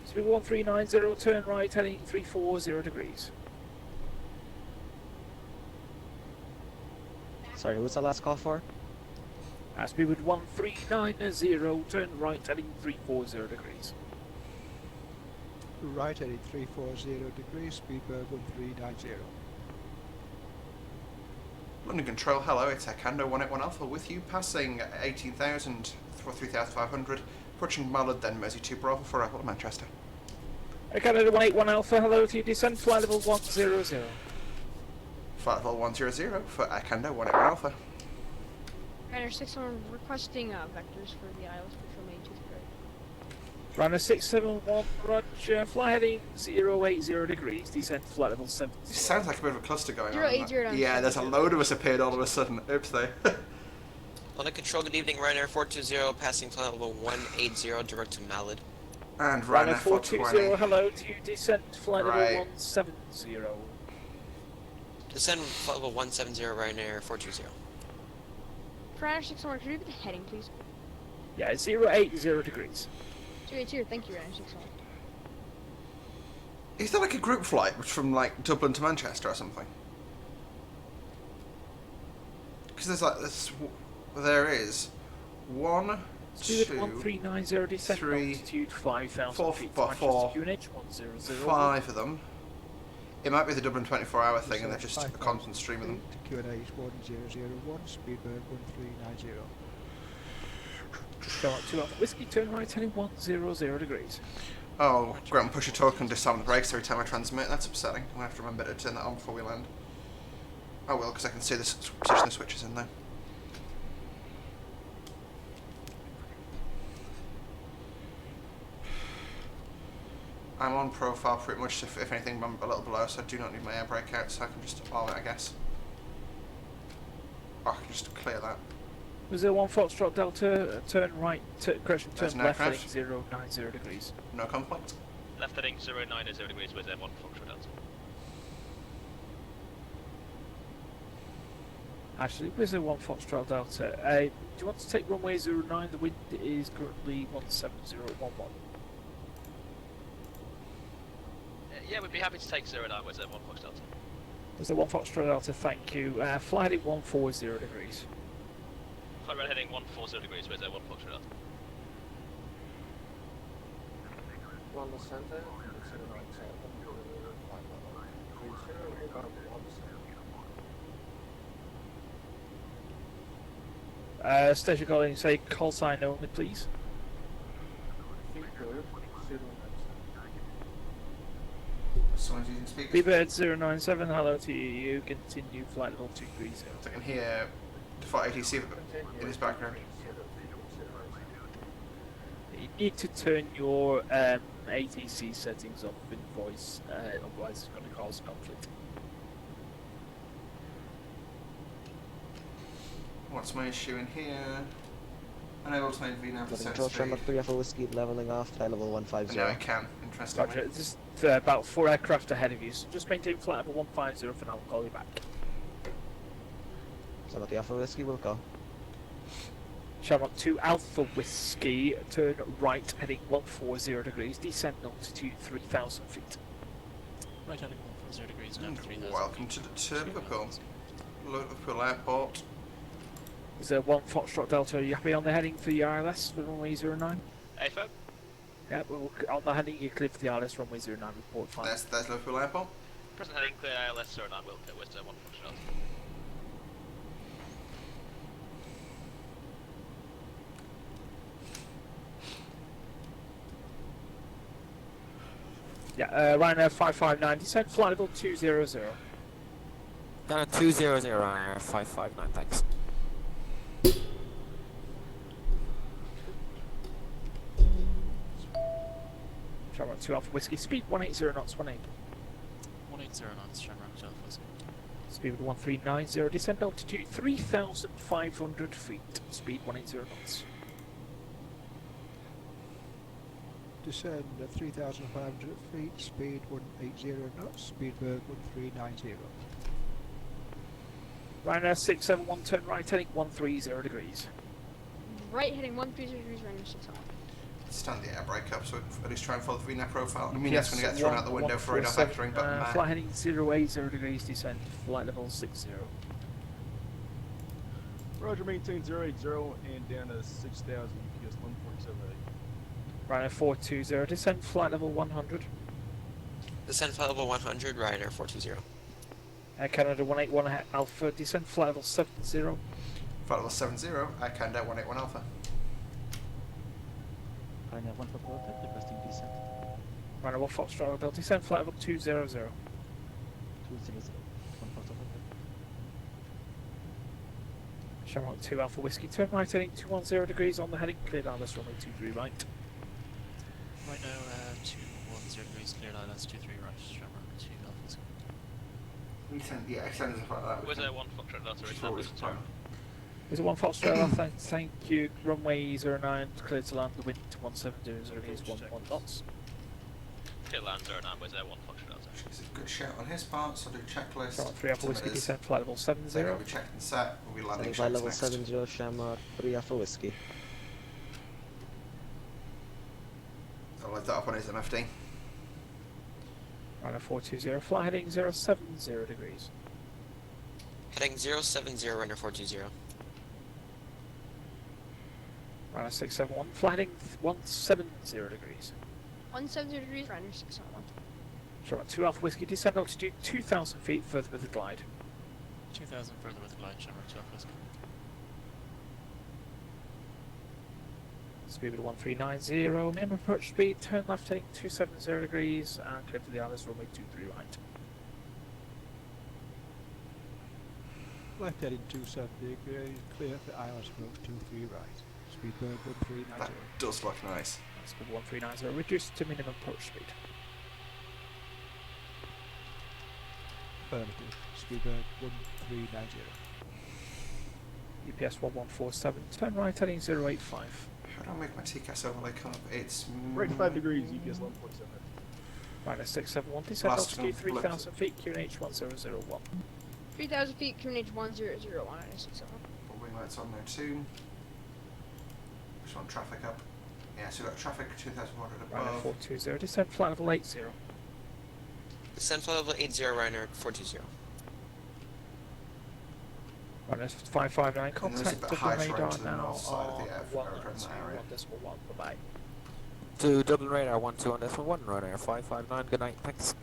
Speed 1390, turn right, heading 340 degrees. Sorry, what's the last call for? Speed 1390, turn right, heading 340 degrees. Right heading 340 degrees, speedbird 1390. London Control, hello, it's Ekando 181 Alpha with you, passing 18,000 for 3,500, approaching Mallard, then Mersey 2 Bravo for Apple Manchester. Ekando 181 Alpha, hello to you, descend flight level 100. Flight level 100 for Ekando 181 Alpha. Ryanair 61 requesting vectors for the ILS which remain 2 3. Runner 671, roger, fly heading 080 degrees, descent to flight level 7. It sounds like a bit of a cluster going on. 080 Yeah, there's a load of us appeared all of a sudden. Oops, they. London Control, good evening, Ryanair 420, passing flight level 180, direct to Malad. And Ryanair Ryanair 420, hello to descent to flight level 170. Descend flight level 170, Ryanair 420. Ryanair 61, could you repeat the heading, please? Yeah, 080 degrees. 280, thank you, Ryanair 61. Is that like a group flight from like Dublin to Manchester or something? Because there's like this. There is 1, 2, 1390 descent 3, altitude 5,000 4, feet. 4, 4, QNH 100. 5 of them. It might be the Dublin 24-hour thing, and they're just a constant stream of them. QNH 1001, Speedbird 1390. Go up 2 Alpha Whiskey, turn right heading 100 degrees. Oh, Grant, push your talk and disarm the brakes every time I transmit. That's upsetting. I'm going to have to remember to turn that on before we land. I will, because I can see the position the switches in there. I'm on profile pretty much, if anything, I'm a little below, so I do not need my air brake out, so I can just arm it, I guess. Or I can just clear that. Was there 1 Foxtrot Delta, turn right, correction, turn left heading aircraft. 090 degrees. No conflict. Left heading 090 degrees with M1 Foxtrot Delta. Actually, where's the 1 Foxtrot Delta? Do you want to take runway 09? The wind is currently 17011. Yeah, we'd be happy to take 09 with M1 Fox Delta. There's the 1 Foxtrot Delta, thank you. Fly heading 140 degrees. Fly right heading 140 degrees with M1 Foxtrot Delta. One center, Station calling, say call sign only, please. Beebird 097, hello to you. Continue flight level 230. I can hear default ATC in his background. You need to turn your ATC settings off in voice, otherwise it's going to cause conflict. What's my issue in here? Unable to make VNAV Control set trim up speed. 3 Alpha Whiskey, leveling off, flight level 150. No, I can. Interesting. Roger, just about 4 aircraft ahead of you, so just maintain flight level 150 for now, I'll call you back. So about the Alpha Whiskey, we'll go. Shamrock 2 Alpha Whiskey, turn right heading 140 degrees, descent altitude 3,000 feet. Right heading 140 degrees, now 3,000 Welcome to Liverpool. Liverpool Airport. Is there 1 Foxtrot Delta, are you happy on the heading for the ILS for runway 09? AFO? Yeah, well, on the heading you clear for the ILS runway 09, report fine. There's Liverpool Airport. Present heading clear ILS 09 will clear with M1 Foxtrot Delta. Yeah, Ryanair 559, descent flight level 200. Down at 200, Ryanair 559, thanks. Shamrock 2 Alpha Whiskey, speed 180 knots, 18. 180 knots, Shamrock 2 Alpha Whiskey. Speed 1390, descent altitude 3,500 feet, speed 180 knots. Descend at 3,500 feet, speed 180 knots, Speedbird 1390. Ryanair 671, turn right heading 130 degrees. Right heading 130 degrees, Ryanair 61. Stand the air brake up, so at least try and follow the VNAV profile. I mean, that's going to get thrown out the window for radar factoring, but man. Flight heading 080 degrees, descent, flight level 60. Roger, maintain 080 and down to 6,000 UPS 147. Ryanair 420, descent, flight level 100. Descent flight level 100, Ryanair 420. Air Canada 181 Alpha, descent, flight level 70. Flight level 70, Air Canada 181 Alpha. Ryanair 1 for Delta, requesting descent. Ryanair 1 Foxtrot Delta, descent, flight level 200. 200, 1 for Delta. Shamrock 2 Alpha Whiskey, turn right heading 210 degrees on the heading, cleared ILS runway 23 right. Right now, 210 degrees, cleared ILS 23 right, Shamrock 2 Alpha Whiskey. Yeah, extend stuff like that. Was there one Foxtrot Delta extended? Is it 1 Foxtrot Alpha? Thank you. Runway 09, cleared to land, the wind 1700 is 11 knots. Clear land 09, was there one Foxtrot Delta? It's a good shout on his part, so I'll do checklist. Shamrock 3 Alpha Whiskey, descent flight level 70. Then we'll be checked and set, we'll be landing Flight shapes level next. 70, Shamrock 3 Alpha Whiskey. I'll lift that up on his MFD. Runway 420, flight heading 070 degrees. Heading 070, runner 420. Runway 671, flight heading 170 degrees. 170 degrees, runner 671. Shamrock 2 Alpha Whiskey, descend altitude 2,000 feet further with the glide. 2,000 further with the glide, Shamrock 2 Alpha Whiskey. Speed with 1390, minimum approach speed, turn left heading 270 degrees, and clear to the ILS runway 23 right. Left heading 270 degrees, clear for ILS approach 23 right. Speedbird 1390. That does look nice. Speed 1390, reduced to minimum approach speed. Affirmative. Speedbird 1390. UPS 1147, turn right heading 085. How do I make my TCAS overlay come up? It's... Right 5 degrees, EPS 1147. Minus 671, descend Last altitude one, 3,000 feet, QNH 1001. 3,000 feet, QNH 1001, minus 671. Wing lights on there too. Just want traffic up. Yeah, so we've got traffic 2,100 Runway above. 420, descend flight level 80. Descent flight level 80, runner 420. Runway 559, And there's a contact bit the high radar right to the now north side of the air on aerodrome in that area. 1.1, bye-bye. To Dublin Radar 121.1, runner 559, good night, thanks.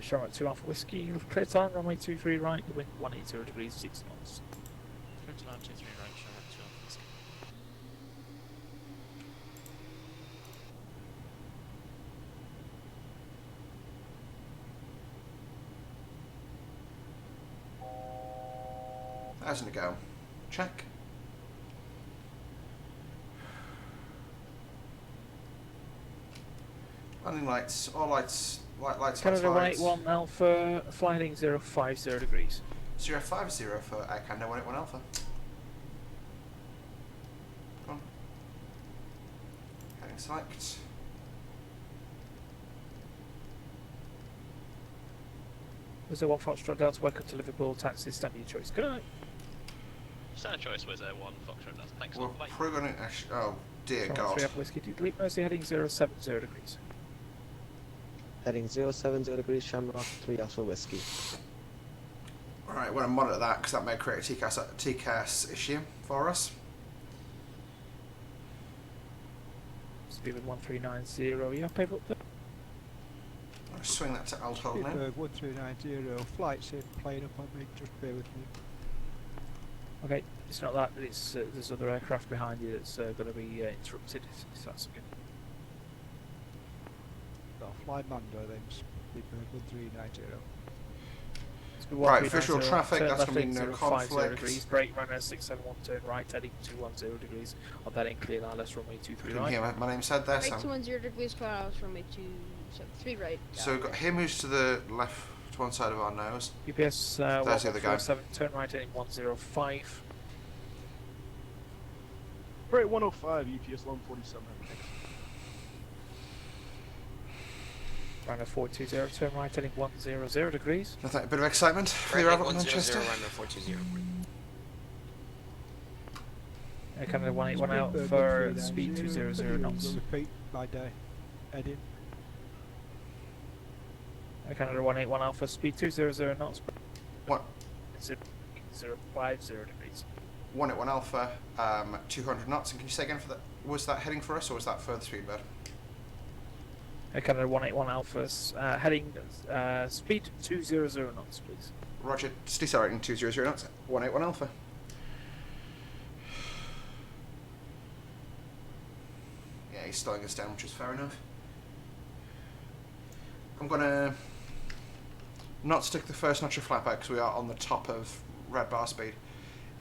Shamrock 2 Alpha Whiskey, clear time, runway 23 right, the wind 180 degrees, 6 knots. Clear to land 23 right, Shamrock 2 Alpha Whiskey. Thousand to go. Check. Landing lights, all lights, lights, Canada lights. 181 Alpha, flight heading 050 degrees. 050 for Canada 181 Alpha. Go on. Heading select. Was there 1 Foxtrot Delta, welcome to Liverpool, taxi, stand your choice. Good night. Standard choice was there one Foxtrot Delta. Thanks a We're lot. Bye. probably going to... Oh, dear Shamrock God. 3 Alpha Whiskey, delete Mercy, heading 070 degrees. Heading 070 degrees, Shamrock 3 Alpha Whiskey. Alright, we're going to monitor that because that may create a TCAS issue for us. Speed with 1390, yeah, pave up there. I'll swing that to alt hold now. Speedbird 1390. Flight's in, plane up on me. Just bear with me. Okay, it's not that, it's there's other aircraft behind you that's going to be interrupted, so that's good. I'll fly Mando then. Speedbird 1390. Right, visual traffic, turn that's left going to be heading no 050 conflict. degrees, brake runner 671, turn right heading 210 degrees, on that end clear ILS runway 23 Didn't right. hear my name said there, Right Sam. 210 degrees, clear ILS runway 273 right. So we've got him who's to the left, to one side of our nose. UPS There's the other guy. 1147, turn right heading 105. Right 105, EPS 1147. Runner 420, turn right heading 100 degrees. Nothing, a bit of excitement for your Right, Abbott 100, Manchester. runner 420. Canada 181 out Speedbird for 1390. speed 200 knots. Repeat by day. Heading. Canada 181 Alpha, speed 200 knots. What? 050 degrees. 181 Alpha, 200 knots. And can you say again for that? Was that heading for us or was that further Speedbird? Canada 181 Alpha, heading speed 200 knots, please. Roger, decelerating 200 knots. 181 Alpha. Yeah, he's slowing us down, which is fair enough. I'm gonna not stick the first notch of flatback because we are on the top of red bar speed.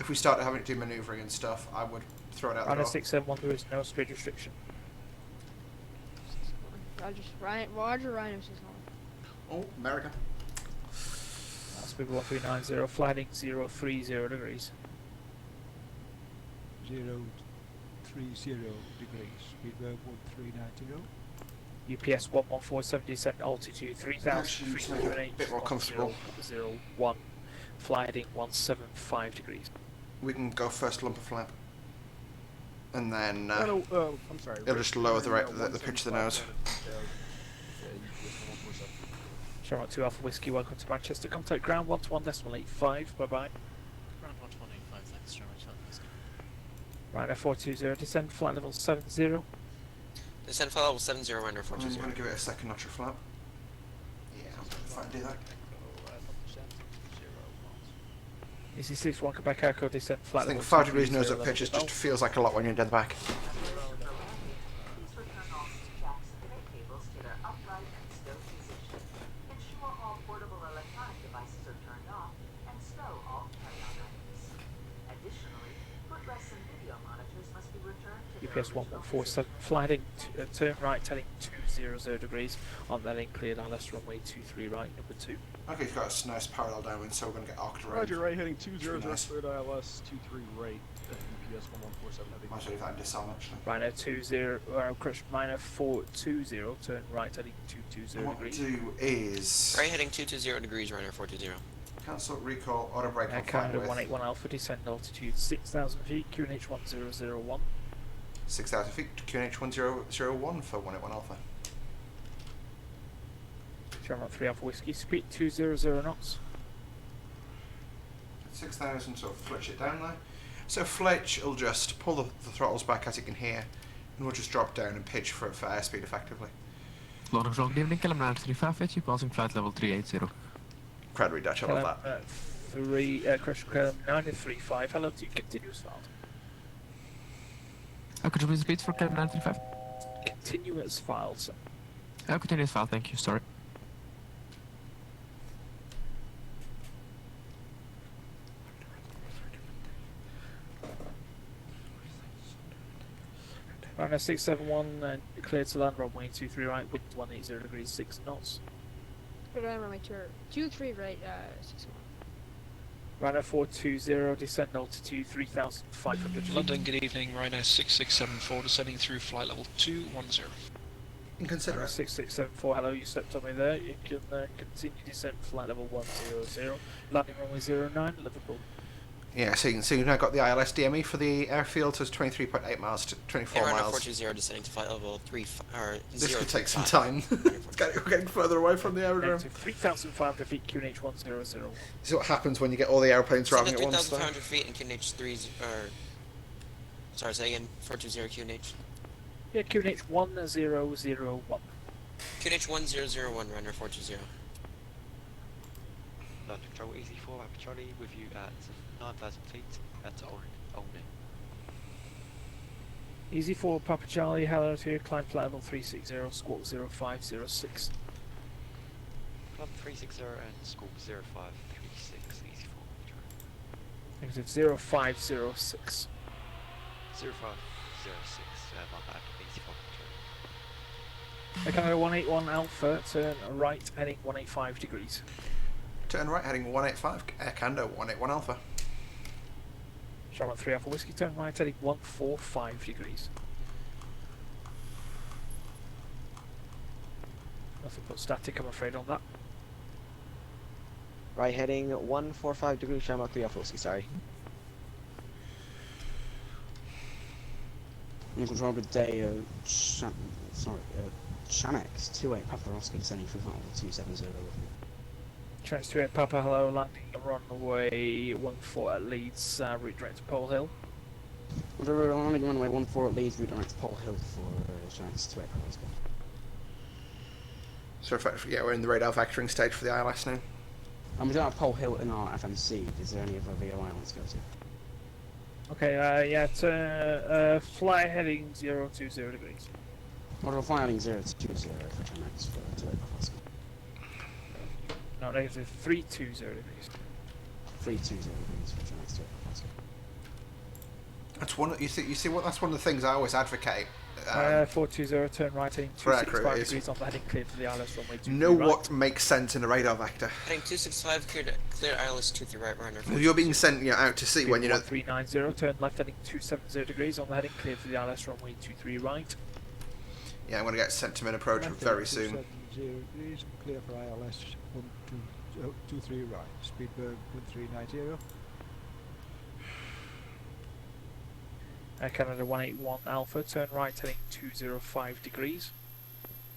if we start having to do manoeuvring and stuff, I would throw it out the Runner door. 671, there is no speed restriction. Roger, Rhino 69. Oh, America. Speed 1390, flighting 030 degrees. 030 degrees. Speedbird 1390. UPS 11470, descent altitude 3000 feet, a bit more comfortable. 01, fly heading 175 degrees. We can go first lump of flap. And then I'm sorry. it'll just lower the pitch of the nose. Charlotte 2 Alpha Whiskey, welcome to Manchester. Contact ground 121.85, bye bye. Ground 118.5, thanks, Charlotte 2 Alpha Whiskey. Ryanair 420, descend flight level 70. Descend flight level 70, Ryanair I'm 420. going to give it a second notch of flap. Yeah, if I can do that. Easy 6 1 Quebec Echo, descend I flight think level 5 degrees nose 230 up pitches level just feels like a lot when you're dead back. Please return all seat jacks and tray tables to their upright and stow position. Ensure all portable electronic devices are turned off and stow all carry-on items. Additionally, footrests and video monitors must be returned to their UPS original 1147, flighting turn right, heading 200 degrees. On that in cleared ILS runway 23 right, number 2. Okay, you've got a nice parallel downwind, so we're going to get arced around. Roger, right, heading 20 nice. cleared ILS 23 right, UPS 1147 heavy. Might as well leave that in disarm actually. Ryanair 20, crush minor 420, turn right heading 220 What we'll degrees. do is Right heading 220 degrees, Ryanair 420. cancel, recall, auto brake on flight Canada with 181 Alpha, descend altitude 6,000 feet, QNH 1001. 6,000 feet, QNH 1001 for 181 Alpha. Charlotte 3 Alpha Whiskey, speed 200 knots. 6,000, so flitch it down there. So Fletch will just pull the throttles back as you can hear, and we'll just drop down and pitch for airspeed effectively. Lord of Good evening, Calamar 358, passing flight level 380. Incredibly Dutch, I love that. Crush 935, hello to you, continuous fault. Could you please repeat for Calamar 935? Continuous files. Continuous file, thank you, sorry. Ryanair 671, cleared to land runway 23 right, wind 180 degrees 6 knots. Runway 23 right, 61. Ryanair 420, descend altitude 3,500 feet. London, good evening. Ryanair 6674 descending through flight level 210. Inconsiderate. 6674, hello, you stepped on me there. You can continue descent flight level 100. Landing runway 09, Liverpool. Yeah, so you can see we've now got the ILS DME for the airfield, so it's 23.8 miles to 24 Ryanair miles. 420 descending to flight level 3, or This could take some 035. time. We're getting further away from the aerodrome. 3,500 feet, QNH 1001. This is what happens when you get all the airplanes Descend driving at at once. though. 3,500 feet and QNH 3, sorry, say again, 420 QNH. Yeah, QNH 1001. QNH 1001, Ryanair 420. London Control Easy 4, Papa Charlie with you at 9,000 feet at Olney. Easy 4, Papa Charlie, hello to you, climb flight level 360, squawk 0506. Club 360 and squawk 0536, Easy 4, Negative 0506. 0506, my bad, Easy 4, Echo 181 Alpha, turn right, heading 185 degrees. Turn right, heading 185, Air Canada 181 Alpha. Charlotte 3 Alpha Whiskey, turn right, heading 145 degrees. Nothing but static, I'm afraid, on that. Right, heading 145 degrees, Charlotte 3 Alpha Whiskey, sorry. You control good day, Shanex 28 Papa Oscar descending through flight level 270 with me. Trans 28 Papa, hello, landing runway 14 at Leeds, route direct to Pole Hill. Landing runway 14 at Leeds, route direct to Pole Hill for Shanex 28 Papa Oscar. So effectively, yeah, we're in the radar vectoring stage for the ILS now. And we don't have Pole Hill in our FMC. Is there any other VOI I want to go to? Okay, yeah, fly heading 020 degrees. What are we flying 020 for Shanex for 28 Papa Oscar? No, negative 320 degrees. 320 degrees for Shanex 28 Papa Oscar. That's one. You see what? That's one of the things I always advocate. 420, turn right heading For aircrew 265 is- degrees on the heading clear for the ILS runway 23 Know right. what makes sense in a radar vector. Heading 265, clear ILS 23 right, runner. If you're being sent out to sea when you know. 1390, turn left heading 270 degrees on the heading clear for the ILS runway 23 right. Yeah, I'm going to get sent to mid approach Left very at soon. 270 degrees, clear for ILS 23 right. Speedbird 1390. Canada 181 Alpha, turn right heading 205 degrees.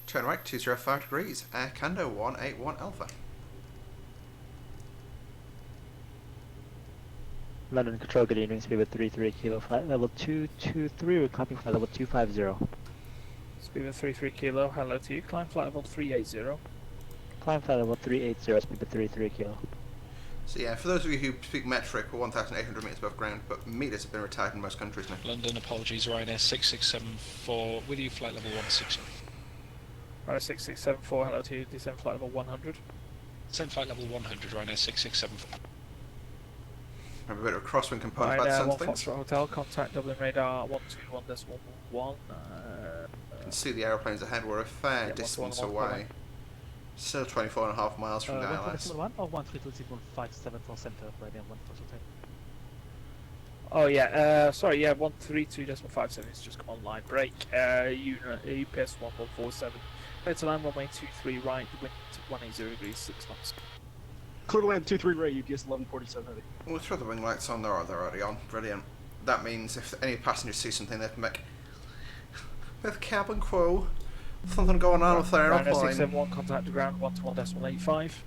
Turn right 205 degrees. Air Canada 181 Alpha. London Control, good evening, speed with 33 kilo, flight level 223, we're climbing flight level 250. Speed with 33 kilo, hello to you, climb flight level 380. Climb flight level 380, speed with 33 kilo. So yeah, for those of you who speak metric, we're 1,800 metres above ground, but meters have been retired in most countries now. London, apologies, Ryanair 6674, with you, flight level 160. Ryanair 6674, hello to you, descend flight level 100. Send flight level 100, Ryanair 6674. Remember a bit of a crosswind component Ryanair about 1 some things. Foxtrot Hotel, contact Dublin radar 121.11. You can see the aeroplanes ahead. We're a fair Yeah, distance 121, away. Still 24.5 miles from the ILS. 1 or 132.57 for center, Ryanair 1 Foxtrot. Oh yeah, sorry, yeah, 132.57 has just come online. Break, UPS 1147. Clear to land, runway 23 right, wind 180 degrees, 6 knots. Clear to land 23 right, UPS 1147 heading. We'll throw the wing lights on. They're already on. Brilliant. That means if any passengers see something, they can make with cabin crew something going on with their Ryanair aeroplane. 671, contact the ground 121.85.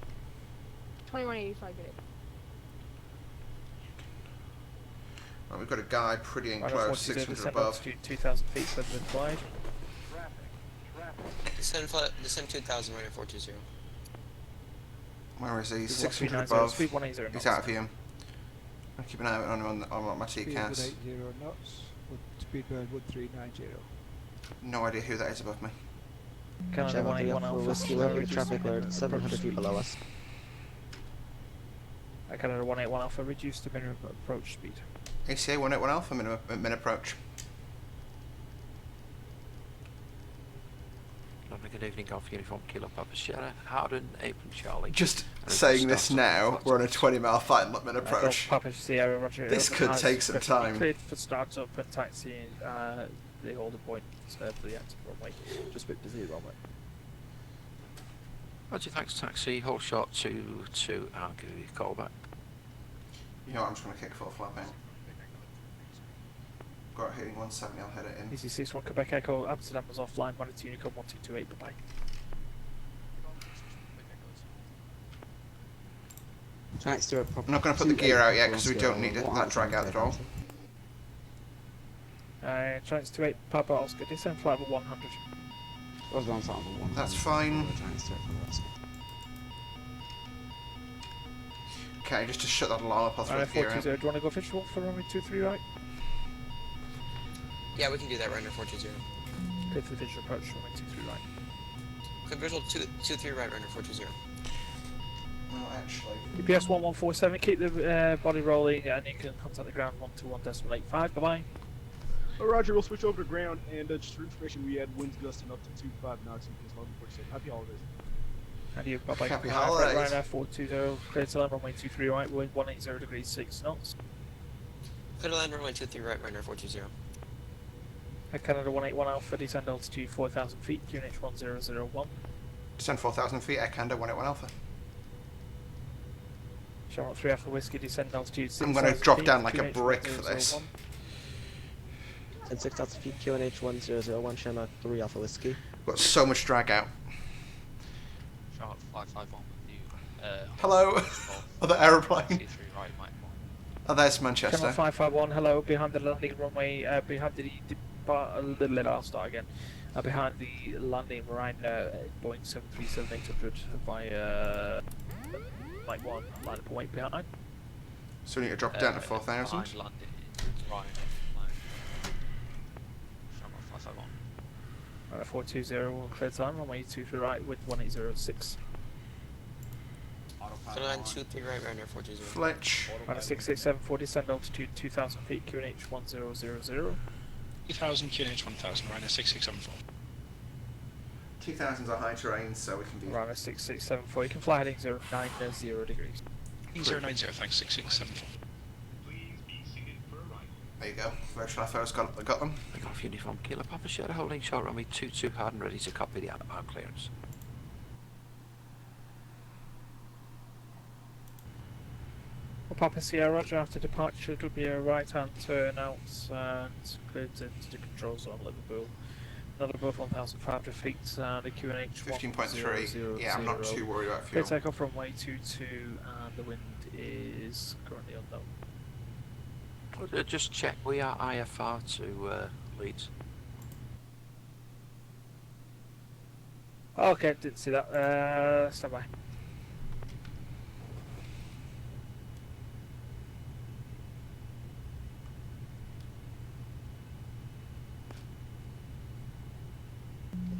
2185, get it. Right, we've got a guy pretty Ryanair close, 40, 600 descend above. altitude 2,000 feet further than flight. Descend 2000, Ryanair 420. Where is he? Speed 600 130, above. speed 180 He's knots. out of view. I'll keep an eye on him on my Speed with TCAS. 80 knots. With Speedbird 1390. No idea who that is above me. Canada Channel 181 for Alpha. Whiskey London, traffic alert 700 feet below us. Canada 181 Alpha, reduce to minimum approach speed. ACA 181 Alpha, min approach. London, good evening, Golf Uniform Kilo Papa Sierra, Howden, Apron Charlie. Just saying this now, we're on a 20-mile flight and min approach. Papa Sierra, Roger. This could take some time. Cleared for startup and taxiing the older point for the active runway. Just a bit busy runway. Roger, thanks taxi, hold shot 2-2, I'll give you a call back. You know what, I'm just going to kick full flap in. Got hitting 170, I'll head it in. Easy 61 Quebec Echo, Amsterdam was offline, Monitor Unicom 1228, bye bye. I'm not going to put the gear out yet because we don't need that drag out at all. Trans 28 Papa Oscar, descend flight level 100. That's fine. Okay, just to shut that alarm up, I'll throw the gear out. 420, do you want to go fish walk for runway 23 right? Yeah, we can do that, Ryanair 420. Clear for the visual approach, runway 23 right. Clear visual 23 right, Ryanair 420. Well, actually. UPS 1147, keep the body rolling and you can contact the ground 121.85, bye bye. Roger, we'll switch over to ground, and just for information, we had winds gusting up to 25 knots, UPS 1147. Happy holidays. And you, bye bye. Happy holidays. Ryanair 420, clear to land runway 23 right, wind 180 degrees 6 knots. Clear to land runway 23 right, Ryanair 420. Canada 181 Alpha, descend altitude 4,000 feet, QNH 1001. Descend 4,000 feet, Air Canada 181 Alpha. Charlotte 3 Alpha Whiskey, descend altitude 6,000 I'm going to drop down like a brick for this. And 6,000 feet, QNH 1001, Channel 3 Alpha Whiskey. Got so much drag out. Charlotte 551 with you. Hello? Other aeroplane? 3 right, Mike 1. Oh, there's Manchester. Channel 551, hello, behind the landing runway, behind I'll start again. Behind the landing Ryanair Boeing 737-800 via Mike 1, line up and wait behind. So we need to drop down to 4,000? Behind London, Ryanair. 420 will clear time, runway 23 right with 1806. Clearline 23 right, Ryanair 420. Fletch. Ryanair 6674, descend altitude 2000 feet, QNH 1000. 2000 QNH 1000, Ryanair 6674. 2000's a high terrain, so we can be. Ryanair 6674, you can fly heading 090 degrees. 090, thanks, 6674. There you go. Virtual FO's got them. Take off uniform Kilo Papa Sierra, holding short runway 22 hard and ready to copy the outbound clearance. Well, Papa Sierra, Roger, after departure it will be a right hand turn out and cleared into the control zone Liverpool. Another above 1,500 feet and a QNH 15.3. Yeah, I'm not too worried about fuel. Clear takeoff from runway 22 and the wind is currently unknown. Just check, we are IFR to Leeds. Okay, didn't see that. Stand by.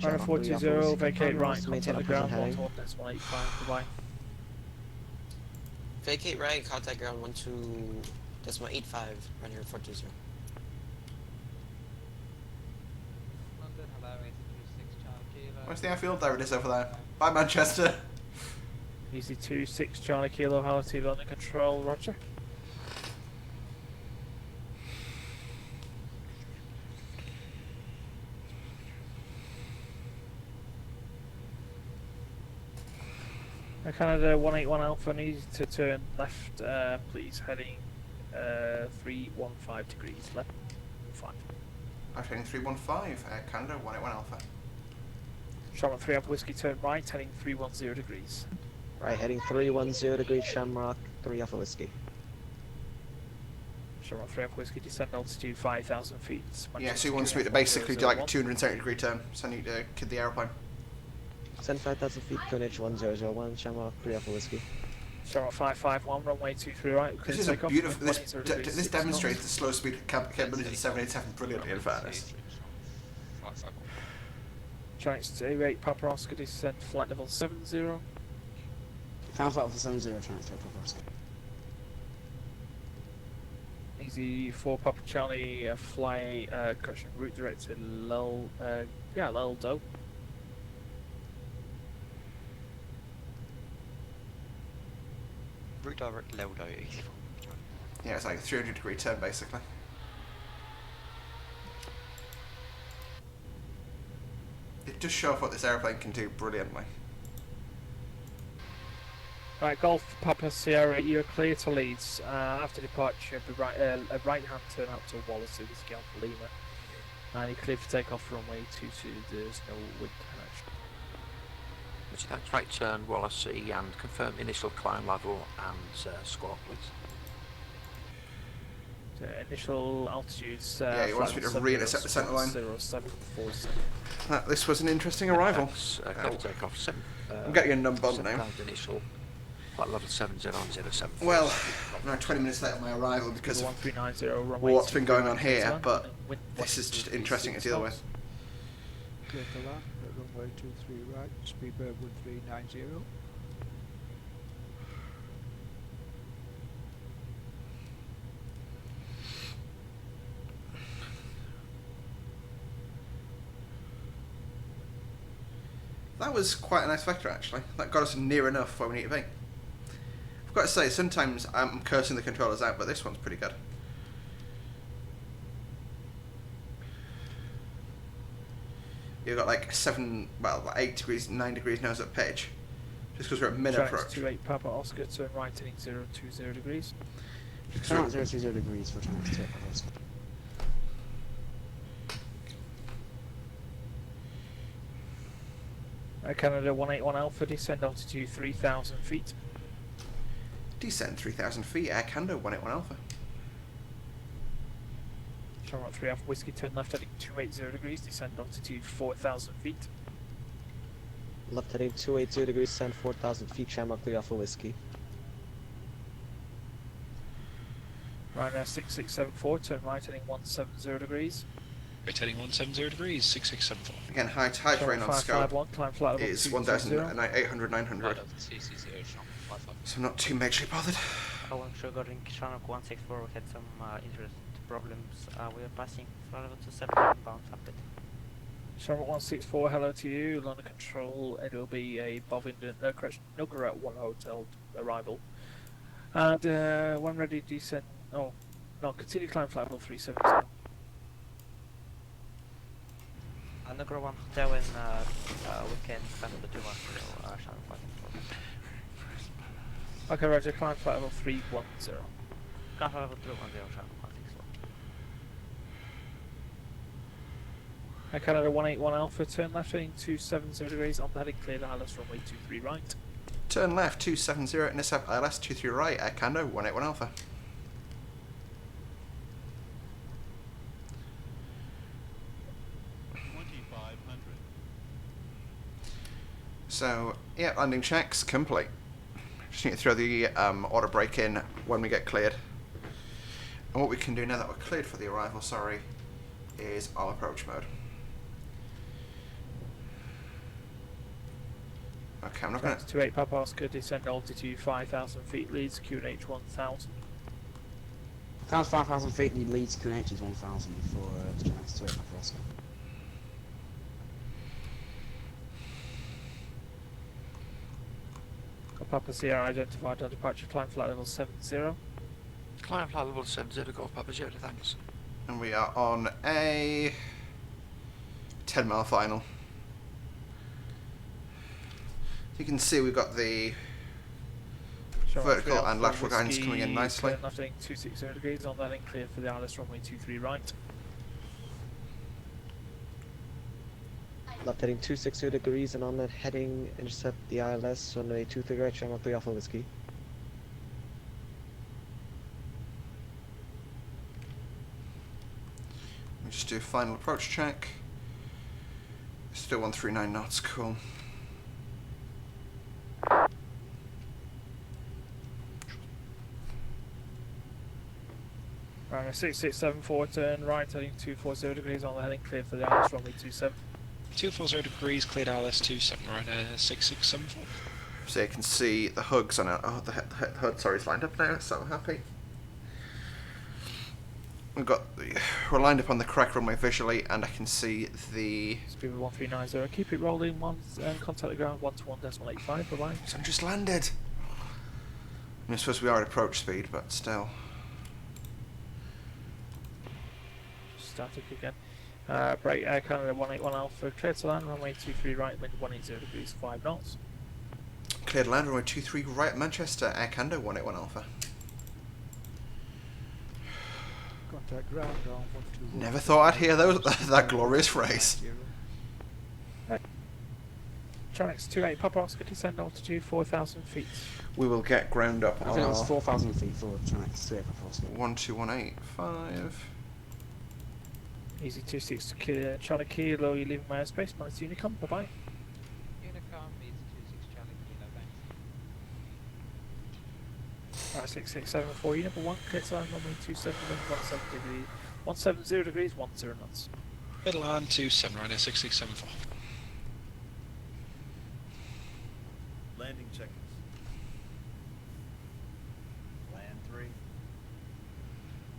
Ryanair 420, vacate right, contact the ground, 1 that's 185, goodbye. Vacate right, contact ground 12.85, Ryanair 420. Where's the airfield? There it is over there. Bye, Manchester. Easy 26 Charlie Kilo, altitude under control, Roger. Canada 181 Alpha needs to turn left, please, heading 315 degrees left. 5. I'm heading 315, Canada 181 Alpha. Shamrock 3 Alpha Whiskey, turn right, heading 310 degrees. Right, heading 310 degrees, Shamrock 3 Alpha Whiskey. Shamrock 3 Alpha Whiskey, descend altitude 5,000 feet. Yeah, so he wants me to basically do like a 270 degree turn, so I need to kid the aeroplane. Send 5,000 feet, QNH 1001, Shamrock 3 Alpha Whiskey. Shamrock 551, runway 23 right. This is a beautiful. This demonstrates the slow speed capability of the 787 brilliantly, in fairness. Giants 28 Papa Oscar, descend flight level 70. Final flight level 70, Giants 3 Papa Oscar. Easy 4 Papa Charlie, fly correction route direct to Leldo. Route direct Leldo, easy. Yeah, it's like a 300 degree turn basically. It does show off what this aeroplane can do brilliantly. Right, Golf Papa Sierra, you're clear to Leeds. After departure, a right hand turn out to Wallace, Whiskey Alpha Lima. And you're clear for takeoff from runway 22, there's no wind direction. Thanks, right turn, Wallasey, and confirm initial climb level and squawk, please. Initial altitudes. Yeah, he wants me to re-intercept the centre line. 0747. This was an interesting arrival. Clear takeoff 7. I'm getting a number on now. Initial flight level 7007. Well, I'm now 20 minutes late on my arrival because of what's been going on here, but this is just interesting to deal with. Clear to land at runway 23 right, speedbird 1390. That was quite a nice vector actually. That got us near enough where we need to be. I've got to say, sometimes I'm cursing the controllers out, but this one's pretty good. You've got like 8 degrees, 9 degrees nose up pitch. Just because we're at mid approach. 28 Papa Oscar, turn right heading 020 degrees. Turn out 020 degrees for Giants 2 Papa Oscar. Canada 181 Alpha, descend altitude 3,000 feet. Descend 3,000 feet, Air Canada 181 Alpha. Shamrock 3 Alpha Whiskey, turn left heading 280 degrees, descend altitude 4,000 feet. Left heading 280 degrees, descend 4,000 feet, Shamrock 3 Alpha Whiskey. Ryanair 6674, turn right heading 170 degrees. Right heading 170 degrees, 6674. Again, high terrain on scope climb flight level is 220. 1,800, 900. So I'm not too majorly bothered. Owen Sugar in Chinook 164, we had some interest problems. We are passing flight level 27 inbound update. Charlotte 164, hello to you. London Control, it will be a Bovingdon, correction, Nilgaret 1 hotel arrival. And when ready, descend. Oh, no, continue climb flight level 370. Nilgaret 1 hotel and we can climb the 210 Channel 5. Okay, roger, climb flight level 310. Climb flight level 310 Channel 164. Canada 181 Alpha, turn left heading 270 degrees on the heading cleared ILS runway 23 right. Turn left 270, intercept ILS 23 right, Air Canada 181 Alpha. So, yeah, landing checks complete. Just need to throw the auto brake in when we get cleared. And what we can do now that we're cleared for the arrival, is all approach mode. Okay, I'm not going to... 28 Papa Oscar, descend altitude 5,000 feet, leads QNH 1000. Times 5,000 feet, the leads QNH is 1,000 for Chinook 28 Papa Oscar. Papa Sierra identified on departure, climb flight level 70. Climb flight level 70, Golf Papa Sierra, thanks. And we are on a 10-mile final. You can see we've got the vertical and lateral guidance coming in nicely. Left heading 260 degrees on the heading clear for the ILS runway 23 right. Left heading 260 degrees and on that heading intercept the ILS runway 23 right, channel 3 Alpha Whiskey. We just do a final approach check. Still 139 knots, cool. Right, 6674, turn right heading 240 degrees on the heading clear for the ILS runway 27. 240 degrees, cleared ILS 27 right, 6674. So you can see the hugs on it. Oh, the HUD, sorry, is lined up now, so happy. We're lined up on the correct runway visually, and I can see the... Speed 1390, keep it rolling, contact the ground 121.85, bye bye. So I'm just landed. I suppose we are at approach speed, but still. Static again. Brake Air Canada 181 Alpha, clear to land, runway 23 right, wind 180 degrees, 5 knots. Cleared land, runway 23 right, Manchester, Air Canada 181 Alpha. Contact ground on 121. Never thought I'd hear that glorious phrase. Tronics 28 Papa Oscar, descend altitude 4,000 feet. We will get ground up I think it was 4,000 feet for Chinook 28 Papa Oscar. 12185. Easy 26 to clear. Charlie Kilo, you leaving my airspace. Nice Unicom, bye bye. Unicom, Easy 26 Charlie Kilo, thanks. Right, 6674, you number 1, clear to land, runway 27, 170 degrees, 170 degrees, 10 knots. Middle land 27 right, 6674. Landing checkers. Land 3.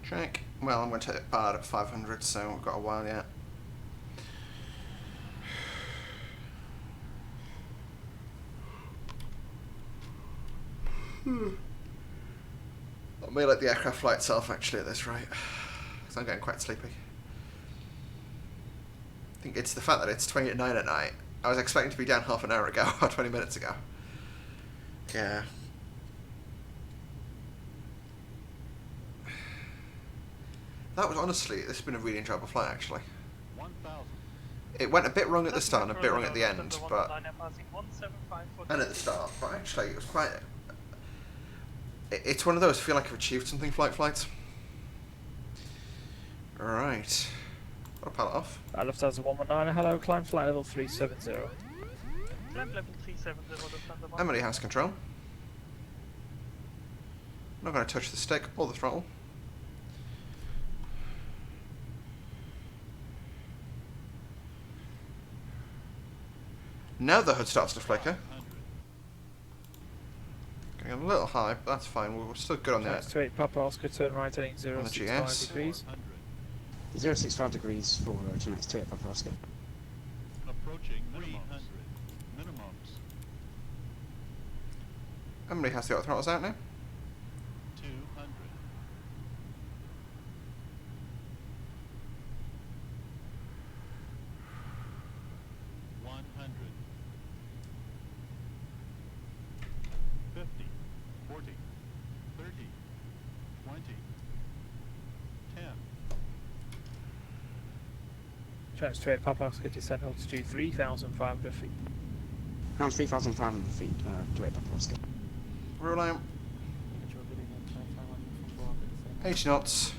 Check. Well, I'm going to take Bard at 500, so we've got a while yet. I may let the aircraft fly itself actually at this rate, because I'm getting quite sleepy. I think it's the fact that it's 20 at 9 at night. I was expecting to be down half an hour ago, or 20 minutes ago. Yeah. That was honestly, this has been a really enjoyable flight actually. 1,000. It went a bit wrong at the start and a bit wrong at the end, but... And at the start, but actually it was quite... It's one of those, I feel like I've achieved something flights. Right. I'll pallet off. I left as a 119, hello, climb flight level 370. Climb level 370, Emily has control. I'm not going to touch the stick or the throttle. Now the hood starts to flicker. Getting a little high, but that's fine. We're still good on that. 28 Papa Oscar, turn right heading 065 GS. degrees. 065 degrees for tonight's 28 Papa Oscar. Approaching 300 minimums. Emily has the auto throttles out now. 200. 100. 50. 40. 30. 20. 10. Trans 28 Papa Oscar, descend altitude 3,500 feet. Around 3,500 feet, 28 Papa Oscar. Roll out. 80 knots.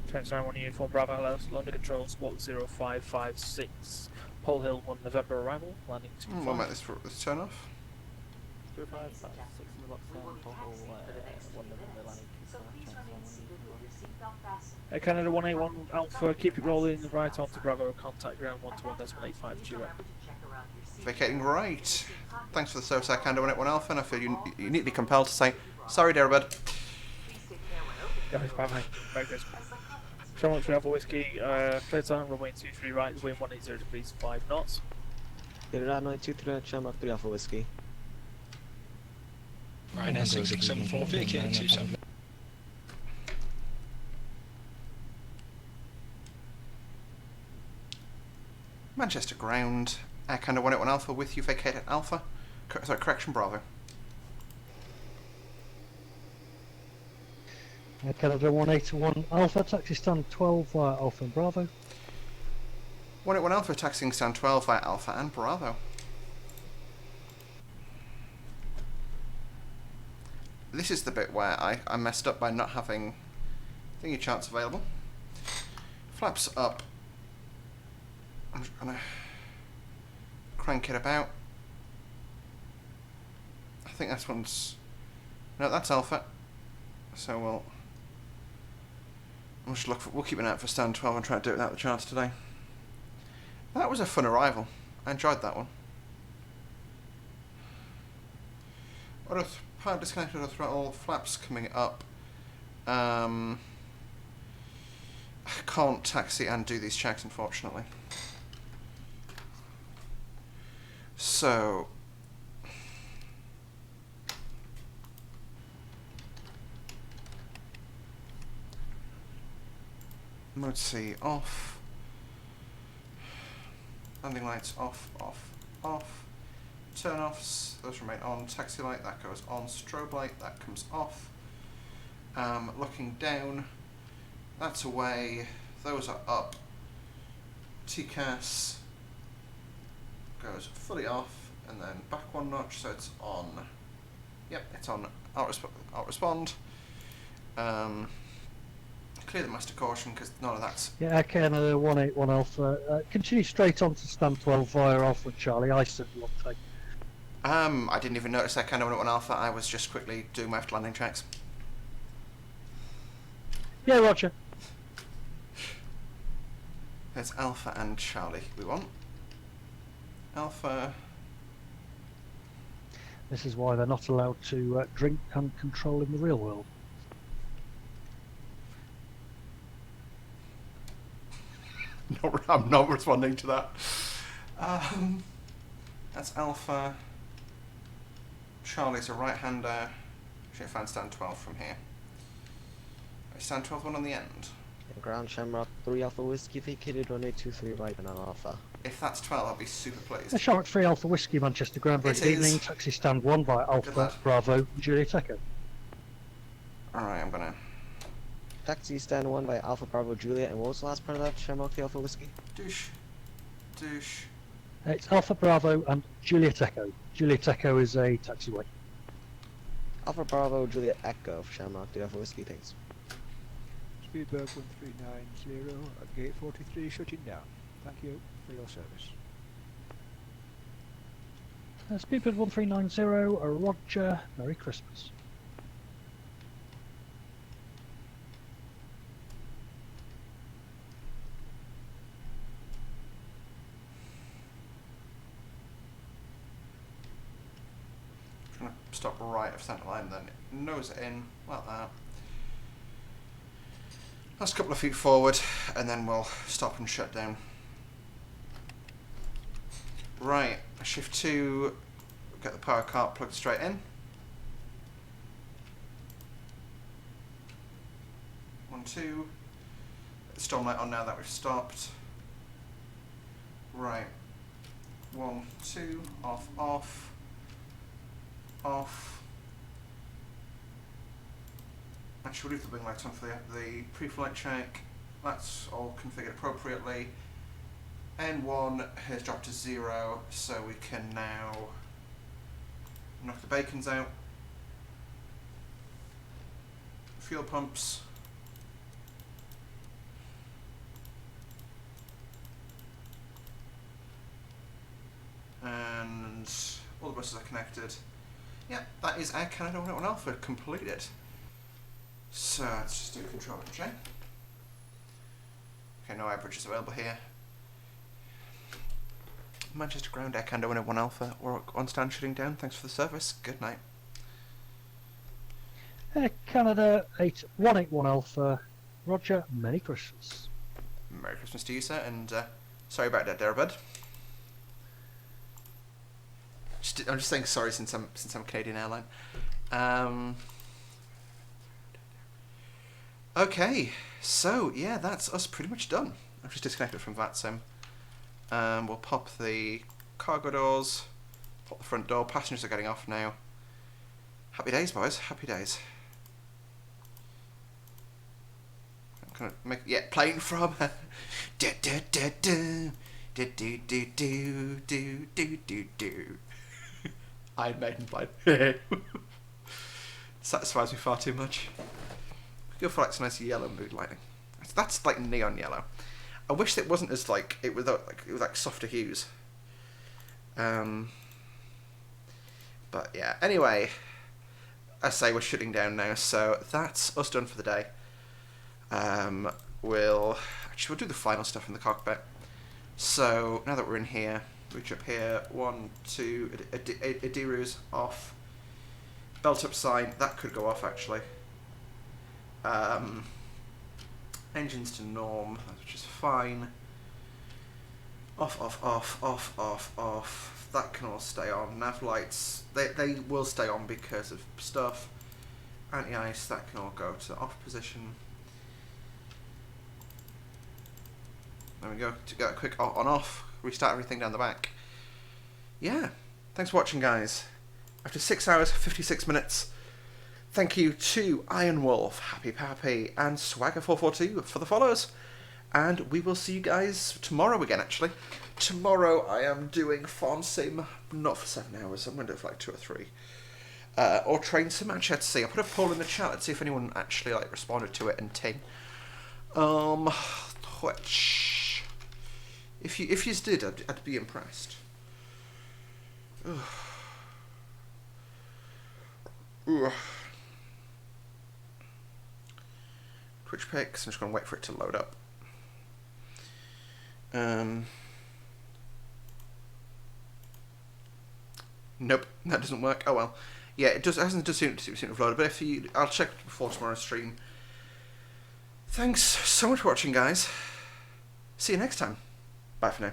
Trans 91 Uniform Bravo Hello, London Control, Squawk 0556. Pole Hill 1 November arrival, landing 25. We'll make this turn off. 0556 in the box, Pole Hill 1 November landing So please remain seated with your seatbelt fastened. Canada 181 Alpha, keep it rolling right onto Bravo, contact ground 121.85 G. Vacating right. Thanks for the service, Canada 181 Alpha, and I feel uniquely compelled to say, sorry, dear bud. Guys, bye-bye. Merry Christmas. Charlotte Alpha Whiskey, clear time, runway 23 right, wind 180 degrees, 5 knots. Clear runway 23 Shamrock 3 Alpha Whiskey. Ryanair 6674, vacating 27. Manchester ground. Air Canada 181 Alpha with you, vacated Alpha. Correction, Bravo. Air Canada 181 Alpha, taxi stand 12 via Alpha and Bravo. 181 Alpha, taxiing stand 12 via Alpha and Bravo. This is the bit where I messed up by not having thingy charts available. Flaps up. I'm just gonna crank it about. I think this one's... No, that's Alpha. So we'll just look for, we'll keep an eye out for stand 12 and try to do it without the charts today. That was a fun arrival. I enjoyed that one. Power disconnected, throttle, flaps coming up. I can't taxi and do these checks, unfortunately. So mode C off. Landing lights off, off, off. Turn offs, those remain on. Taxi light, that goes on. Strobe light, that comes off. Looking down, that's away. Those are up. TCAS goes fully off and then back one notch, so it's on. Yep, it's on. Out respond. Clear the master caution because none of that's. Yeah, Air Canada 181 Alpha, continue straight on to stand 12 via Alpha Charlie. I said one thing. I didn't even notice Air Canada 181 Alpha. I was just quickly doing my after landing checks. Yeah, Roger. There's Alpha and Charlie we want. Alpha. This is why they're not allowed to drink and control in the real world. No, I'm not responding to that. That's Alpha. Charlie's a right-hander. Should find stand 12 from here. Stand 12 one on the end. Ground Shamrock 3 Alpha Whiskey, vacated runway 23 right and on Alpha. If that's 12, I'll be super pleased. Shark 3 Alpha Whiskey, Manchester Ground, good evening. Taxi stand 1 via Alpha, Bravo, Juliet Echo. Alright, I'm gonna... Taxi stand 1 by Alpha Bravo Juliet, and what was the last part of that? Shamrock 3 Alpha Whiskey? Douche. Douche. It's Alpha Bravo and Juliet Echo. Juliet Echo is a taxiway. Alpha Bravo Juliet Echo for Shamrock 3 Alpha Whiskey, thanks. Speedbird 1390 at gate 43 shutting down. Thank you for your service. Speedbird 1390, Roger, Merry Christmas. going to stop right of centre line then. Nose it in, like that. Last couple of feet forward, and then we'll stop and shut down. Right, shift 2, get the power cart plugged straight in. 1, 2. Get the storm light on now that we've stopped. Right. 1, 2, off, off, off. Actually, we'll leave the wing lights on for the pre-flight check. That's all configured appropriately. N1 has dropped to 0, so we can now knock the bacons out. Fuel pumps. And all the buses are connected. Yeah, that is Air Canada 101 Alpha completed. So let's just do control J. Okay, no air bridges available here. Manchester Ground, Air Canada 101 Alpha, we're on stand shutting down. Thanks for the service. Good night. Air Canada 181 Alpha, Roger, Merry Christmas. Merry Christmas to you, sir, and sorry about that there, bud. I'm just saying sorry since I'm Canadian Airline. Okay, so yeah, that's us pretty much done. I've just disconnected from VATSIM. We'll pop the cargo doors, pop the front door. Passengers are getting off now. Happy days, boys. Happy days. I'm gonna make playing from Iron Maiden playing. Satisfies me far too much. Go for like some nice yellow mood lighting. That's like neon yellow. I wish it wasn't as like it was like softer hues. But yeah. Anyway, I say we're shutting down now, so that's us done for the day. We'll do the final stuff in the cockpit. So now that we're in here, reach up here. 1, 2. Adiru's off. Belt up sign that could go off actually. Engines to norm, which is fine. Off, off, off, off, off, off. That can all stay on. Nav lights, they will stay on because of stuff. Anti-ice, that can all go to off position. There we go. To get a quick on off. Restart everything down the back. Yeah. Thanks for watching, guys. After 6 hours, 56 minutes. Thank you to Iron Wolf, Happy Pappy, and Swagger442 for the follows. And we will see you guys tomorrow again, actually. Tomorrow I am doing Farm Sim, not for 7 hours. I'm going to do it for like 2 or 3. Or Train Sim, actually, let's see. I'll put a poll in the chat. Let's see if anyone actually like responded to it and ting. Which, if you did, I'd be impressed. Twitch pics. I'm just going to wait for it to load up. Nope, that doesn't work. Oh well. Yeah, it hasn't seem to have loaded. But I'll check before tomorrow's stream. Thanks so much for watching, guys. See you next time. Bye for now.